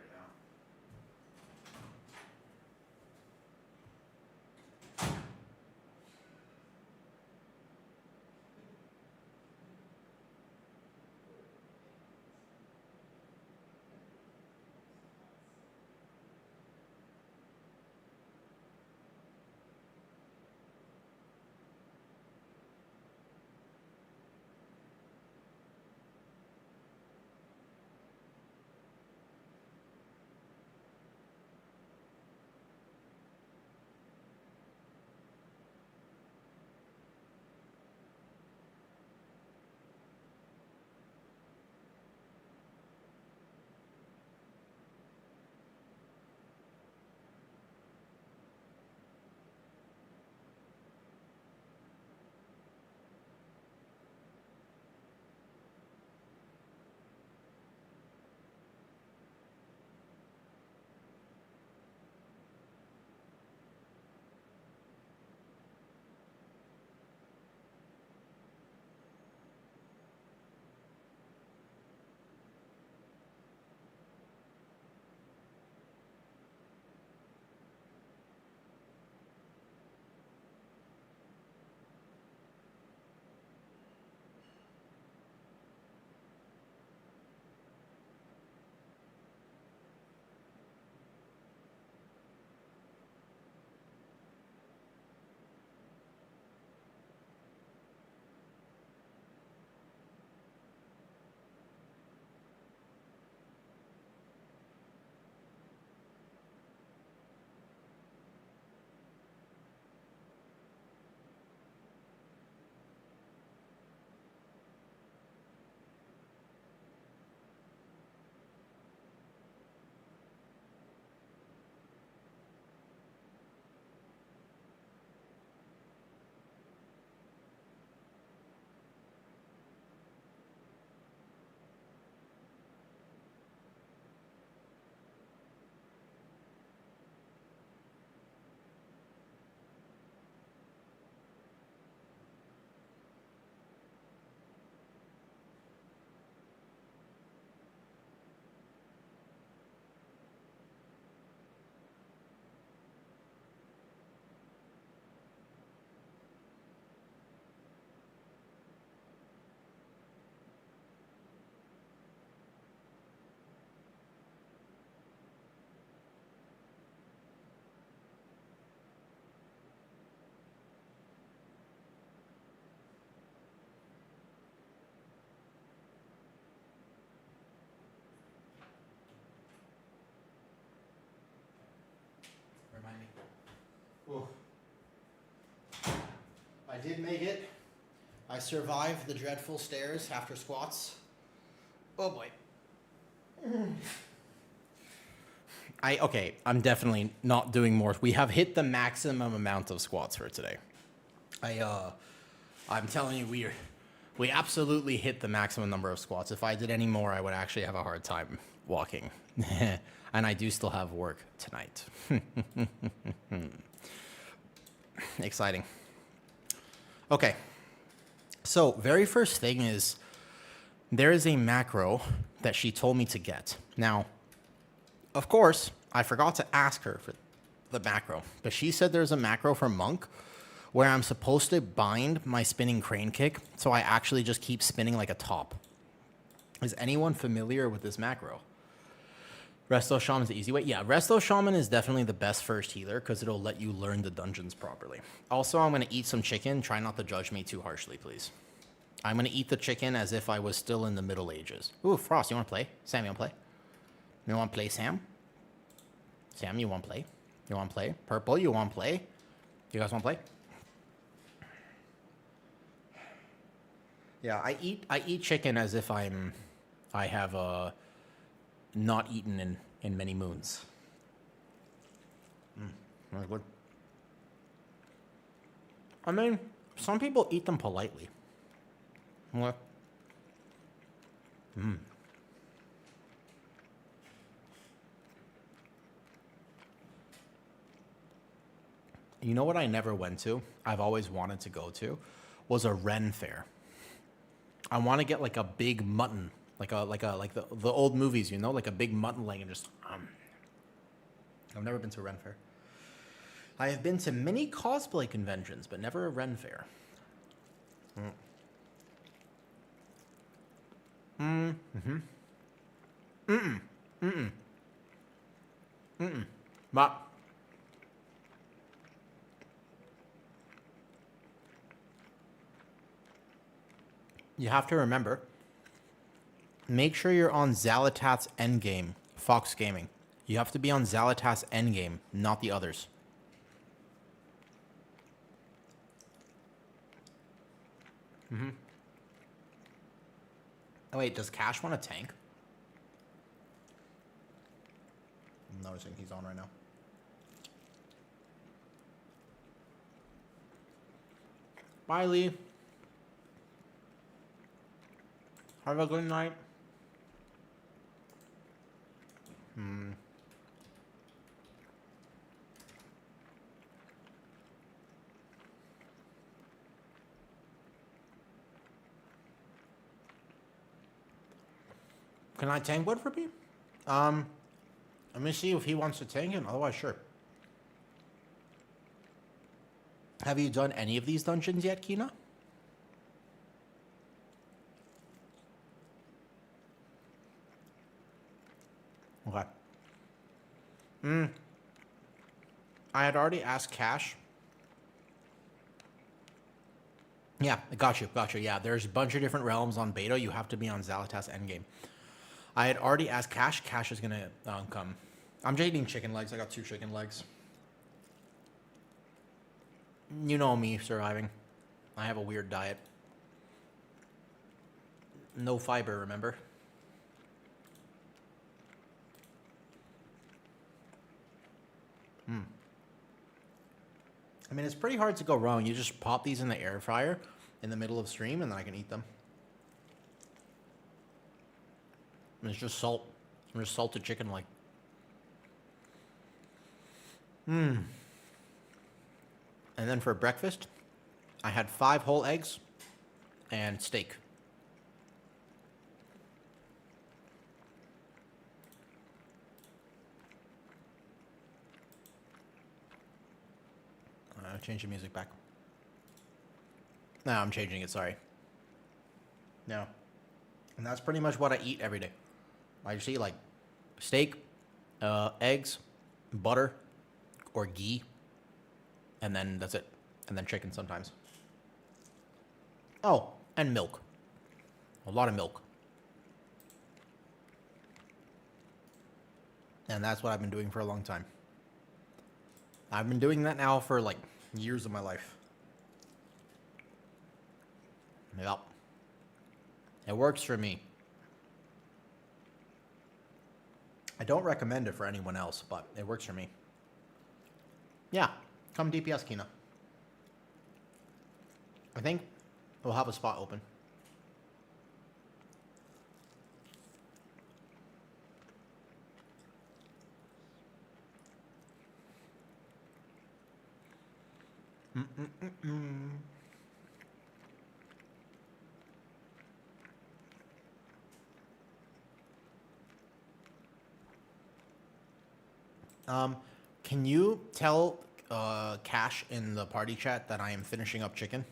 now. did make it. I survived the dreadful stairs after squats. Oh boy. Okay, I'm definitely not doing more. We have hit the maximum amount of squats for today. I'm telling you, we absolutely hit the maximum number of squats. If I did any more, I would actually have a hard time walking. And I do still have work tonight. Exciting. Okay. So, very first thing is, there is a macro that she told me to get. Now, of course, I forgot to ask her for the macro, but she said there's a macro for Monk where I'm supposed to bind my spinning crane kick so I actually just keep spinning like a top. Is anyone familiar with this macro? Resto Shaman is the easy way. Yeah, Resto Shaman is definitely the best first healer because it'll let you learn the dungeons properly. Also, I'm going to eat some chicken. Try not to judge me too harshly, please. I'm going to eat the chicken as if I was still in the Middle Ages. Ooh, Frost, you want to play? Sam, you want to play? You want to play, Sam? Sam, you want to play? You want to play? Purple, you want to play? You guys want to play? Yeah, I eat chicken as if I have not eaten in many moons. Very good. I mean, some people eat them politely. What? You know what I never went to? I've always wanted to go to was a Ren fair. I want to get like a big mutton, like the old movies, you know, like a big mutton leg and just. I've never been to a Ren fair. I have been to many cosplay conventions, but never a Ren fair. But you have to remember, make sure you're on Zalatat's endgame, Fox Gaming. You have to be on Zalatat's endgame, not the others. Oh wait, does Cash want to tank? I'm noticing he's on right now. Bye, Lee. Have a good night. Can I tank wood for me? Let me see if he wants to tank him. Otherwise, sure. Have you done any of these dungeons yet, Kina? Okay. I had already asked Cash. Yeah, got you. Yeah, there's a bunch of different realms on beta. You have to be on Zalatas endgame. I had already asked Cash. Cash is gonna come. I'm just eating chicken legs. I got 2 chicken legs. You know me surviving. I have a weird diet. No fiber, remember? I mean, it's pretty hard to go wrong. You just pop these in the air fryer in the middle of stream, and then I can eat them. And it's just salt. Just salted chicken leg. And then for breakfast, I had 5 whole eggs and steak. Change the music back. No, I'm changing it, sorry. No. And that's pretty much what I eat every day. I just eat like steak, eggs, butter, or ghee, and then that's it. And then chicken sometimes. Oh, and milk. A lot of milk. And that's what I've been doing for a long time. I've been doing that now for like years of my life. Yep. It works for me. I don't recommend it for anyone else, but it works for me. Yeah, come DPS, Kina. I think we'll have a spot open. Can you tell Cash in the party chat that I am finishing up chicken?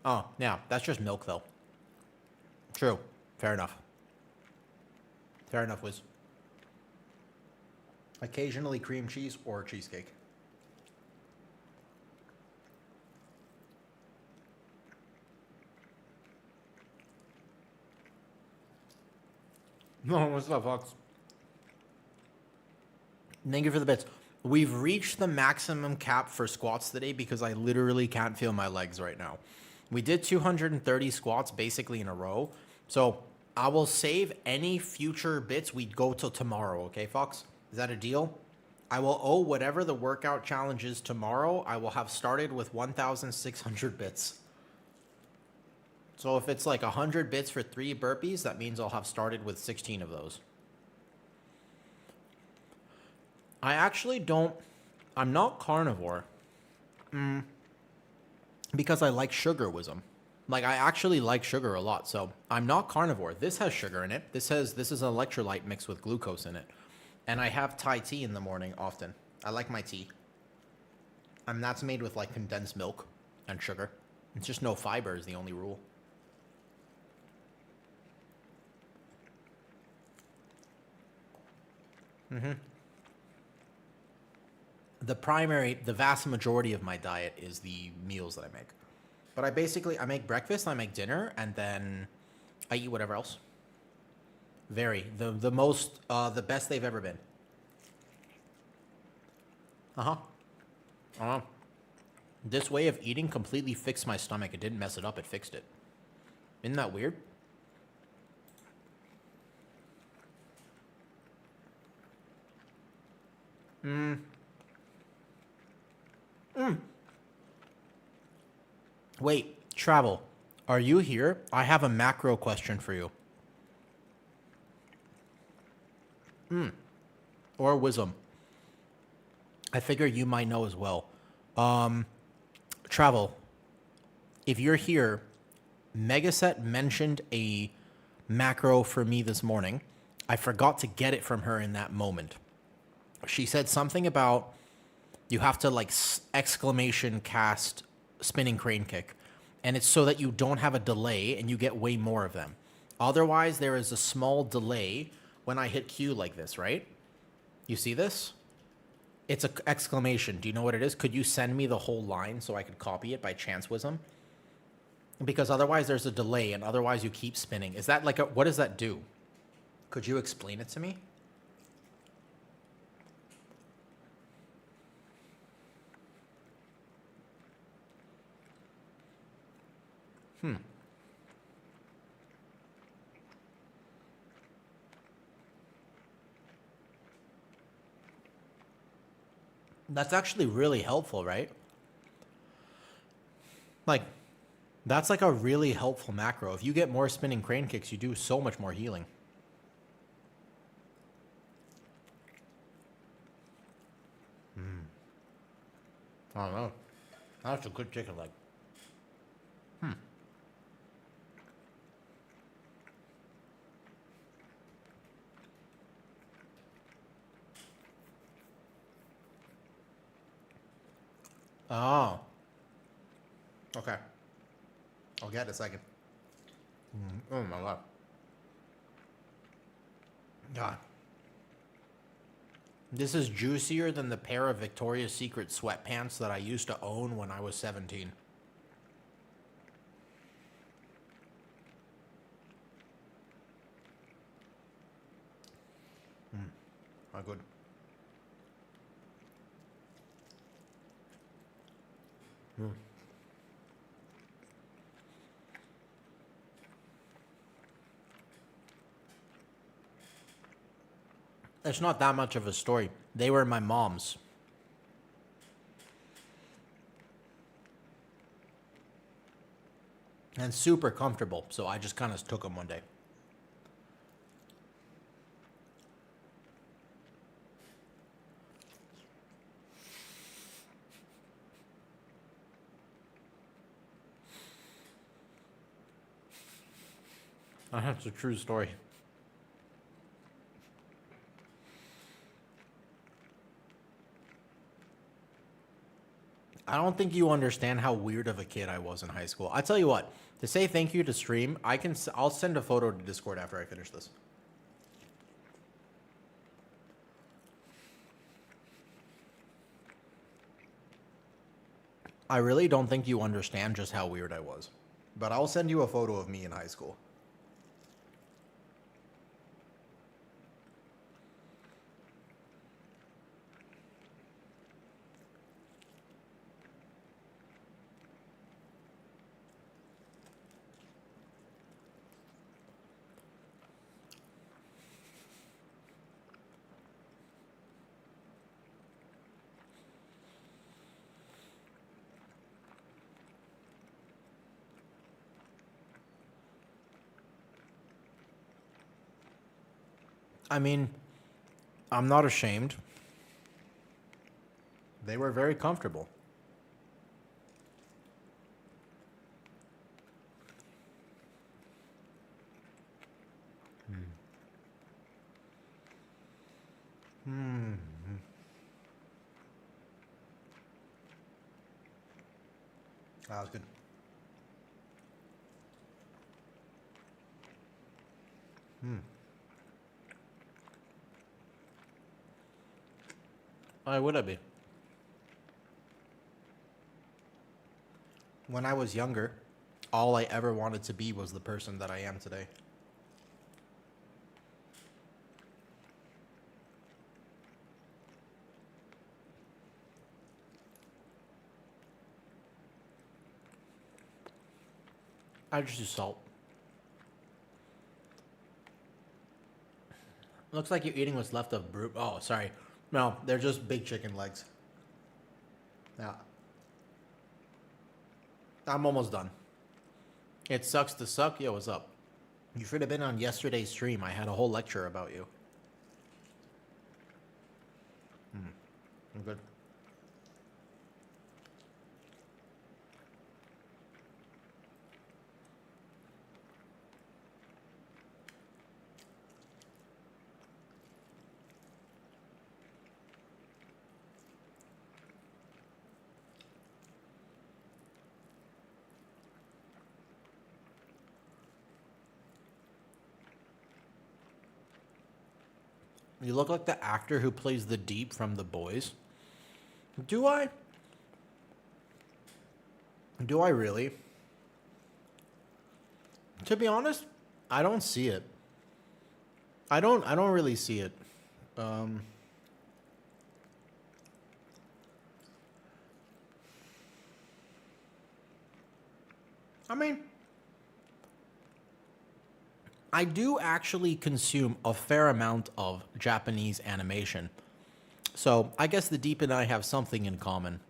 Oh, yeah, that's just milk, though. True. Fair enough. Fair enough, Wiz. Occasionally cream cheese or cheesecake. No, what's up, Fox? Thank you for the bits. We've reached the maximum cap for squats today because I literally can't feel my legs right now. We did 230 squats basically in a row. So I will save any future bits. We go till tomorrow, okay, Fox? Is that a deal? I will owe whatever the workout challenge is tomorrow. I will have started with 1,600 bits. So if it's like 100 bits for 3 burpees, that means I'll have started with 16 of those. I actually don't... I'm not carnivore. Because I like sugar with them. Like, I actually like sugar a lot, so I'm not carnivore. This has sugar in it. This is electrolyte mixed with glucose in it. And I have Thai tea in the morning often. I like my tea. And that's made with, like, condensed milk and sugar. It's just no fiber is the only rule. The vast majority of my diet is the meals that I make. But I make breakfast, I make dinner, and then I eat whatever else. The best they've ever been. This way of eating completely fixed my stomach. It didn't mess it up, it fixed it. Isn't that weird? Wait, Travel, are you here? I have a macro question for you. Or Wisdom. I figure you might know as well. Travel, if you're here, Megaset mentioned a macro for me this morning. I forgot to get it from her in that moment. She said something about you have to like exclamation cast spinning crane kick. And it's so that you don't have a delay and you get way more of them. Otherwise, there is a small delay when I hit Q like this, right? You see this? It's an exclamation. Do you know what it is? Could you send me the whole line so I could copy it by chance wisdom? Because otherwise there's a delay and otherwise you keep spinning. Is that like what does that do? Could you explain it to me? That's actually really helpful, right? Like, that's like a really helpful macro. If you get more spinning crane kicks, you do so much more healing. I don't know. That's a good chicken leg. Oh. Okay. I'll get it a second. Oh my god. God. This is juicier than the pair of Victoria's Secret sweatpants that I used to own when I was 17. How good. It's not that much of a story. They were my mom's. And super comfortable, so I just kind of took them one day. That's a true story. I don't think you understand how weird of a kid I was in high school. I tell you what, to say thank you to stream, I'll send a photo to Discord after I finish this. I really don't think you understand just how weird I was. But I'll send you a photo of me in high school. I mean, I'm not ashamed. They were very comfortable. That was good. Why would I be? When I was younger, all I ever wanted to be was the person that I am today. I just use salt. Looks like you're eating what's left of brew. Oh, sorry. No, they're just big chicken legs. Yeah. I'm almost done. It sucks to suck. Yo, what's up? You should have been on yesterday's stream. I had a whole lecture about you. I'm good. You look like the actor who plays the Deep from The Boys. Do I? Do I really? To be honest, I don't see it. I don't really see it. I mean, I do actually consume a fair amount of Japanese animation. So I guess the Deep and I have something in common.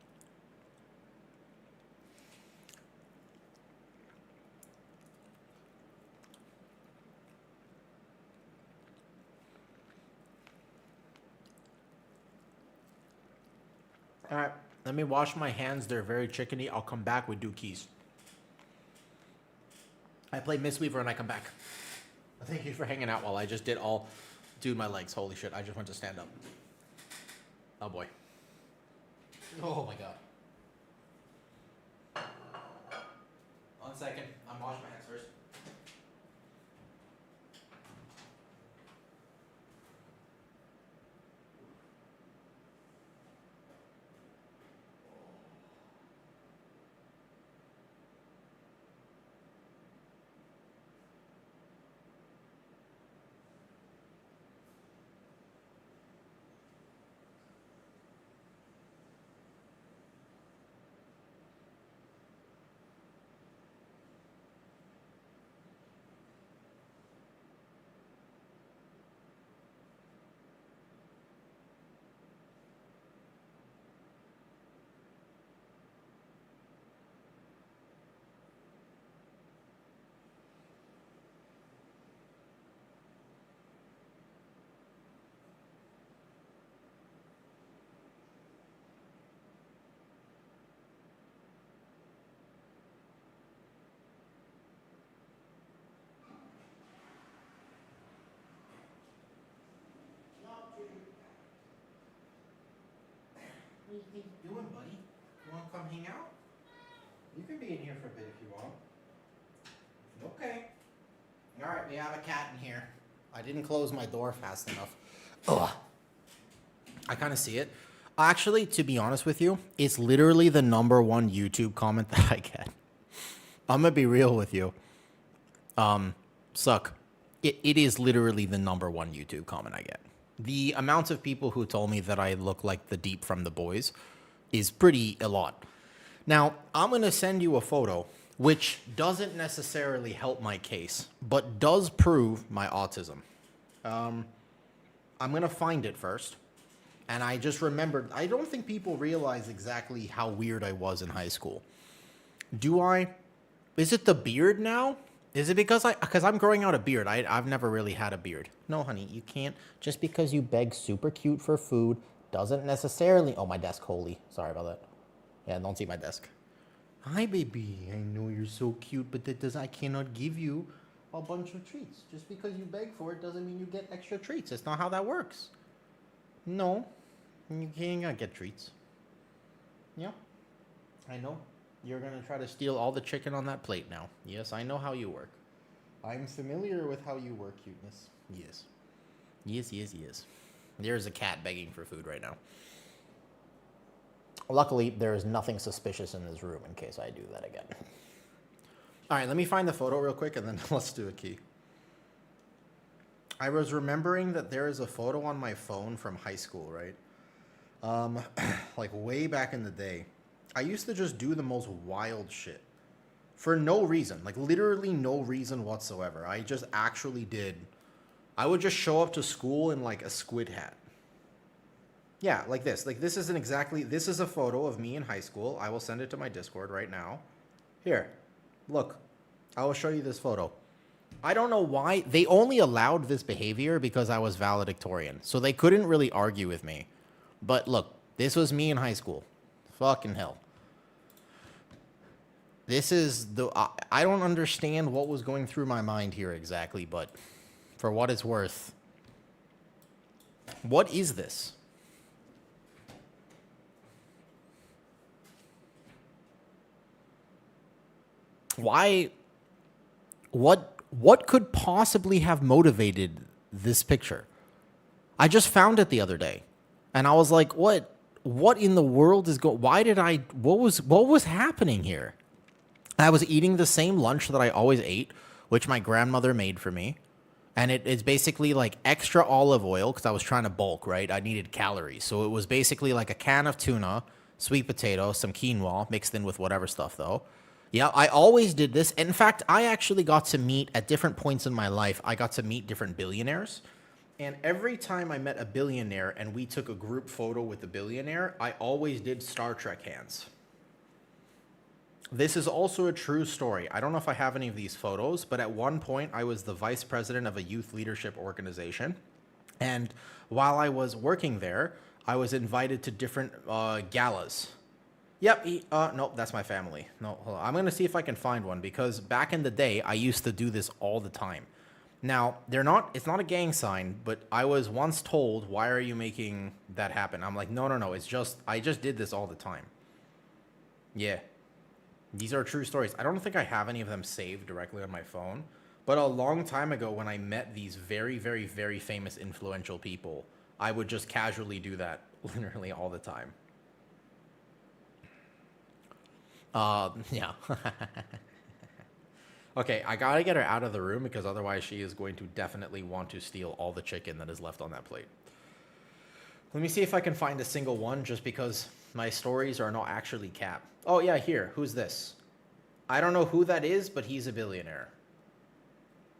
All right, let me wash my hands. They're very chickeny. I'll come back. We do keys. I play Mistweaver and I come back. Thank you for hanging out while I just did all... Dude, my legs. Holy shit. I just went to stand up. Oh, boy. Oh, my God. 1 second. I'm washing my hands first. do you think you're doing, buddy? You want to come hang out? You can be in here for a bit if you want. Okay. All right, we have a cat in here. I didn't close my door fast enough. Ugh. I kind of see it. Actually, to be honest with you, it's literally the #1 YouTube comment that I get. I'm going to be real with you. Suck. It is literally the #1 YouTube comment I get. The amount of people who told me that I look like the Deep from The Boys is pretty a lot. Now, I'm going to send you a photo, which doesn't necessarily help my case, but does prove my autism. I'm going to find it first. And I just remembered, I don't think people realize exactly how weird I was in high school. Do I? Is it the beard now? Is it because I'm growing out a beard? I've never really had a beard. No, honey, you can't. Just because you beg super cute for food doesn't necessarily... Oh, my desk, holy. Sorry about that. Yeah, don't see my desk. Hi, baby. I know you're so cute, but that does I cannot give you a bunch of treats. Just because you beg for it doesn't mean you get extra treats. It's not how that works. No, you can't get treats. Yeah, I know. You're going to try to steal all the chicken on that plate now. Yes, I know how you work. I'm familiar with how you work, cuteness. Yes. Yes, yes, yes. There's a cat begging for food right now. Luckily, there is nothing suspicious in this room in case I do that again. All right, let me find the photo real quick and then let's do a key. I was remembering that there is a photo on my phone from high school, right? Like way back in the day. I used to just do the most wild shit. For no reason. Like literally no reason whatsoever. I just actually did. I would just show up to school in like a squid hat. Yeah, like this. Like this isn't exactly... This is a photo of me in high school. I will send it to my Discord right now. Here. Look. I will show you this photo. I don't know why. They only allowed this behavior because I was valedictorian. So they couldn't really argue with me. But look, this was me in high school. Fucking hell. This is the... I don't understand what was going through my mind here exactly, but for what it's worth. What is this? Why... What could possibly have motivated this picture? I just found it the other day. And I was like, what in the world is going... Why did I... What was happening here? I was eating the same lunch that I always ate, which my grandmother made for me. And it's basically like extra olive oil because I was trying to bulk, right? I needed calories. So it was basically like a can of tuna, sweet potato, some quinoa mixed in with whatever stuff though. Yeah, I always did this. In fact, I actually got to meet, at different points in my life, I got to meet different billionaires. And every time I met a billionaire and we took a group photo with the billionaire, I always did Star Trek hands. This is also a true story. I don't know if I have any of these photos, but at one point I was the vice president of a youth leadership organization. And while I was working there, I was invited to different galas. Yep, nope, that's my family. No, hold on. I'm going to see if I can find one because back in the day, I used to do this all the time. Now, it's not a gang sign, but I was once told, why are you making that happen? I'm like, no, I just did this all the time. Yeah. These are true stories. I don't think I have any of them saved directly on my phone, but a long time ago when I met these very, very, very famous influential people, I would just casually do that literally all the time. Yeah. Okay, I gotta get her out of the room because otherwise she is going to definitely want to steal all the chicken that is left on that plate. Let me see if I can find a single one just because my stories are not actually capped. Oh yeah, here. Who's this? I don't know who that is, but he's a billionaire.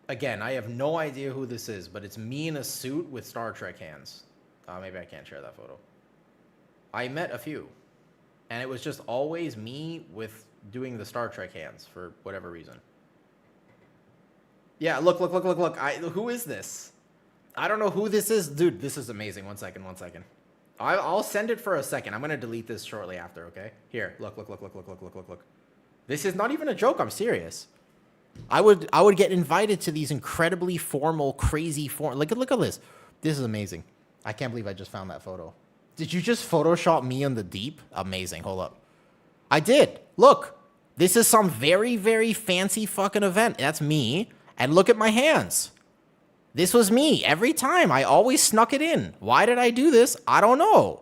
Again, I have no idea who this is, but it's me in a suit with Star Trek hands. Maybe I can't share that photo. I met a few. And it was just always me with doing the Star Trek hands for whatever reason. Yeah, look. Who is this? I don't know who this is. Dude, this is amazing. One second. I'll send it for a second. I'm going to delete this shortly after, okay? Here, look. This is not even a joke. I'm serious. I would get invited to these incredibly formal, crazy... Look at this. This is amazing. I can't believe I just found that photo. Did you just Photoshop me on the deep? Amazing. Hold up. I did. Look. This is some very, very fancy fucking event. That's me. And look at my hands. This was me every time. I always snuck it in. Why did I do this? I don't know.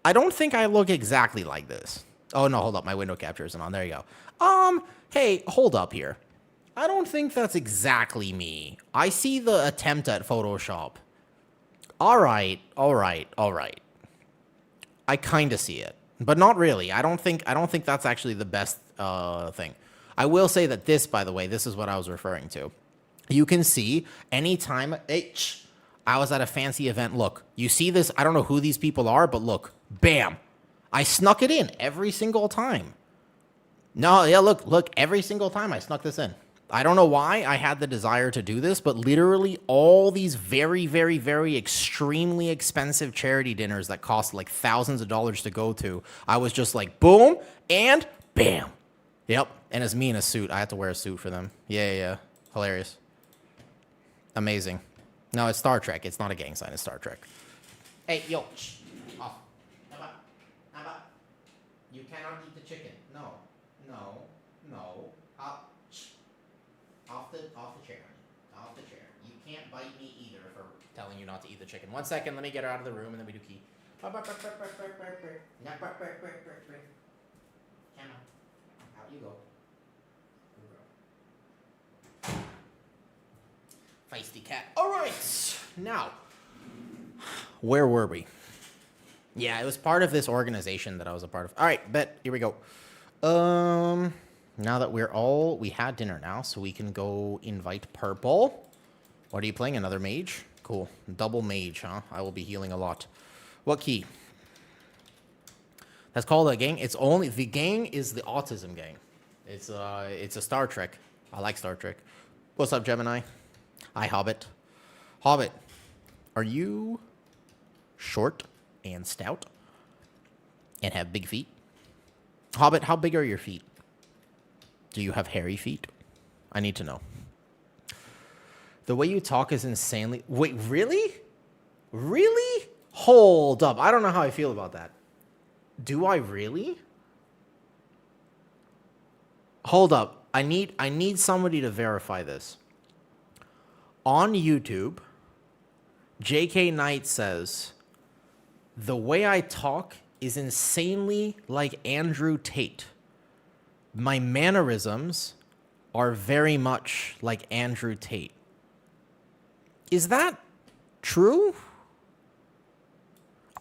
I don't think I look exactly like this. Oh, no, hold up. My window capture isn't on. There you go. Hey, hold up here. I don't think that's exactly me. I see the attempt at Photoshop. All right. I kind of see it, but not really. I don't think that's actually the best thing. I will say that this, by the way, this is what I was referring to. You can see anytime I was at a fancy event. Look, you see this? I don't know who these people are, but look, bam. I snuck it in every single time. No, yeah, look, every single time I snuck this in. I don't know why I had the desire to do this, but literally all these very, very, very extremely expensive charity dinners that cost like thousands of dollars to go to, I was just like, boom, and bam. Yep, and it's me in a suit. I had to wear a suit for them. Yeah. Hilarious. Amazing. No, it's Star Trek. It's not a gang sign. It's Star Trek. Hey, yo, shh. Off. How about? You cannot eat the chicken. No. Off the chair. Off the chair. You can't bite me either for telling you not to eat the chicken. 1 second. Let me get her out of the room, and then we do key. Camera. Out you go. Feisty cat. All right. Now, where were we? Yeah, it was part of this organization that I was a part of. All right, bet. Here we go. Now that we had dinner now, so we can go invite Purple. What are you playing? Another mage? Cool. Double mage, huh? I will be healing a lot. What key? That's called a gang. The gang is the autism gang. It's a Star Trek. I like Star Trek. What's up, Gemini? Hi, Hobbit. Hobbit, are you short and stout and have big feet? Hobbit, how big are your feet? Do you have hairy feet? I need to know. The way you talk is insanely... Wait, really? Really? Hold up. I don't know how I feel about that. Do I really? Hold up. I need somebody to verify this. On YouTube, JK Knight says, the way I talk is insanely like Andrew Tate. My mannerisms are very much like Andrew Tate. Is that true?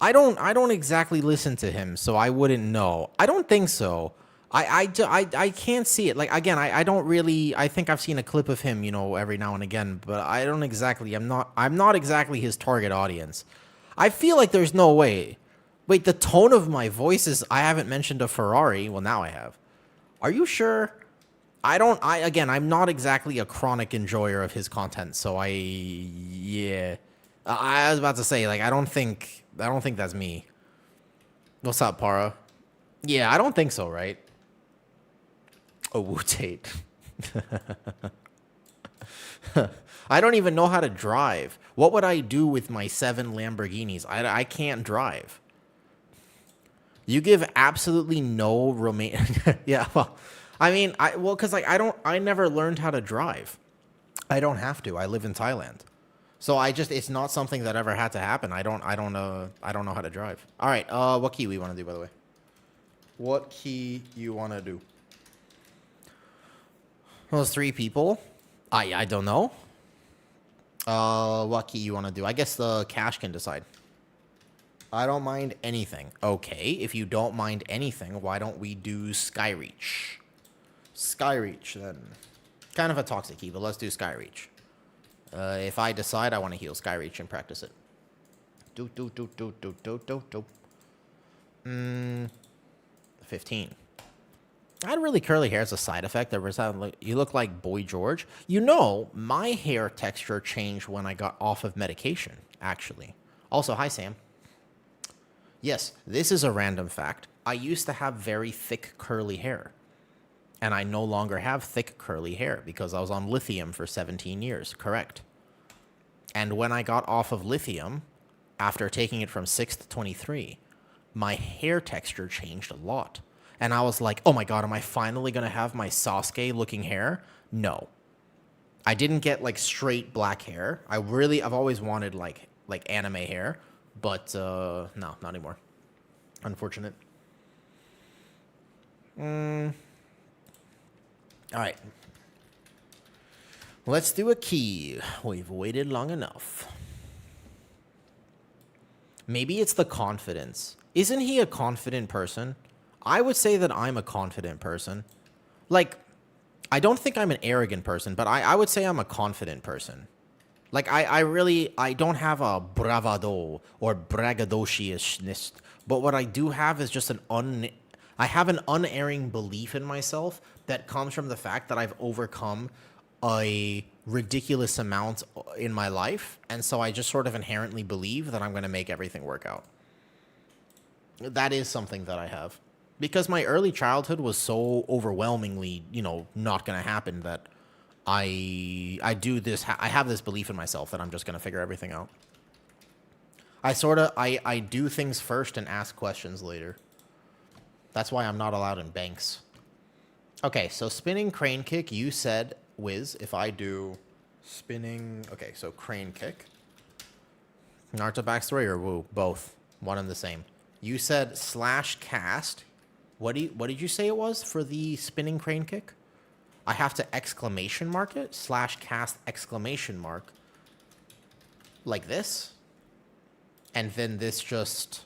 I don't exactly listen to him, so I wouldn't know. I don't think so. I can't see it. Like, again, I don't really... I think I've seen a clip of him, every now and again, but I don't exactly... I'm not exactly his target audience. I feel like there's no way. Wait, the tone of my voice is... I haven't mentioned a Ferrari. Well, now I have. Are you sure? Again, I'm not exactly a chronic enjoyer of his content, so yeah. I was about to say, like, I don't think that's me. What's up, Para? Yeah, I don't think so, right? Oh, Wu-Tate. I don't even know how to drive. What would I do with my 7 Lamborghinis? I can't drive. You give absolutely no Yeah, well, I mean, because like I never learned how to drive. I don't have to. I live in Thailand, so it's not something that ever had to happen. I don't know how to drive. All right, what key we want to do, by the way? What key you want to do? Those 3 people. I don't know. What key you want to do? I guess the cash can decide. I don't mind anything. Okay, if you don't mind anything, why don't we do Skyreach? Skyreach, then. Kind of a toxic key, but let's do Skyreach. If I decide I want to heal Skyreach and practice it. 15. I had really curly hair as a side effect. You look like Boy George. My hair texture changed when I got off of medication, actually. Also, hi, Sam. Yes, this is a random fact. I used to have very thick curly hair. And I no longer have thick curly hair because I was on lithium for 17 years. Correct. And when I got off of lithium, after taking it from 6th to 23, my hair texture changed a lot. And I was like, oh my god, am I finally going to have my Sasuke looking hair? No. I didn't get like straight black hair. I've always wanted like anime hair, but no, not anymore. Unfortunate. All right. Let's do a key. We've waited long enough. Maybe it's the confidence. Isn't he a confident person? I would say that I'm a confident person. Like, I don't think I'm an arrogant person, but I would say I'm a confident person. Like, I don't have a bravado or braggadociousness, but what I do have is just I have an unerring belief in myself that comes from the fact that I've overcome a ridiculous amount in my life, and so I just sort of inherently believe that I'm going to make everything work out. That is something that I have. Because my early childhood was so overwhelmingly, not going to happen that I have this belief in myself that I'm just going to figure everything out. I do things first and ask questions later. That's why I'm not allowed in banks. Okay, so spinning crane kick, you said, Wiz, if I do spinning... Okay, so crane kick. Naruto backstory or woo? Both. One and the same. You said slash cast. What did you say it was for the spinning crane kick? I have to exclamation mark it? Slash cast exclamation mark. Like this? And then this just...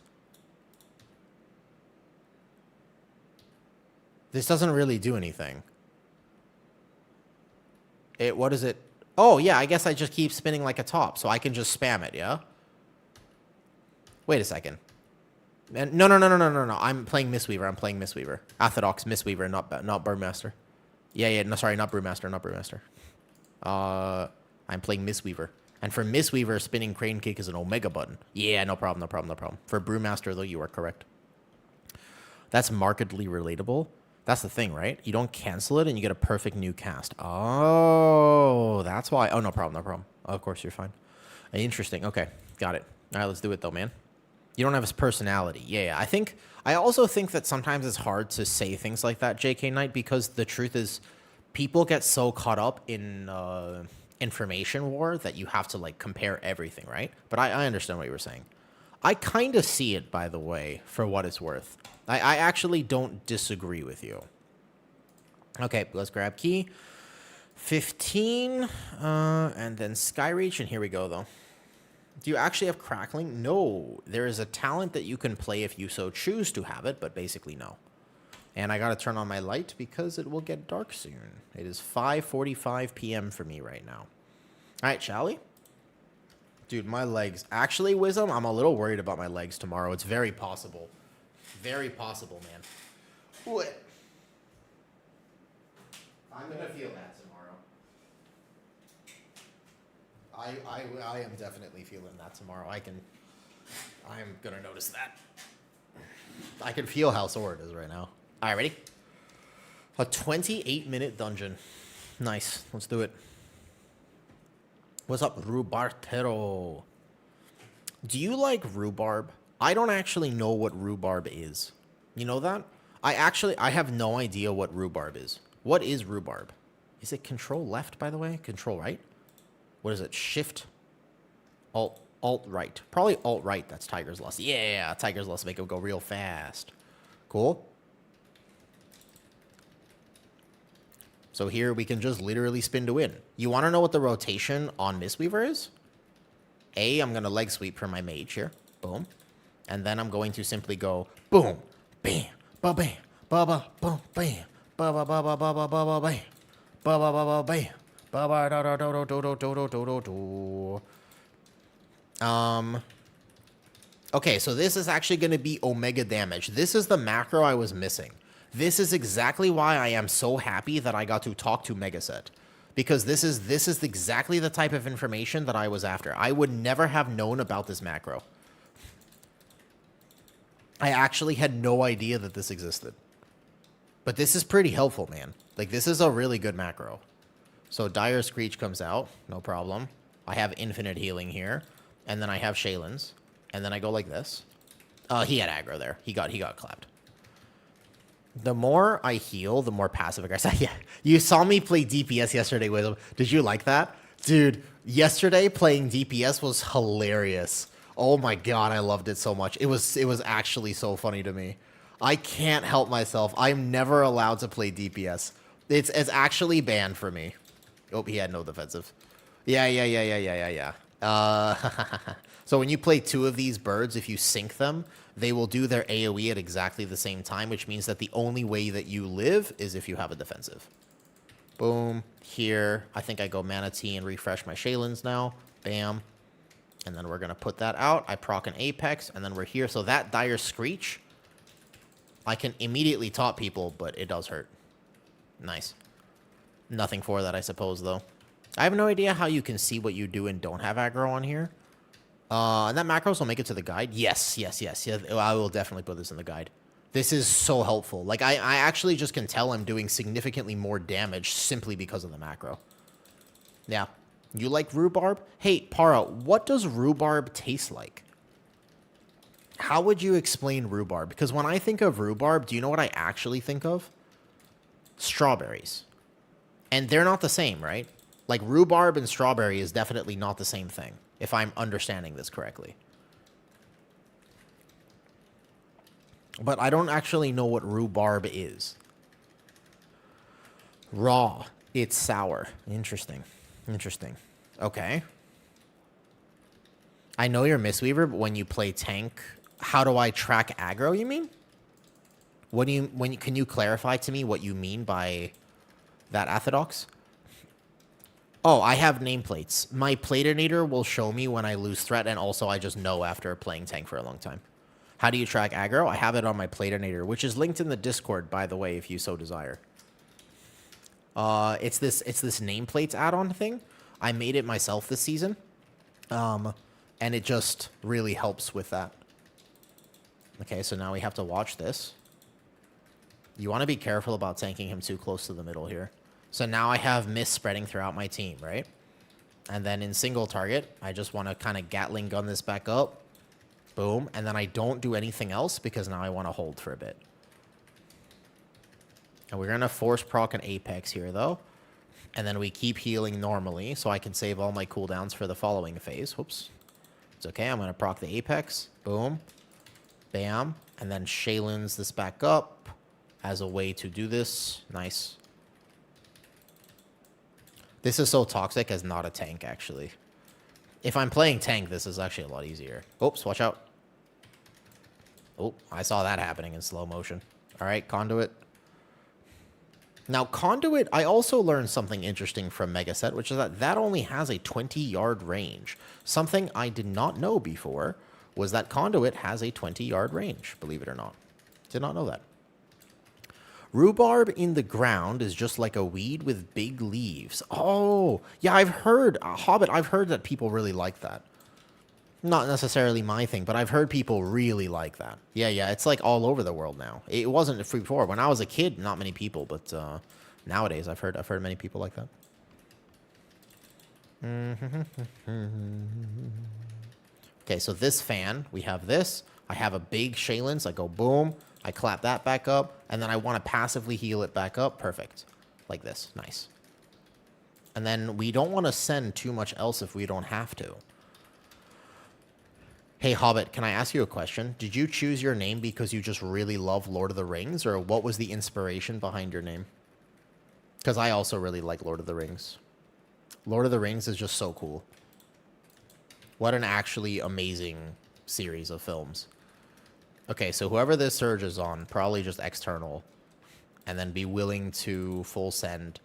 This doesn't really do anything. What is it? Oh, yeah, I guess I just keep spinning like a top, so I can just spam it, yeah? Wait a second. No. I'm playing Mistweaver. Orthodox Mistweaver, not Brewmaster. Yeah, no, sorry, not Brewmaster. I'm playing Mistweaver. And for Mistweaver, spinning crane kick is an Omega button. Yeah, no problem. For Brewmaster, though, you are correct. That's markedly relatable. That's the thing, right? You don't cancel it and you get a perfect new cast. Oh, that's why. Oh, no problem. Of course, you're fine. Interesting. Okay, got it. All right, let's do it, though, man. You don't have his personality. Yeah. I also think that sometimes it's hard to say things like that, JK Knight, because the truth is people get so caught up in information war that you have to, like, compare everything, right? But I understand what you were saying. I kind of see it, by the way, for what it's worth. I actually don't disagree with you. Okay, let's grab key. 15, and then Skyreach, and here we go, though. Do you actually have Crackling? No. There is a talent that you can play if you so choose to have it, but basically no. And I gotta turn on my light because it will get dark soon. It is 5:45 p.m. for me right now. All right, shall we? Dude, my legs. Actually, Wisdom, I'm a little worried about my legs tomorrow. It's very possible. Very possible, man. What? I'm going to feel that tomorrow. I am definitely feeling that tomorrow. I'm going to notice that. I can feel how sore it is right now. All right, ready? A 28-minute dungeon. Nice. Let's do it. What's up, Rhubartero? Do you like rhubarb? I don't actually know what rhubarb is. You know that? I have no idea what rhubarb is. What is rhubarb? Is it control left, by the way? Control right? What is it? Shift? Alt right. Probably alt right. That's Tiger's Lust. Yeah, Tiger's Lust make it go real fast. Cool. So here we can just literally spin to win. You want to know what the rotation on Mistweaver is? I'm going to leg sweep for my mage here. Boom. And then I'm going to simply go boom, bam, ba bam, ba ba boom, bam, ba ba ba ba ba ba ba ba bam, ba ba ba ba bam, ba ba da da do do do do do do do do. Okay, so this is actually going to be Omega damage. This is the macro I was missing. This is exactly why I am so happy that I got to talk to Megaset. Because this is exactly the type of information that I was after. I would never have known about this macro. I actually had no idea that this existed. But this is pretty helpful, man. Like, this is a really good macro. So Dire Screech comes out, no problem. I have infinite healing here. And then I have Shaylin's. and then I go like this. He had aggro there. He got clapped. The more I heal, the more passive aggressive. Yeah, you saw me play DPS yesterday with him. Did you like that? Dude, yesterday playing DPS was hilarious. Oh my god, I loved it so much. It was actually so funny to me. I can't help myself. I'm never allowed to play DPS. It's actually banned for me. Oh, he had no defensive. Yeah. So when you play two of these birds, if you sync them, they will do their AoE at exactly the same time, which means that the only way that you live is if you have a defensive. Boom. Here, I think I go Mana Tea and refresh my Shaylins now. Bam. And then we're going to put that out. I proc an Apex, and then we're here. So that Dire Screech, I can immediately taunt people, but it does hurt. Nice. Nothing for that, I suppose, though. I have no idea how you can see what you do and don't have aggro on here. And that macros will make it to the guide. Yes. I will definitely put this in the guide. This is so helpful. Like, I actually just can tell I'm doing significantly more damage simply because of the macro. Yeah. You like rhubarb? Hey, Para, what does rhubarb taste like? How would you explain rhubarb? Because when I think of rhubarb, do you know what I actually think of? Strawberries. And they're not the same, right? Like, rhubarb and strawberry is definitely not the same thing, if I'm understanding this correctly. But I don't actually know what rhubarb is. Raw. It's sour. Interesting. Okay. I know you're Mistweaver, but when you play tank, how do I track aggro, you mean? Can you clarify to me what you mean by that, Orthodox? Oh, I have nameplates. My Platinator will show me when I lose threat, and also I just know after playing tank for a long time. How do you track aggro? I have it on my Platinator, which is linked in the Discord, by the way, if you so desire. It's this nameplates add-on thing. I made it myself this season, and it just really helps with that. Okay, so now we have to watch this. You want to be careful about tanking him too close to the middle here. So now I have mist spreading throughout my team, right? And then in single target, I just want to kind of Gatling gun this back up. Boom. And then I don't do anything else because now I want to hold for a bit. And we're going to force proc an Apex here, though. And then we keep healing normally so I can save all my cooldowns for the following phase. Whoops. It's okay. I'm going to proc the Apex. Boom. Bam. And then Shaylins this back up as a way to do this. Nice. This is so toxic as not a tank, actually. If I'm playing tank, this is actually a lot easier. Oops, watch out. Oh, I saw that happening in slow motion. All right, Conduit. Now, Conduit, I also learned something interesting from Megaset, which is that only has a 20-yard range. Something I did not know before was that Conduit has a 20-yard range, believe it or not. Did not know that. Rhubarb in the ground is just like a weed with big leaves. Oh, yeah, I've heard, Hobbit, I've heard that people really like that. Not necessarily my thing, but I've heard people really like that. Yeah, it's like all over the world now. It wasn't free before. When I was a kid, not many people, but nowadays I've heard many people like that. Okay, so this fan, we have this. I have a big Shaylins. I go boom. I clap that back up, and then I want to passively heal it back up. Perfect. Like this. Nice. And then we don't want to send too much else if we don't have to. Hey, Hobbit, can I ask you a question? Did you choose your name because you just really love Lord of the Rings, or what was the inspiration behind your name? Because I also really like Lord of the Rings. Lord of the Rings is just so cool. What an actually amazing series of films. Okay, so whoever this surge is on, probably just external, and then be willing to full send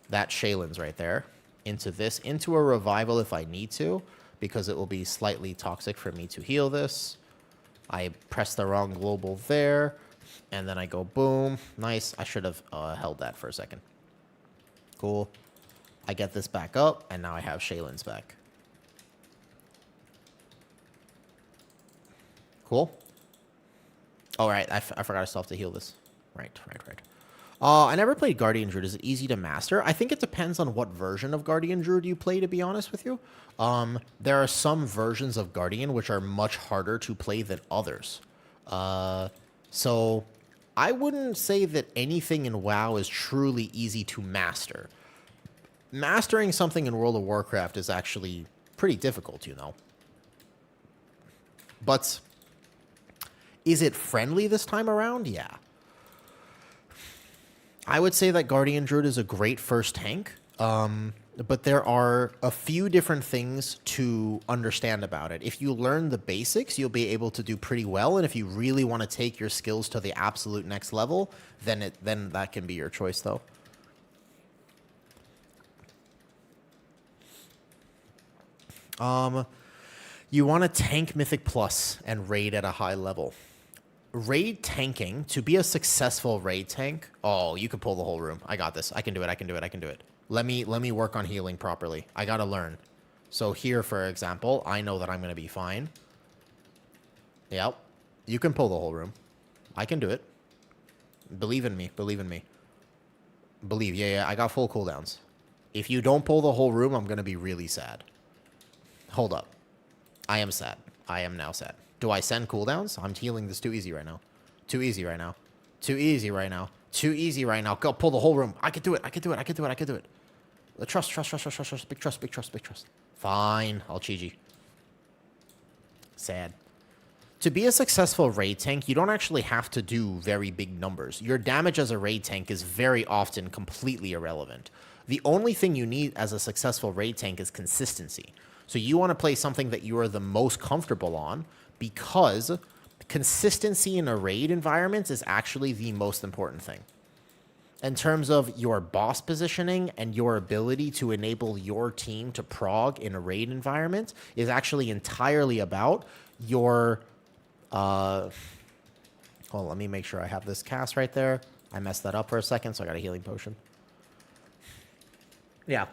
that Shaylins right there into a revival if I need to, because it will be slightly toxic for me to heal this. I press the wrong global there, and then I go boom. Nice. I should have held that for a second. Cool. I get this back up, and now I have Shaylins back. Cool. All right, I forgot I still have to heal this. Right. I never played Guardian Druid. Is it easy to master? I think it depends on what version of Guardian Druid you play, to be honest with you. There are some versions of Guardian which are much harder to play than others. So I wouldn't say that anything in WoW is truly easy to master. Mastering something in World of Warcraft is actually pretty difficult, you know. But is it friendly this time around? Yeah. I would say that Guardian Druid is a great first tank, but there are a few different things to understand about it. If you learn the basics, you'll be able to do pretty well, and if you really want to take your skills to the absolute next level, then that can be your choice, though. You want to tank Mythic Plus and raid at a high level. Raid tanking, to be a successful raid tank, oh, you could pull the whole room. I got this. I can do it. Let me work on healing properly. I gotta learn. So here, for example, I know that I'm gonna be fine. Yep. You can pull the whole room. I can do it. Believe in me. Yeah, I got full cooldowns. If you don't pull the whole room, I'm gonna be really sad. Hold up. I am sad. I am now sad. Do I send cooldowns? I'm healing this too easy right now. Too easy right now. Go pull the whole room. I can do it. Trust. Big trust. Fine. I'll Chi-Ji. Sad. To be a successful raid tank, you don't actually have to do very big numbers. Your damage as a raid tank is very often completely irrelevant. The only thing you need as a successful raid tank is consistency. So you want to play something that you are the most comfortable on, because consistency in a raid environment is actually the most important thing. In terms of your boss positioning and your ability to enable your team to prog in a raid environment is actually entirely about your... Hold on, let me make sure I have this cast right there. I messed that up for a second, so I got a healing potion. Yeah.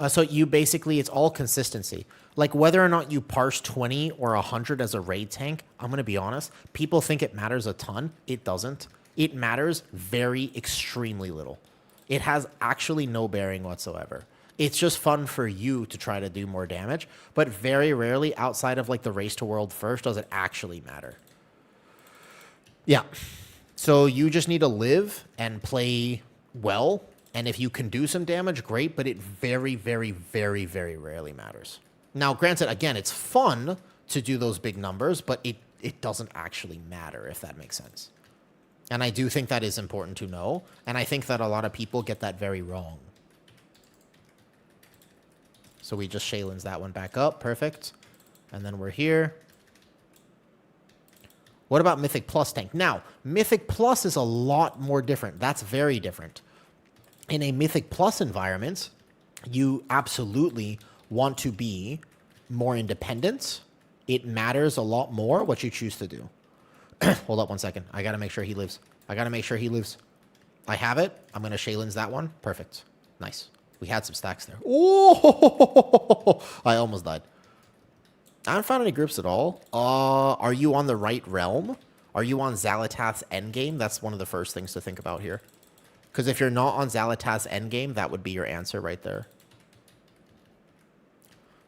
So you basically, it's all consistency. Like whether or not you parse 20 or 100 as a raid tank, I'm going to be honest, people think it matters a ton. It doesn't. It matters very extremely little. It has actually no bearing whatsoever. It's just fun for you to try to do more damage, but very rarely outside of like the race to world first does it actually matter. Yeah. So you just need to live and play well. And if you can do some damage, great, but it very, very, very, very rarely matters. Now, granted, again, it's fun to do those big numbers, but it doesn't actually matter, if that makes sense. And I do think that is important to know, and I think that a lot of people get that very wrong. So we just Shaylin's that one back up. Perfect. And then we're here. What about Mythic Plus tank? Now, Mythic Plus is a lot more different. That's very different. In a Mythic Plus environment, you absolutely want to be more independent. It matters a lot more what you choose to do. Hold up 1 second. I got to make sure he lives. I have it. I'm going to Shaylin's that one. Perfect. Nice. We had some stacks there. Oh, I almost died. I haven't found any groups at all. Are you on the right realm? Are you on Xal'atath's endgame? That's one of the first things to think about here. Because if you're not on Xal'atath's endgame, that would be your answer right there.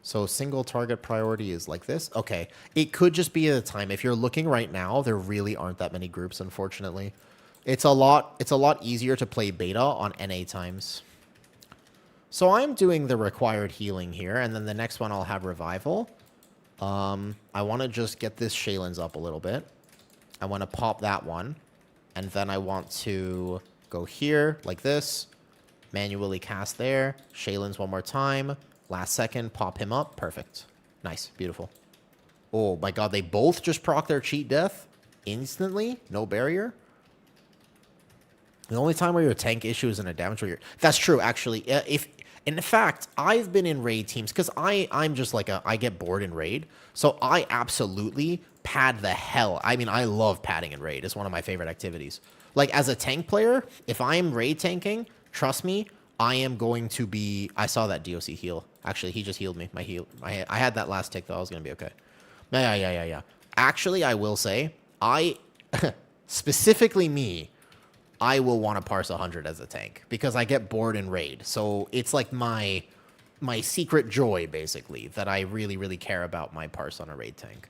So single target priority is like this. Okay. It could just be at a time. If you're looking right now, there really aren't that many groups, unfortunately. It's a lot easier to play beta on NA times. So I'm doing the required healing here, and then the next one I'll have revival. I want to just get this Shaylin's up a little bit. I want to pop that one. And then I want to go here like this. Manually cast there. Shaylin's one more time. Last second, pop him up. Perfect. Nice. Beautiful. Oh my god, they both just proc their cheat death instantly. No barrier. The only time where your tank issue is in a damage where you're... That's true, actually. In fact, I've been in raid teams because I'm just like I get bored in raid. So I absolutely pad the hell. I mean, I love padding in raid. It's one of my favorite activities. Like as a tank player, if I am raid tanking, trust me, I am going to be... I saw that DOC heal. Actually, he just healed me. My heal. I had that last tick, though. I was going to be okay. Yeah. Actually, I will say, specifically me, I will want to parse 100 as a tank because I get bored in raid. So it's like my secret joy, basically, that I really, really care about my parse on a raid tank.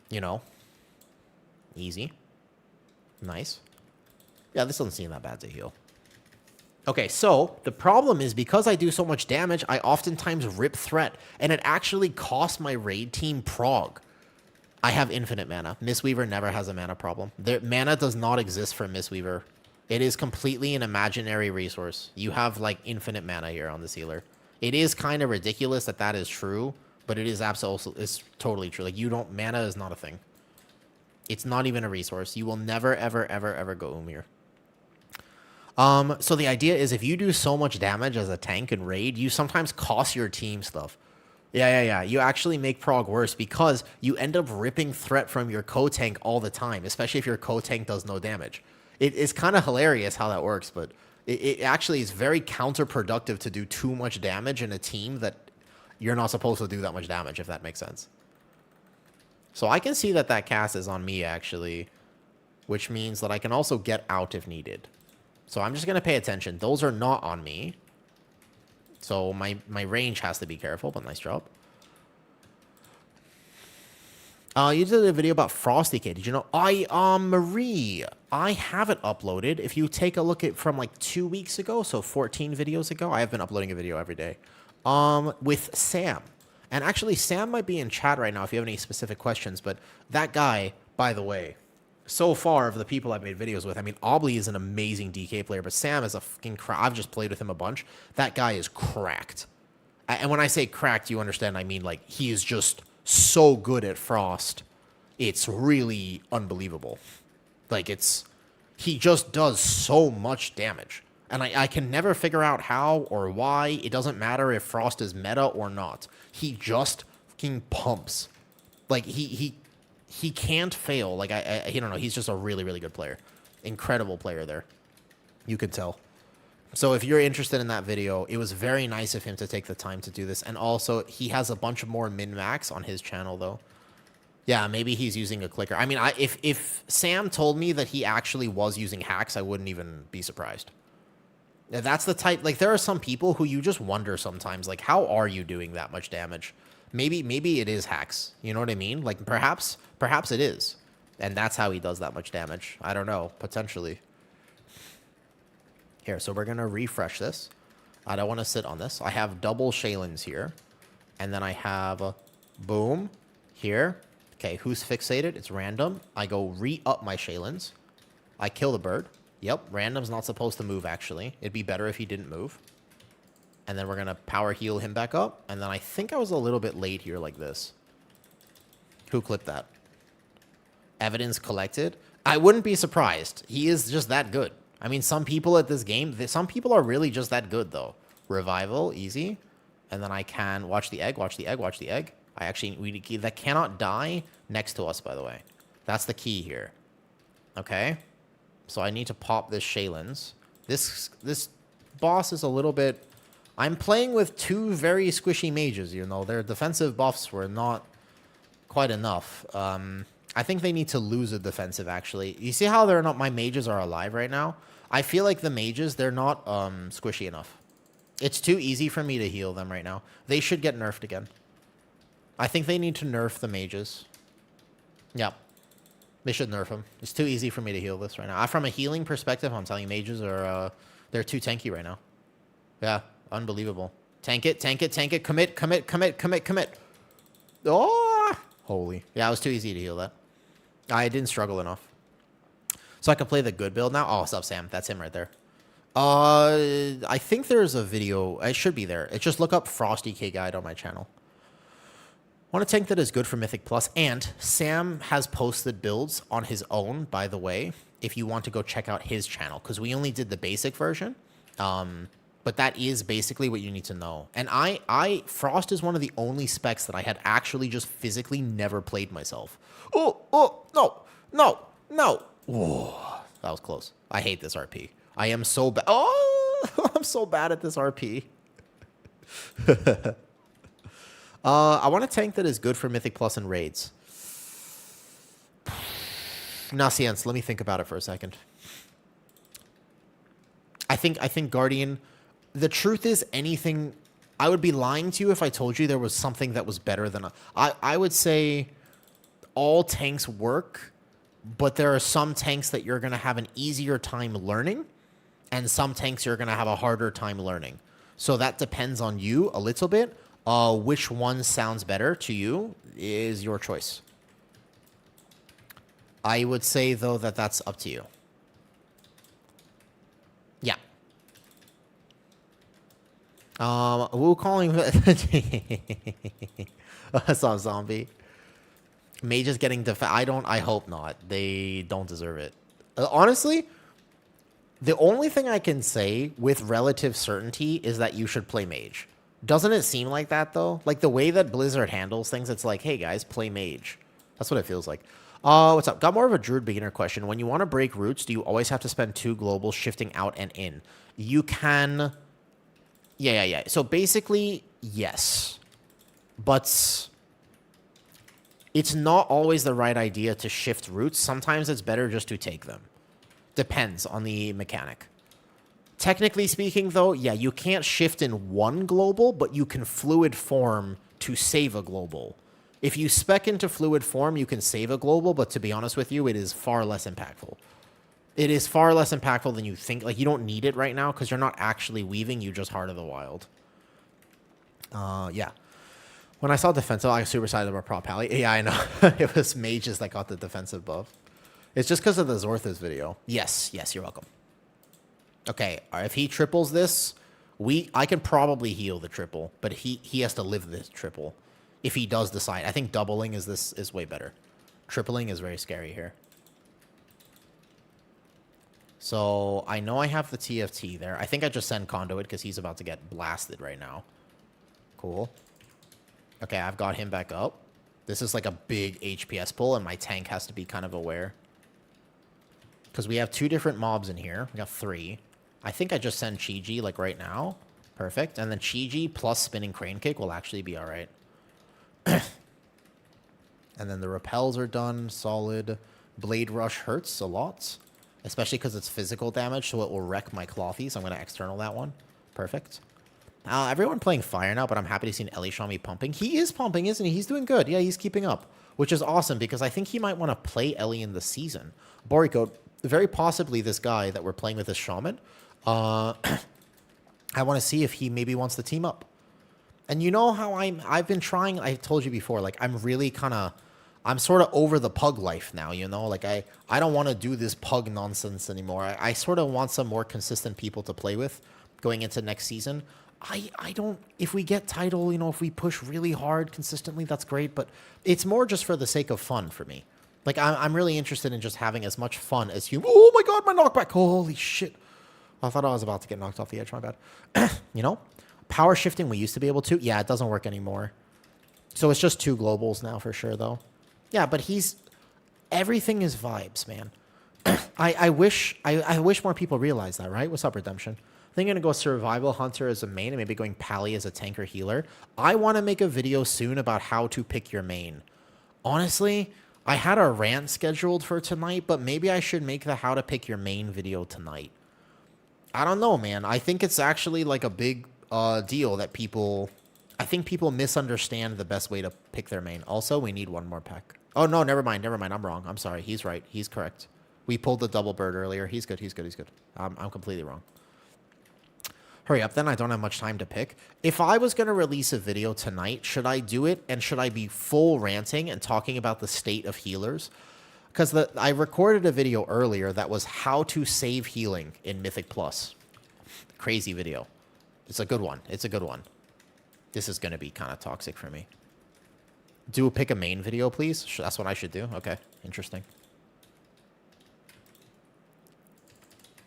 You know? Easy. Nice. Yeah, this doesn't seem that bad to heal. Okay, so the problem is because I do so much damage, I oftentimes rip threat, and it actually costs my raid team prog. I have infinite mana. Mistweaver never has a mana problem. Mana does not exist for Mistweaver. It is completely an imaginary resource. You have, like, infinite mana here on the sealer. It is kind of ridiculous that that is true, but it is absolutely, it's totally true. Like, mana is not a thing. It's not even a resource. You will never, ever, ever, ever go Umir. So the idea is if you do so much damage as a tank in raid, you sometimes cost your team stuff. Yeah. You actually make prog worse because you end up ripping threat from your co-tank all the time, especially if your co-tank does no damage. It's kind of hilarious how that works, but it actually is very counterproductive to do too much damage in a team that you're not supposed to do that much damage, if that makes sense. So I can see that that cast is on me, actually, which means that I can also get out if needed. So I'm just going to pay attention. Those are not on me. So my range has to be careful, but nice job. You did a video about Frosty Kid. Did you know? Marie, I have it uploaded. If you take a look at from like 2 weeks ago, so 14 videos ago, I have been uploading a video every day. With Sam. And actually, Sam might be in chat right now if you have any specific questions. But that guy, by the way, so far of the people I've made videos with, I mean, Obly is an amazing DK player, but Sam is a fucking crack. I've just played with him a bunch. That guy is cracked. And when I say cracked, you understand, I mean, like, he is just so good at Frost. It's really unbelievable. Like, he just does so much damage. And I can never figure out how or why. It doesn't matter if Frost is meta or not. He just fucking pumps. Like, he can't fail. Like, I don't know. He's just a really, really good player. Incredible player there. You could tell. So if you're interested in that video, it was very nice of him to take the time to do this. And also, he has a bunch of more min-max on his channel, though. Yeah, maybe he's using a clicker. I mean, if Sam told me that he actually was using hacks, I wouldn't even be surprised. That's the type... Like, there are some people who you just wonder sometimes, like, how are you doing that much damage? Maybe it is hacks. You know what I mean? Like, perhaps it is. And that's how he does that much damage. I don't know. Potentially. Here, so we're going to refresh this. I don't want to sit on this. I have double Shaylins here. And then I have a boom here. Okay, who's fixated? It's random. I go re-up my Shaylins. I kill the bird. Yep, random's not supposed to move, actually. It'd be better if he didn't move. And then we're going to power heal him back up. And then I think I was a little bit late here like this. Who clipped that? Evidence collected? I wouldn't be surprised. He is just that good. I mean, some people at this game, some people are really just that good, though. Revival, easy. And then I can watch the egg, watch the egg, watch the egg. That cannot die next to us, by the way. That's the key here. Okay. So I need to pop this Shaylins. This boss is a little bit... I'm playing with two very squishy mages, you know. Their defensive buffs were not quite enough. I think they need to lose a defensive, actually. You see how they're not... My mages are alive right now? I feel like the mages, they're not squishy enough. It's too easy for me to heal them right now. They should get nerfed again. I think they need to nerf the mages. Yeah. They should nerf them. It's too easy for me to heal this right now. From a healing perspective, I'm telling you, mages are... they're too tanky right now. Yeah. Unbelievable. Tank it, tank it, tank it. Commit, commit, commit, commit, commit. Oh! Holy. Yeah, it was too easy to heal that. I didn't struggle enough. So I can play the good build now. Oh, what's up, Sam? That's him right there. I think there's a video. It should be there. It's just look up Frosty K Guide on my channel. Want a tank that is good for Mythic Plus. And Sam has posted builds on his own, by the way, if you want to go check out his channel. Because we only did the basic version. But that is basically what you need to know. And Frost is one of the only specs that I had actually just physically never played myself. Oh, no. Oh, that was close. I hate this RP. I am so bad. Oh, I'm so bad at this RP. I want a tank that is good for Mythic Plus and raids. Nascience, let me think about it for a second. I think Guardian, the truth is anything, I would be lying to you if I told you there was something that was better than I would say all tanks work, but there are some tanks that you're going to have an easier time learning and some tanks you're going to have a harder time learning. So that depends on you a little bit. Which one sounds better to you is your choice. I would say, though, that that's up to you. Yeah. Who calling some zombie? Mage is getting I hope not. They don't deserve it. Honestly, the only thing I can say with relative certainty is that you should play mage. Doesn't it seem like that, though? Like, the way that Blizzard handles things, it's like, hey, guys, play mage. That's what it feels like. What's up? Got more of a Druid beginner question. When you want to break roots, do you always have to spend 2 globals shifting out and in? You can... Yeah. So, basically, yes. But it's not always the right idea to shift roots. Sometimes it's better just to take them. Depends on the mechanic. Technically speaking, though, yeah, you can't shift in 1 global, but you can fluid form to save a global. If you spec into fluid form, you can save a global, but to be honest with you, it is far less impactful. It is far less impactful than you think. Like, you don't need it right now because you're not actually weaving, you just Heart of the Wild. Yeah. When I saw defensive, I was super excited about Prop Pally. Yeah, I know. It was mages that got the defensive buff. It's just because of the Zorthus video. Yes, you're welcome. Okay, if he triples this, I can probably heal the triple, but he has to live this triple. If he does decide. I think doubling is way better. Tripling is very scary here. So, I know I have the TFT there. I think I just send Conduit because he's about to get blasted right now. Cool. Okay, I've got him back up. This is like a big HPS pull, and my tank has to be kind of aware. Because we have 2 different mobs in here. We got 3. I think I just send Chi-Ji, like, right now. Perfect. And then Chi-Ji plus Spinning Crane Kick will actually be alright. And then the repels are done. Solid. Blade Rush hurts a lot. Especially because it's physical damage, so it will wreck my Clothies. I'm going to external that one. Perfect. Everyone playing fire now, but I'm happy to see an Elishami pumping. He is pumping, isn't he? He's doing good. Yeah, he's keeping up. Which is awesome, because I think he might want to play Ellie in the season. Boriko, very possibly this guy that we're playing with, this Shaman. I want to see if he maybe wants to team up. And you know how I've been trying, I told you before, like, I'm really I'm sort of over the pug life now, you know? Like, I don't want to do this pug nonsense anymore. I sort of want some more consistent people to play with going into next season. I don't, if we get title, you know, if we push really hard consistently, that's great. But it's more just for the sake of fun for me. Like, I'm really interested in just having as much fun as you. Oh my God, my knockback. Holy shit. I thought I was about to get knocked off the edge. My bad. You know, power shifting, we used to be able to. Yeah, it doesn't work anymore. So it's just 2 globals now for sure, though. Yeah, but everything is vibes, man. I wish more people realize that, right? What's up, Redemption? I think I'm going to go Survival Hunter as a main and maybe going Pally as a tank or healer. I want to make a video soon about how to pick your main. Honestly, I had a rant scheduled for tonight, but maybe I should make the how to pick your main video tonight. I don't know, man. I think it's actually like a big deal that I think people misunderstand the best way to pick their main. Also, we need 1 more pack. Oh, no, never mind. I'm wrong. I'm sorry. He's right. He's correct. We pulled the double bird earlier. He's good. I'm completely wrong. Hurry up, then. I don't have much time to pick. If I was going to release a video tonight, should I do it? And should I be full ranting and talking about the state of healers? Because I recorded a video earlier that was how to save healing in Mythic Plus. Crazy video. It's a good one. This is going to be kind of toxic for me. Pick a main video, please. That's what I should do. Okay, interesting.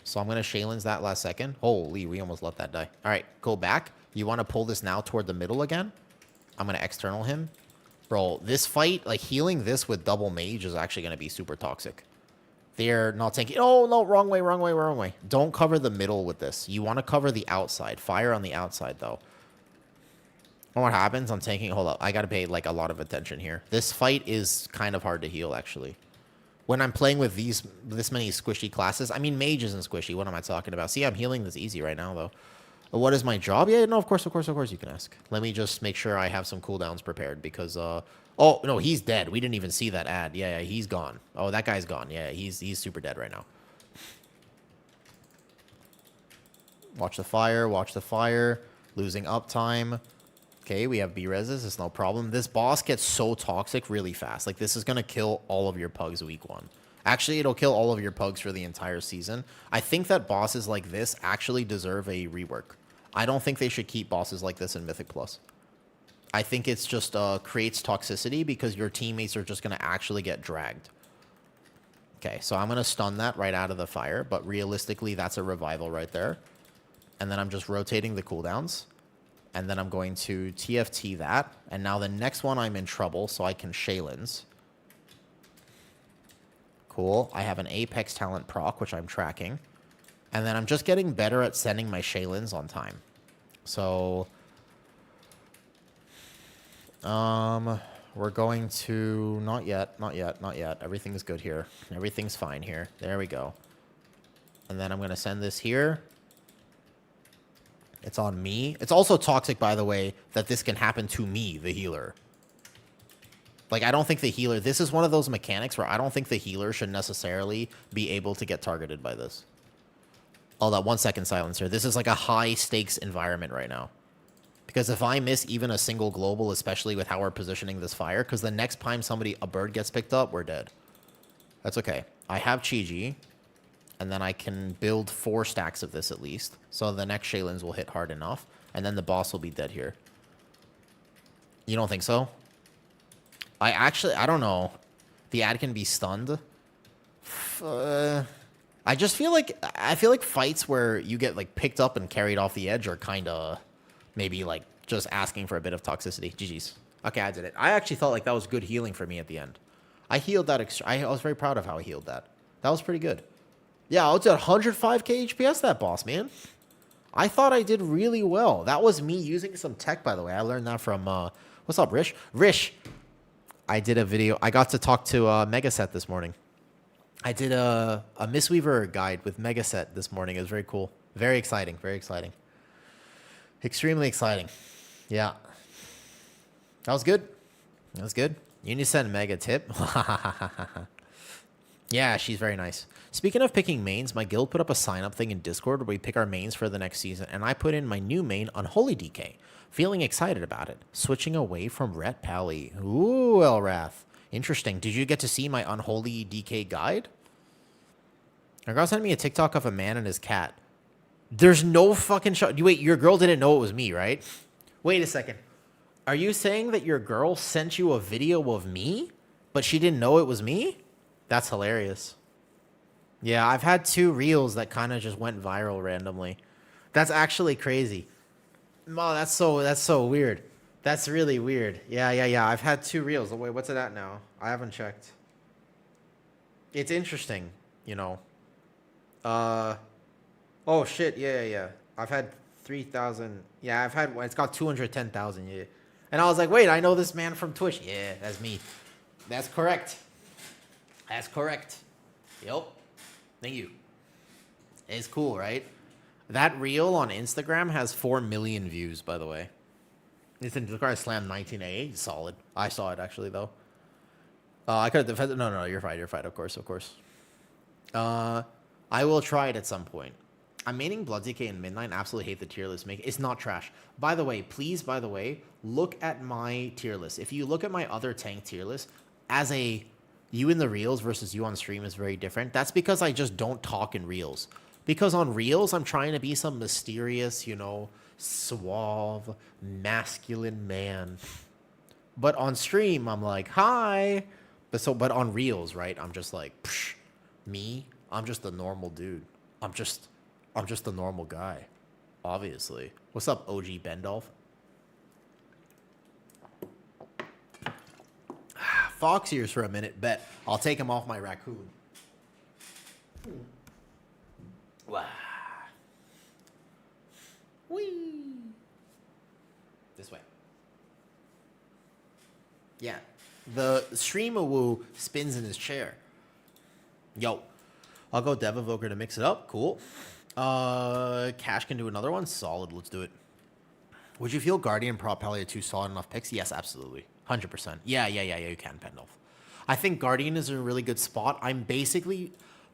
So I'm going to Shaylins that last second. Holy, we almost let that die. All right, go back. You want to pull this now toward the middle again? I'm going to external him. Bro, this fight, like healing this with double mage is actually going to be super toxic. They're not tanking. Oh, no, wrong way. Don't cover the middle with this. You want to cover the outside. Fire on the outside, though. And what happens? I'm tanking. Hold up. I got to pay, like, a lot of attention here. This fight is kind of hard to heal, actually. when I'm playing with this many squishy classes. I mean, mage isn't squishy. What am I talking about? See, I'm healing this easy right now, though. What is my job? Yeah, no, of course you can ask. Let me just make sure I have some cooldowns prepared because, oh, no, he's dead. We didn't even see that ad. Yeah, he's gone. Oh, that guy's gone. Yeah, he's super dead right now. Watch the fire, watch the fire. Losing uptime. Okay, we have B-reses. It's no problem. This boss gets so toxic really fast. Like, this is going to kill all of your pugs week 1. Actually, it'll kill all of your pugs for the entire season. I think that bosses like this actually deserve a rework. I don't think they should keep bosses like this in Mythic Plus. I think it's just creates toxicity because your teammates are just going to actually get dragged. Okay, so I'm going to stun that right out of the fire, but realistically, that's a revival right there. And then I'm just rotating the cooldowns. And then I'm going to TFT that. And now the next one I'm in trouble, so I can Shaylins. Cool. I have an Apex talent proc, which I'm tracking. And then I'm just getting better at sending my Shaylins on time. So, we're going to... Not yet. Everything's good here. Everything's fine here. There we go. And then I'm going to send this here. It's on me. It's also toxic, by the way, that this can happen to me, the healer. Like, I don't think the healer... This is one of those mechanics where I don't think the healer should necessarily be able to get targeted by this. Oh, that 1 second silencer. This is like a high-stakes environment right now. Because if I miss even a single global, especially with how we're positioning this fire, because the next time a bird gets picked up, we're dead. That's okay. I have Chi-Ji. And then I can build 4 stacks of this at least. So the next Shaylins will hit hard enough. And then the boss will be dead here. You don't think so? I don't know. The ad can be stunned. I just feel like, fights where you get like picked up and carried off the edge are kind of maybe like just asking for a bit of toxicity. GG's. Okay, I did it. I actually felt like that was good healing for me at the end. I healed that. I was very proud of how I healed that. That was pretty good. Yeah, I was at 105k HPS that boss, man. I thought I did really well. That was me using some tech, by the way. I learned that from, what's up, Rish? Rish, I did a video. I got to talk to Megaset this morning. I did a Mistweaver guide with Megaset this morning. It was very cool. Very exciting. Very exciting. Extremely exciting. Yeah. That was good. That was good. You need to send Meg a tip. Yeah, she's very nice. Speaking of picking mains, my guild put up a sign-up thing in Discord where we pick our mains for the next season, and I put in my new main, Unholy DK. Feeling excited about it. Switching away from Ret Pally. Ooh, Elrath. Interesting. Did you get to see my Unholy DK guide? A girl sent me a TikTok of a man and his cat. There's no fucking shot. Wait, your girl didn't know it was me, right? Wait a second. Are you saying that your girl sent you a video of me, but she didn't know it was me? That's hilarious. Yeah, I've had 2 reels that kind of just went viral randomly. That's actually crazy. Oh, that's so weird. That's really weird. Yeah. I've had 2 reels. Oh, wait, what's it at now? I haven't checked. It's interesting, you know. Oh shit. Yeah. I've had 3,000. Yeah, it's got 210,000. Yeah. And I was like, wait, I know this man from Twitch. Yeah, that's me. That's correct. That's correct. Yep. Thank you. It's cool, right? That reel on Instagram has 4 million views, by the way. It's in the Slam 19A. Solid. I saw it, actually, though. I could have defended... No, you're fine, of course. I will try it at some point. I'm maining Blood DK and Midnight. Absolutely hate the tier list. It's not trash. By the way, please, look at my tier list. If you look at my other tank tier list, you in the reels versus you on stream is very different. That's because I just don't talk in reels. Because on reels, I'm trying to be some mysterious, suave, masculine man. But on stream, I'm like, hi. But on reels, right? I'm just like, psh, me. I'm just a normal dude. I'm just a normal guy, obviously. What's up, OG Bendolph? Fox ears for a minute. Bet. I'll take him off my raccoon. Wow. Whee. This way. Yeah. The stream-a-woo spins in his chair. Yo, I'll go Dev Evoker to mix it up. Cool. Cash can do another one. Solid. Let's do it. Would you feel Guardian Prop Pally are two solid enough picks? Yes, absolutely. 100%. Yeah, you can, Pendulf. I think Guardian is in a really good spot.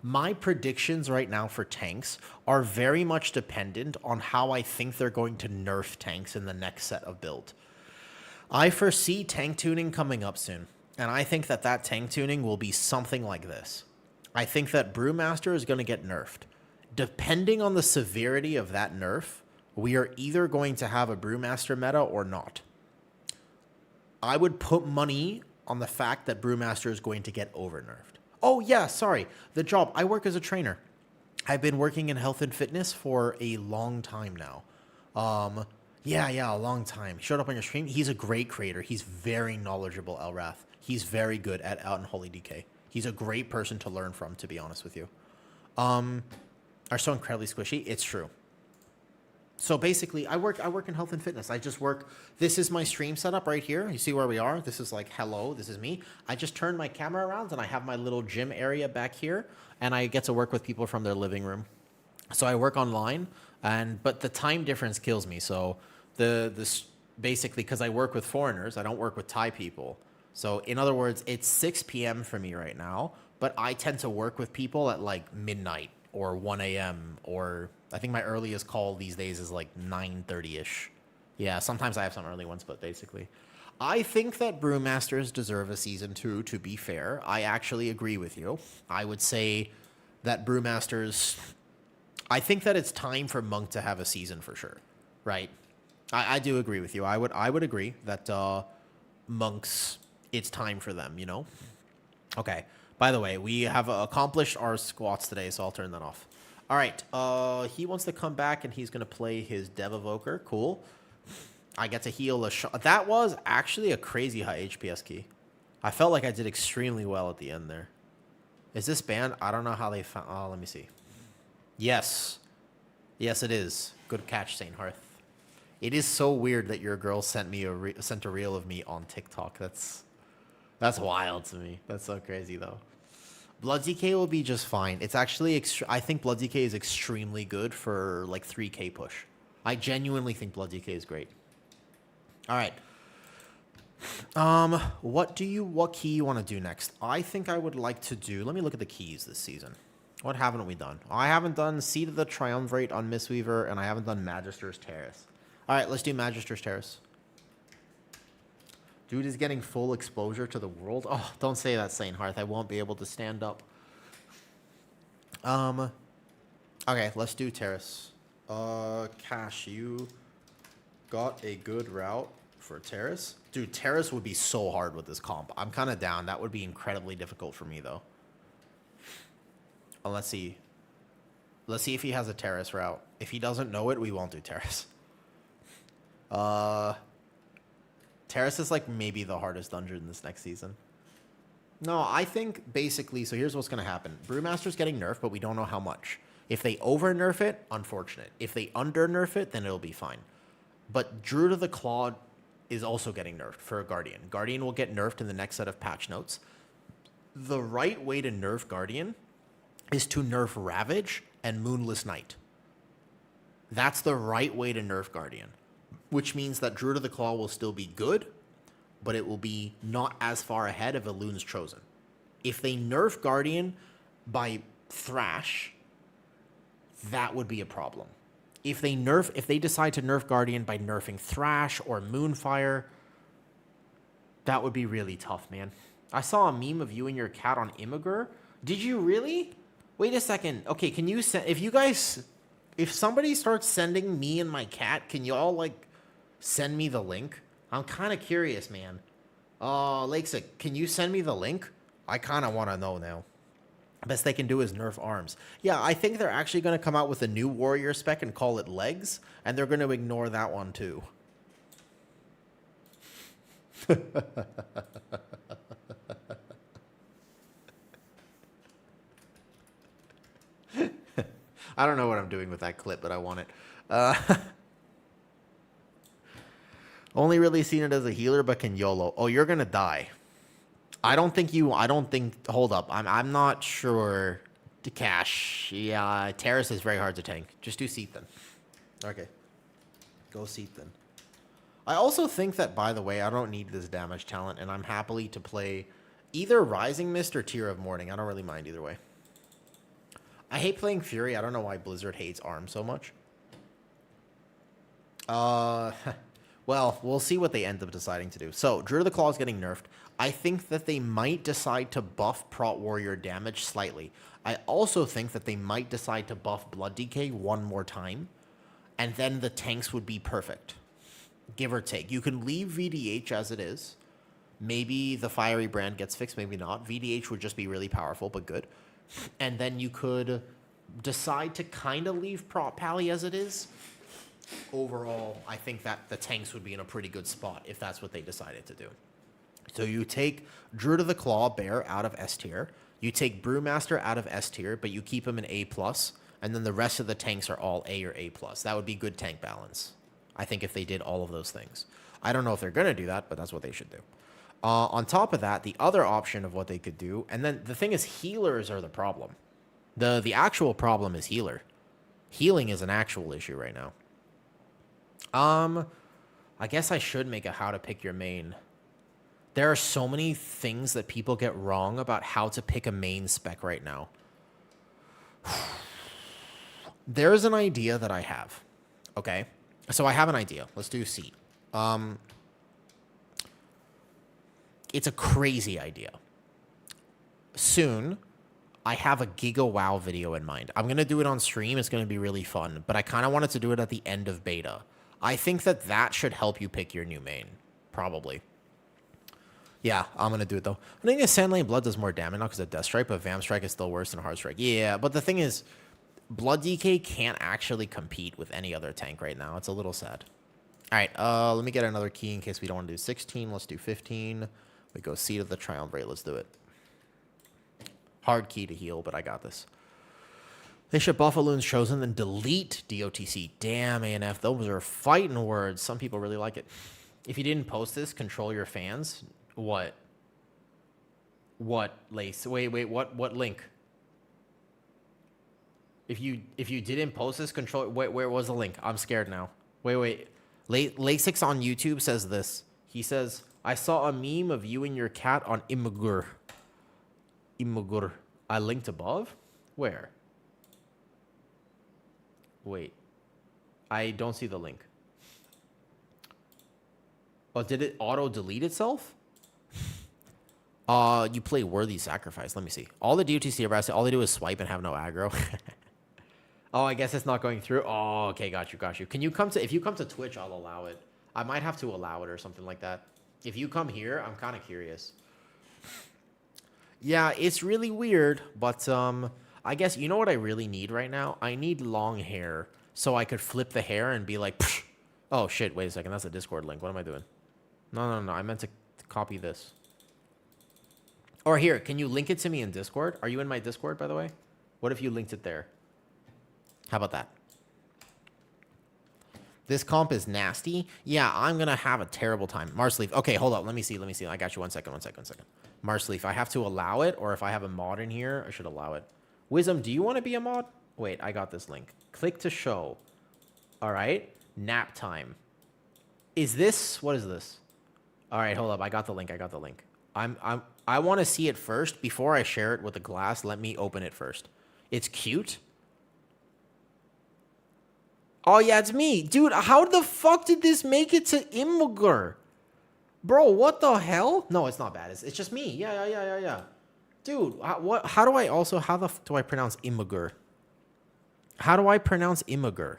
My predictions right now for tanks are very much dependent on how I think they're going to nerf tanks in the next set of build. I foresee tank tuning coming up soon, and I think that tank tuning will be something like this. I think that Brewmaster is going to get nerfed. Depending on the severity of that nerf, we are either going to have a Brewmaster meta or not. I would put money on the fact that Brewmaster is going to get over-nerfed. Oh, yeah, sorry. The job. I work as a trainer. I've been working in health and fitness for a long time now. A long time. He showed up on your stream. He's a great creator. He's very knowledgeable, Elrath. He's very good at Unholy DK. He's a great person to learn from, to be honest with you. Are so incredibly squishy. It's true. So basically, I work in health and fitness. I just work. This is my stream setup right here. You see where we are? This is like, hello, this is me. I just turn my camera around and I have my little gym area back here, and I get to work with people from their living room. So I work online, but the time difference kills me. So basically, because I work with foreigners, I don't work with Thai people. So in other words, it's 6 p.m. for me right now, but I tend to work with people at like midnight or 1 a.m. or I think my earliest call these days is like 9:30ish. Yeah, sometimes I have some early ones, but basically. I think that Brewmasters deserve a Season 2, to be fair. I actually agree with you. I would say that Brewmasters... I think that it's time for Monk to have a season for sure, right? I do agree with you. I would agree that Monks, it's time for them, you know? Okay. By the way, we have accomplished our squats today, so I'll turn that off. All right, he wants to come back, and he's going to play his Dev Evoker. Cool. I get to heal a shot. That was actually a crazy high HPS key. I felt like I did extremely well at the end there. Is this banned? I don't know how they found... Oh, let me see. Yes. Yes, it is. Good catch, Saint Hearth. It is so weird that your girl sent a reel of me on TikTok. That's wild to me. That's so crazy, though. Blood DK will be just fine. It's actually, I think Blood DK is extremely good for like 3K push. I genuinely think Blood DK is great. All right. What key you want to do next? I think I would like to do, let me look at the keys this season. What haven't we done? I haven't done Seed of the Triumvirate on Mistweaver, and I haven't done Magister's Terrace. All right, let's do Magister's Terrace. Dude is getting full exposure to the world. Oh, don't say that, Saint Hearth. I won't be able to stand up. Okay, let's do Terrace. Cash, you got a good route for Terrace? Dude, Terrace would be so hard with this comp. I'm kind of down. That would be incredibly difficult for me, though. Let's see. Let's see if he has a Terrace route. If he doesn't know it, we won't do Terrace. Terrace is like maybe the hardest dungeon this next season. No, I think basically, so here's what's going to happen. Brewmaster's getting nerfed, but we don't know how much. If they over-nerf it, unfortunate. If they under-nerf it, then it'll be fine. But Druid of the Claw is also getting nerfed for a Guardian. Guardian will get nerfed in the next set of patch notes. The right way to nerf Guardian is to nerf Ravage and Moonless Night. That's the right way to nerf Guardian, which means that Druid of the Claw will still be good, but it will be not as far ahead of Elun's Chosen. If they nerf Guardian by Thrash, that would be a problem. If they decide to nerf Guardian by nerfing Thrash or Moonfire, that would be really tough, man. I saw a meme of you and your cat on Imgur. Did you really? Wait a second. Okay, can you send... If somebody starts sending me and my cat, can you all, like, send me the link? I'm kind of curious, man. Lakesick, can you send me the link? I kind of want to know now. Best they can do is nerf arms. Yeah, I think they're actually going to come out with a new warrior spec and call it legs, and they're going to ignore that one, too. I don't know what I'm doing with that clip, but I want it. Only really seen it as a healer, but can YOLO. Oh, you're going to die. I don't think, hold up. I'm not sure. To cash. Yeah, Terrace is very hard to tank. Just do Seat then. Okay. Go Seat then. I also think that, by the way, I don't need this damage talent, and I'm happily to play either Rising Mist or Tear of Morning. I don't really mind either way. I hate playing Fury. I don't know why Blizzard hates ARM so much. Well, we'll see what they end up deciding to do. So, Druid of the Claw is getting nerfed. I think that they might decide to buff Prot Warrior damage slightly. I also think that they might decide to buff Blood DK one more time, and then the tanks would be perfect. Give or take. You can leave VDH as it is. Maybe the Fiery Brand gets fixed, maybe not. VDH would just be really powerful, but good. And then you could decide to kind of leave Prot Pally as it is. Overall, I think that the tanks would be in a pretty good spot if that's what they decided to do. So you take Druid of the Claw, Bear, out of S tier. You take Brewmaster out of S tier, but you keep him in A+, and then the rest of the tanks are all A or A+. That would be good tank balance, I think, if they did all of those things. I don't know if they're going to do that, but that's what they should do. On top of that, the other option of what they could do, and then the thing is, healers are the problem. The actual problem is healer. Healing is an actual issue right now. I guess I should make a how to pick your main. There are so many things that people get wrong about how to pick a main spec right now. There's an idea that I have. Okay? So I have an idea. Let's do Seat. It's a crazy idea. Soon, I have a Giga WoW video in mind. I'm going to do it on stream. It's going to be really fun. But I kind of wanted to do it at the end of beta. I think that that should help you pick your new main. Probably. Yeah, I'm going to do it, though. I think the Sandlane Blood does more damage now because of Death Strike, but Vamp Strike is still worse than Hard Strike. Yeah, but the thing is, Blood DK can't actually compete with any other tank right now. It's a little sad. All right, let me get another key in case we don't want to do 16. Let's do 15. We go Seat of the Triumvirate. Let's do it. Hard key to heal, but I got this. They should buff Elun's Chosen, then delete DOTC. Damn, ANF. Those are fighting words. Some people really like it. If you didn't post this, control your fans. What? What, Lace? Wait, what link? If you didn't post this, control... Wait, where was the link? I'm scared now. Wait. Lasix on YouTube says this. He says, I saw a meme of you and your cat on Imagur. I linked above? Where? Wait. I don't see the link. Oh, did it auto-delete itself? You play Worthy Sacrifice. Let me see. All the DOTC are all they do is swipe and have no aggro. Oh, I guess it's not going through. Oh, okay, got you. Can you come to... If you come to Twitch, I'll allow it. I might have to allow it or something like that. If you come here, I'm kind of curious. Yeah, it's really weird, but I guess you know what I really need right now? I need long hair so I could flip the hair and be like, psh. Oh shit, wait a second, that's a Discord link. What am I doing? No, I meant to copy this. Or here, can you link it to me in Discord? Are you in my Discord, by the way? What if you linked it there? How about that? This comp is nasty. Yeah, I'm going to have a terrible time. Marsleaf. Okay, hold up. Let me see. I got you. One second. Marsleaf, I have to allow it, or if I have a mod in here, I should allow it. Wisdom, do you want to be a mod? Wait, I got this link. Click to show. All right. Nap time. Is this... What is this? All right, hold up. I got the link. I want to see it first. Before I share it with the glass, let me open it first. It's cute. Oh, yeah, it's me. Dude, how the fuck did this make it to Imagur? Bro, what the hell? No, it's not bad. It's just me. Yeah. Dude, how do I pronounce Imagur? How do I pronounce Imagur?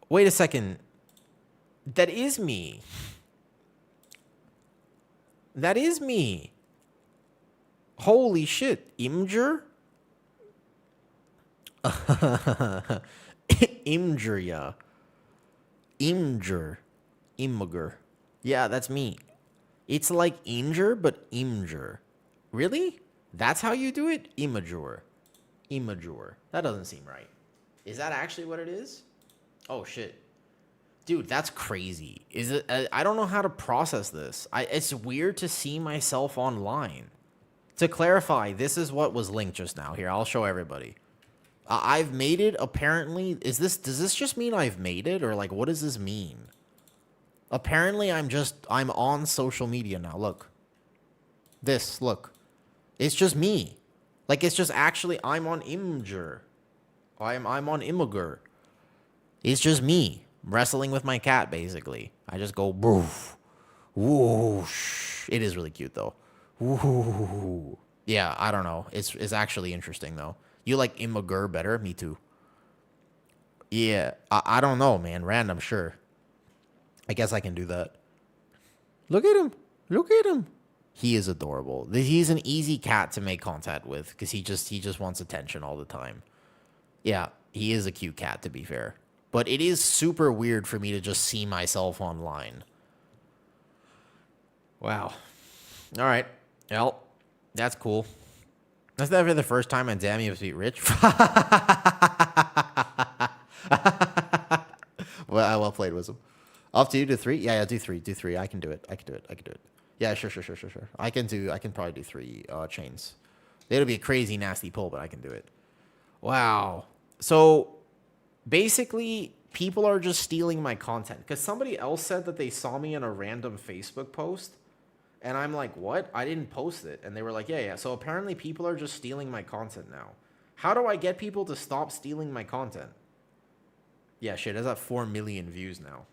Wait a second. That is me. Holy shit. Imgur? Imgur. Imagur. Yeah, that's me. It's like Imgur, but Imgur. Really? That's how you do it? Imagur. That doesn't seem right. Is that actually what it is? Oh, shit. Dude, that's crazy. Is it? I don't know how to process this. It's weird to see myself online. To clarify, this is what was linked just now. Here, I'll show everybody. I've made it. Apparently, does this just mean I've made it, or like, what does this mean? Apparently, I'm on social media now. Look, look, it's just me. Like, it's just actually I'm on Imgur. I'm on Imgur. It's just me wrestling with my cat, basically. I just go boof, whoosh. It is really cute though. Woo. Yeah, I don't know. It's actually interesting though. You like Imgur better? Me too. Yeah, I don't know, man. Random, sure. I guess I can do that. Look at him. Look at him. He is adorable. He's an easy cat to make contact with because he just wants attention all the time. Yeah, he is a cute cat, to be fair. But it is super weird for me to just see myself online. Wow. All right. Well, that's cool. That's never the first time on Damn You Beat Rich. Well played, Wisdom. Off to you, do 3? Yeah, do 3. Do 3. I can do it. Yeah, sure. I can probably do 3 chains. It'll be a crazy, nasty pull, but I can do it. Wow. So, basically, people are just stealing my content. Because somebody else said that they saw me in a random Facebook post. And I'm like, what? I didn't post it. And they were like, yeah. So, apparently, people are just stealing my content now. How do I get people to stop stealing my content? Yeah, shit, it's at 4 million views now.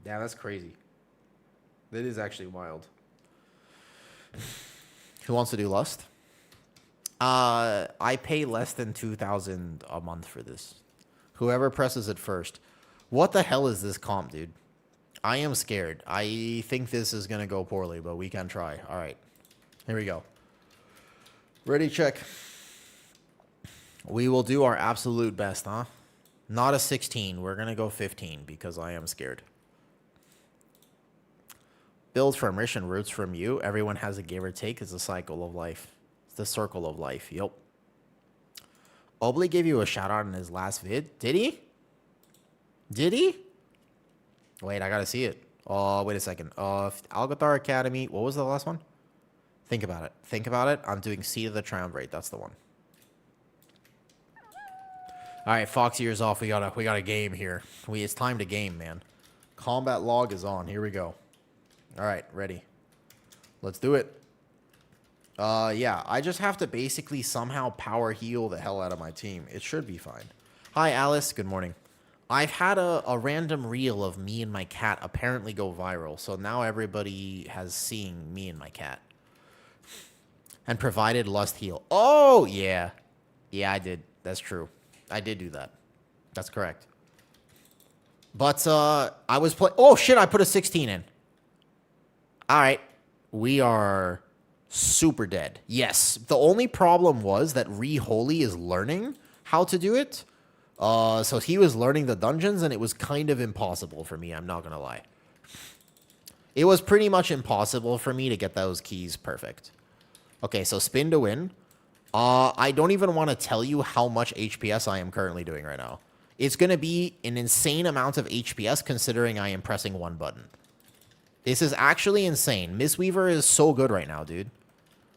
Yeah, that's crazy. That is actually wild. Who wants to do Lust? I pay less than 2,000 a month for this. Whoever presses it first. What the hell is this comp, dude? I am scared. I think this is going to go poorly, but we can try. All right. Here we go. Ready, check. We will do our absolute best, huh? Not a 16. We're going to go 15 because I am scared. Build from Rich and roots from you. Everyone has a give or take. It's a cycle of life. It's the circle of life. Yep. Obli gave you a shout out in his last vid. Did he? Did he? Wait, I gotta see it. Oh, wait a second. Algothar Academy. What was the last one? Think about it. Think about it. I'm doing Seed of the Triumvirate. That's the one. All right, Fox ears off. We got a game here. It's time to game, man. Combat log is on. Here we go. All right, ready. Let's do it. Yeah, I just have to basically somehow power heal the hell out of my team. It should be fine. Hi, Alice. Good morning. I've had a random reel of me and my cat apparently go viral, so now everybody has seen me and my cat. And provided Lust heal. Oh, yeah. Yeah, I did. That's true. I did do that. That's correct. But I was playing... Oh, shit, I put a 16 in. All right, we are super dead. Yes, the only problem was that Re-Holy is learning how to do it. So he was learning the dungeons, and it was kind of impossible for me, I'm not going to lie. It was pretty much impossible for me to get those keys perfect. Okay, so spin to win. I don't even want to tell you how much HPS I am currently doing right now. It's going to be an insane amount of HPS considering I am pressing one button. This is actually insane. Mistweaver is so good right now, dude.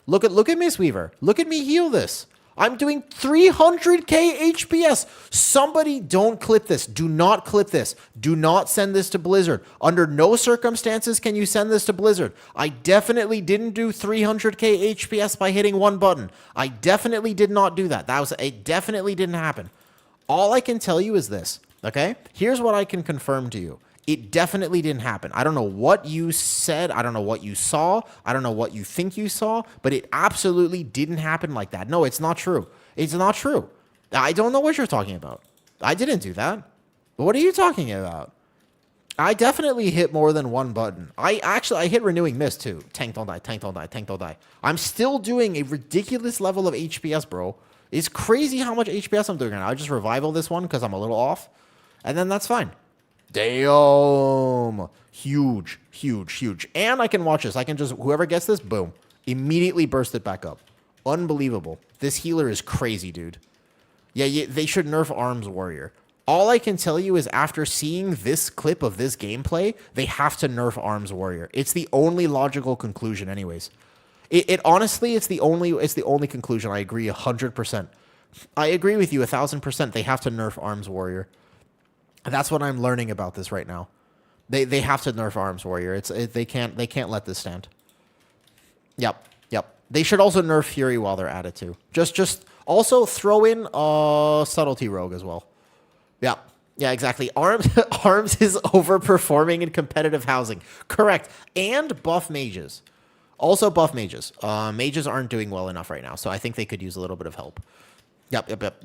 Look at Mistweaver. Look at me heal this. I'm doing 300k HPS. Somebody don't clip this. Do not clip this. Do not send this to Blizzard. Under no circumstances can you send this to Blizzard. I definitely didn't do 300k HPS by hitting one button. I definitely did not do that. It definitely didn't happen. All I can tell you is this, okay? Here's what I can confirm to you. It definitely didn't happen. I don't know what you said. I don't know what you saw. I don't know what you think you saw, but it absolutely didn't happen like that. No, it's not true. It's not true. I don't know what you're talking about. I didn't do that. What are you talking about? I definitely hit more than one button. I hit Renewing Mist too. Tank don't die, tank don't die, tank don't die. I'm still doing a ridiculous level of HPS, bro. It's crazy how much HPS I'm doing right now. I just revival this one because I'm a little off, and then that's fine. Damn. Huge, huge, huge. And I can watch this. I can just, whoever gets this, boom, immediately burst it back up. Unbelievable. This healer is crazy, dude. Yeah, they should nerf Arms Warrior. All I can tell you is after seeing this clip of this gameplay, they have to nerf Arms Warrior. It's the only logical conclusion anyways. It honestly, it's the only conclusion. I agree 100%. I agree with you 1,000%. They have to nerf Arms Warrior. That's what I'm learning about this right now. They have to nerf Arms Warrior. They can't let this stand. Yep. They should also nerf Fury while they're at it too. Just also throw in Subtlety Rogue as well. Yeah, exactly. Arms is overperforming in competitive housing. Correct. And buff mages. Also buff mages. Mages aren't doing well enough right now, so I think they could use a little bit of help. Yep.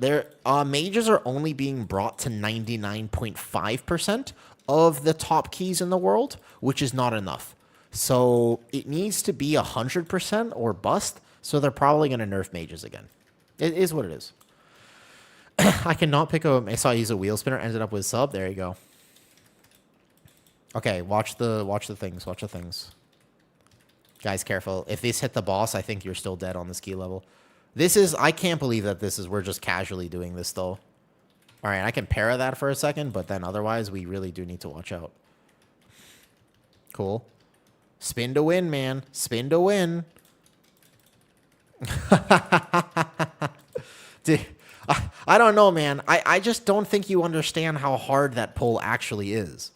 Mages are only being brought to 99.5% of the top keys in the world, which is not enough. So it needs to be 100% or bust, so they're probably going to nerf mages again. It is what it is. I cannot pick a... I saw you use a wheel spinner, ended up with sub. There you go. Okay, watch the things. Watch the things. Guys, careful. If this hit the boss, I think you're still dead on the ski level. This is... I can't believe that this is... We're just casually doing this, though. All right, I can para that for a second, but then otherwise, we really do need to watch out. Cool. Spin to win, man. Spin to win. Dude, I don't know, man. I just don't think you understand how hard that pull actually is.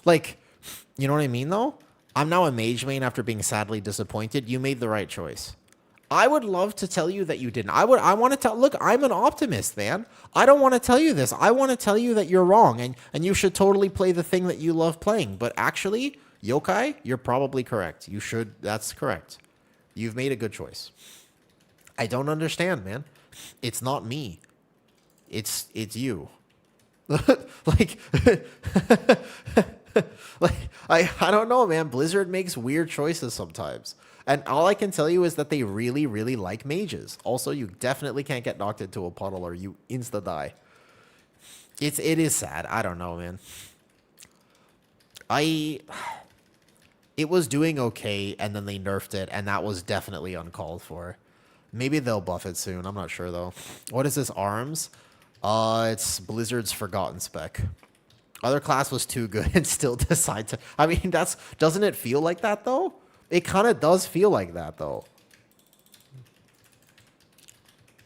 Like, you know what I mean, though? I'm now a mage main after being sadly disappointed. You made the right choice. I would love to tell you that you didn't. I want to tell... Look, I'm an optimist, man. I don't want to tell you this. I want to tell you that you're wrong, and you should totally play the thing that you love playing. But actually, Yokai, you're probably correct. You should... That's correct. You've made a good choice. I don't understand, man. It's not me. It's you. like I don't know, man. Blizzard makes weird choices sometimes. And all I can tell you is that they really, really like mages. Also, you definitely can't get knocked into a puddle or you insta-die. It is sad. I don't know, man. It was doing okay, and then they nerfed it, and that was definitely uncalled for. Maybe they'll buff it soon. I'm not sure, though. What is this, Arms? It's Blizzard's Forgotten Spec. Other class was too good and still decide to... I mean, doesn't it feel like that, though? It kind of does feel like that, though.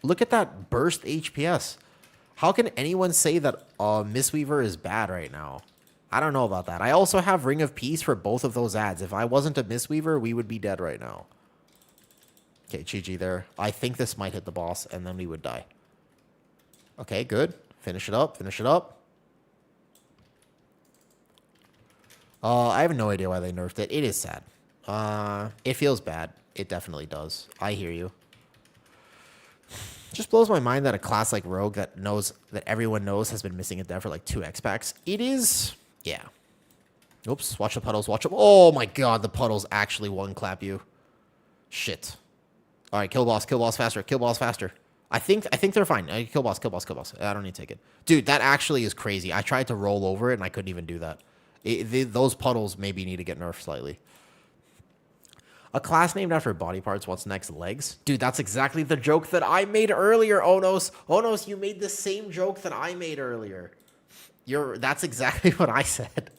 Look at that burst HPS. How can anyone say that Mistweaver is bad right now? I don't know about that. I also have Ring of Peace for both of those ads. If I wasn't a Mistweaver, we would be dead right now. Okay, GG there. I think this might hit the boss, and then we would die. Okay, good. Finish it up. Finish it up. I have no idea why they nerfed it. It is sad. It feels bad. It definitely does. I hear you. Just blows my mind that a class like Rogue that everyone knows has been missing a dev for like 2 X-Packs. It is... Yeah. Oops. Watch the puddles. Watch them. Oh my god, the puddles actually one-clap you. Shit. All right, kill boss faster. Kill boss faster. I think they're fine. Kill boss. I don't need to take it. Dude, that actually is crazy. I tried to roll over it, and I couldn't even do that. Those puddles maybe need to get nerfed slightly. A class named after body parts. What's next? Legs? Dude, that's exactly the joke that I made earlier, Onos. Onos, you made the same joke that I made earlier. That's exactly what I said.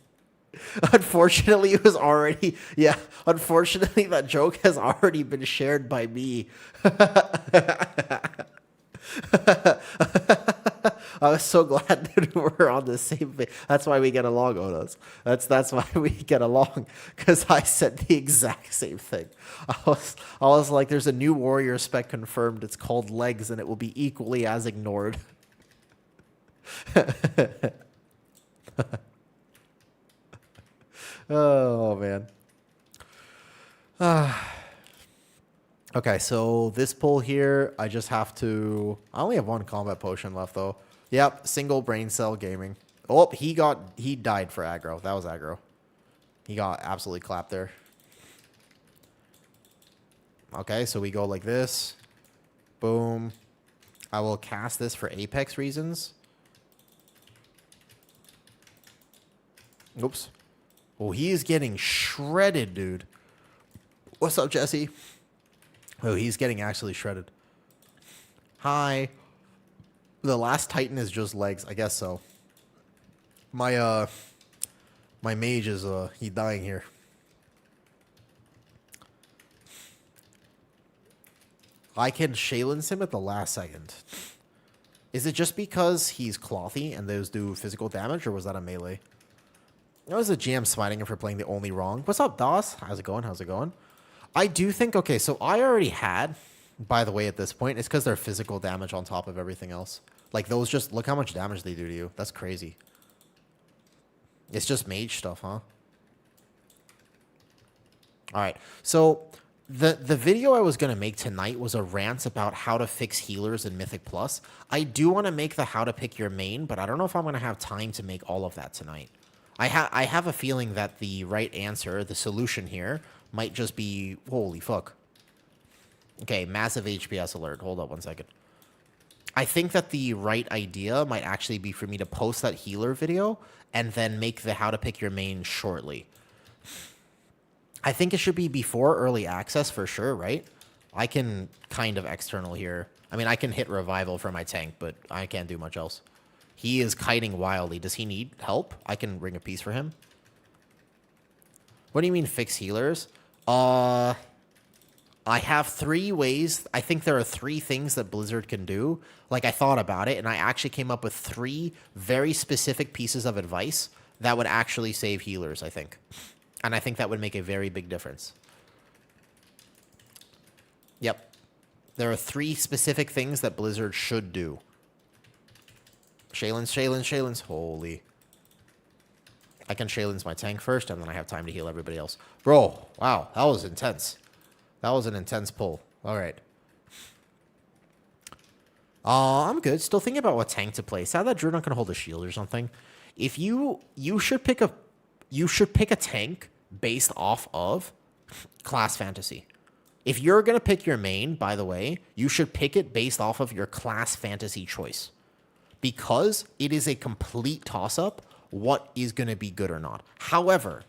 Unfortunately, it was already... Yeah, unfortunately, that joke has already been shared by me. I was so glad that we're on the same page. That's why we get along, Onos. That's why we get along, because I said the exact same thing. I was like, there's a new warrior spec confirmed. It's called Legs, and it will be equally as ignored. Oh, man. Okay, so this pull here, I just have to... I only have 1 combat potion left, though. Yep, single brain cell gaming. Oh, he died for aggro. That was aggro. He got absolutely clapped there. Okay, so we go like this. Boom. I will cast this for Apex reasons. Oops. Oh, he is getting shredded, dude. What's up, Jesse? Oh, he's getting actually shredded. Hi. The last Titan is just legs. I guess so. My mage is he dying here. I can Shaylins him at the last second. Is it just because he's clothy and those do physical damage, or was that a melee? That was a GM smiting him for playing the only wrong. What's up, Doss? How's it going? How's it going? I do think, okay, so I already had, by the way, at this point, it's because they're physical damage on top of everything else. Like, those just, look how much damage they do to you. That's crazy. It's just mage stuff, huh? All right, so the video I was going to make tonight was a rant about how to fix healers in Mythic Plus. I do want to make the how to pick your main, but I don't know if I'm going to have time to make all of that tonight. I have a feeling that the right answer, the solution here, might just be, holy fuck. Okay, massive HPS alert. Hold up 1 second. I think that the right idea might actually be for me to post that healer video and then make the how to pick your main shortly. I think it should be before early access for sure, right? I can kind of external here. I mean, I can hit revival for my tank, but I can't do much else. He is kiting wildly. Does he need help? I can ring a piece for him. What do you mean fix healers? I have 3 ways. I think there are 3 things that Blizzard can do. Like, I thought about it, and I actually came up with 3 very specific pieces of advice that would actually save healers, I think. And I think that would make a very big difference. Yep. There are 3 specific things that Blizzard should do. Shaylins. Holy. I can Shaylins my tank first, and then I have time to heal everybody else. Bro, wow, that was intense. That was an intense pull. All right. I'm good. Still thinking about what tank to play. Sad that Druid not gonna hold a shield or something. If you should pick a tank based off of class fantasy. If you're gonna pick your main, by the way, you should pick it based off of your class fantasy choice. Because it is a complete toss-up what is going to be good or not. However,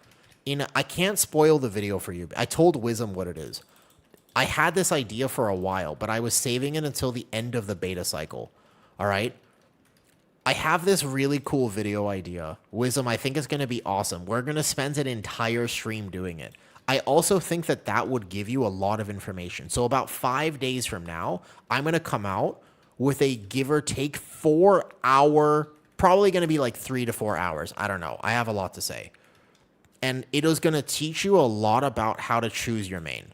I can't spoil the video for you. I told Wisdom what it is. I had this idea for a while, but I was saving it until the end of the beta cycle. All right? I have this really cool video idea. Wisdom, I think it's going to be awesome. We're going to spend an entire stream doing it. I also think that that would give you a lot of information. So about 5 days from now, I'm going to come out with a give or take 4 hour, probably going to be like 3 to 4 hours. I don't know. I have a lot to say. And it is going to teach you a lot about how to choose your main.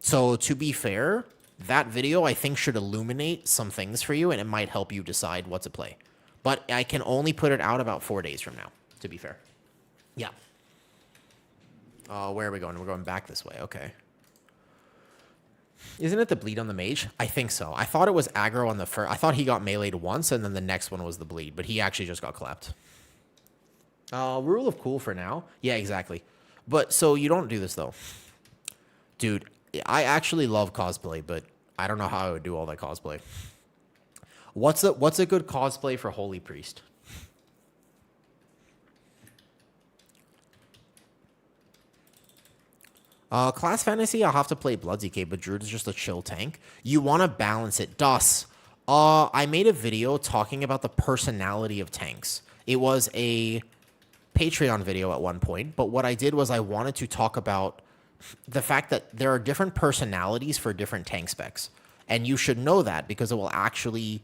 So to be fair, that video I think should illuminate some things for you and it might help you decide what to play. But I can only put it out about 4 days from now, to be fair. Yeah. Where are we going? We're going back this way. Okay. Isn't it the bleed on the mage? I think so. I thought it was aggro on the first. I thought he got meleeed once, and then the next one was the bleed, but he actually just got clapped. Rule of cool for now. Yeah, exactly. But, so you don't do this, though. Dude, I actually love cosplay, but I don't know how I would do all that cosplay. What's a good cosplay for Holy Priest? Class Fantasy, I'll have to play Bloodsy, but Druid is just a chill tank. You want to balance it. Dus. I made a video talking about the personality of tanks. It was a Patreon video at one point, but what I did was I wanted to talk about the fact that there are different personalities for different tank specs. And you should know that because it will actually...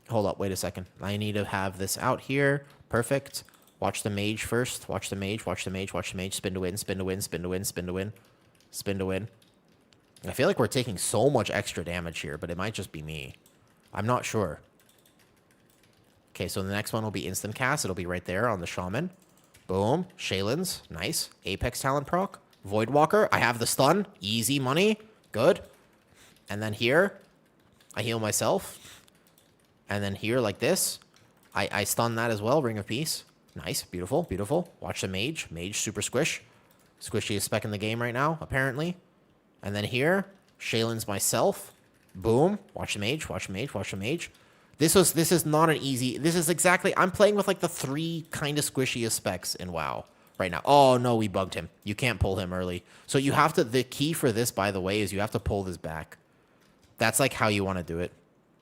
Hold up, wait a second. I need to have this out here. Perfect. Watch the mage first. Watch the mage, watch the mage, watch the mage. Spin to win, spin to win, spin to win, spin to win. Spin to win. I feel like we're taking so much extra damage here, but it might just be me. I'm not sure. Okay, so the next one will be instant cast. It'll be right there on the shaman. Boom. Shaylins. Nice. Apex talent proc. Voidwalker. I have the stun. Easy money. Good. And then here, I heal myself. And then here, like this, I stun that as well. Ring of Peace. Nice. Beautiful. Beautiful. Watch the mage. Mage super squish. Squishiest spec in the game right now, apparently. And then here, Shaylins myself. Boom. Watch the mage. Watch the mage. Watch the mage. This is not an easy... This is exactly... I'm playing with like the 3 kind of squishiest specs in WoW right now. Oh, no, we bugged him. You can't pull him early. So you have to... The key for this, by the way, is you have to pull this back. That's like how you want to do it.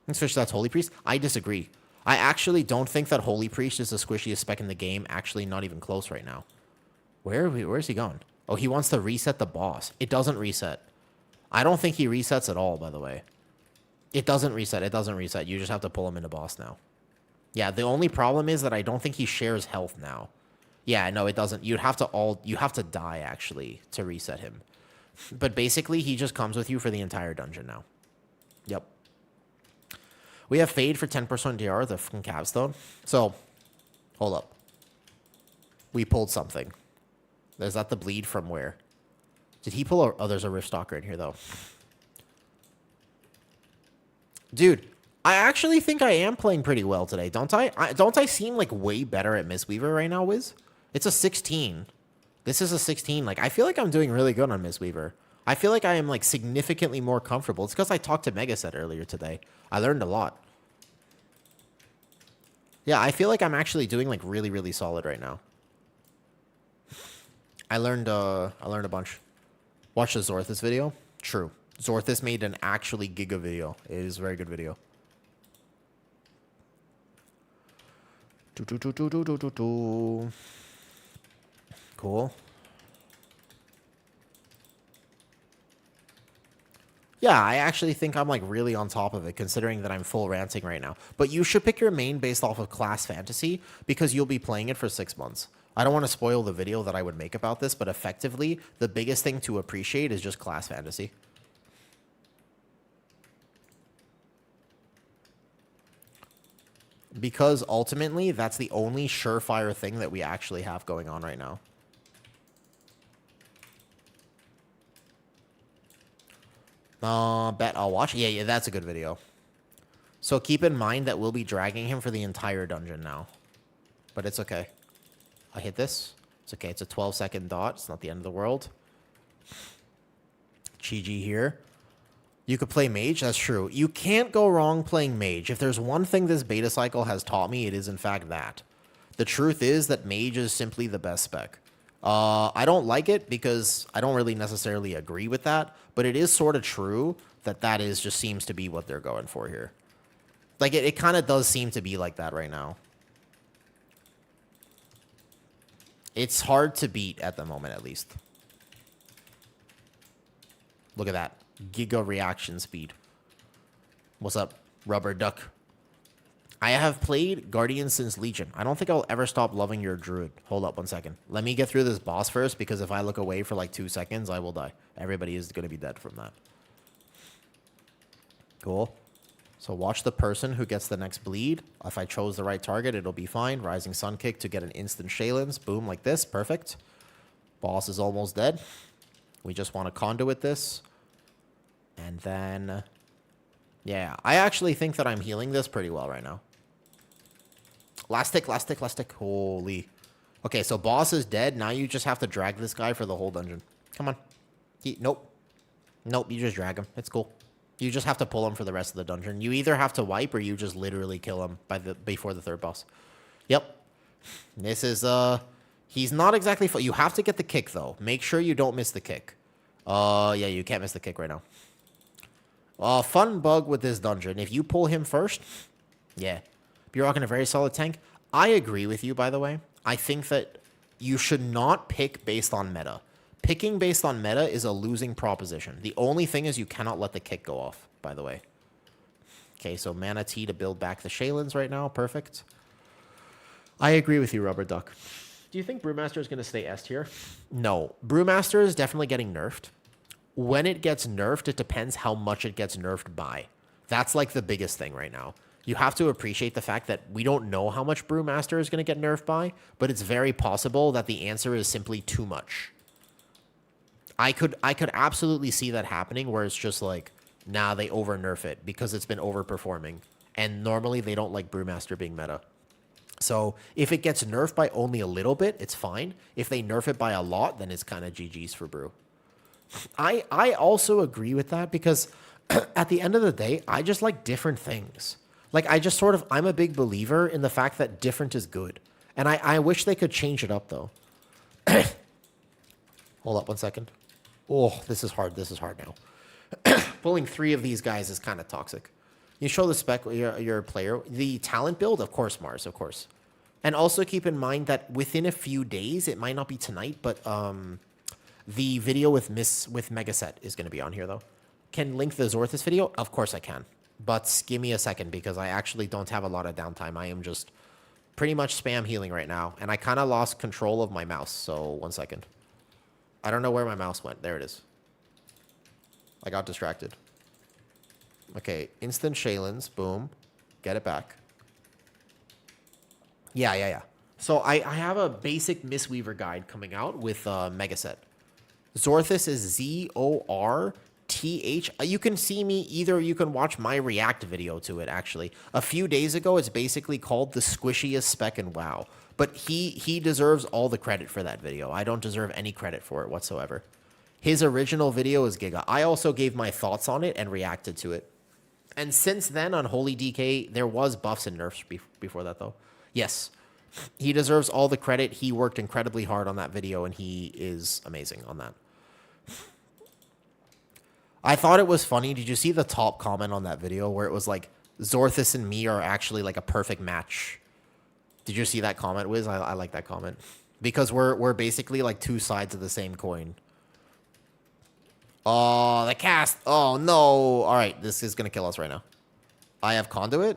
Especially that's Holy Priest. I disagree. I actually don't think that Holy Priest is the squishiest spec in the game. Actually, not even close right now. Where's he going? Oh, he wants to reset the boss. It doesn't reset. I don't think he resets at all, by the way. It doesn't reset. It doesn't reset. You just have to pull him into boss now. Yeah, the only problem is that I don't think he shares health now. Yeah, no, it doesn't. You have to die, actually, to reset him. But basically, he just comes with you for the entire dungeon now. Yep. We have Fade for 10% DR, the fucking capstone. So, hold up. We pulled something. Is that the bleed from where? Did he pull a... Oh, there's a Riftstalker in here, though. Dude, I actually think I am playing pretty well today, don't I? Don't I seem, like, way better at Mistweaver right now, Wiz? It's a 16. This is a 16. Like, I feel like I'm doing really good on Mistweaver. I feel like I am, like, significantly more comfortable. It's because I talked to Megaset earlier today. I learned a lot. Yeah, I feel like I'm actually doing, like, really, really solid right now. I learned a bunch. Watch the Zorthus video. True. Zorthus made an actually giga video. It is a very good video. Cool. Yeah, I actually think I'm like really on top of it, considering that I'm full ranting right now. But you should pick your main based off of class fantasy, because you'll be playing it for 6 months. I don't want to spoil the video that I would make about this, but effectively, the biggest thing to appreciate is just class fantasy. Because ultimately, that's the only surefire thing that we actually have going on right now. Bet I'll watch. Yeah, that's a good video. So keep in mind that we'll be dragging him for the entire dungeon now. But it's okay. I hit this. It's okay. It's a 12-second dot. It's not the end of the world. GG here. You could play mage. That's true. You can't go wrong playing mage. If there's one thing this beta cycle has taught me, it is in fact that. The truth is that mage is simply the best spec. I don't like it because I don't really necessarily agree with that, but it is sort of true that that is just seems to be what they're going for here. Like, it kind of does seem to be like that right now. It's hard to beat at the moment, at least. Look at that. Giga reaction speed. What's up, Rubber Duck? I have played Guardian since Legion. I don't think I'll ever stop loving your Druid. Hold up 1 second. Let me get through this boss first, because if I look away for like 2 seconds, I will die. Everybody is going to be dead from that. Cool. So watch the person who gets the next bleed. If I chose the right target, it'll be fine. Rising Sun Kick to get an instant Shaylins. Boom, like this. Perfect. Boss is almost dead. We just want to conduit this. And then... yeah, I actually think that I'm healing this pretty well right now. Last tick, last tick, last tick. Holy. Okay, so boss is dead. Now you just have to drag this guy for the whole dungeon. Come on. Nope. Nope, you just drag him. It's cool. You just have to pull him for the rest of the dungeon. You either have to wipe or you just literally kill him before the third boss. Yep. This is, he's not exactly... you have to get the kick, though. Make sure you don't miss the kick. Yeah, you can't miss the kick right now. Fun bug with this dungeon. If you pull him first, yeah. You're rocking a very solid tank. I agree with you, by the way. I think that you should not pick based on meta. Picking based on meta is a losing proposition. The only thing is you cannot let the kick go off, by the way. Okay, so Mana Tea to build back the Shaylins right now. Perfect. I agree with you, Rubber Duck. Do you think Brewmaster is going to stay S tier? No. Brewmaster is definitely getting nerfed. When it gets nerfed, it depends how much it gets nerfed by. That's like the biggest thing right now. You have to appreciate the fact that we don't know how much Brewmaster is going to get nerfed by, but it's very possible that the answer is simply too much. I could absolutely see that happening where it's just like, nah, they over-nerf it because it's been overperforming. And normally they don't like Brewmaster being meta. So if it gets nerfed by only a little bit, it's fine. If they nerf it by a lot, then it's kind of GG's for Brew. I also agree with that because at the end of the day, I just like different things. Like, I just I'm a big believer in the fact that different is good. And I wish they could change it up, though. Hold up 1 second. Oh, this is hard. This is hard now. Pulling 3 of these guys is kind of toxic. You show the spec, your player. The talent build, of course, Mars, of course. And also keep in mind that within a few days, it might not be tonight, but the video with Megaset is going to be on here, though. Can link the Zorthus video? Of course I can. But give me a second, because I actually don't have a lot of downtime. I am just pretty much spam healing right now. And I kind of lost control of my mouse, so 1 second. I don't know where my mouse went. There it is. I got distracted. Okay, instant Shaylins. Boom. Get it back. Yeah. So I have a basic Mistweaver guide coming out with Megaset. Zorthus is Z-O-R-T-H. You can see me either. You can watch my react video to it, actually. A few days ago, it's basically called the squishiest spec in WoW. But he deserves all the credit for that video. I don't deserve any credit for it whatsoever. His original video is Giga. I also gave my thoughts on it and reacted to it. And since then, on Holy DK, there was buffs and nerfs before that, though. Yes, he deserves all the credit. He worked incredibly hard on that video, and he is amazing on that. I thought it was funny. Did you see the top comment on that video where it was like, Zorthus and me are actually like a perfect match? Did you see that comment, Wiz? I like that comment. Because we're basically like two sides of the same coin. Oh, the cast. Oh, no. All right, this is going to kill us right now. I have Conduit.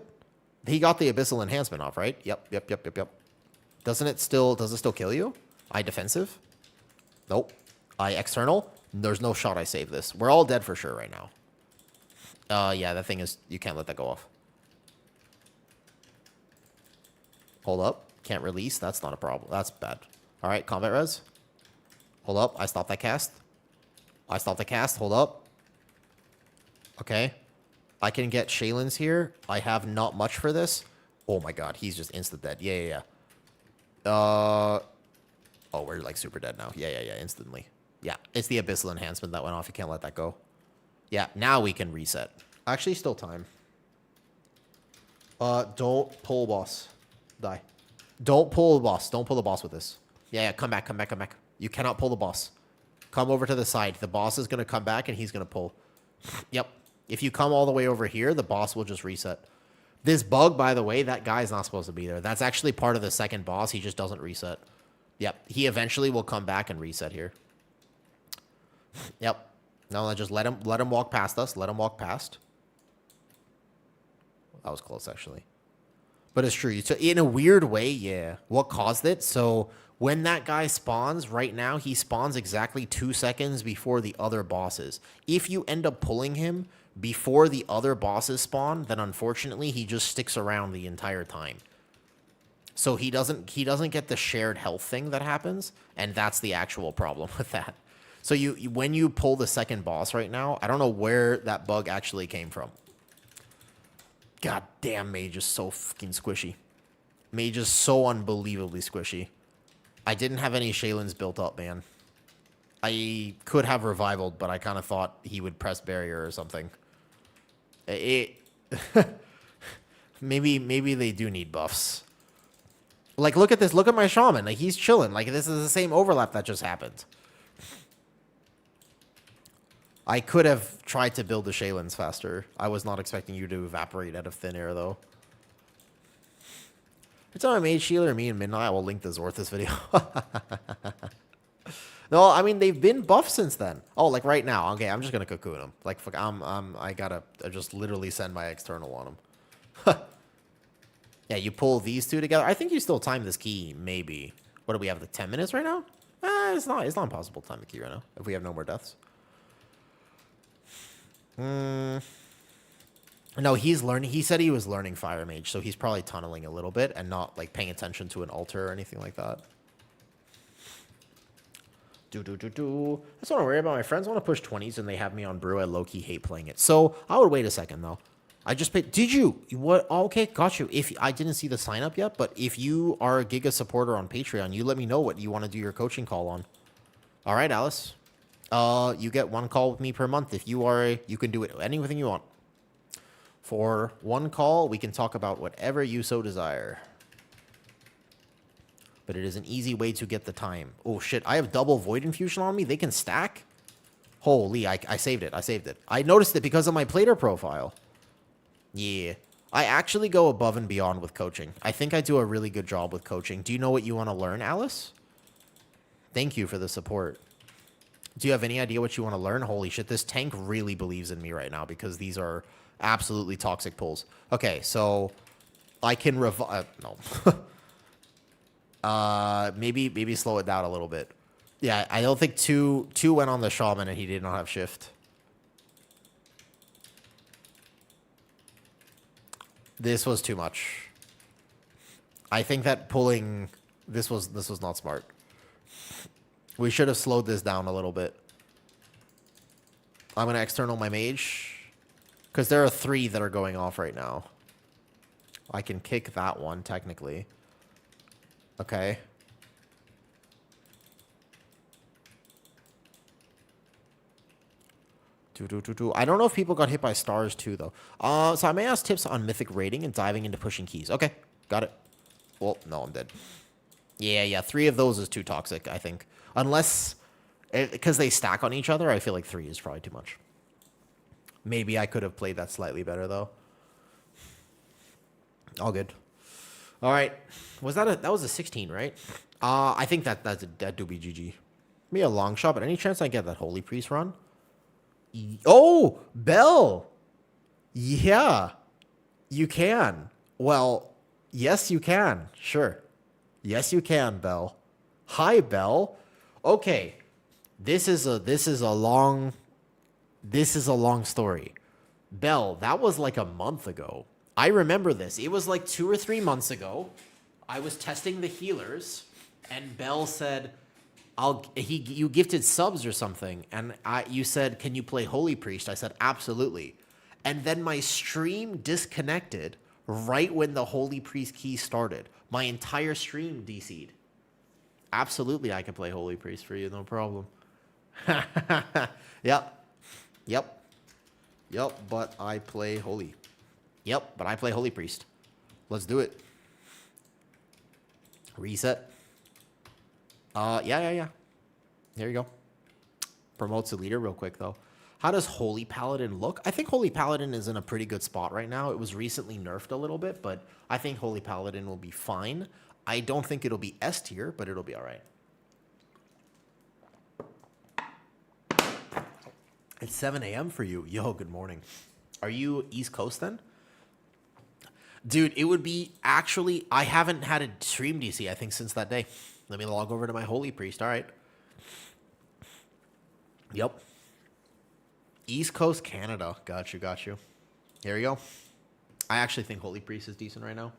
He got the Abyssal Enhancement off, right? Yep. Does it still kill you? I defensive? Nope. I external? There's no shot I save this. We're all dead for sure right now. Yeah, that thing is... You can't let that go off. Hold up. Can't release. That's not a problem. That's bad. All right, combat res. Hold up. I stopped that cast. Hold up. Okay. I can get Shaylins here. I have not much for this. Oh my god, he's just instant dead. Yeah. Oh, we're like super dead now. Yeah, instantly. Yeah, it's the Abyssal Enhancement that went off. You can't let that go. Yeah, now we can reset. Actually, still time. Don't pull boss. Die. Don't pull the boss. Don't pull the boss with this. Yeah, come back. You cannot pull the boss. Come over to the side. The boss is going to come back, and he's going to pull. Yep. If you come all the way over here, the boss will just reset. This bug, by the way, that guy's not supposed to be there. That's actually part of the second boss. He just doesn't reset. Yep. He eventually will come back and reset here. Yep. No, just let him walk past us. Let him walk past. That was close, actually. But it's true. In a weird way, yeah. What caused it? So when that guy spawns, right now, he spawns exactly 2 seconds before the other bosses. If you end up pulling him before the other bosses spawn, then unfortunately, he just sticks around the entire time. So he doesn't get the shared health thing that happens, and that's the actual problem with that. So when you pull the second boss right now, I don't know where that bug actually came from. God damn, Mage is so fucking squishy. Mage is so unbelievably squishy. I didn't have any Shaylins built up, man. I could have revivaled, but I kind of thought he would press barrier or something. Maybe they do need buffs. Like, look at this. Look at my shaman. Like, he's chilling. Like, this is the same overlap that just happened. I could have tried to build the Shaylins faster. I was not expecting you to evaporate out of thin air, though. Every time I made Sheila or me and Midnight, I will link the Zorthus video. No, I mean, they've been buffed since then. Oh, like right now. Okay, I'm just going to cocoon them. Like, fuck, I gotta just literally send my external on them. Yeah, you pull these two together. I think you still time this key, maybe. What do we have, like 10 minutes right now? It's not impossible to time the key right now, if we have no more deaths. No, he's learning. He said he was learning Fire Mage, so he's probably tunneling a little bit and not like paying attention to an altar or anything like that. I just want to worry about my friends. I want to push 20s and they have me on brew. I low-key hate playing it. So I would wait a second though. I just paid. Did you? What? Oh, okay, got you. If I didn't see the sign up yet, but if you are a Giga supporter on Patreon, you let me know what you want to do your coaching call on. All right, Alice. You get 1 call with me per month. If you are, you can do it anything you want. For 1 call, we can talk about whatever you so desire. But it is an easy way to get the time. Oh shit, I have double Void Infusion on me. They can stack? Holy, I saved it. I saved it. I noticed it because of my plater profile. Yeah. I actually go above and beyond with coaching. I think I do a really good job with coaching. Do you know what you want to learn, Alice? Thank you for the support. Do you have any idea what you want to learn? Holy shit, this tank really believes in me right now because these are absolutely toxic pulls. Okay, so I can revive... no. Maybe slow it down a little bit. Yeah, I don't think two went on the shaman and he did not have shift. This was too much. I think that pulling this was not smart. We should have slowed this down a little bit. I'm gonna external my mage because there are 3 that are going off right now. I can kick that one technically. Okay. I don't know if people got hit by stars too, though. So I may ask tips on mythic raiding and diving into pushing keys. Okay, got it. Well, no, I'm dead. Yeah, 3 of those is too toxic, I think. Unless, because they stack on each other, I feel like 3 is probably too much. Maybe I could have played that slightly better, though. All good. All right. That was a 16, right? I think that do be GG. Me a long shot, but any chance I get that Holy Priest run? Oh, Bell. Yeah, you can. Well, yes, you can. Sure. Yes, you can, Bell. Hi, Bell. Okay. This is a long story. Bell, that was like a month ago. I remember this. It was like 2 or 3 months ago. I was testing the healers and Bell said, you gifted subs or something, and you said, can you play Holy Priest? I said, absolutely. And then my stream disconnected right when the Holy Priest key started. My entire stream DC'd. Absolutely, I can play Holy Priest for you, no problem. Yep, but I play Holy. Yep, but I play Holy Priest. Let's do it. Reset. Yeah. There you go. Promotes the leader real quick, though. How does Holy Paladin look? I think Holy Paladin is in a pretty good spot right now. It was recently nerfed a little bit, but I think Holy Paladin will be fine. I don't think it'll be S tier, but it'll be all right. It's 7 a.m. for you. Yo, good morning. Are you East Coast then? Dude, it would be actually... I haven't had a stream DC, I think, since that day. Let me log over to my Holy Priest. All right. Yep. East Coast Canada. Got you. Here we go. I actually think Holy Priest is decent right now.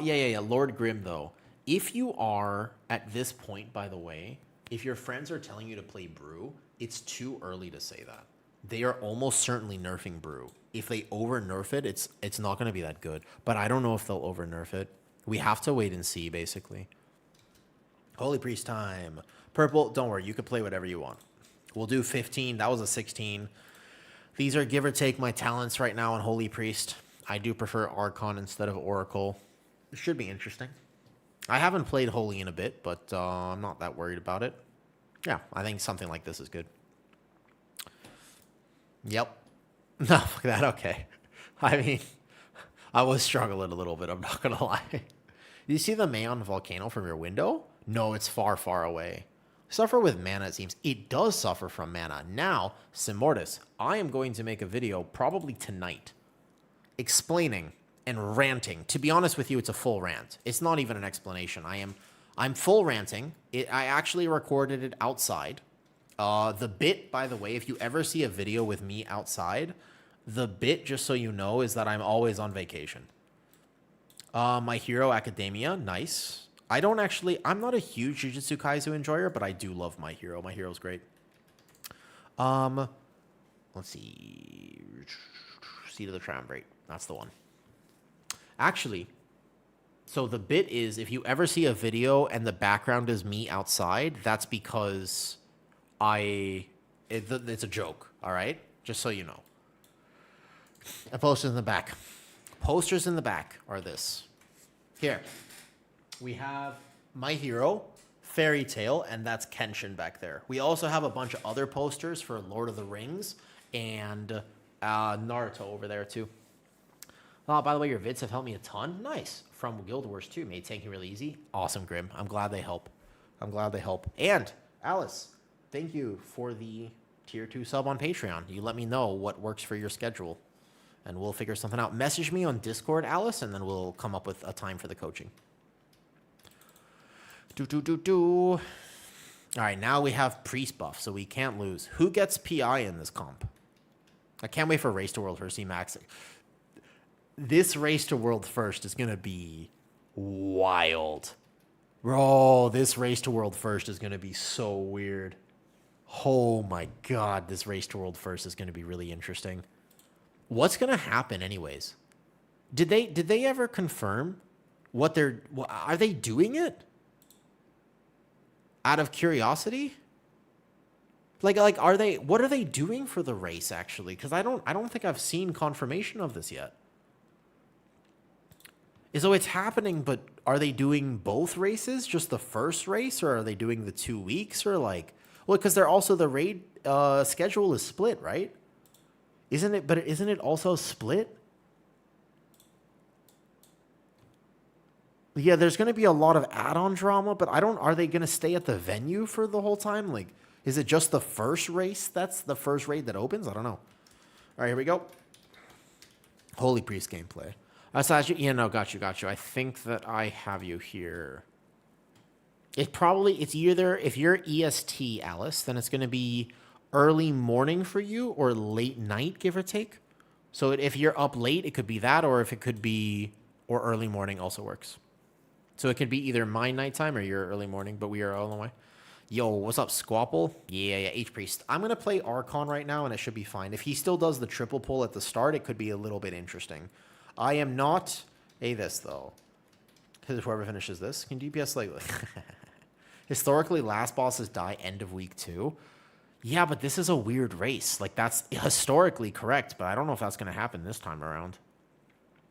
Yeah. Lord Grim, though. If you are at this point, by the way, if your friends are telling you to play Brew, it's too early to say that. They are almost certainly nerfing Brew. If they over-nerf it, it's not going to be that good. But I don't know if they'll over-nerf it. We have to wait and see, basically. Holy Priest time. Purple, don't worry. You can play whatever you want. We'll do 15. That was a 16. These are give or take my talents right now on Holy Priest. I do prefer Archon instead of Oracle. It should be interesting. I haven't played Holy in a bit, but I'm not that worried about it. Yeah, I think something like this is good. Yep. No, fuck that. Okay. I mean, I was struggling a little bit. I'm not going to lie. You see the Mayon volcano from your window? No, it's far, far away. Suffer with mana, it seems. It does suffer from mana. Now, Simortis, I am going to make a video probably tonight explaining and ranting. To be honest with you, it's a full rant. It's not even an explanation. I'm full ranting. I actually recorded it outside. The bit, by the way, if you ever see a video with me outside, the bit, just so you know, is that I'm always on vacation. My Hero Academia, nice. I'm not a huge Jujutsu Kaisen enjoyer, but I do love My Hero. My Hero's great. Let's see. Seat of the Triumvirate. That's the one. Actually, so the bit is, if you ever see a video and the background is me outside, that's because it's a joke, all right? Just so you know. And posters in the back. Posters in the back are this. Here. We have My Hero, Fairy Tail, and that's Kenshin back there. We also have a bunch of other posters for Lord of the Rings and Naruto over there too. Oh, by the way, your vids have helped me a ton. Nice. From Guild Wars 2, made tanking really easy. Awesome, Grim. I'm glad they help. I'm glad they help. And, Alice, thank you for the tier 2 sub on Patreon. You let me know what works for your schedule, and we'll figure something out. Message me on Discord, Alice, and then we'll come up with a time for the coaching. All right, now we have priest buff, so we can't lose. Who gets PI in this comp? I can't wait for Race to World Hersey Max. This Race to World First is going to be wild. Bro, this Race to World First is going to be so weird. Oh my god, this Race to World First is going to be really interesting. What's going to happen anyways? Did they ever confirm what are they doing it? Out of curiosity? Like what are they doing for the race actually? Cuz I don't think I've seen confirmation of this yet. So it's happening, but are they doing both races? Just the first race, or are they doing the 2 weeks, or like, well, because they're also the raid schedule is split, right? Isn't it? But isn't it also split? Yeah, there's going to be a lot of add-on drama, but are they going to stay at the venue for the whole time? Like, is it just the first race? That's the first raid that opens? I don't know. All right, here we go. Holy Priest gameplay. Yeah, no, got you. I think that I have you here. It's either, if you're EST, Alice, then it's going to be early morning for you or late night, give or take. So if you're up late, it could be that, or if it could be, or early morning also works. So it could be either my nighttime or your early morning, but we are all the way. Yo, what's up, Squapple? Yeah, H-Priest. I'm going to play Archon right now, and it should be fine. If he still does the triple pull at the start, it could be a little bit interesting. I am not this, though. Because whoever finishes this can DPS, like... Historically, last bosses die end of week 2. Yeah, but this is a weird race. Like, that's historically correct, but I don't know if that's going to happen this time around.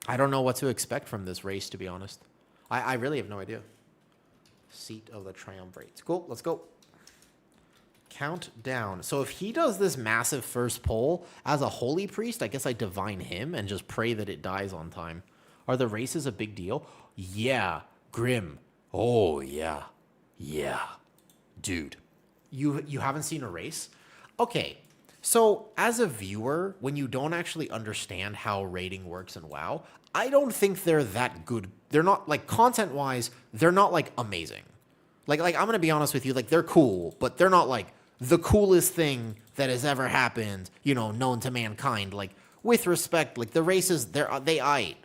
I don't know what to expect from this race, to be honest. I really have no idea. Seat of the Triumvirate. Cool, let's go. Countdown. So if he does this massive first pull, as a Holy Priest, I guess I divine him and just pray that it dies on time. Are the races a big deal? Yeah. Grim. Oh, yeah. Yeah. Dude. You haven't seen a race? Okay. So as a viewer, when you don't actually understand how rating works in WoW, I don't think they're that good. They're not, like, content-wise, they're not, like, amazing. Like I'm going to be honest with you, like, they're cool, but they're not, like, the coolest thing that has ever happened, known to mankind. Like, with respect, like, the races, they aight.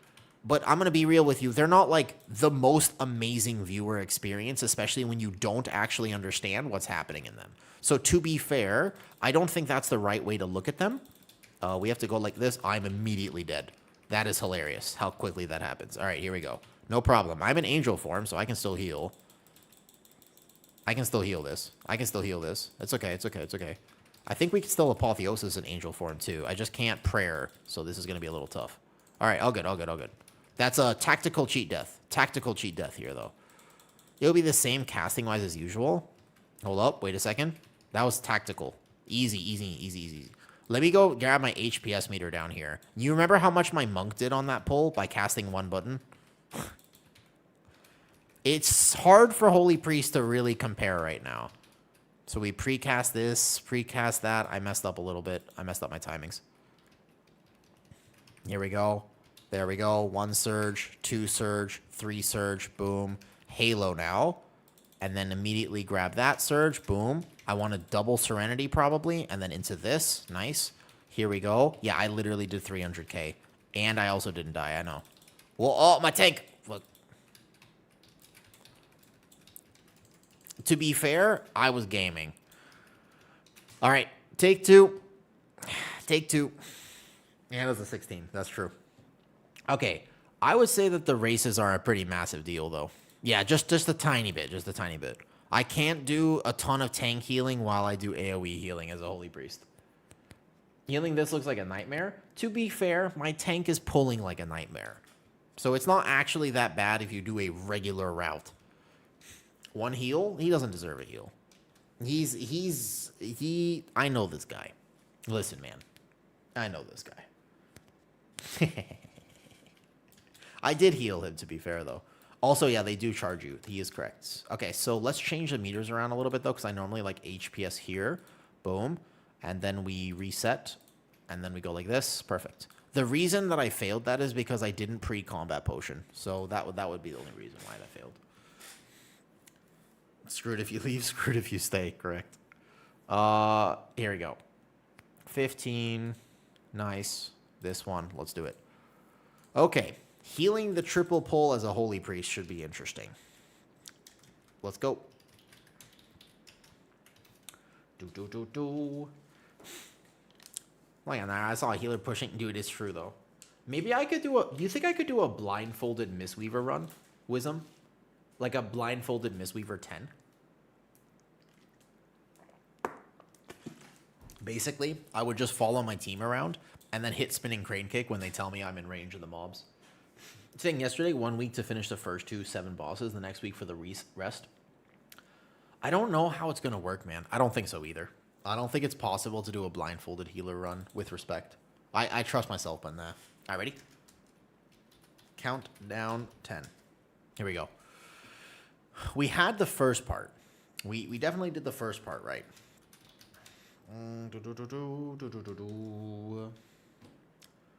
But I'm going to be real with you, they're not, like, the most amazing viewer experience, especially when you don't actually understand what's happening in them. So to be fair, I don't think that's the right way to look at them. We have to go like this. I'm immediately dead. That is hilarious, how quickly that happens. All right, here we go. No problem. I'm in angel form, so I can still heal. I can still heal this. It's okay. I think we can still apotheosis in angel form, too. I just can't prayer, so this is going to be a little tough. All right, all good. That's a tactical cheat death. Tactical cheat death here, though. It'll be the same casting-wise as usual. Hold up. Wait a second. That was tactical. Easy. Let me go grab my HPS meter down here. You remember how much my monk did on that pull by casting one button? It's hard for Holy Priest to really compare right now. So we precast this, precast that. I messed up a little bit. I messed up my timings. Here we go. There we go. 1 surge, 2 surge, 3 surge, boom. Halo now. And then immediately grab that surge, boom. I want to double Serenity probably, and then into this. Nice. Here we go. Yeah, I literally did 300k. And I also didn't die, I know. Well, oh, my tank. Look. To be fair, I was gaming. All right, take 2. Take 2. Yeah, it was a 16. That's true. Okay, I would say that the races are a pretty massive deal, though. Yeah, just a tiny bit. I can't do a ton of tank healing while I do AoE healing as a Holy Priest. Healing this looks like a nightmare. To be fair, my tank is pulling like a nightmare. So it's not actually that bad if you do a regular route. 1 heal? He doesn't deserve a heal. I know this guy. Listen, man. I know this guy. I did heal him, to be fair, though. Also, yeah, they do charge you. He is correct. Okay, so let's change the meters around a little bit, though, because I normally like HPS here. Boom. And then we reset. And then we go like this. Perfect. The reason that I failed that is because I didn't pre-combat potion. So that would be the only reason why that failed. Screwed if you leave, screwed if you stay. Correct. Here we go. 15. Nice. This one. Let's do it. Okay. Healing the triple pull as a holy priest should be interesting. Let's go. Look at that. I saw a healer pushing. Dude, it's true, though. Maybe I could do a... Do you think I could do a blindfolded Mistweaver run? Wisdom? Like a blindfolded Mistweaver 10? Basically, I would just follow my team around and then hit spinning crane kick when they tell me I'm in range of the mobs. Saying yesterday, 1 week to finish the first 7 bosses, the next week for the rest. I don't know how it's going to work, man. I don't think so either. I don't think it's possible to do a blindfolded healer run with respect. I trust myself on that. All right, ready? Count down 10. Here we go. We had the first part. We definitely did the first part right.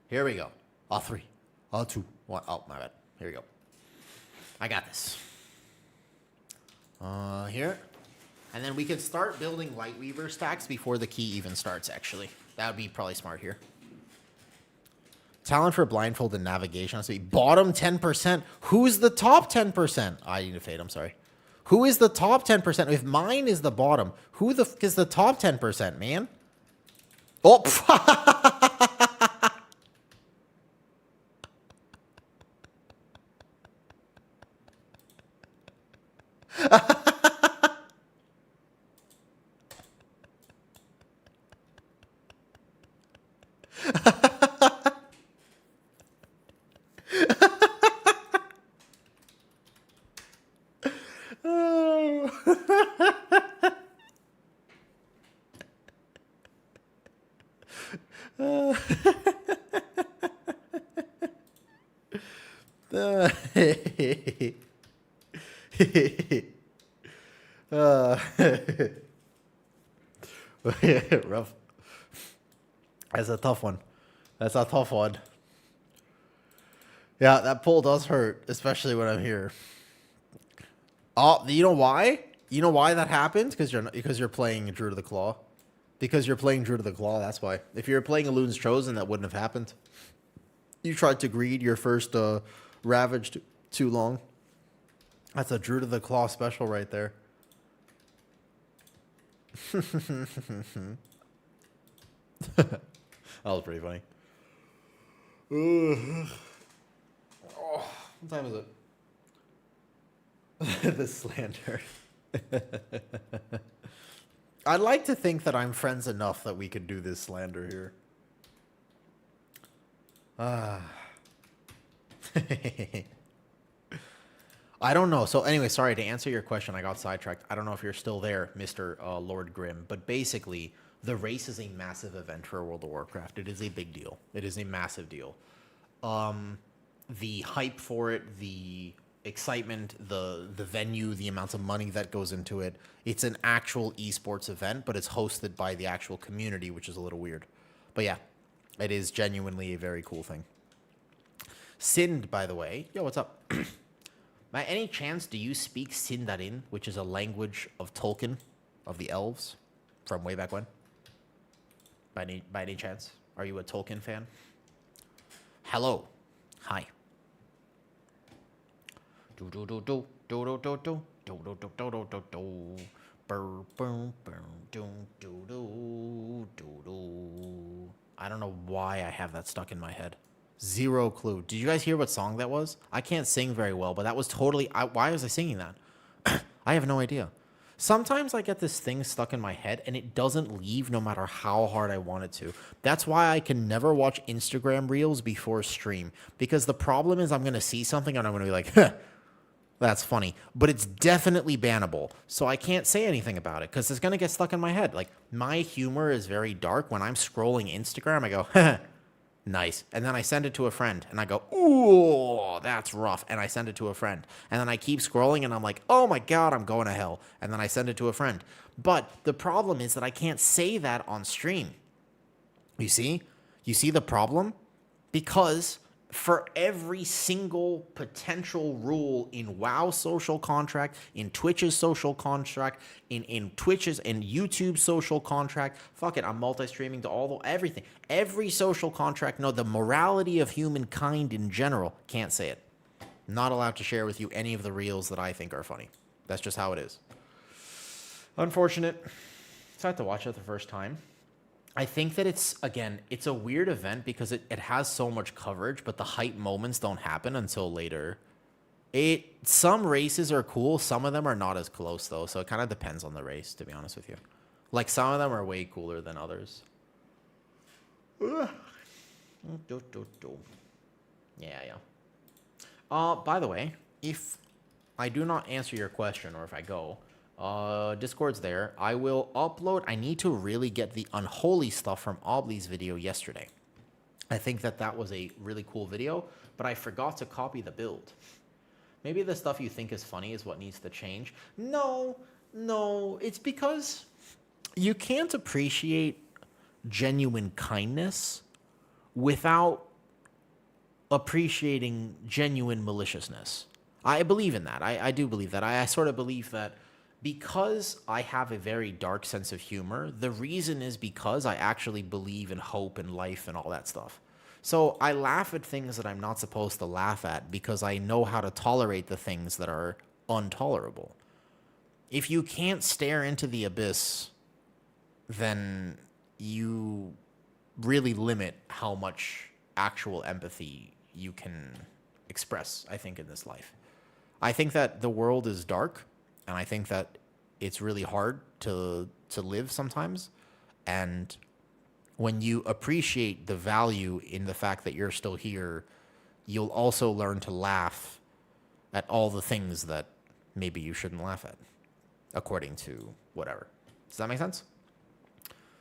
Here we go. 3, 2, 1. Oh, my bad. Here we go. I got this. Here. And then we can start building Lightweaver stacks before the key even starts, actually. That would be probably smart here. Talent for blindfolded navigation has to be bottom 10%. Who's the top 10%? I need to fade, I'm sorry. Who is the top 10%? If mine is the bottom, who the f is the top 10%, man? Oh, rough. That's a tough one. That's a tough one. Yeah, that pull does hurt, especially when I'm here. Oh, you know why? You know why that happens? Because you're playing Druid of the Claw. Because you're playing Druid of the Claw, that's why. If you're playing Elune's Chosen, that wouldn't have happened. You tried to greed your first Ravage too long. That's a Druid of the Claw special right there. That was pretty funny. Oh, what time is it? The slander. I'd like to think that I'm friends enough that we could do this slander here. I don't know. So anyway, sorry, to answer your question, I got sidetracked. I don't know if you're still there, Mr. Lord Grimm, but basically the race is a massive event for World of Warcraft. It is a big deal. It is a massive deal. The hype for it, the excitement, the venue, the amounts of money that goes into it. It's an actual esports event, but it's hosted by the actual community, which is a little weird. But yeah, it is genuinely a very cool thing. Sind, by the way. Yo, what's up? By any chance, do you speak Sindarin, which is a language of Tolkien, of the elves, from way back when? By any chance? Are you a Tolkien fan? Hello. Hi. Do do do do do do do do do do do do do do. Boom boom boom do do do do do. I don't know why I have that stuck in my head. Zero clue. Did you guys hear what song that was? I can't sing very well, but that was totally... why was I singing that? I have no idea. Sometimes I get this thing stuck in my head, and it doesn't leave no matter how hard I want it to. That's why I can never watch Instagram Reels before stream. Because the problem is I'm going to see something, and I'm going to be like, huh, that's funny. But it's definitely bannable. So I can't say anything about it, because it's going to get stuck in my head. Like, my humor is very dark. When I'm scrolling Instagram, I go, huh. Nice. And then I send it to a friend and I go, ooh, that's rough. And I send it to a friend. And then I keep scrolling and I'm like, oh my God, I'm going to hell. And then I send it to a friend. But the problem is that I can't say that on stream. You see? You see the problem? Because for every single potential rule in WoW's social contract, in Twitch's social contract, in Twitch's and YouTube's social contract, fuck it, I'm multi-streaming to everything. Every social contract, no, the morality of humankind in general, can't say it. Not allowed to share with you any of the reels that I think are funny. That's just how it is. Unfortunate. So I had to watch it the first time. I think that it's a weird event because it has so much coverage, but the hype moments don't happen until later. Some races are cool, some of them are not as close though, so it kind of depends on the race, to be honest with you. Like some of them are way cooler than others. Yeah. By the way, if I do not answer your question or if I go, Discord's there. I will upload. I need to really get the unholy stuff from Oblie's video yesterday. I think that was a really cool video, but I forgot to copy the build. Maybe the stuff you think is funny is what needs to change. No, it's because you can't appreciate genuine kindness without appreciating genuine maliciousness. I believe in that. I do believe that. I sort of believe that because I have a very dark sense of humor, the reason is because I actually believe in hope and life and all that stuff. So I laugh at things that I'm not supposed to laugh at because I know how to tolerate the things that are intolerable. If you can't stare into the abyss, then you really limit how much actual empathy you can express, I think, in this life. I think that the world is dark, and I think that it's really hard to live sometimes. And when you appreciate the value in the fact that you're still here, you'll also learn to laugh at all the things that maybe you shouldn't laugh at, according to whatever. Does that make sense?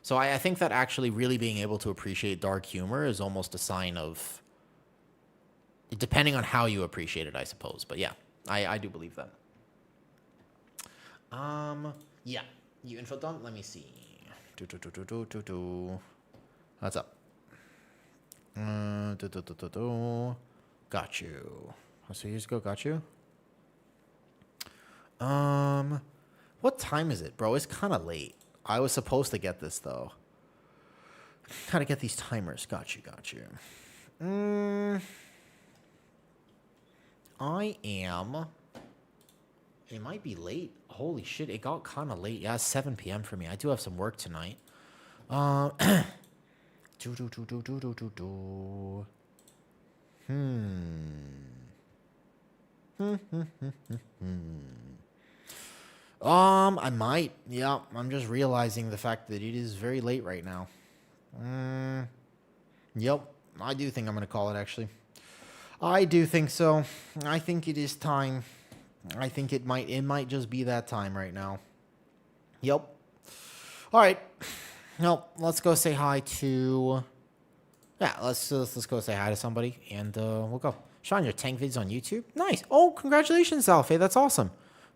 So I think that actually really being able to appreciate dark humor is almost a sign of, depending on how you appreciate it, I suppose. But yeah, I do believe that. Yeah. You info dump? Let me see. What's up? Got you. So years ago, got you. What time is it, bro? It's kind of late. I was supposed to get this though. Gotta get these timers. Got you. I am. It might be late. Holy shit, it got kind of late. Yeah, it's 7 p.m. for me. I do have some work tonight. I might. Yeah, I'm just realizing the fact that it is very late right now. Yep, I do think I'm gonna call it, actually. I do think so. I think it is time. I think it might just be that time right now. Yep. All right. Well, let's go say hi to. Yeah, let's go say hi to somebody, and we'll go. Sean, your tank vids on YouTube. Nice. Oh, congratulations, Alfie. That's awesome.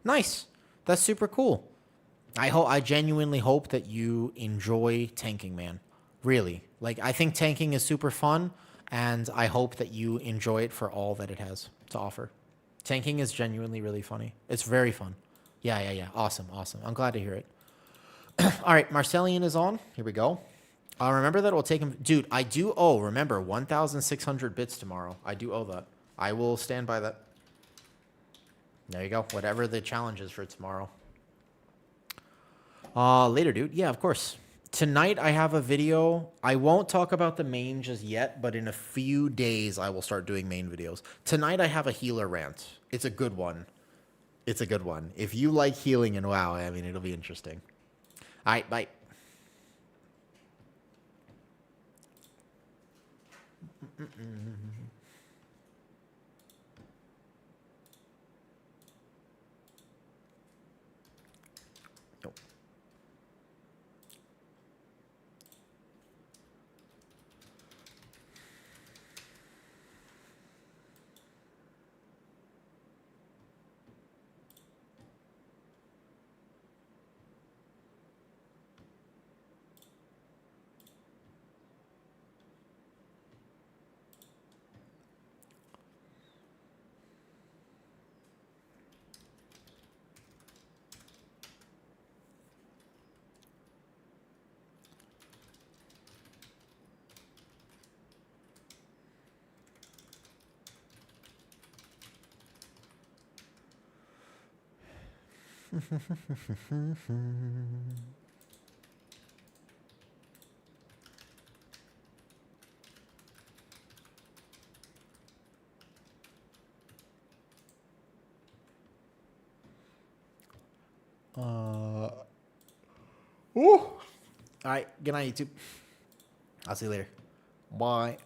Nice. That's super cool. I genuinely hope that you enjoy tanking, man. Really. Like, I think tanking is super fun, and I hope that you enjoy it for all that it has to offer. Tanking is genuinely really funny. It's very fun. Yeah. Awesome. I'm glad to hear it. All right, Marcellian is on. Here we go. Remember that it will take him... Dude, I do owe, remember, 1,600 bits tomorrow. I do owe that. I will stand by that. There you go. Whatever the challenge is for tomorrow. Later, dude. Yeah, of course. Tonight, I have a video. I won't talk about the main just yet, but in a few days, I will start doing main videos. Tonight, I have a healer rant. It's a good one. If you like healing in WoW, I mean, it'll be interesting. All right, bye. All right, good night, YouTube. I'll see you later. Bye.